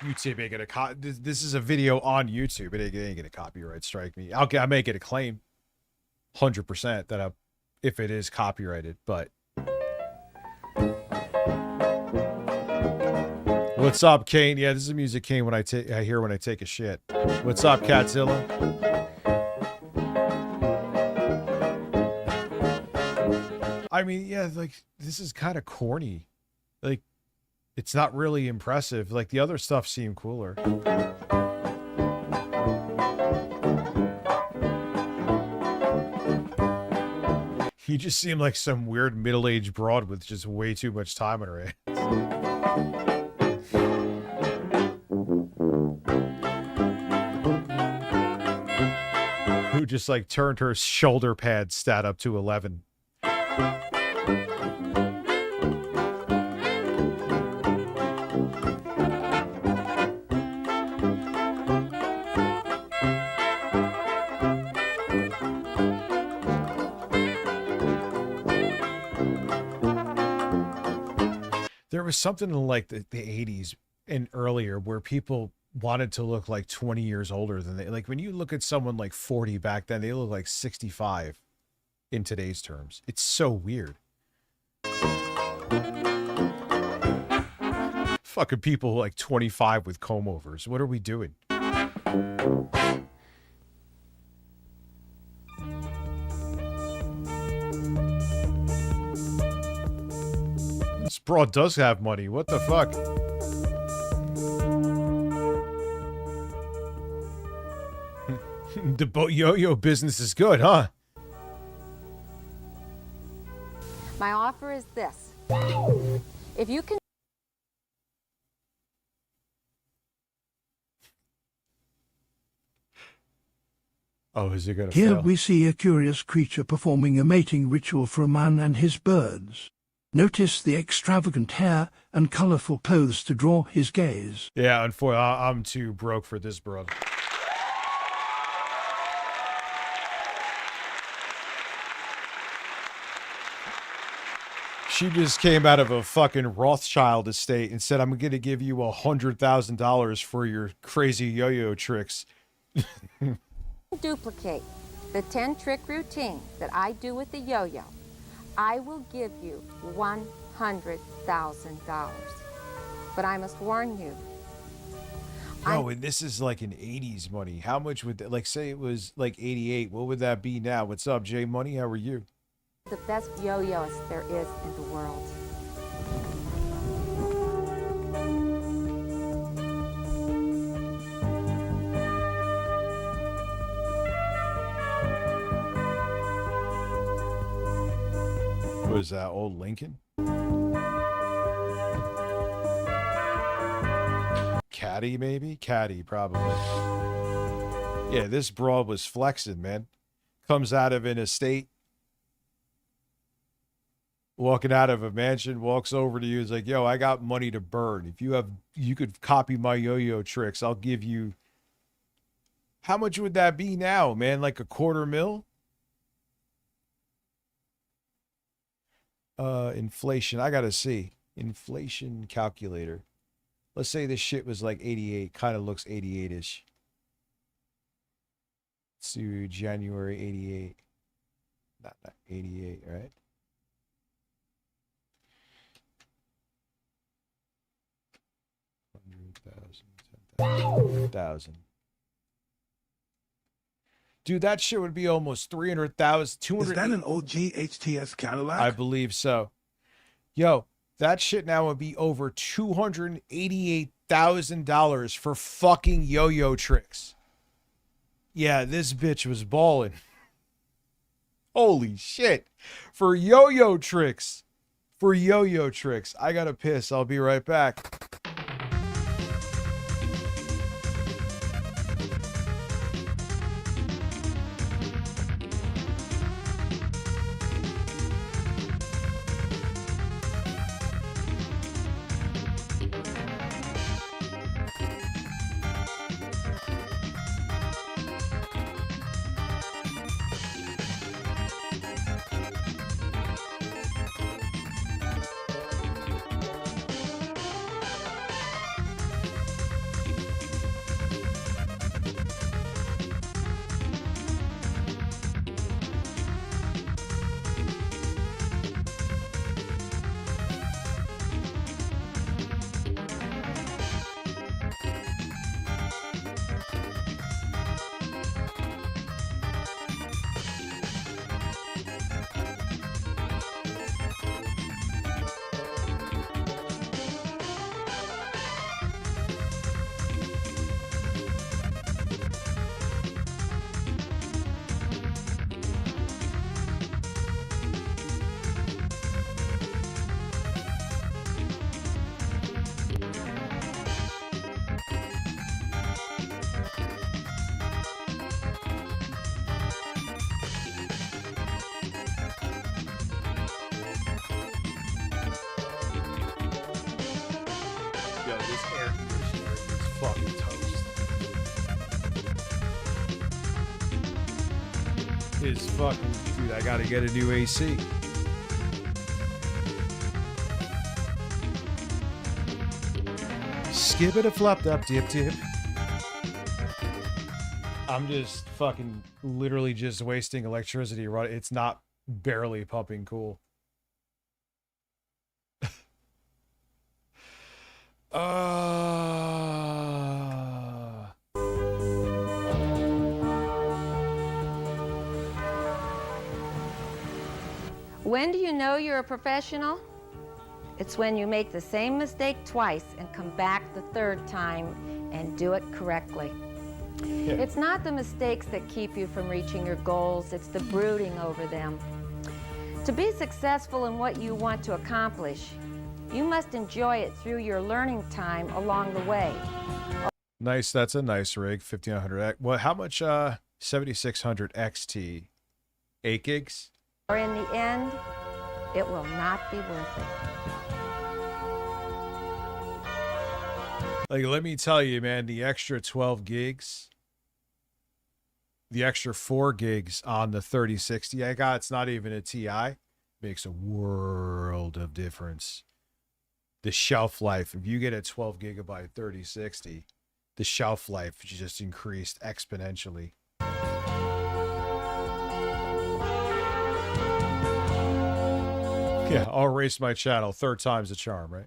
F: YouTube ain't gonna this is a video on YouTube. It ain't gonna copyright strike me. I may get a claim 100% that if it is copyrighted, but what's up, Kane? Yeah, this is music Kane I hear when I take a shit. What's up, Catzilla? I mean, yeah, like this is kind of corny. Like It's not really impressive. Like, the other stuff seemed cooler. You just seem like some weird middle-aged broad with just way too much time on her hands. Who just like turned her shoulder pad stat up to 11. There was something in like the 80s and earlier where people wanted to look like 20 years older than they, like when you look at someone like 40 back then, they look like 65 in today's terms. It's so weird. Fucking people like 25 with comb overs. What are we doing? This broad does have money. What the fuck? The yo-yo business is good, huh?
X: My offer is this. If you can...
F: Oh, is it gonna
H: Here
F: fail?
H: we see a curious creature performing a mating ritual for a man and his birds. Notice the extravagant hair and colorful clothes to draw his gaze.
F: Yeah, unfortunately, I'm too broke for this, bro. She just came out of a fucking Rothschild estate and said, I'm going to give you $100,000 for your crazy yo-yo tricks.
X: duplicate the 10-trick routine that I do with the yo-yo, I will give you $100,000. But I must warn you.
F: No, and this is like an 80s money. How much would that, like, say it was like 88, what would that be now? What's up, Jay Money? How are you?
X: The best yo-yoist there is in the world.
F: Was that old Lincoln? Caddy, maybe? Caddy, probably. Yeah, this broad was flexing, man. Comes out of an estate. Walking out of a mansion, walks over to you, is like, yo, I got money to burn. If you could copy my yo-yo tricks, I'll give you. How much would that be now, man? Like $250,000? Inflation. I gotta see. Inflation calculator. Let's say this shit was like 88. Kind of looks 88-ish. Let's do January 88. Not 88, right? $100,000. Dude, that shit would be almost 300,000. 200.
H: Is that an OG HTS Cadillac?
F: I believe so. Yo, that shit now would be over $288,000 for fucking yo-yo tricks. Yeah, this bitch was balling. Holy shit. For yo-yo tricks. For yo-yo tricks. I gotta piss. I'll be right back. fucking toast. Is fucking, dude, I gotta get a new AC. Skip it a flop up dip dip. I'm just fucking literally just wasting electricity. Right? It's not barely pumping cool.
X: When do you know you're a professional? It's when you make the same mistake twice and come back the third time and do it correctly. It's not the mistakes that keep you from reaching your goals, it's the brooding over them. To be successful in what you want to accomplish, you must enjoy it through your learning time along the way.
F: Nice, that's a nice rig. 1500X. Well, how much 7600 XT? 8 gigs?
X: Or in the end, it will not be worth it.
F: Like, let me tell you, man, the extra 12 gigs, the extra 4 gigs on the 3060 I got, it's not even a TI, makes a world of difference. The shelf life, if you get a 12 gigabyte 3060, the shelf life just increased exponentially. Yeah, I'll erase my channel. Third time's a charm, right?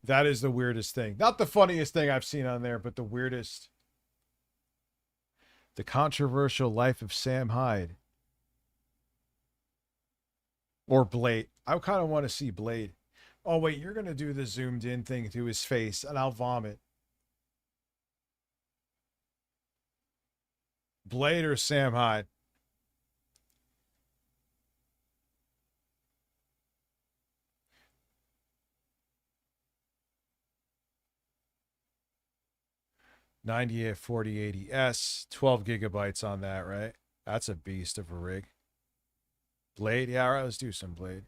F: That is the weirdest thing. Not the funniest thing I've seen on there, but the weirdest. The controversial life of Sam Hyde. Or Blade. I kind of want to see Blade. Oh, wait, you're going to do the zoomed in thing to his face, and I'll vomit. Blade or Sam Hyde? '98 4080S, 12 gigabytes on that, right? That's a beast of a rig. Blade, yeah, all right, let's do some Blade.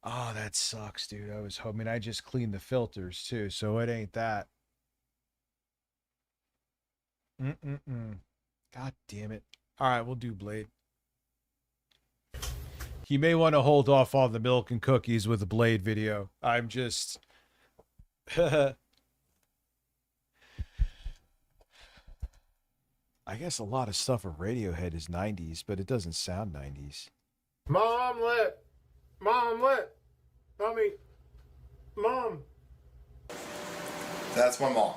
F: Oh, that sucks, dude. I was hoping I just cleaned the filters too, so it ain't that. God damn it. All right, we'll do Blade. He may want to hold off on the milk and cookies with the Blade video. I'm just... I guess a lot of stuff of Radiohead is 90s, but it doesn't sound 90s.
D: Momlet! Momlet! Mommy! Mom!
P: That's my mom.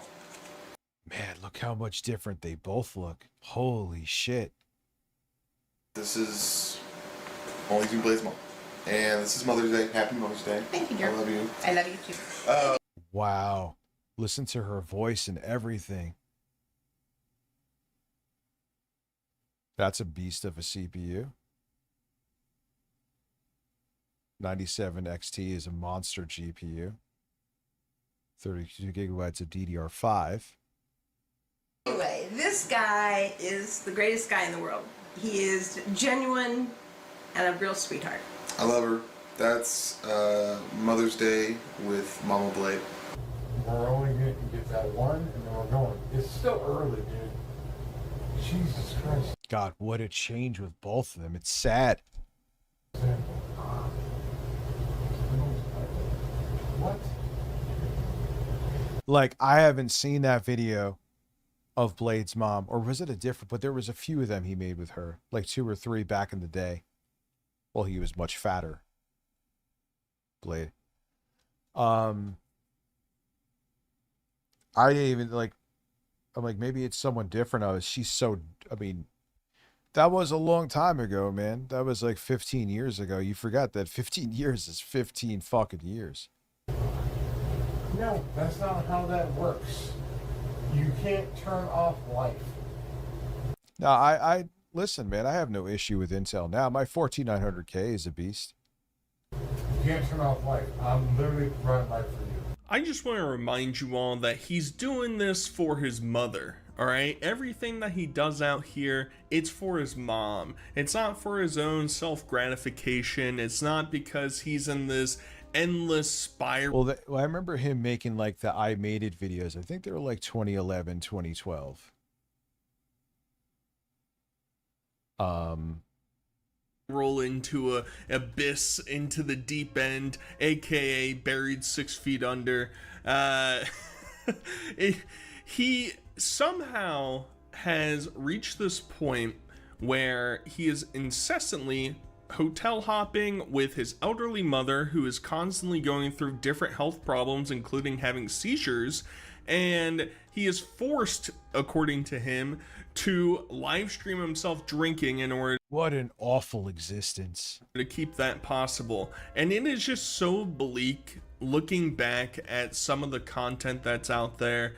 F: Man, look how much different they both look. Holy shit.
P: This is Only Two Blade's mom. And this is Mother's Day. Happy Mother's Day.
Q: Thank you, dear.
P: I love you.
Q: I love you too.
F: Wow. Listen to her voice and everything. That's a beast of a CPU. 97 XT is a monster GPU. 32 gigabytes of DDR5.
Q: Anyway, this guy is the greatest guy in the world. He is genuine and a real sweetheart.
P: I love her. That's Mother's Day with Mama Blade.
D: We're only going to get that one, and then we're going. It's still early, dude. Jesus Christ.
F: God, what a change with both of them. It's sad.
D: What?
F: Like, I haven't seen that video of Blade's mom, or was it a different, but there was a few of them he made with her, like 2 or 3 back in the day. Well, he was much fatter. Blade. I didn't even, like, I'm like, maybe it's someone different. She's so, I mean, that was a long time ago, man. That was like 15 years ago. You forgot that 15 years is 15 fucking years.
D: No, that's not how that works. You can't turn off life.
F: No, I listen, man, I have no issue with Intel now. My 14900K is a beast.
D: You can't turn off life. I'm literally running life for you.
R: I just want to remind you all that he's doing this for his mother, alright? Everything that he does out here, it's for his mom. It's not for his own self-gratification. It's not because he's in this endless spiral.
F: Well, I remember him making like the I Made It videos. I think they were like 2011, 2012.
R: Roll into a abyss, into the deep end, aka buried 6 feet under. He somehow has reached this point where he is incessantly hotel hopping with his elderly mother, who is constantly going through different health problems, including having seizures, and he is forced, according to him, to live stream himself drinking in order
F: What an awful existence.
R: to keep that possible. And it is just so bleak looking back at some of the content that's out there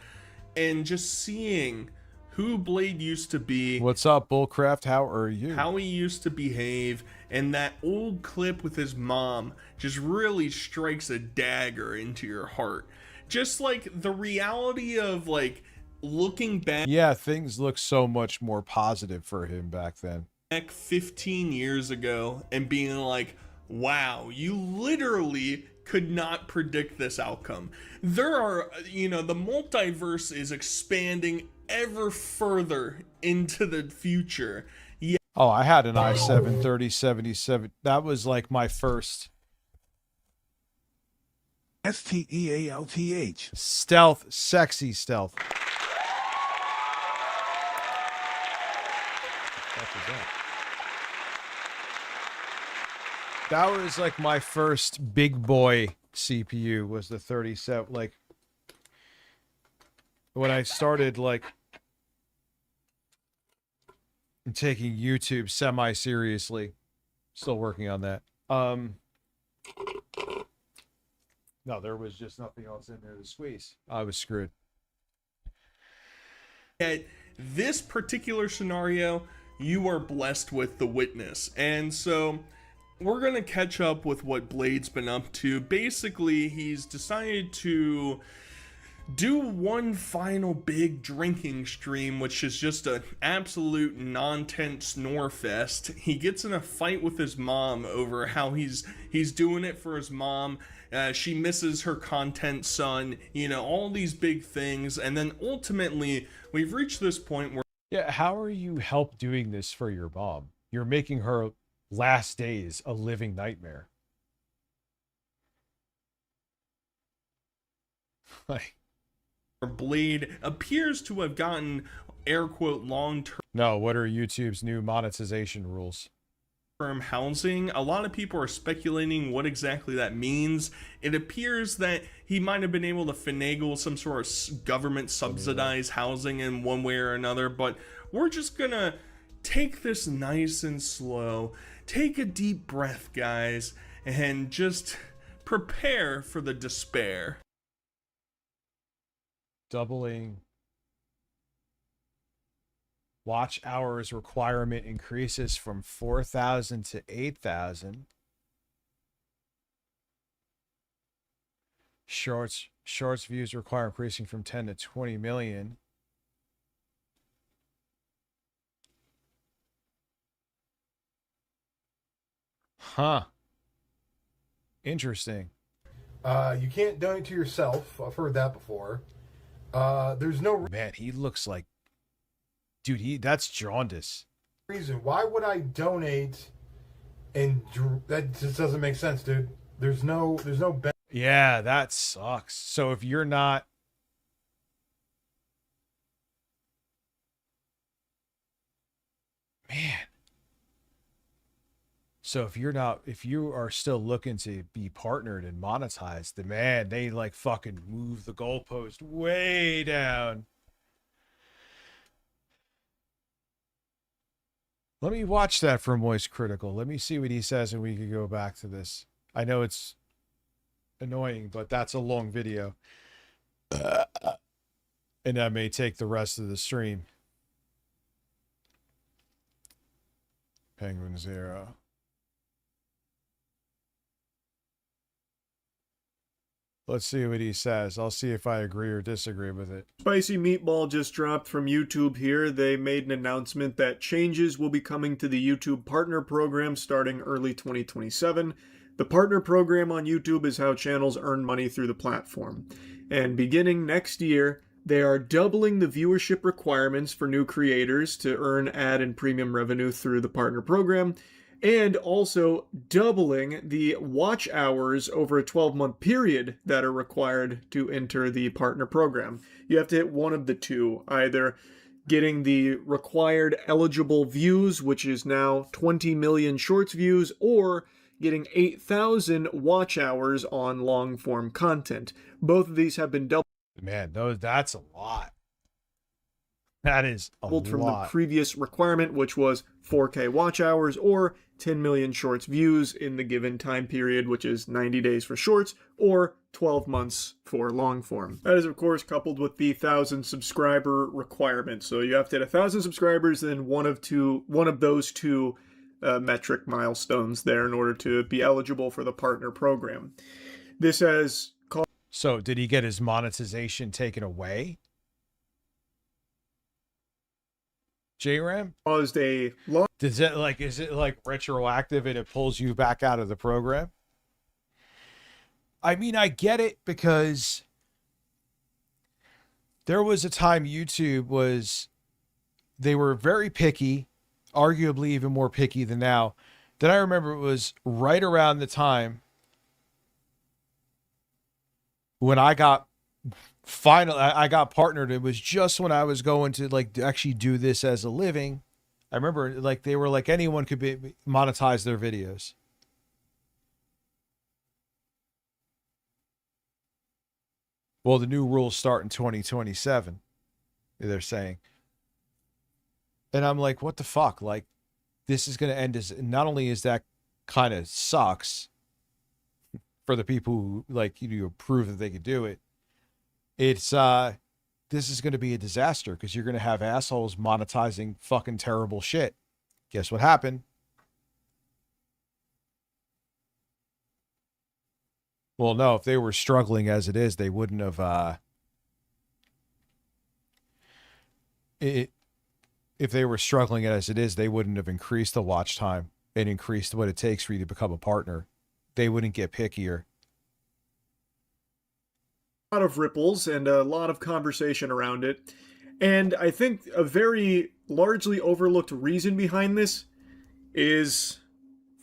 R: and just seeing who Blade used to be.
F: What's up, Bullcraft? How are you?
R: How he used to behave, and that old clip with his mom just really strikes a dagger into your heart. Just like the reality of like looking back.
F: Yeah, things look so much more positive for him back then.
R: 15 years ago and being like, wow, you literally could not predict this outcome. There are, you know, the multiverse is expanding ever further into the future. Yeah.
F: Oh, I had an i7 3077. That was like my first
G: STEALTH.
F: stealth, sexy stealth. That was like my first big boy CPU was the 37. Like when I started like taking YouTube semi-seriously, still working on that. No, there was just nothing else in there to squeeze. I was screwed.
R: At this particular scenario, you are blessed with the witness. And so we're going to catch up with what Blade's been up to. Basically, he's decided to do one final big drinking stream, which is just an absolute non-tense snore fest. He gets in a fight with his mom over how he's doing it for his mom. She misses her content son, you know, all these big things. And then ultimately, we've reached this point where...
F: Yeah, how are you help doing this for your mom? You're making her last days a living nightmare. Like,
R: Blade appears to have gotten air quote long-term...
F: No, what are YouTube's new monetization rules?
R: Housing. A lot of people are speculating what exactly that means. It appears that he might have been able to finagle some sort of government subsidized housing in one way or another, but we're just gonna take this nice and slow, take a deep breath, guys, and just prepare for the despair.
F: Doubling watch hours requirement increases from 4,000 to 8,000. Shorts views require increasing from 10 to 20 million. Huh. Interesting.
D: You can't donate to yourself. I've heard that before. There's no
F: Man, he looks like, dude, that's jaundice.
D: reason. Why would I donate? And that just doesn't make sense, dude. There's no
F: Yeah, that sucks. So if you're not, man. So if you are still looking to be partnered and monetized, then man, they like fucking move the goalpost way down. Let me watch that for Moist Critical. Let me see what he says and we can go back to this. I know it's annoying, but that's a long video. And that may take the rest of the stream. Penguin Zero. Let's see what he says. I'll see if I agree or disagree with it.
L: Spicy Meatball just dropped from YouTube here. They made an announcement that changes will be coming to the YouTube Partner Program starting early 2027. The partner program on YouTube is how channels earn money through the platform. And beginning next year, they are doubling the viewership requirements for new creators to earn ad and premium revenue through the partner program, and also doubling the watch hours over a 12-month period that are required to enter the partner program. You have to hit one of the two, either getting the required eligible views, which is now 20 million shorts views, or getting 8,000 watch hours on long-form content. Both of these have been doubled.
F: Man, that's a lot. That is a lot.
L: From the previous requirement, which was 4K watch hours or 10 million shorts views in the given time period, which is 90 days for shorts or 12 months for long form. That is, of course, coupled with the 1,000 subscriber requirement. So you have to hit 1,000 subscribers, then one of those two metric milestones there in order to be eligible for the partner program. This has caused...
F: So did he get his monetization taken away? J-Ram?
L: Caused a long...
F: Is it like retroactive and it pulls you back out of the program? I mean, I get it, because there was a time they were very picky, arguably even more picky than now. Then I remember it was right around the time when I got partnered. It was just when I was going to like actually do this as a living. I remember like they were like anyone could monetize their videos. Well, the new rules start in 2027, they're saying. And I'm like, what the fuck? Like, this is going to end as, not only is that kind of sucks for the people who like, prove that they could do it. It's, this is going to be a disaster because you're going to have assholes monetizing fucking terrible shit. Guess what happened? Well, no, if they were struggling as it is, they wouldn't have, if they were struggling as it is, they wouldn't have increased the watch time and increased what it takes for you to become a partner. They wouldn't get pickier.
L: A lot of ripples and a lot of conversation around it. And I think a very largely overlooked reason behind this is,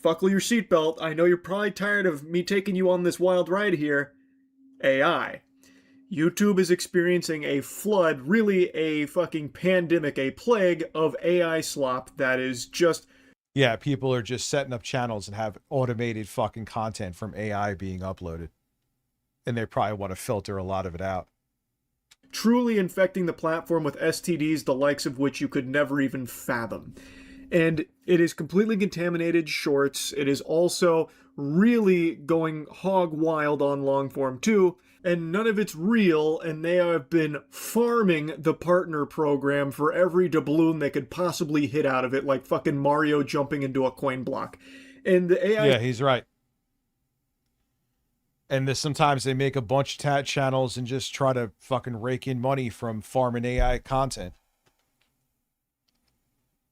L: buckle your seatbelt. I know you're probably tired of me taking you on this wild ride here. AI. YouTube is experiencing a flood, really a fucking pandemic, a plague of AI slop that is just...
F: Yeah, people are just setting up channels and have automated fucking content from AI being uploaded. And they probably want to filter a lot of it out.
L: Truly infecting the platform with STDs, the likes of which you could never even fathom. And it is completely contaminated shorts. It is also really going hog wild on long form too. And none of it's real, and they have been farming the partner program for every doubloon they could possibly hit out of it, like fucking Mario jumping into a coin block. And the AI...
F: Yeah, he's right. And sometimes they make a bunch of channels and just try to fucking rake in money from farming AI content.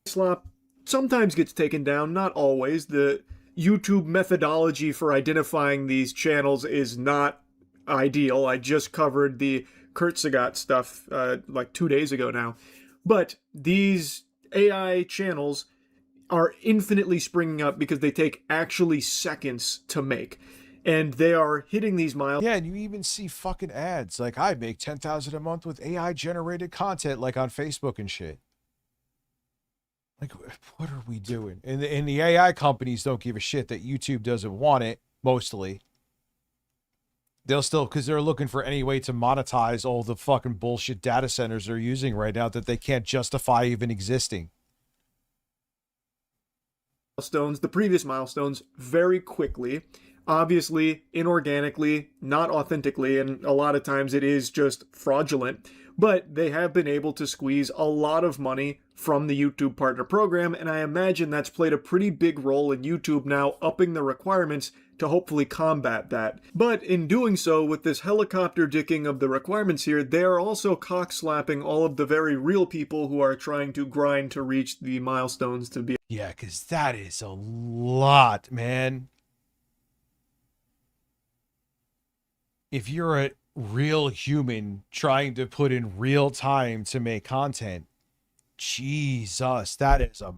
L: Slop sometimes gets taken down, not always. The YouTube methodology for identifying these channels is not ideal. I just covered the Kurtzagat stuff like 2 days ago now. But these AI channels are infinitely springing up because they take actually seconds to make. And they are hitting these miles.
F: Yeah, and you even see fucking ads. Like, I make $10,000 a month with AI-generated content, like on Facebook and shit. Like, what are we doing? And the AI companies don't give a shit that YouTube doesn't want it, mostly. They'll still, because they're looking for any way to monetize all the fucking bullshit data centers they're using right now that they can't justify even existing.
L: Milestones, the previous milestones, very quickly. Obviously, inorganically, not authentically, and a lot of times it is just fraudulent. But they have been able to squeeze a lot of money from the YouTube Partner Program, and I imagine that's played a pretty big role in YouTube now upping the requirements to hopefully combat that. But in doing so, with this helicopter dicking of the requirements here, they are also cock-slapping all of the very real people who are trying to grind to reach the milestones to be...
F: Yeah, because that is a lot, man. if you're a real human trying to put in real time to make content, Jesus, that is a,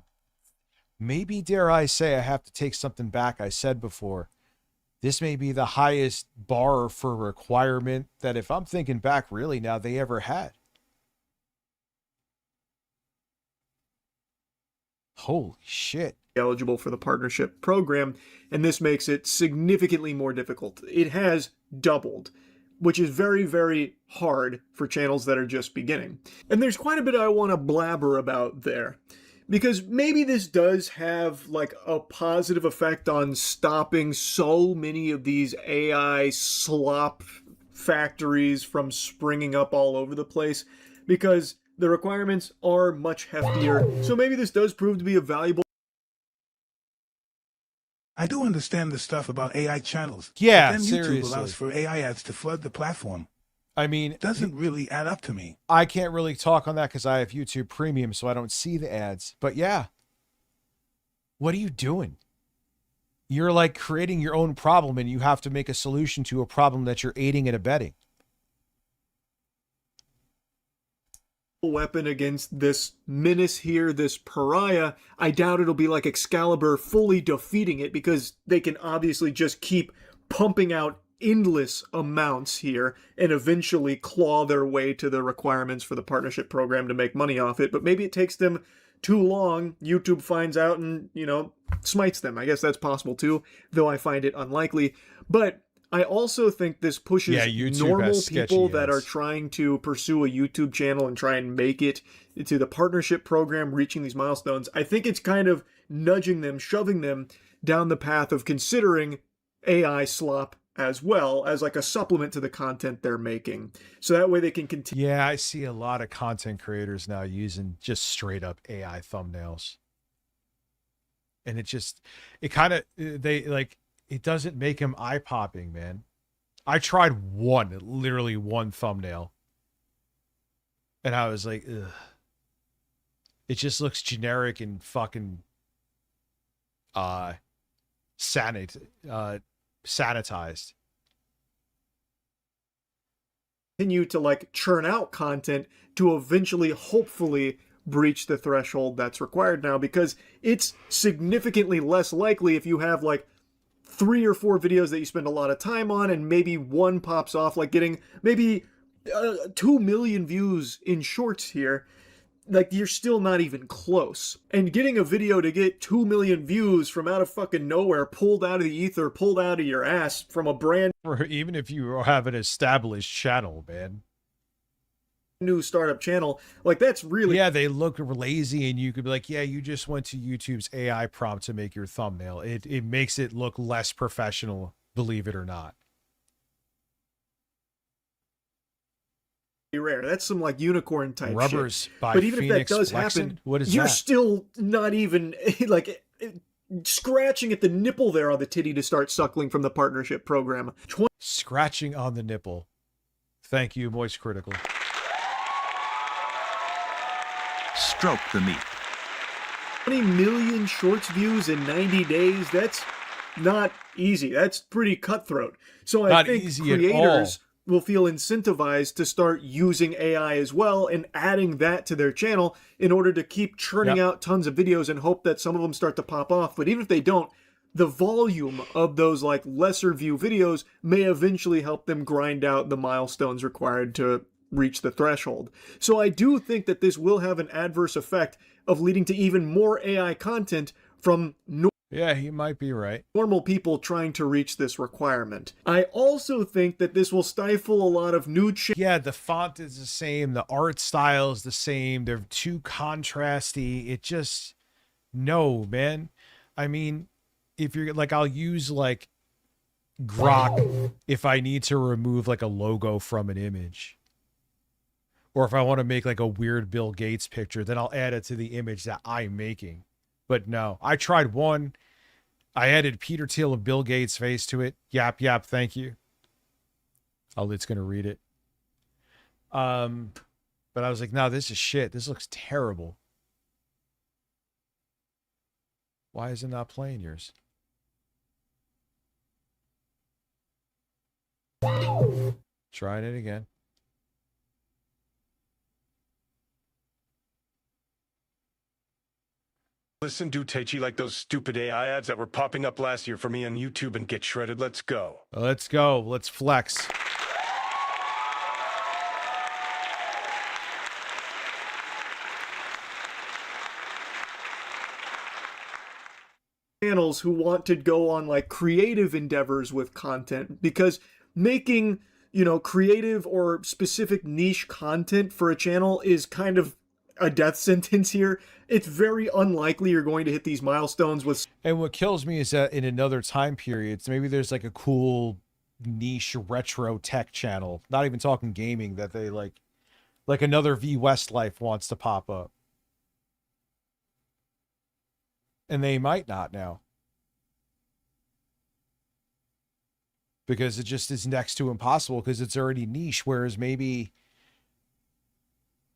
F: maybe dare I say, I have to take something back I said before. This may be the highest bar for requirement that, if I'm thinking back really now, they ever had. Holy shit.
L: Eligible for the partnership program, and this makes it significantly more difficult. It has doubled, which is very, very hard for channels that are just beginning. And there's quite a bit I want to blabber about there, because maybe this does have like a positive effect on stopping so many of these AI slop factories from springing up all over the place, because the requirements are much heftier. So maybe this does prove to be a valuable.
G: I do understand the stuff about AI channels.
F: Yeah,
G: but then
F: seriously.
G: YouTube allows for AI ads to flood the platform.
F: I mean,
G: It doesn't really add up to me.
F: I can't really talk on that because I have YouTube Premium, so I don't see the ads. But yeah, what are you doing? You're like creating your own problem, and you have to make a solution to a problem that you're aiding and abetting.
L: Weapon against this menace here, this pariah. I doubt it'll be like Excalibur fully defeating it, because they can obviously just keep pumping out endless amounts here and eventually claw their way to the requirements for the partnership program to make money off it. But maybe it takes them too long. YouTube finds out and, you know, smites them. I guess that's possible too, though I find it unlikely. But I also think this pushes normal people that are trying to pursue a YouTube channel and try and make it to the partnership program, reaching these milestones. I think it's kind of nudging them, shoving them down the path of considering AI slop as well as like a supplement to the content they're making. So that way they can continue.
F: Yeah, I see a lot of content creators now using just straight up AI thumbnails. And it kind of, they like, it doesn't make him eye-popping, man. I tried literally one thumbnail. And I was like, ugh. It just looks generic and fucking sanitized.
L: Continue to like churn out content to eventually, hopefully, breach the threshold that's required now, because it's significantly less likely if you have like 3 or 4 videos that you spend a lot of time on and maybe one pops off, like getting maybe 2 million views in shorts here. Like, you're still not even close. And getting a video to get 2 million views from out of fucking nowhere, pulled out of the ether, pulled out of your ass from a brand,
F: Or even if you have an established channel, man.
L: new startup channel, like, that's really,
F: yeah, they look lazy, and you could be like, yeah, you just went to YouTube's AI prompt to make your thumbnail. It makes it look less professional, believe it or not.
L: rare. That's some like unicorn type
F: Rubbers
L: shit.
F: by
L: But even
F: Phoenix
L: if that does
F: Flexen?
L: happen,
F: What is
L: you're
F: that?
L: still not even like scratching at the nipple there on the titty to start suckling from the partnership program.
F: Scratching on the nipple. Thank you, Moist Critical.
S: Stroke the meat.
L: 20 million shorts views in 90 days, that's not easy. That's pretty cutthroat. So I
F: Not
L: think
F: easy at
L: creators will feel incentivized to start using AI as well and adding that to their channel in order to keep churning out tons of videos and hope that some of them start to pop off. But even if they don't, the volume of those like lesser view videos may eventually help them grind out the milestones required to reach the threshold. So I do think that this will have an adverse effect of leading to even more AI content from
F: Yeah, he might be right.
L: normal people trying to reach this requirement. I also think that this will stifle a lot of new
F: Yeah, the font is the same. The art style is the same. They're too contrasty. It just, no, man. I mean, if you're like, I'll use like Grok if I need to remove like a logo from an image. Or if I want to make like a weird Bill Gates picture, then I'll add it to the image that I'm making. But no, I tried one. I added Peter Thiel of Bill Gates' face to it. Yap, yap, thank you. Oh, it's going to read it. But I was like, no, this is shit. This looks terrible. Why is it not playing yours? Trying it again.
E: Listen, do Teichi like those stupid AI ads that were popping up last year for me on YouTube and get shredded. Let's go.
F: Let's go. Let's flex.
L: Channels who want to go on like creative endeavors with content, because making, you know, creative or specific niche content for a channel is kind of a death sentence here. It's very unlikely you're going to hit these milestones with.
F: And what kills me is that in another time period, so maybe there's like a cool niche retro tech channel, not even talking gaming, that they like another V Westlife wants to pop up. And they might not now. Because it just is next to impossible because it's already niche, whereas maybe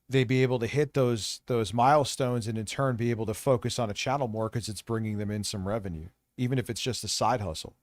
F: they'd be able to hit those milestones and in turn be able to focus on a channel more because it's bringing them in some revenue, even if it's just a side hustle.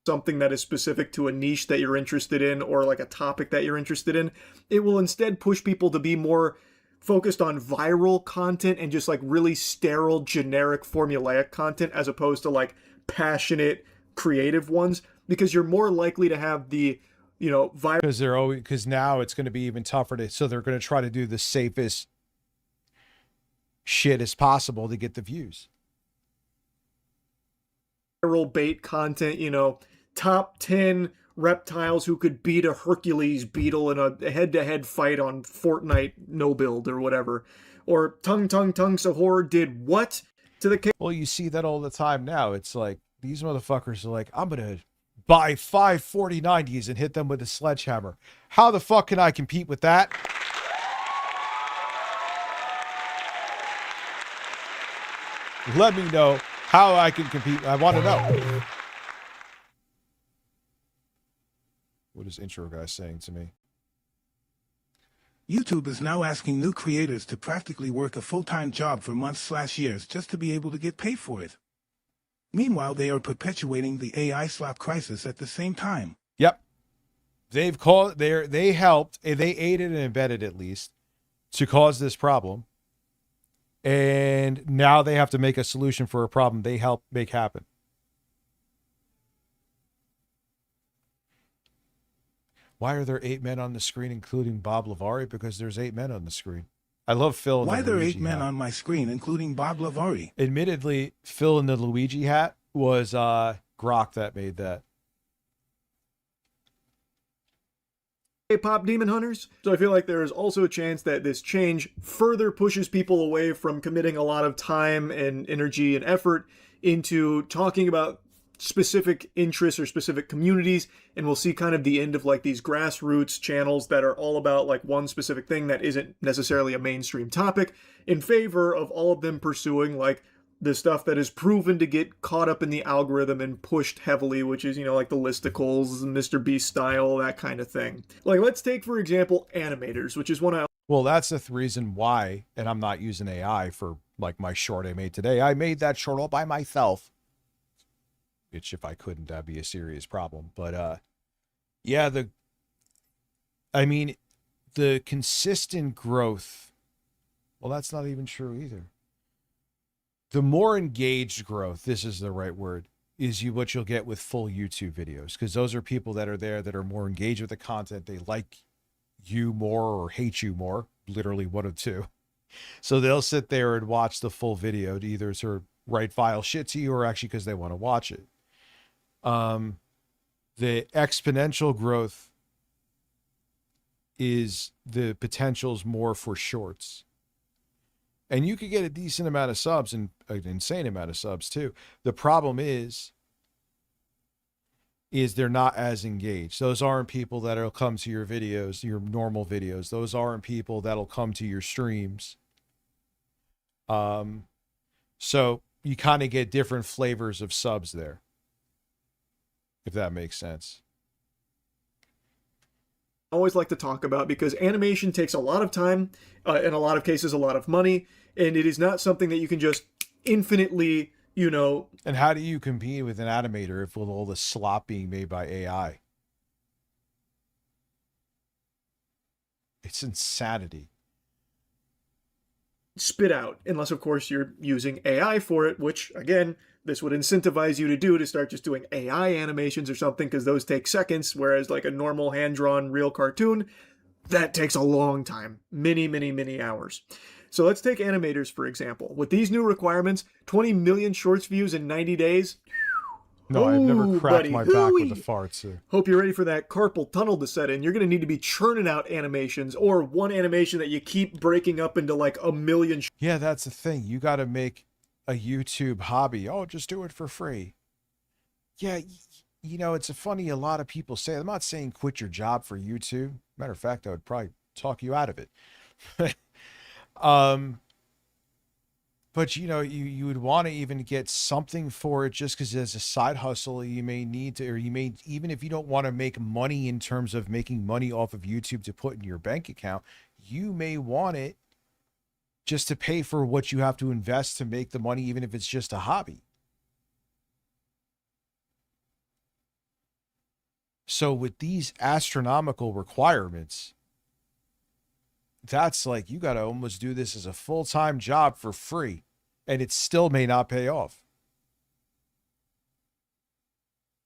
L: Something that is specific to a niche that you're interested in or like a topic that you're interested in, it will instead push people to be more focused on viral content and just like really sterile, generic, formulaic content as opposed to like passionate, creative ones, because you're more likely to have the, you know, viral.
F: Because now it's going to be even tougher to, so they're going to try to do the safest shit as possible to get the views.
L: Viral bait content, you know, top 10 reptiles who could beat a Hercules beetle in a head-to-head fight on Fortnite no build or whatever, or Tung Sahur did what to the.
F: Well, you see that all the time now. It's like these motherfuckers are like, I'm gonna buy 5 4090s and hit them with a sledgehammer. How the fuck can I compete with that? Let me know how I can compete. I want to know. What is intro guy saying to me?
G: YouTube is now asking new creators to practically work a full-time job for months/years just to be able to get paid for it. Meanwhile, they are perpetuating the AI slap crisis at the same time.
F: Yep. They helped, they aided and embedded at least to cause this problem. And now they have to make a solution for a problem they helped make happen. Why are there 8 men on the screen, including Bob Lavari? Because there's 8 men on the screen. I love Phil.
G: Why are there 8 men on my screen, including Bob Lavari?
F: Admittedly, Phil in the Luigi hat was Grok that made that.
L: K-pop demon hunters. So I feel like there is also a chance that this change further pushes people away from committing a lot of time and energy and effort into talking about specific interests or specific communities, and we'll see kind of the end of like these grassroots channels that are all about like one specific thing that isn't necessarily a mainstream topic, in favor of all of them pursuing like the stuff that is proven to get caught up in the algorithm and pushed heavily, which is, you know, like the listicles, Mr. Beast style, that kind of thing. Like, let's take, for example, animators, which is one I...
F: Well, that's the reason why, and I'm not using AI for like my short I made today. I made that short all by myself. Which if I couldn't, that'd be a serious problem. But yeah, the consistent growth, well, that's not even true either. The more engaged growth, this is the right word, is what you'll get with full YouTube videos, because those are people that are there that are more engaged with the content. They like you more or hate you more, literally one of two. So they'll sit there and watch the full video to either sort of write vile shit to you or actually because they want to watch it. The exponential growth is the potential's more for shorts. And you could get a decent amount of subs and an insane amount of subs too. The problem is they're not as engaged. Those aren't people that'll come to your videos, your normal videos. Those aren't people that'll come to your streams. So you kind of get different flavors of subs there, if that makes sense.
L: I always like to talk about, because animation takes a lot of time, in a lot of cases a lot of money, and it is not something that you can just infinitely you know.
F: And how do you compete with an animator if with all the slop being made by AI? It's insanity.
L: Spit out, unless of course you're using AI for it, which again, this would incentivize you to do, to start just doing AI animations or something, because those take seconds, whereas like a normal hand-drawn real cartoon, that takes a long time, many hours. So let's take animators for example. With these new requirements, 20 million shorts views in 90 days.
F: No, I've never
L: Ooh,
F: cracked
L: buddy,
F: my back
L: hooey.
F: with the farts.
L: Hope you're ready for that carpal tunnel to set in. You're going to need to be churning out animations, or one animation that you keep breaking up into like a million.
F: Yeah, that's the thing. You got to make a YouTube hobby. Oh, just do it for free. Yeah, you know, it's funny. A lot of people say, I'm not saying quit your job for YouTube. Matter of fact, I would probably talk you out of it. But you know, you would want to even get something for it, just because as a side hustle, you may need to, or you may, even if you don't want to make money in terms of making money off of YouTube to put in your bank account, you may want it just to pay for what you have to invest to make the money, even if it's just a hobby. So with these astronomical requirements, that's like, you got to almost do this as a full-time job for free, and it still may not pay off.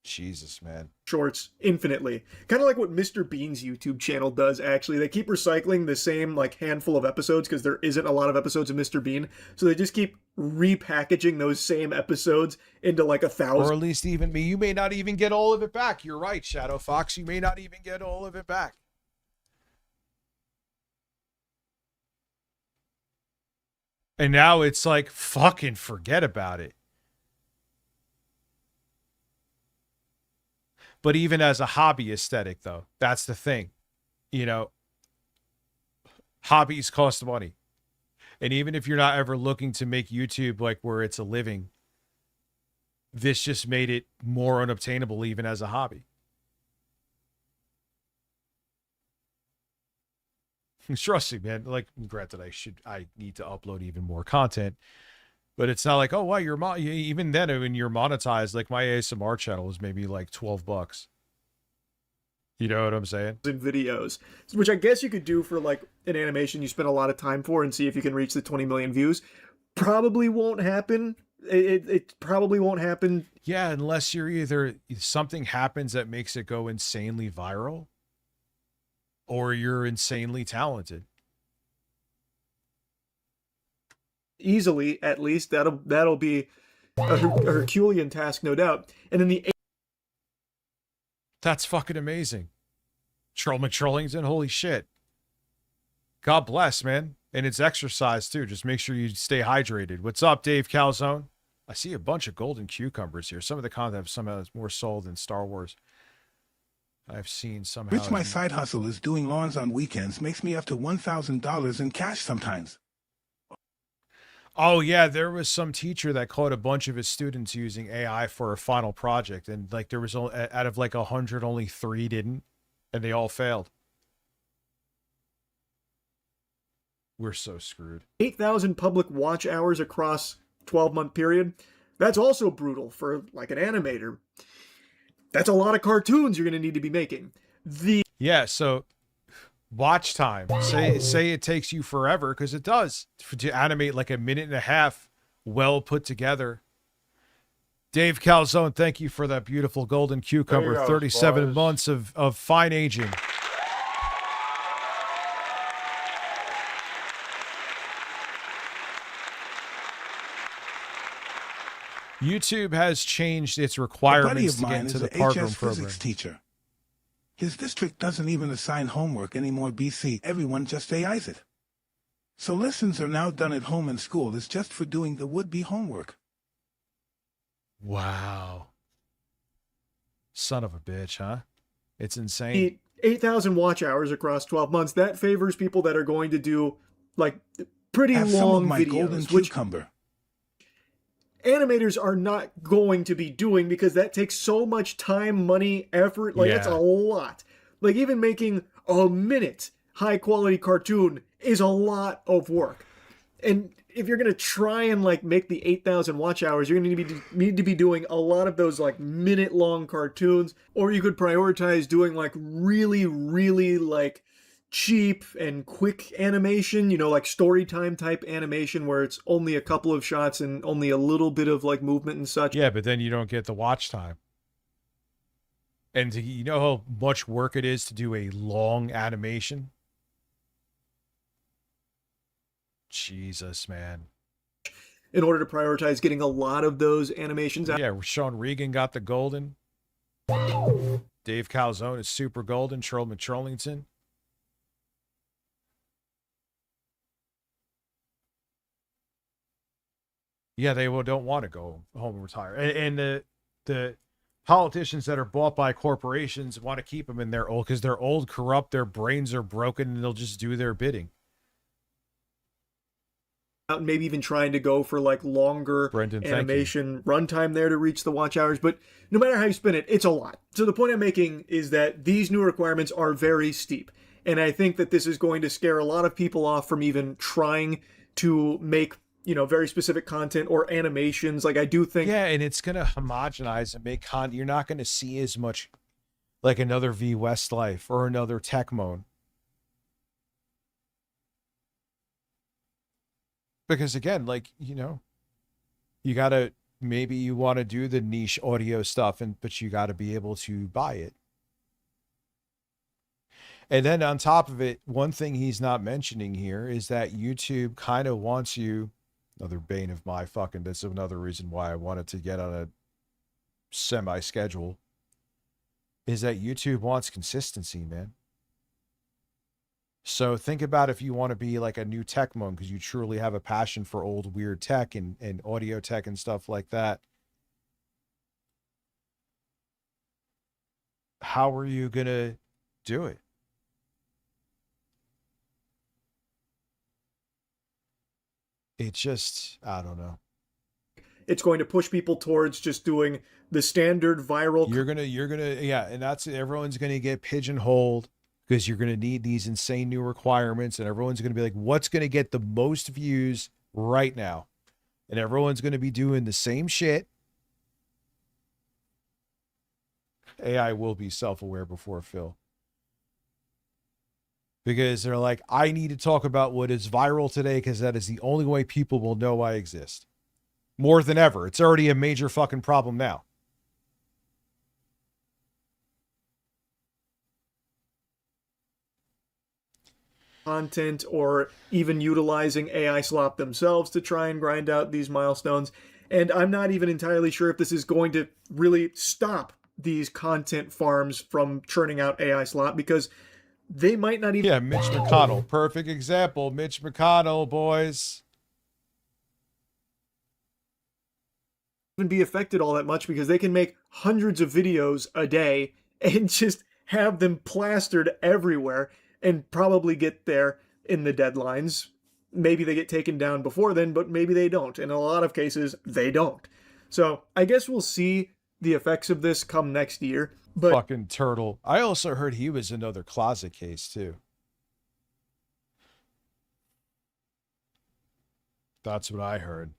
F: Jesus, man.
L: Shorts infinitely. Kind of like what Mr. Bean's YouTube channel does, actually. They keep recycling the same like handful of episodes because there isn't a lot of episodes of Mr. Bean. So they just keep repackaging those same episodes into like 1,000.
F: Or at least even me. You may not even get all of it back. You're right, Shadow Fox. You may not even get all of it back. And now it's like, fucking forget about it. But even as a hobby aesthetic, though, that's the thing. You know, hobbies cost money. And even if you're not ever looking to make YouTube like where it's a living, this just made it more unobtainable even as a hobby. Trust me, man. Like, granted, I need to upload even more content, but it's not like, oh, wow, even then when you're monetized, like my ASMR channel is maybe like $12. You know what I'm saying?
L: In videos, which I guess you could do for like an animation you spend a lot of time for and see if you can reach the 20 million views. Probably won't happen. It probably won't happen.
F: Yeah, unless you're either something happens that makes it go insanely viral, or you're insanely talented.
L: Easily, at least that'll be a Herculean task, no doubt. And then
F: that's fucking amazing. Troll McTrollington, holy shit. God bless, man. And it's exercise too. Just make sure you stay hydrated. What's up, Dave Calzone? I see a bunch of golden cucumbers here. Some of the content somehow is more soul than Star Wars. I've seen somehow.
G: Which my side hustle is doing lawns on weekends makes me up to $1,000 in cash sometimes.
F: Oh yeah, there was some teacher that caught a bunch of his students using AI for a final project, and like there was out of like 100, only 3 didn't, and they all failed. We're so screwed.
L: 8,000 public watch hours across 12-month period. That's also brutal for like an animator. That's a lot of cartoons you're going to need to be making.
F: Yeah, so watch time. Say it takes you forever, because it does, to animate like a minute and a half, well put together. Dave Calzone, thank you for that beautiful golden cucumber. 37 months of fine aging. YouTube has changed its requirements to get into the program.
G: Physics teacher. His district doesn't even assign homework anymore, BC. Everyone just AIs it. So lessons are now done at home and school is just for doing the would-be homework.
F: Wow. Son of a bitch, huh? It's insane.
L: 8,000 watch hours across 12 months. That favors people that are going to do like pretty long
G: some of my
L: videos,
G: golden
L: which
G: cucumber.
L: Animators are not going to be doing, because that takes so much time, money, effort. Like that's a lot. Like even making a minute high quality cartoon is a lot of work. And if you're going to try and like make the 8,000 watch hours, you're going to need to be doing a lot of those like minute-long cartoons, or you could prioritize doing like really, really like cheap and quick animation, you know, like story time type animation where it's only a couple of shots and only a little bit of like movement and such.
F: Yeah, but then you don't get the watch time. And you know how much work it is to do a long animation? Jesus, man.
L: In order to prioritize getting a lot of those animations out.
F: Yeah, Sean Regan got the golden. Dave Calzone is super golden. Charles McTrollington. Yeah, they don't want to go home and retire. And the politicians that are bought by corporations want to keep them in their old, because they're old, corrupt, their brains are broken, and they'll just do their bidding.
L: Maybe even trying to go for like longer animation runtime there to reach the watch hours. But no matter how you spin it, it's a lot. So the point I'm making is that these new requirements are very steep. And I think that this is going to scare a lot of people off from even trying to make, you know, very specific content or animations. Like I do think.
F: Yeah, and it's going to homogenize and make content. You're not going to see as much like another V Westlife or another Tecmone. Because again, like, you know, you got to, maybe you want to do the niche audio stuff, but you got to be able to buy it. And then on top of it, one thing he's not mentioning here is that YouTube kind of wants you, another bane of my fucking, this is another reason why I wanted to get on a semi-schedule, is that YouTube wants consistency, man. So think about if you want to be like a new Tecmone because you truly have a passion for old weird tech and audio tech and stuff like that. How are you going to do it? It just, I don't know.
L: It's going to push people towards just doing the standard viral.
F: You're going to, yeah. And that's, everyone's going to get pigeonholed, because you're going to need these insane new requirements, and everyone's going to be like, what's going to get the most views right now? And everyone's going to be doing the same shit. AI will be self-aware before Phil. Because they're like, I need to talk about what is viral today because that is the only way people will know I exist. More than ever. It's already a major fucking problem now.
L: Content, or even utilizing AI slop themselves to try and grind out these milestones. And I'm not even entirely sure if this is going to really stop these content farms from churning out AI slop, because they might not even...
F: Yeah, Mitch McConnell. Perfect example. Mitch McConnell, boys.
L: Even be affected all that much, because they can make hundreds of videos a day and just have them plastered everywhere and probably get there in the deadlines. Maybe they get taken down before then, but maybe they don't. In a lot of cases, they don't. So I guess we'll see the effects of this come next year. But
F: fucking turtle. I also heard he was another closet case too. That's what I heard.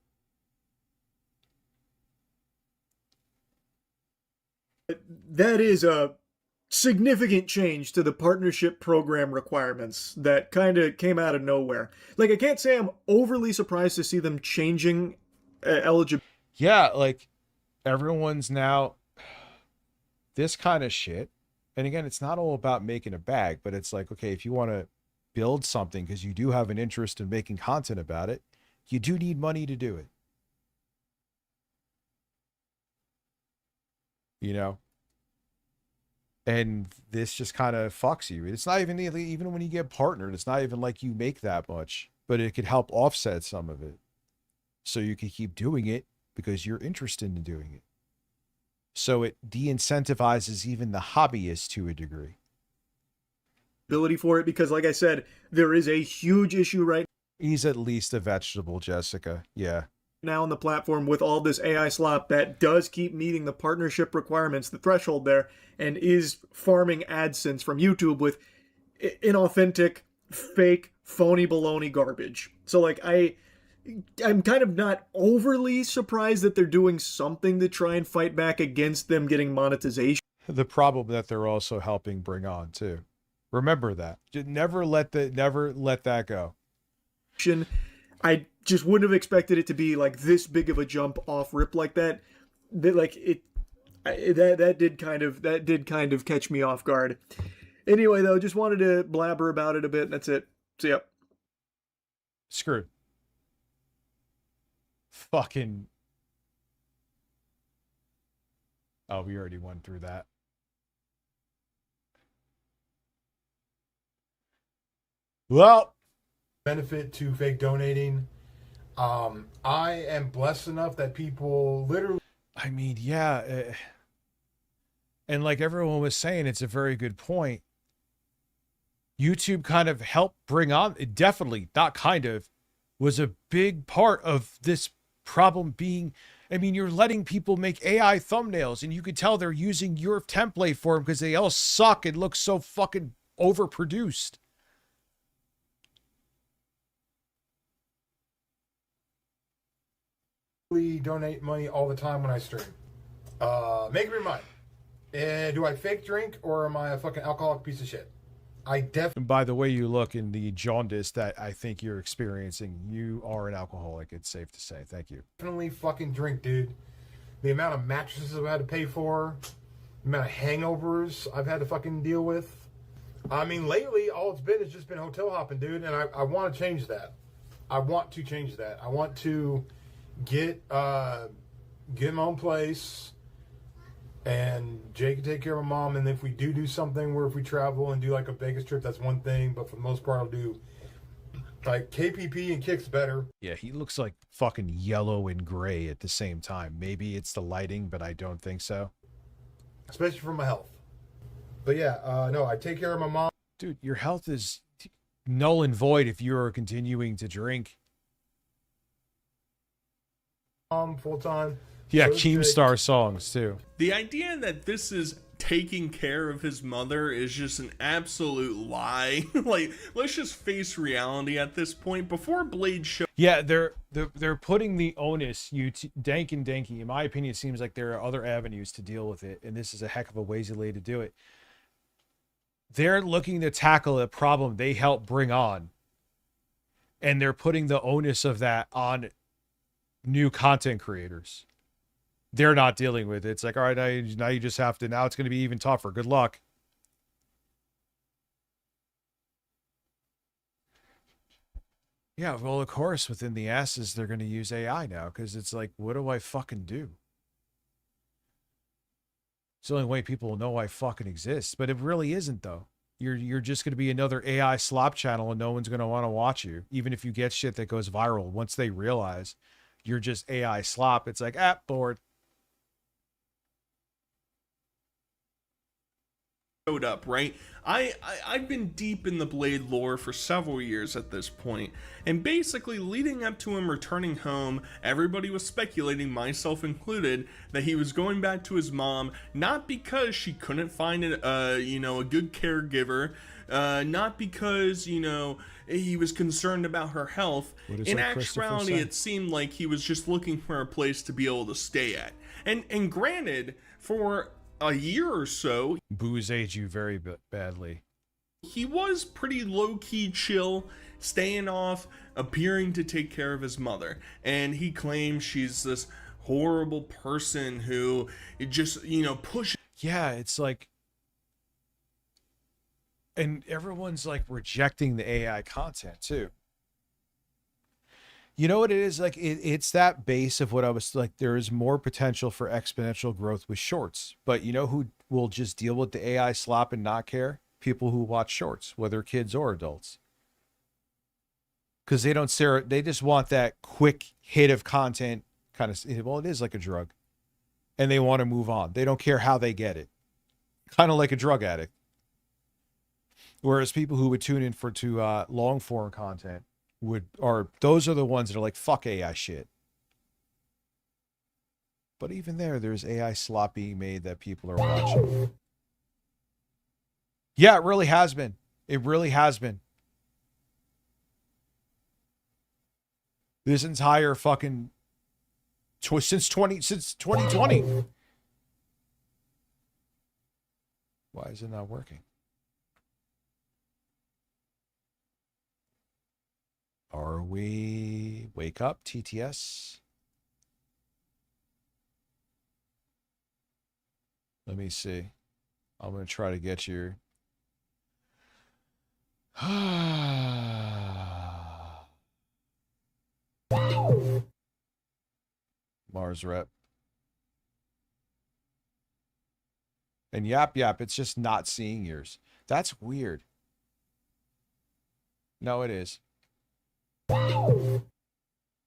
L: That is a significant change to the partnership program requirements that kind of came out of nowhere. Like, I can't say I'm overly surprised to see them changing eligibility.
F: Yeah, like everyone's now this kind of shit. And again, it's not all about making a bag, but it's like, okay, if you want to build something because you do have an interest in making content about it, you do need money to do it. You know? And this just kind of fucks you. It's not even when you get partnered, it's not even like you make that much, but it could help offset some of it. So you can keep doing it because you're interested in doing it. So it de-incentivizes even the hobbyist to a degree.
L: Ability for it, because like I said, there is a huge issue right now.
F: He's at least a vegetable, Jessica. Yeah.
L: Now on the platform with all this AI slop that does keep meeting the partnership requirements, the threshold there, and is farming AdSense from YouTube with inauthentic, fake, phony baloney garbage. So like I I'm kind of not overly surprised that they're doing something to try and fight back against them getting monetization.
F: The problem that they're also helping bring on too. Remember that. Never let that go.
L: I just wouldn't have expected it to be like this big of a jump off rip like that. That did kind of catch me off guard. Anyway, though, just wanted to blabber about it a bit. And that's it. See ya.
F: Screwed. Fucking. Oh, we already went through that. Well,
D: benefit to fake donating. I am blessed enough that people literally.
F: I mean, yeah. And like everyone was saying, it's a very good point. YouTube kind of helped bring on, it definitely, not kind of, was a big part of this problem being, I mean, you're letting people make AI thumbnails and you could tell they're using your template for them because they all suck and look so fucking overproduced.
D: Donate money all the time when I stream. Make up your mind. Do I fake drink or am I a fucking alcoholic piece of shit? I definitely.
F: And by the way you look in the jaundice that I think you're experiencing, you are an alcoholic. It's safe to say. Thank you.
D: Definitely fucking drink, dude. The amount of mattresses I've had to pay for, the amount of hangovers I've had to fucking deal with. I mean, lately, all it's been is just been hotel hopping, dude, and I want to change that. I want to change that. I want to get my own place, and Jake can take care of my mom, and if we do something where if we travel and do like a Vegas trip, that's one thing, but for the most part, I'll do like KPP and Kicks better.
F: Yeah, he looks like fucking yellow and gray at the same time. Maybe it's the lighting, but I don't think so.
D: Especially for my health. But yeah, no, I take care of my mom.
F: Dude, your health is null and void if you're continuing to drink.
D: Full time.
F: Yeah, Keemstar songs too.
R: The idea that this is taking care of his mother is just an absolute lie. Like, let's just face reality at this point. Before Blade show.
F: Yeah, they're putting the onus. Dank and Danky, in my opinion, it seems like there are other avenues to deal with it, and this is a heck of a lazy way to do it. They're looking to tackle a problem they helped bring on, and they're putting the onus of that on new content creators. They're not dealing with it. It's like, all right, now you just have to, now it's going to be even tougher. Good luck. Yeah, well, of course, within the asses, they're going to use AI now because it's like, what do I fucking do? It's the only way people will know I fucking exist, but it really isn't, though. You're just going to be another AI slop channel and no one's going to want to watch you, even if you get shit that goes viral. Once they realize you're just AI slop, it's like, bored.
R: Showed up, right? I've been deep in the Blade lore for several years at this point, and basically leading up to him returning home, everybody was speculating, myself included, that he was going back to his mom, not because she couldn't find a good caregiver, not because, he was concerned about her health. In actuality, it seemed like he was just looking for a place to be able to stay at. And granted, for a year or so,
F: booze aged you very badly.
R: He was pretty low-key chill, staying off, appearing to take care of his mother. And he claims she's this horrible person who just, pushes.
F: Yeah, it's like, and everyone's like rejecting the AI content too. You know what it is? Like, it's that base of what I was like, there is more potential for exponential growth with shorts. But you know who will just deal with the AI slop and not care? People who watch shorts, whether kids or adults. Because they don't stare, they just want that quick hit of content kind of, well, it is like a drug. And they want to move on. They don't care how they get it. Kind of like a drug addict. Whereas people who would tune in to long form content, those are the ones that are like, fuck AI shit. But even there's AI slop being made that people are watching. Yeah, it really has been. It really has been. This entire fucking since 2020. Why is it not working? Are we wake up TTS? Let me see. I'm going to try to get your Mars rep. And yap, it's just not seeing yours. That's weird. No, it is.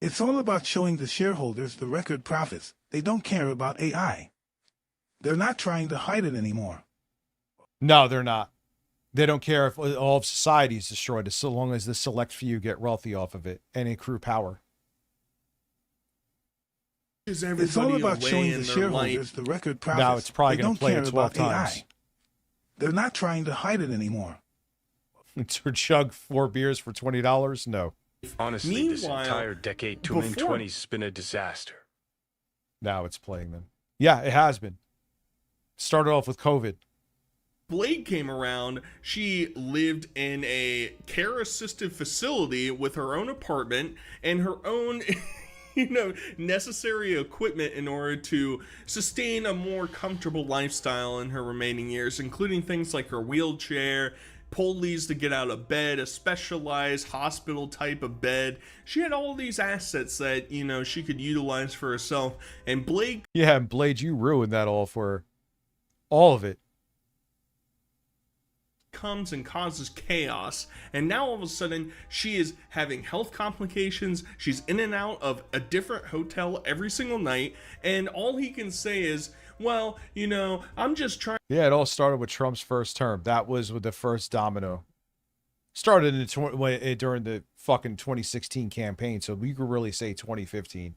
G: It's all about showing the shareholders the record profits. They don't care about AI. They're not trying to hide it anymore.
F: No, they're not. They don't care if all of society is destroyed, so long as the select few get wealthy off of it and accrue power.
G: It's all about showing the shareholders the record profits.
F: Now it's probably going to play
G: care
F: it 12
G: about
F: times.
G: AI. They're not trying to hide it anymore.
F: To chug 4 beers for $20? No.
E: Honestly, this entire decade 2020's been a disaster.
F: Now it's playing them. Yeah, it has been. Started off with COVID.
R: Blade came around, she lived in a care-assisted facility with her own apartment and her own, necessary equipment in order to sustain a more comfortable lifestyle in her remaining years, including things like her wheelchair, pulleys to get out of bed, a specialized hospital type of bed. She had all these assets that, she could utilize for herself. And Blade...
F: Yeah, Blade, you ruined that all for her. All of it.
R: Comes and causes chaos, and now all of a sudden she is having health complications. She's in and out of a different hotel every single night, and all he can say is, well, I'm just trying.
F: Yeah, it all started with Trump's first term. That was with the first domino. Started during the fucking 2016 campaign, so we could really say 2015.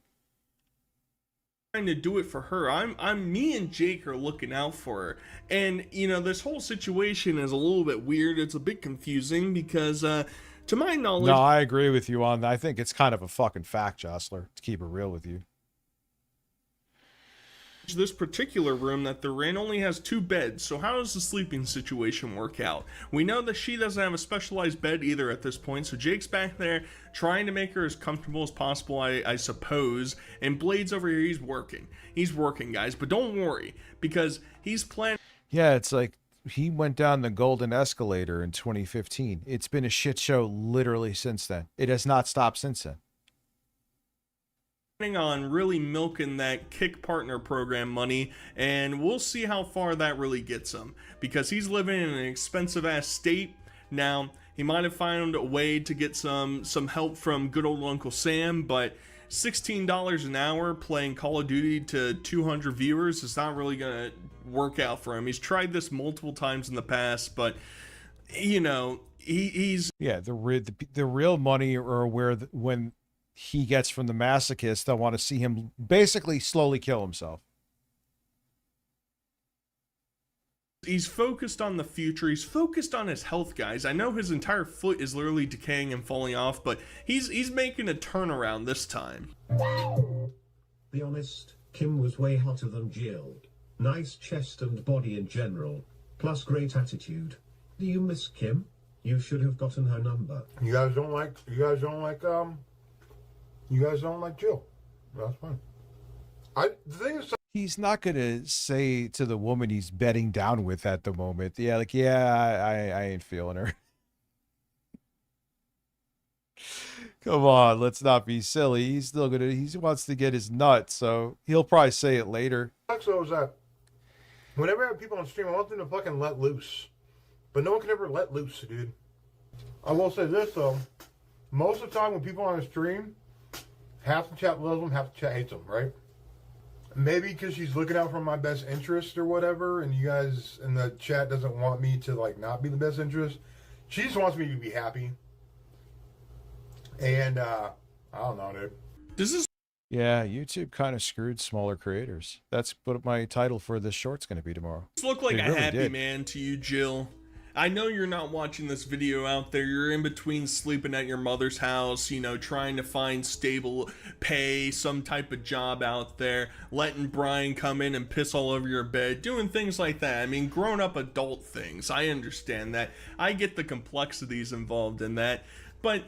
R: Trying to do it for her. Me and Jake are looking out for her, and this whole situation is a little bit weird. It's a bit confusing because to my knowledge...
F: No, I agree with you on that. I think it's kind of a fucking fact, Jostler, to keep it real with you.
R: This particular room that they're in only has 2 beds, so how does the sleeping situation work out? We know that she doesn't have a specialized bed either at this point, so Jake's back there trying to make her as comfortable as possible, I suppose, and Blade's over here, he's working, guys, but don't worry, because he's planning...
F: Yeah, it's like he went down the golden escalator in 2015. It's been a shit show literally since then. It has not stopped since then.
R: On really milking that kick partner program money, and we'll see how far that really gets him, because he's living in an expensive ass state. Now he might have found a way to get some help from good old Uncle Sam, but $16 an hour playing Call of Duty to 200 viewers is not really gonna work out for him. He's tried this multiple times in the past, but he's
F: the real money, or when he gets from the masochist that want to see him basically slowly kill himself.
R: He's focused on the future. He's focused on his health, guys. I know his entire foot is literally decaying and falling off, but he's making a turnaround this time.
T: Be honest, Kim was way hotter than Jill. Nice chest and body in general, plus great attitude. Do you miss Kim? You should have gotten her number.
D: You guys don't like Jill. That's fine. The thing is,
F: he's not going to say to the woman he's bedding down with at the moment, I ain't feeling her. Come on, let's not be silly. He's still he wants to get his nut, so he'll probably say it later.
D: So is that whenever I have people on stream, I want them to fucking let loose. But no one can ever let loose, dude. I will say this, though. Most of the time when people are on a stream, half the chat loves them, half the chat hates them, right? Maybe because she's looking out for my best interest or whatever, and you guys in the chat doesn't want me to, not be the best interest. She just wants me to be happy. And, I don't know, dude.
F: Yeah, YouTube kind of screwed smaller creators. That's what my title for this short's going to be tomorrow.
R: This looked like a happy man to you, Jill. I know you're not watching this video out there. You're in between sleeping at your mother's house, you know, trying to find stable pay, some type of job out there, letting Brian come in and piss all over your bed, doing things like that. I mean, grown-up adult things. I understand that. I get the complexities involved in that. But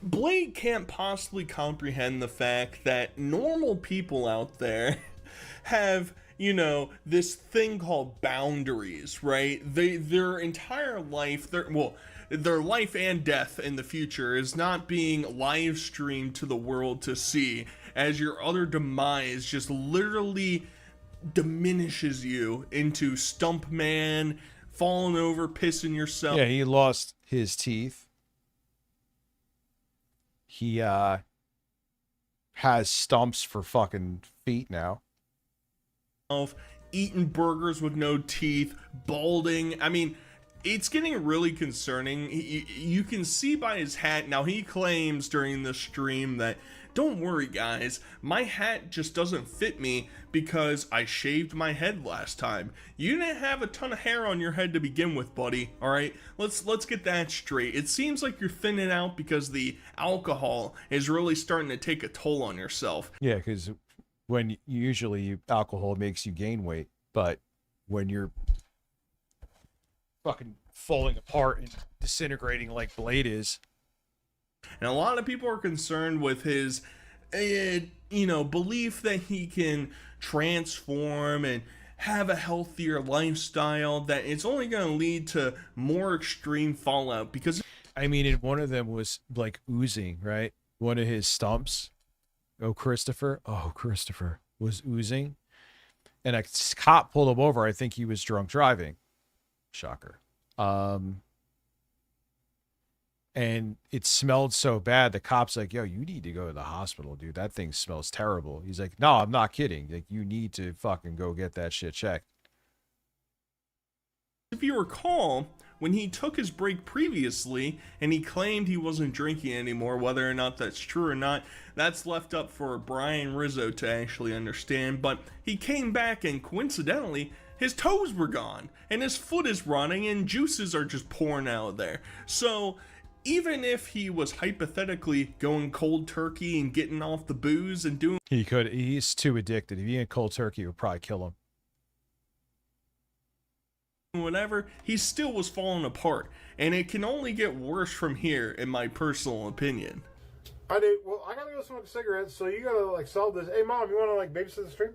R: Blade can't possibly comprehend the fact that normal people out there have, you know, this thing called boundaries, right? Their entire life, their life and death in the future is not being live streamed to the world to see, as your utter demise just literally diminishes you into stump man, falling over, pissing yourself.
F: Yeah, he lost his teeth. He has stumps for fucking feet now.
R: Eating burgers with no teeth, balding. I mean, it's getting really concerning. You can see by his hat. Now, he claims during the stream that, don't worry guys, my hat just doesn't fit me because I shaved my head last time. You didn't have a ton of hair on your head to begin with, buddy. All right, let's get that straight. It seems like you're thinning out because the alcohol is really starting to take a toll on yourself.
F: Yeah, because when usually alcohol makes you gain weight, but when you're fucking falling apart and disintegrating like Blade is.
R: And a lot of people are concerned with his, you know, belief that he can transform and have a healthier lifestyle, that it's only going to lead to more extreme fallout. Because,
F: I mean, and one of them was like oozing, right? One of his stumps. Christopher was oozing, and a cop pulled him over. I think he was drunk driving. Shocker. And it smelled so bad. The cop's like, yo, you need to go to the hospital, dude. That thing smells terrible. He's like, no, I'm not kidding. Like, you need to fucking go get that shit checked.
R: if you recall, when he took his break previously and he claimed he wasn't drinking anymore, whether or not that's true or not, that's left up for Brian Rizzo to actually understand. But he came back and coincidentally, his toes were gone and his foot is running and juices are just pouring out there. So even if he was hypothetically going cold turkey and getting off the booze and doing...
F: He's too addicted. If he went cold turkey, it would probably kill him.
R: Whatever, he still was falling apart, and it can only get worse from here, in my personal opinion.
D: I do. Well, I gotta go smoke cigarettes, so you gotta like solve this. Hey, mom, you wanna like babysit the stream?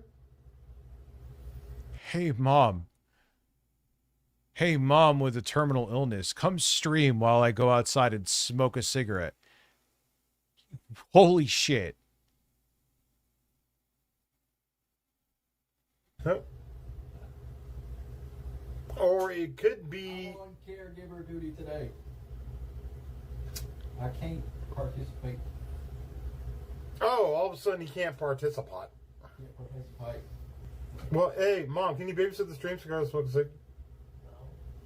F: Hey, mom. Hey, mom with a terminal illness, come stream while I go outside and smoke a cigarette. Holy shit.
D: Huh? Or it could be...
C: I'm on caregiver duty today. I can't participate.
D: Oh, all of a sudden he can't participate. Well, hey, mom, can you babysit the stream so I can smoke a cig?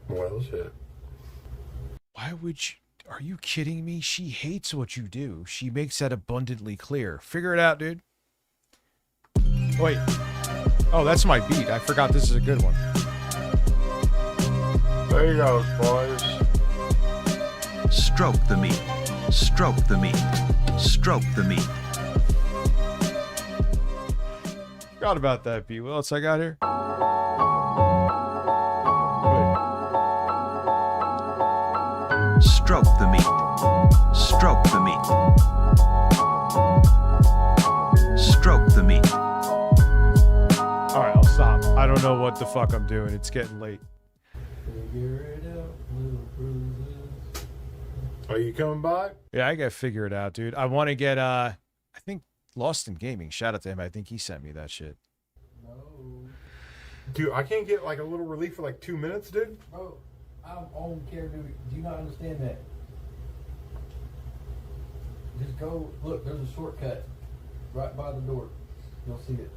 D: No. Well, shit.
F: Why would you... Are you kidding me? She hates what you do. She makes that abundantly clear. Figure it out, dude. Wait. Oh, that's my beat. I forgot this is a good one.
D: There you go, boys.
S: Stroke the meat. Stroke the meat. Stroke the meat.
F: Forgot about that beat. What else I got here?
S: Stroke the meat. Stroke the meat. Stroke the meat.
F: All right, I'll stop. I don't know what the fuck I'm doing. It's getting late.
D: Are you coming by?
F: Yeah, I gotta figure it out, dude. I want to get, I think Lost in Gaming. Shout out to him. I think he sent me that shit.
C: No.
D: Dude, I can't get like a little relief for like 2 minutes, dude.
C: Bro, I'm on care duty. Do you not understand that? Just go, look, there's a shortcut right by the door. You'll see it.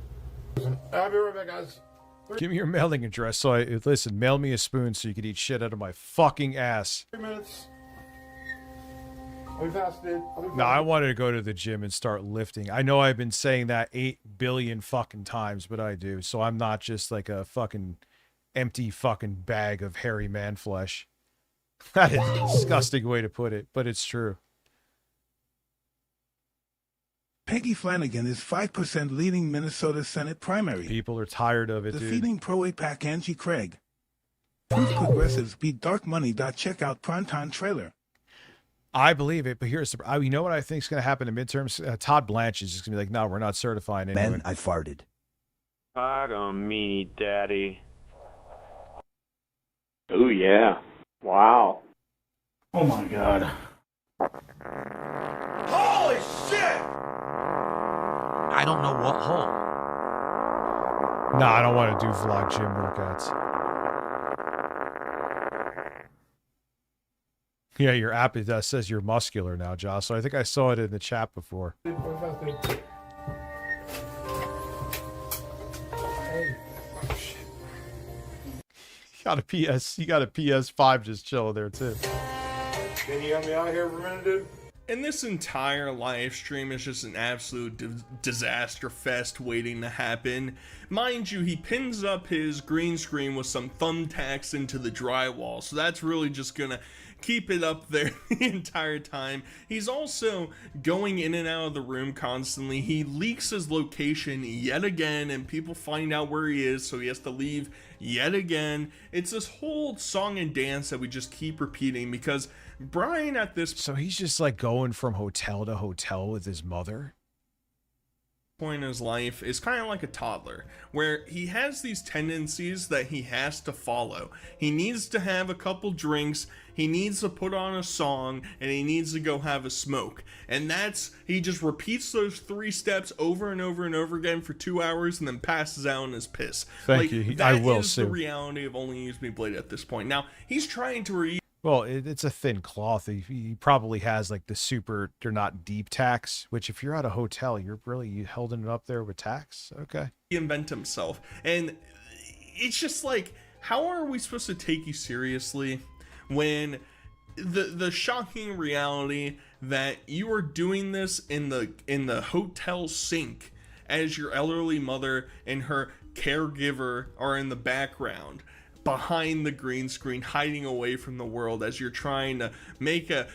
D: I'll be right back, guys.
F: Give me your mailing address so listen, mail me a spoon so you can eat shit out of my fucking ass.
D: 3 minutes. I'll be fast, dude.
F: No, I wanted to go to the gym and start lifting. I know I've been saying that 8 billion fucking times, but I do. So I'm not just like a fucking empty fucking bag of hairy man flesh. That is a disgusting way to put it, but it's true.
G: Peggy Flanagan is 5% leading Minnesota Senate primary.
F: People are tired of it, dude.
G: Defeating pro-APAC Angie Craig. Proof progressives beat dark money. Check out primetime trailer.
F: I believe it, but here's the... you know what I think is going to happen in midterms? Todd Blanche is just going to be like, no, we're not certifying anyone.
I: Ben, I farted.
U: Pardon me, Daddy. Oh, yeah. Wow.
I: Oh my God.
B: Holy shit!
K: I don't know what hole.
F: No, I don't want to do vlog gym workouts. Yeah, your app says you're muscular now, Josh. So I think I saw it in the chat before.
D: Hey.
F: You got a PS5 just chilling there too.
D: Can you help me out here for a minute, dude?
R: And this entire live stream is just an absolute disaster fest waiting to happen. Mind you, he pins up his green screen with some thumbtacks into the drywall, so that's really just gonna keep it up there the entire time. He's also going in and out of the room constantly. He leaks his location yet again, and people find out where he is, so he has to leave yet again. It's this whole song and dance that we just keep repeating because Brian at this...
F: So he's just like going from hotel to hotel with his mother?
R: Point in his life is kind of like a toddler, where he has these tendencies that he has to follow. He needs to have a couple drinks, he needs to put on a song, and he needs to go have a smoke. And he just repeats those 3 steps over and over and over again for 2 hours and then passes out in his piss.
F: Thank you. I will
R: That is the reality of Only Use Me Blade at this point. Now, he's trying to
F: well, it's a thin cloth. He probably has like the super, they're not deep tacks, which if you're at a hotel, you're really holding it up there with tacks. Okay.
R: Reinvent himself. And it's just like, how are we supposed to take you seriously when the shocking reality that you are doing this in the hotel sink as your elderly mother and her caregiver are in the background behind the green screen, hiding away from the world as you're trying to make a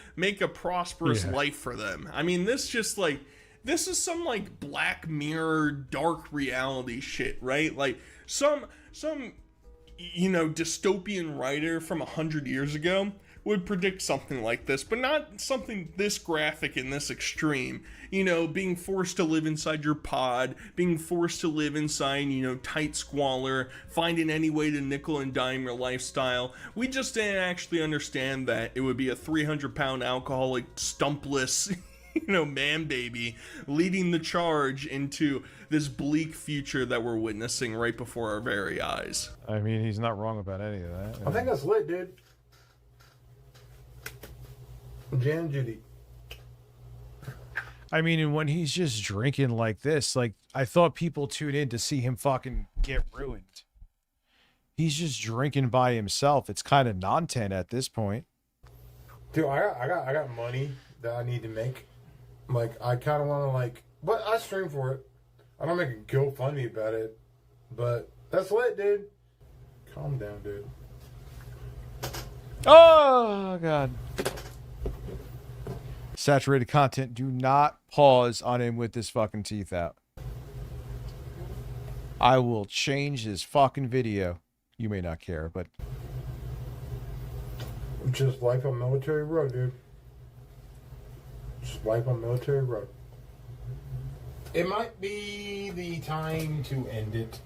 R: prosperous life for them. I mean, this is some like Black Mirror dark reality shit, right? Like some dystopian writer from 100 years ago would predict something like this, but not something this graphic and this extreme. Being forced to live inside your pod, being forced to live inside, tight squalor, finding any way to nickel and dime your lifestyle. We just didn't actually understand that it would be a 300-pound alcoholic, stumpless, man baby leading the charge into this bleak future that we're witnessing right before our very eyes.
F: I mean, he's not wrong about any of that.
D: I think that's lit, dude. Jan and Judy.
F: I mean, and when he's just drinking like this, like, I thought people tune in to see him fucking get ruined. He's just drinking by himself. It's kind of non-10 at this point.
D: Dude, I got money that I need to make. Like, I kind of want to, but I stream for it. I don't make a GoFundMe about it. But that's lit, dude. Calm down, dude.
F: Oh, God. Saturated content. Do not pause on him with his fucking teeth out. I will change his fucking video. You may not care, but...
D: Just life on military road, dude. Just life on military road. It might be the time to end it.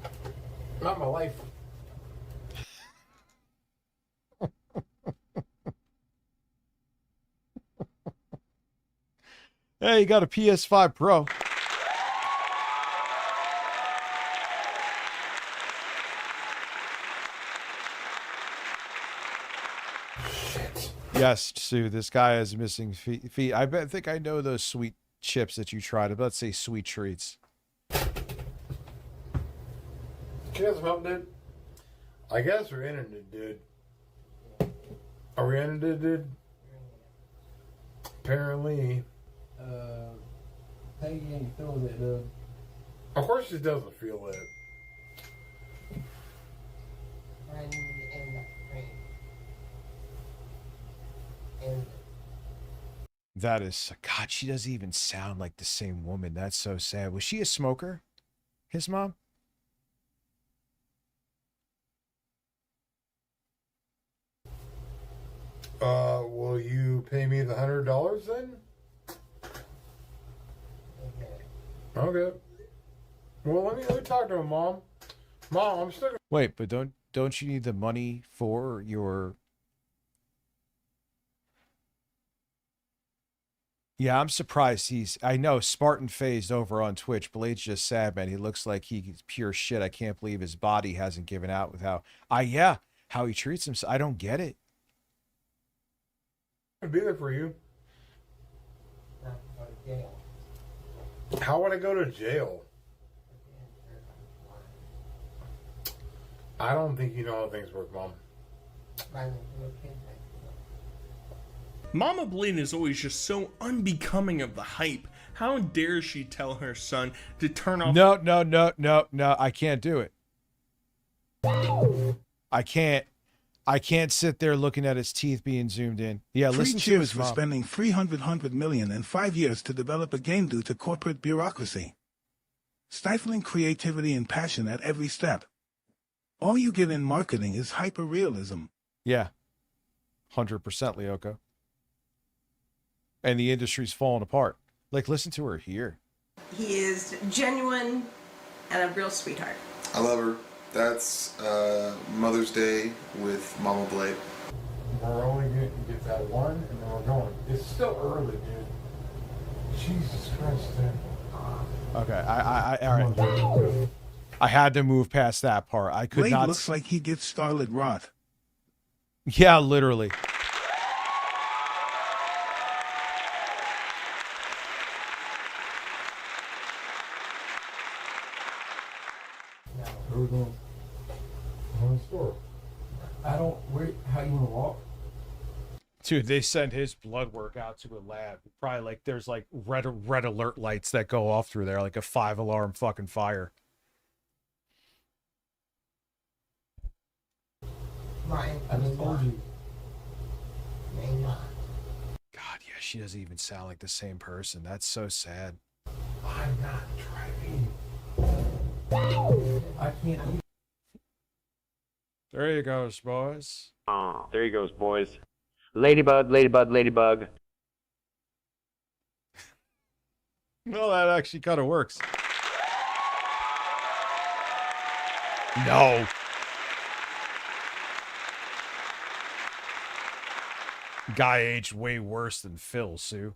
D: Not my life.
F: Hey, you got a PS5 Pro.
D: Shit.
F: Yes, Sue, this guy is missing feet. I think I know those sweet chips that you tried. Let's say sweet treats.
D: Can you have some help, dude? I guess we're ending it, dude. Are we ending it, dude? Apparently.
C: Peggy ain't feeling it, dude.
D: Of course she doesn't feel it.
F: That is, God, she doesn't even sound like the same woman. That's so sad. Was she a smoker? His mom?
D: Will you pay me the $100 then? Okay. Well, let me talk to him, Mom. Mom, I'm still.
F: Wait, but don't you need the money for your? Yeah, I'm surprised I know Spartan phased over on Twitch. Blade's just sad, man. He looks like he's pure shit. I can't believe his body hasn't given out with how he treats himself. I don't get it.
D: I'd be there for you. How would I go to jail? I don't think you know how things work, Mom.
R: Mama Blade is always just so unbecoming of the hype. How dare she tell her son to turn off?
F: No. I can't do it. I can't sit there looking at his teeth being zoomed in. Yeah,
G: Three
F: listen to
G: cheers
F: his
G: for
F: mom.
G: spending $300 million in 5 years to develop a game due to corporate bureaucracy. Stifling creativity and passion at every step. All you get in marketing is hyper-realism.
F: Yeah. 100% Lyoko. And the industry's falling apart. Like, listen to her here.
Q: He is genuine and a real sweetheart.
P: I love her. That's Mother's Day with Mama Blade.
D: We're only going to get that one, and then we're going. It's still early, dude. Jesus Christ, dude.
F: Okay, all right. I had to move past that part. I could
G: Blade
F: not.
G: looks like he gets starlit rot.
F: Yeah, literally.
C: Where are we going?
D: We're in the store.
C: How you want to walk?
F: Dude, they send his blood work out to a lab. Probably like there's like red alert lights that go off through there, like a 5-alarm fucking fire.
C: I just told you.
F: God, yeah, she doesn't even sound like the same person. That's so sad.
D: I'm not driving.
C: I can't.
F: There you goes, boys.
U: Oh, there he goes, boys. Ladybug, ladybug, ladybug.
F: Well, that actually kind of works. No. Guy aged way worse than Phil, Sue.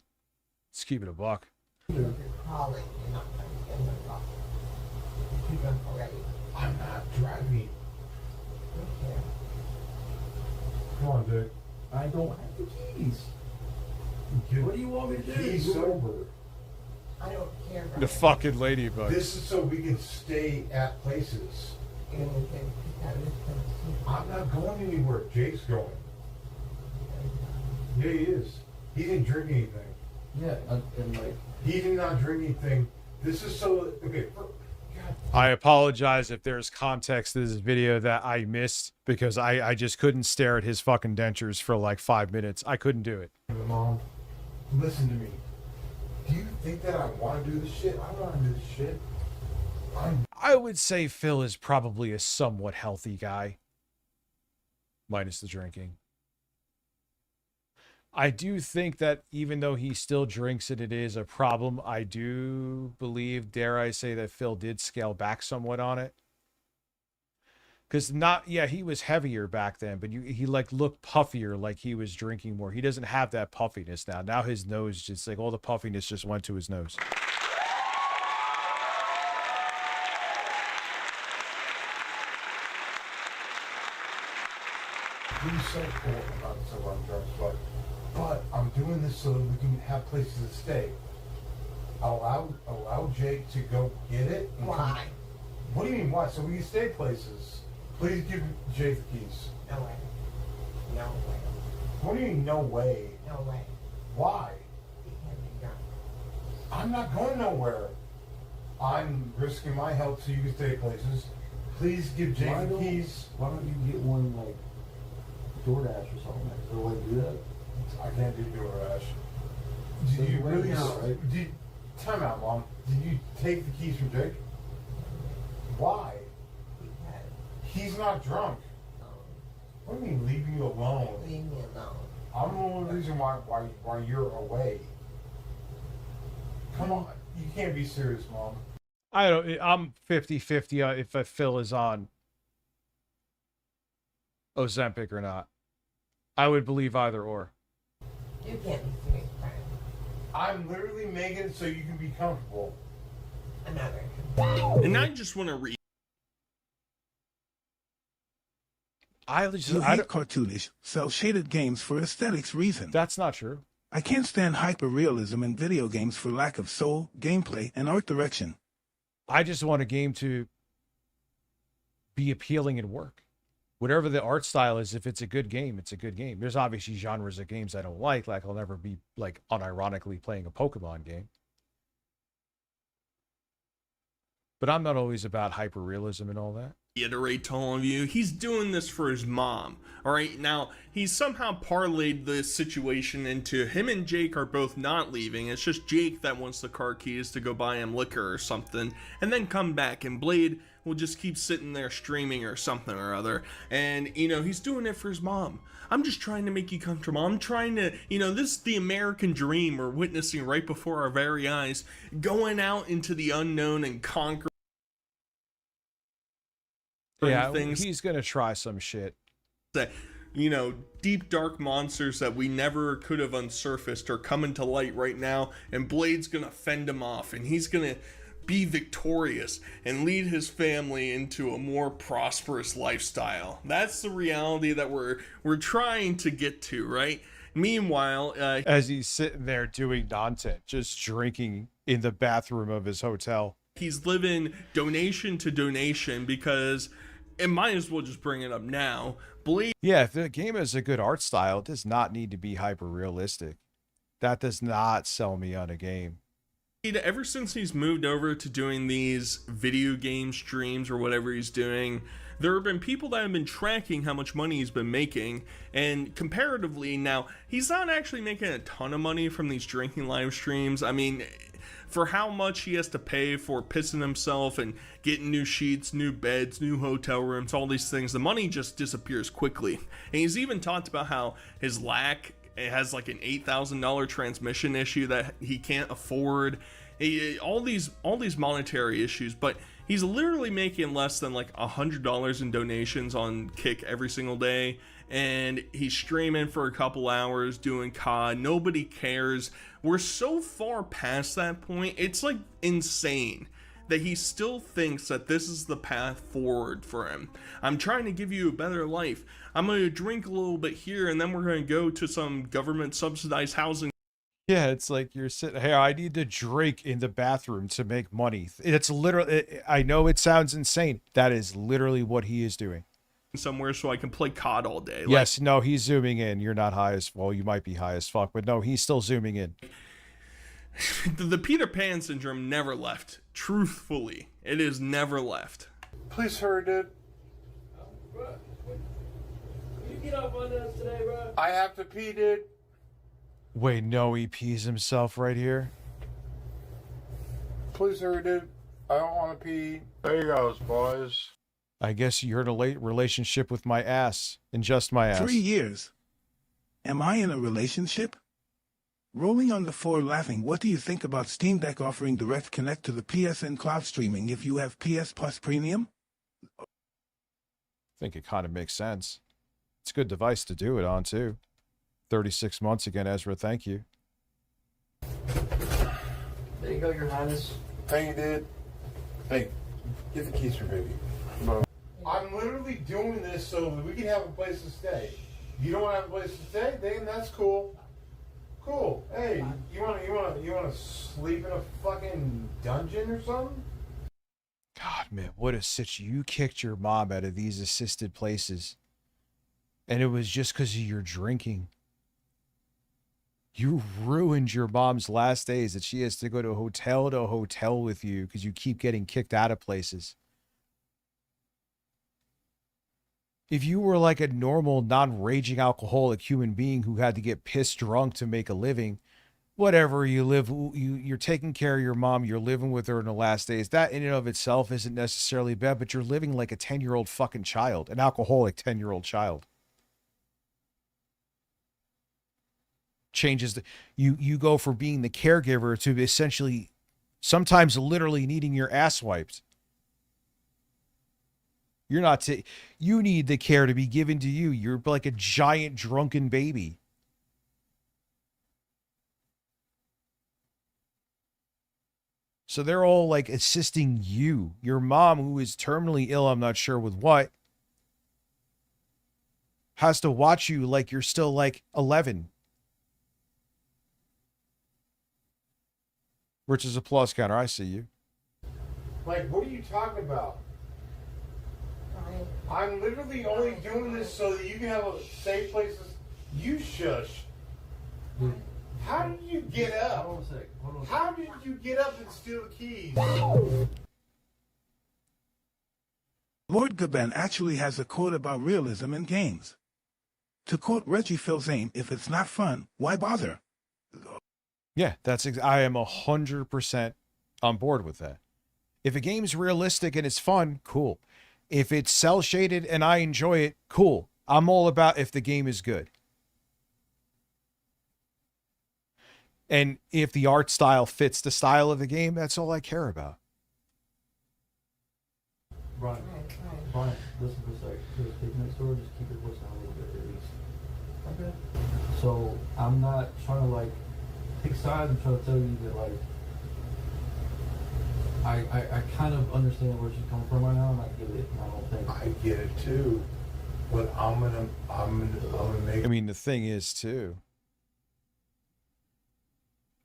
F: Let's keep it a buck.
D: I'm not driving. Come on, Dick.
C: I don't have the keys. What do you want me to do?
D: He's sober.
Q: I don't care.
F: The fucking ladybug.
D: This is so we can stay at places. I'm not going anywhere. Jake's going. Yeah, he is. He didn't drink anything.
C: Yeah, and like
D: He did not drink anything. This is so okay.
F: I apologize if there's context to this video that I missed because I just couldn't stare at his fucking dentures for like 5 minutes. I couldn't do it.
D: Mom, listen to me. Do you think that I want to do this shit? I want to do this shit.
F: I would say Phil is probably a somewhat healthy guy. Minus the drinking. I do think that even though he still drinks and it is a problem, I do believe, dare I say, that Phil did scale back somewhat on it. Because he was heavier back then, but he like looked puffier, like he was drinking more. He doesn't have that puffiness now. Now his nose just like all the puffiness just went to his nose.
D: He's so cool about so I'm drugs, but I'm doing this so that we can have places to stay. Allow Jake to go get it.
Q: Why?
D: What do you mean why? So we can stay places. Please give Jake the keys.
Q: No way. No way.
D: What do you mean no way?
Q: No way.
D: Why?
Q: He can't be drunk.
D: I'm not going nowhere. I'm risking my health so you can stay places. Please give Jake the keys.
C: Why don't you get one like DoorDash or something? Is there a way to do that?
D: I can't do DoorDash. Did you really? Time out, Mom. Did you take the keys from Jake? Why? He's not drunk. What do you mean leaving you alone?
Q: Leave me alone.
D: I'm the only reason why you're away. Come on, you can't be serious, Mom.
F: I'm 50-50 if Phil is on Ozempic or not. I would believe either or.
Q: You can't be serious, Brian.
D: I'm literally making it so you can be comfortable.
Q: I'm not very comfortable.
R: And I just want to read.
G: You hate cartoonish, cel-shaded games for aesthetics reason.
F: That's not true.
G: I can't stand hyper-realism in video games for lack of soul, gameplay, and art direction.
F: I just want a game to be appealing and work. Whatever the art style is, if it's a good game, it's a good game. There's obviously genres of games I don't like I'll never be, like, unironically playing a Pokemon game. But I'm not always about hyper-realism and all that.
R: Reiterate to all of you, he's doing this for his mom. All right, now he's somehow parlayed this situation into him and Jake are both not leaving. It's just Jake that wants the car keys to go buy him liquor or something and then come back, and Blade will just keep sitting there streaming or something or other. And you know, he's doing it for his mom. I'm just trying to make you comfortable. I'm trying to, you know, this is the American dream we're witnessing right before our very eyes, going out into the unknown and conquering.
F: Yeah, he's gonna try some shit
R: that, you know, deep dark monsters that we never could have unsurfaced are coming to light right now, and Blade's gonna fend him off, and he's gonna be victorious and lead his family into a more prosperous lifestyle. That's the reality that we're trying to get to, right? Meanwhile,
F: as he's sitting there doing nonsense, just drinking in the bathroom of his hotel,
R: he's living donation to donation because. And might as well just bring it up now. Blade.
F: Yeah, if the game has a good art style, it does not need to be hyper realistic. That does not sell me on a game.
R: Ever since he's moved over to doing these video game streams or whatever he's doing, there have been people that have been tracking how much money he's been making, and comparatively now, he's not actually making a ton of money from these drinking live streams. I mean, for how much he has to pay for pissing himself and getting new sheets, new beds, new hotel rooms, all these things, the money just disappears quickly. And he's even talked about how his lack, it has like an $8,000 transmission issue that he can't afford. All these monetary issues, but he's literally making less than like $100 in donations on Kick every single day, and he's streaming for a couple hours doing COD. Nobody cares. We're so far past that point. It's like insane that he still thinks that this is the path forward for him. I'm trying to give you a better life. I'm going to drink a little bit here, and then we're going to go to some government subsidized housing.
F: Yeah, it's like you're sitting, hey, I need to drink in the bathroom to make money. It's literally, I know it sounds insane. That is literally what he is doing.
R: Somewhere so I can play COD all day.
F: Yes, no, he's zooming in. You're not high as, well, you might be high as fuck, but no, he's still zooming in.
R: The Peter Pan syndrome never left. Truthfully, it is never left.
D: Please hurry, dude.
C: You get up on us today, bro.
D: I have to pee, dude.
F: Wait, no, he pees himself right here?
D: Please hurry, dude. I don't want to pee. There you go, boys.
F: I guess you're in a late relationship with my ass. And just my ass.
G: 3 years. Am I in a relationship? Rolling on the floor laughing, what do you think about Steam Deck offering direct connect to the PSN cloud streaming if you have PS Plus Premium?
F: I think it kind of makes sense. It's a good device to do it on, too. 36 months again, Ezra, thank you.
C: There you go, Your Highness.
D: Thank you, dude. Hey, get the keys for baby. Bro. I'm literally doing this so that we can have a place to stay. You don't want to have a place to stay? Then that's cool. Cool. Hey, you want to sleep in a fucking dungeon or something?
F: God, man, what a situation. You kicked your mom out of these assisted places. And it was just because of your drinking. You ruined your mom's last days that she has to go to hotel with you because you keep getting kicked out of places. If you were like a normal, non-raging alcoholic human being who had to get pissed drunk to make a living, whatever, you're taking care of your mom, you're living with her in the last days. That in and of itself isn't necessarily bad, but you're living like a 10-year-old fucking child, an alcoholic 10-year-old child. Changes you go from being the caregiver to essentially sometimes literally needing your ass wiped. You're not you need the care to be given to you. You're like a giant drunken baby. So they're all like assisting you. Your mom, who is terminally ill, I'm not sure with what, has to watch you like you're still like 11. Rich's applause counter. I see you.
D: Like, what are you talking about? I'm literally only doing this so that you can have a safe place. You shush. How did you get up?
C: Hold on a sec. Hold on a sec.
D: How did you get up and steal the keys?
G: Lord Gaben actually has a quote about realism in games. To quote Reggie Fils-Aime, if it's not fun, why bother?
F: Yeah, I am 100% on board with that. If a game's realistic and it's fun, cool. If it's cell shaded and I enjoy it, cool. I'm all about if the game is good. And if the art style fits the style of the game, that's all I care about.
C: Brian, listen for a sec. Just take next door, just keep your voice down a little bit at least. Okay. So I'm not trying to like pick sides and try to tell you that like I kind of understand where she's coming from right now, and I get it. And I don't think
D: I get it too, but I'm gonna make.
F: I mean, the thing is too,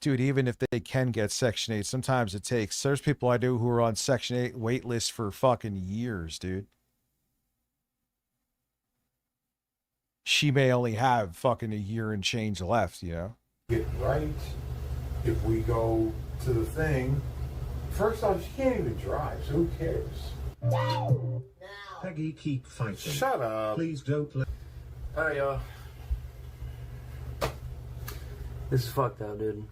F: dude. Even if they can get Section 8, sometimes it takes. There's people I do who are on Section 8 wait lists for fucking years, dude. She may only have fucking a year and change left, you know.
D: Get right. If we go to the thing. First off, she can't even drive, so who cares?
T: Peggy, keep fighting.
D: Shut up.
T: Please don't let...
I: Alright, y'all. This is fucked up, dude.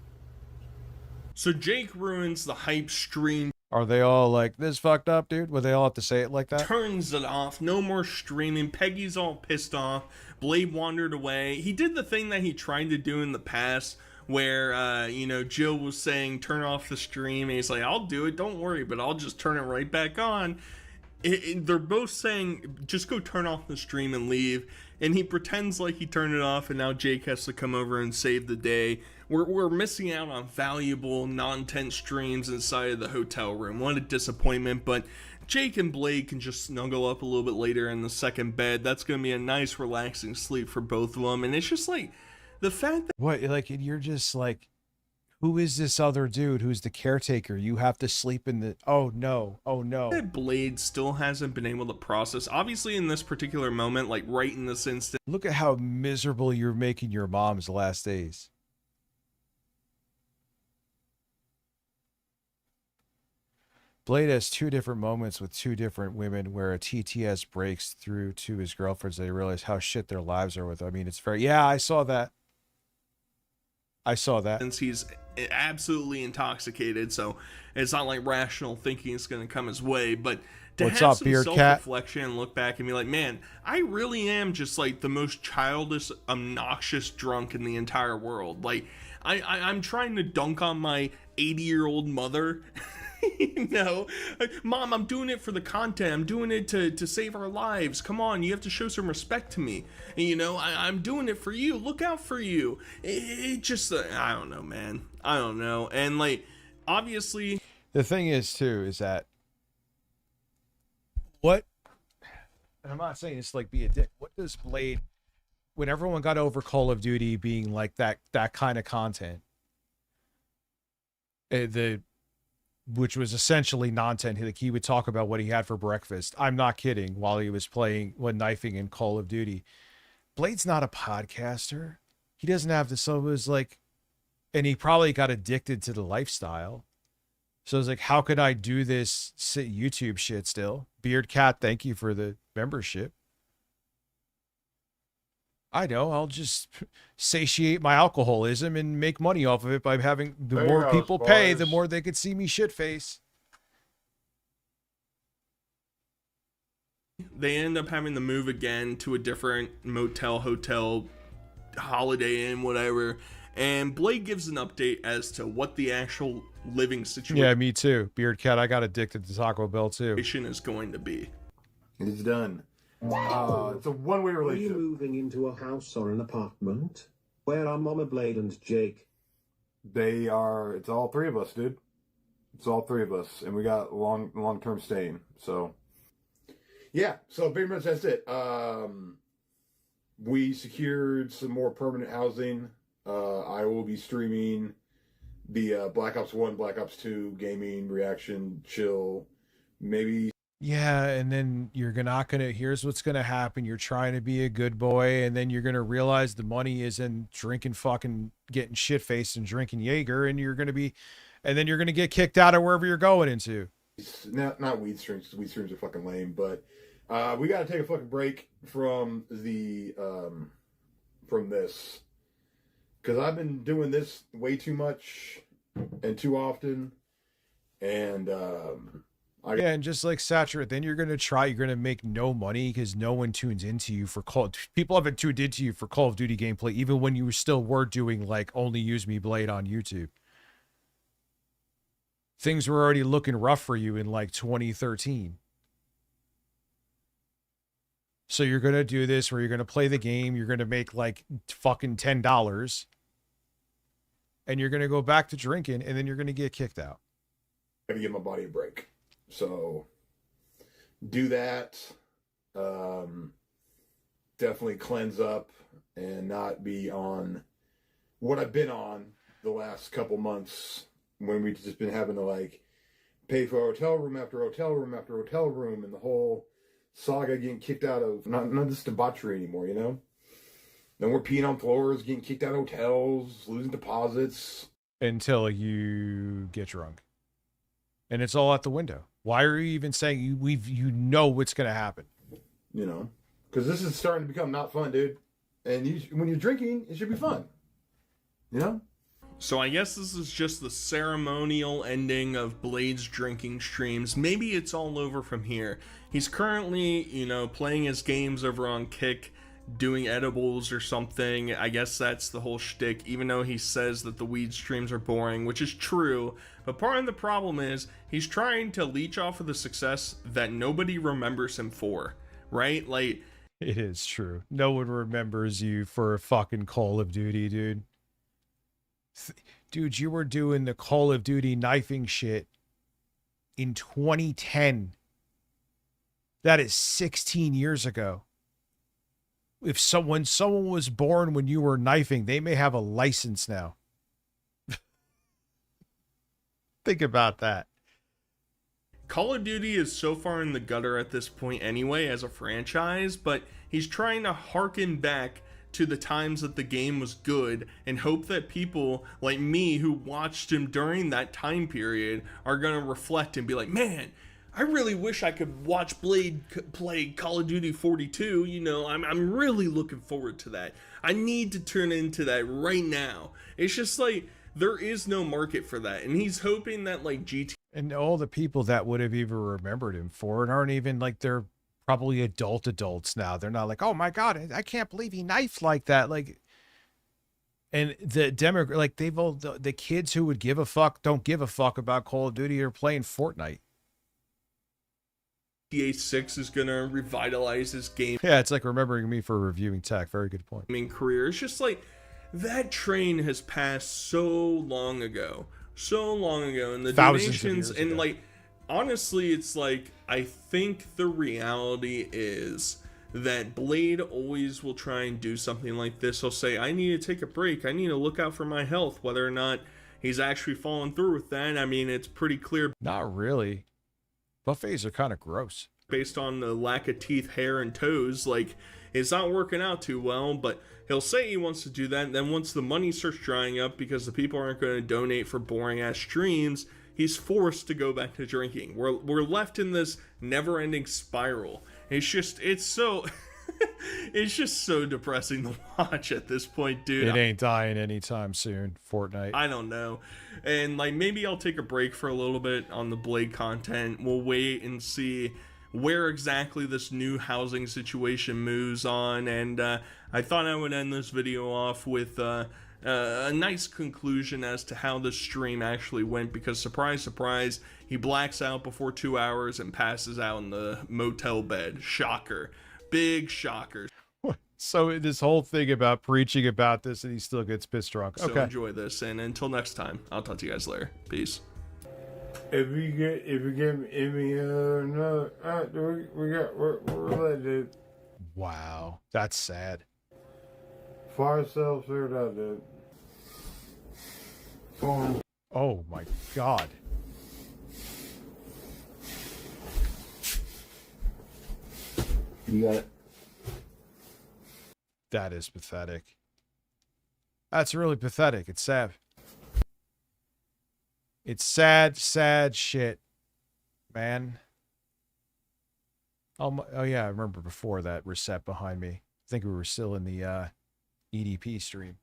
R: So Jake ruins the hype stream.
F: Are they all like, this fucked up, dude? Would they all have to say it like that?
R: Turns it off. No more streaming. Peggy's all pissed off. Blade wandered away. He did the thing that he tried to do in the past, where, Jill was saying, turn off the stream. And he's like, I'll do it. Don't worry, but I'll just turn it right back on. They're both saying, just go turn off the stream and leave. And he pretends like he turned it off, and now Jake has to come over and save the day. We're missing out on valuable, non-tense streams inside of the hotel room. What a disappointment, but Jake and Blade can just snuggle up a little bit later in the second bed. That's going to be a nice, relaxing sleep for both of them. And it's just like, the fact that...
F: What, like, you're just like, who is this other dude who's the caretaker? You have to sleep in the... Oh, no. Oh, no.
R: That Blade still hasn't been able to process. Obviously, in this particular moment, like, right in this instant...
F: Look at how miserable you're making your mom's last days. Blade has two different moments with two different women where a TTS breaks through to his girlfriends. They realize how shit their lives are with. I mean, it's very... Yeah, I saw that.
R: Since he's absolutely intoxicated, so it's not like rational thinking is going to come his way, but to
F: What's
R: have
F: up,
R: some
F: Beard
R: self-reflection and look back and be like, man, I really am just like the most childish, obnoxious drunk in the entire world. Like, I'm trying to dunk on my 80-year-old mother. Mom, I'm doing it for the content. I'm doing it to save our lives. Come on, you have to show some respect to me. And, I'm doing it for you. Look out for you. It just, I don't know, man. I don't know. And, like, obviously...
F: The thing is, too, is that... What... And I'm not saying it's like be a dick. What does Blade... When everyone got over Call of Duty being like that kind of content... which was essentially non-tense. Like, he would talk about what he had for breakfast. I'm not kidding. While he was knifing in Call of Duty. Blade's not a podcaster. He doesn't have the, so it was like, and he probably got addicted to the lifestyle. So it's like, how could I do this YouTube shit still? Beard Cat, thank you for the membership. I know. I'll just satiate my alcoholism and make money off of it by having the more people pay, the more they could see me shit face.
R: They end up having to move again to a different motel, hotel, Holiday Inn, whatever. And Blade gives an update as to what the actual living situation
F: Yeah, me too. Beard Cat, I got addicted to Taco Bell too.
R: is going to be.
D: It's done. It's a one-way relationship.
T: Are you moving into a house or an apartment? Where are Mama Blade and Jake?
D: They are. It's all three of us, dude. It's all three of us, and we got long-term staying. So, yeah. So pretty much that's it. We secured some more permanent housing. I will be streaming the Black Ops 1, Black Ops 2 gaming reaction chill. Maybe.
F: Yeah, and then you're not gonna. Here's what's gonna happen. You're trying to be a good boy, and then you're gonna realize the money is in drinking, fucking getting shit faced and drinking Jaeger, and then you're gonna get kicked out of wherever you're going into.
D: Not weed streams. Weed streams are fucking lame, but we got to take a fucking break from this because I've been doing this way too much and too often, and
F: yeah, and just like Saturate, then you're gonna make no money because no one tunes into you for people haven't tuned into you for Call of Duty gameplay, even when you still were doing like Only Use Me Blade on YouTube. Things were already looking rough for you in like 2013. So you're gonna do this where you're gonna play the game, you're gonna make like fucking $10, and you're gonna go back to drinking, and then you're gonna get kicked out.
D: Gotta give my body a break. So do that. Definitely cleanse up and not be on what I've been on the last couple months when we've just been having to like pay for hotel room after hotel room after hotel room and the whole saga getting kicked out of not this debauchery anymore, you know? Then we're peeing on floors, getting kicked out of hotels, losing deposits.
F: Until you get drunk. And it's all out the window. Why are you even saying you know what's going to happen?
D: You know, because this is starting to become not fun, dude. And when you're drinking, it should be fun. You know?
R: So I guess this is just the ceremonial ending of Blade's drinking streams. Maybe it's all over from here. He's currently, playing his games over on Kick, doing edibles or something. I guess that's the whole shtick, even though he says that the weed streams are boring, which is true. But part of the problem is he's trying to leech off of the success that nobody remembers him for, right? Like,
F: it is true. No one remembers you for a fucking Call of Duty, dude. Dude, you were doing the Call of Duty knifing shit in 2010. That is 16 years ago. If someone was born when you were knifing, they may have a license now. Think about that.
R: Call of Duty is so far in the gutter at this point anyway as a franchise, but he's trying to harken back to the times that the game was good and hope that people like me who watched him during that time period are going to reflect and be like, man, I really wish I could watch Blade play Call of Duty 42. I'm really looking forward to that. I need to turn into that right now. It's just like there is no market for that, and he's hoping that like GT
F: and all the people that would have even remembered him for it aren't even like, they're probably adults now. They're not like, oh my god, I can't believe he knifed like that. Like, and the like they've all the kids who would give a fuck don't give a fuck about Call of Duty or playing Fortnite.
R: GTA 6 is gonna revitalize his game.
F: Yeah, it's like remembering me for reviewing tech. Very good point.
R: Career. It's just like that train has passed so long ago, and the donations and like honestly, it's like I think the reality is that Blade always will try and do something like this. He'll say, I need to take a break. I need to look out for my health. Whether or not he's actually following through with that, I mean, it's pretty clear.
F: Not really. Buffets are kind of gross.
R: Based on the lack of teeth, hair, and toes, like, it's not working out too well, but he'll say he wants to do that, and then once the money starts drying up because the people aren't going to donate for boring-ass streams, he's forced to go back to drinking. We're left in this never-ending spiral. It's so... It's just so depressing to watch at this point, dude.
F: It ain't dying anytime soon, Fortnite.
R: I don't know. And like maybe I'll take a break for a little bit on the Blade content. We'll wait and see where exactly this new housing situation moves on. And I thought I would end this video off with a nice conclusion as to how the stream actually went, because surprise, surprise, he blacks out before 2 hours and passes out in the motel bed. Shocker. Big shocker.
F: So this whole thing about preaching about this and he still gets pissed drunk.
R: So
F: Okay.
R: enjoy this, and until next time, I'll talk to you guys later. Peace.
D: If you get me no, we're dude.
F: Wow, that's sad.
D: Fire self served out, dude. Phone.
F: Oh my god.
C: You got it.
F: That is pathetic. That's really pathetic. It's sad. It's sad, sad shit, man. Oh yeah, I remember before that reset behind me. I think we were still in the EDP stream.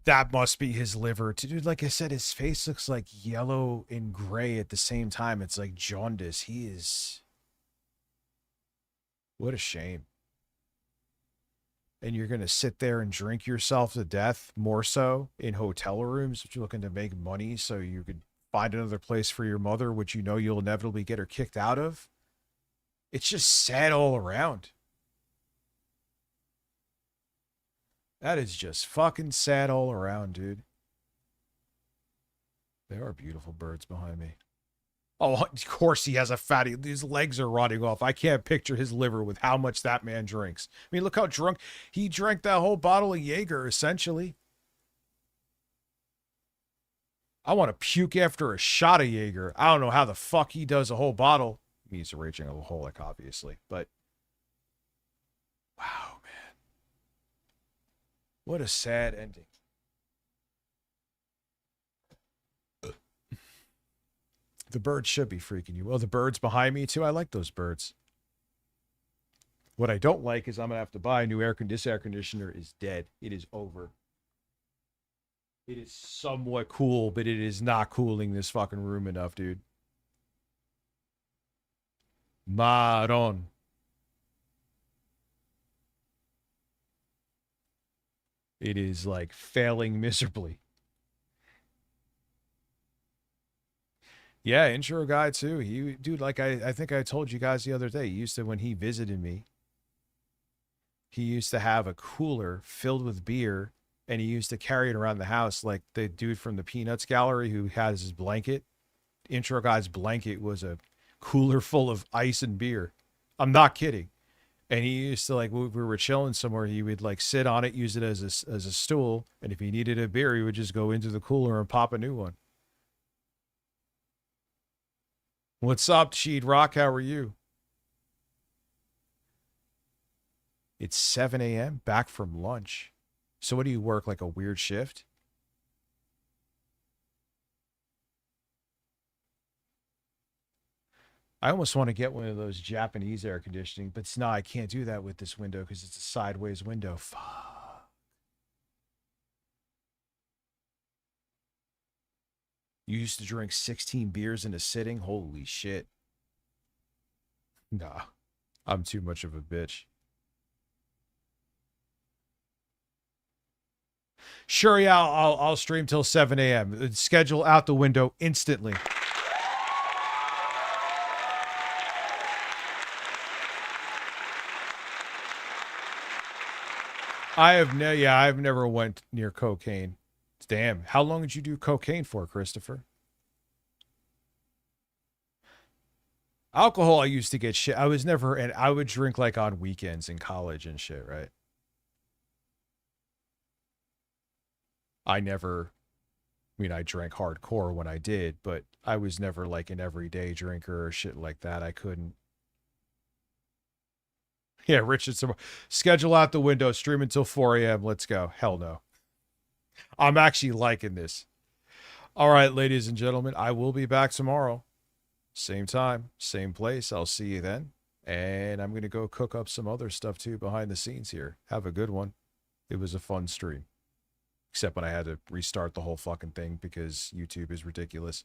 F: That must be his liver. Dude, like I said, his face looks like yellow and gray at the same time. It's like jaundice. He is... What a shame. And you're going to sit there and drink yourself to death, more so in hotel rooms, if you're looking to make money so you could find another place for your mother, which you know you'll inevitably get her kicked out of. It's just sad all around. That is just fucking sad all around, dude. There are beautiful birds behind me. Oh, of course he has a fatty... His legs are rotting off. I can't picture his liver with how much that man drinks. I mean, look how drunk... He drank that whole bottle of Jaeger, essentially. I want to puke after a shot of Jaeger. I don't know how the fuck he does a whole bottle. He's a raging alcoholic, obviously, but... Wow, man. What a sad ending. The birds should be freaking you. Well, the birds behind me, too. I like those birds. What I don't like is I'm going to have to buy a new air conditioner. This air conditioner is dead. It is over. It is somewhat cool, but it is not cooling this fucking room enough, dude. Maron. It is like failing miserably. Yeah, intro guy too. He, dude, like I think I told you guys the other day, he used to, when he visited me, he used to have a cooler filled with beer and he used to carry it around the house like the dude from the Peanuts gallery who has his blanket. Intro guy's blanket was a cooler full of ice and beer. I'm not kidding. And he used to, like, we were chilling somewhere, he would like sit on it, use it as a stool, and if he needed a beer, he would just go into the cooler and pop a new one. What's up, Sheed Rock? How are you? It's 7 a.m. back from lunch. So what do you work, like a weird shift? I almost want to get one of those Japanese air conditioning, but no, I can't do that with this window because it's a sideways window. Fuck. You used to drink 16 beers in a sitting? Holy shit. Nah, I'm too much of a bitch. Sure, yeah, I'll stream till 7 a.m. Schedule out the window instantly. I've never went near cocaine. Damn, how long did you do cocaine for, Christopher? Alcohol, I used to get shit. I was never, and I would drink like on weekends in college and shit, right? I drank hardcore when I did, but I was never like an everyday drinker or shit like that. I couldn't. Yeah, Richard, schedule out the window, stream until 4 a.m. Let's go. Hell no. I'm actually liking this. All right, ladies and gentlemen, I will be back tomorrow. Same time, same place. I'll see you then. And I'm going to go cook up some other stuff too behind the scenes here. Have a good one. It was a fun stream. Except when I had to restart the whole fucking thing because YouTube is ridiculous.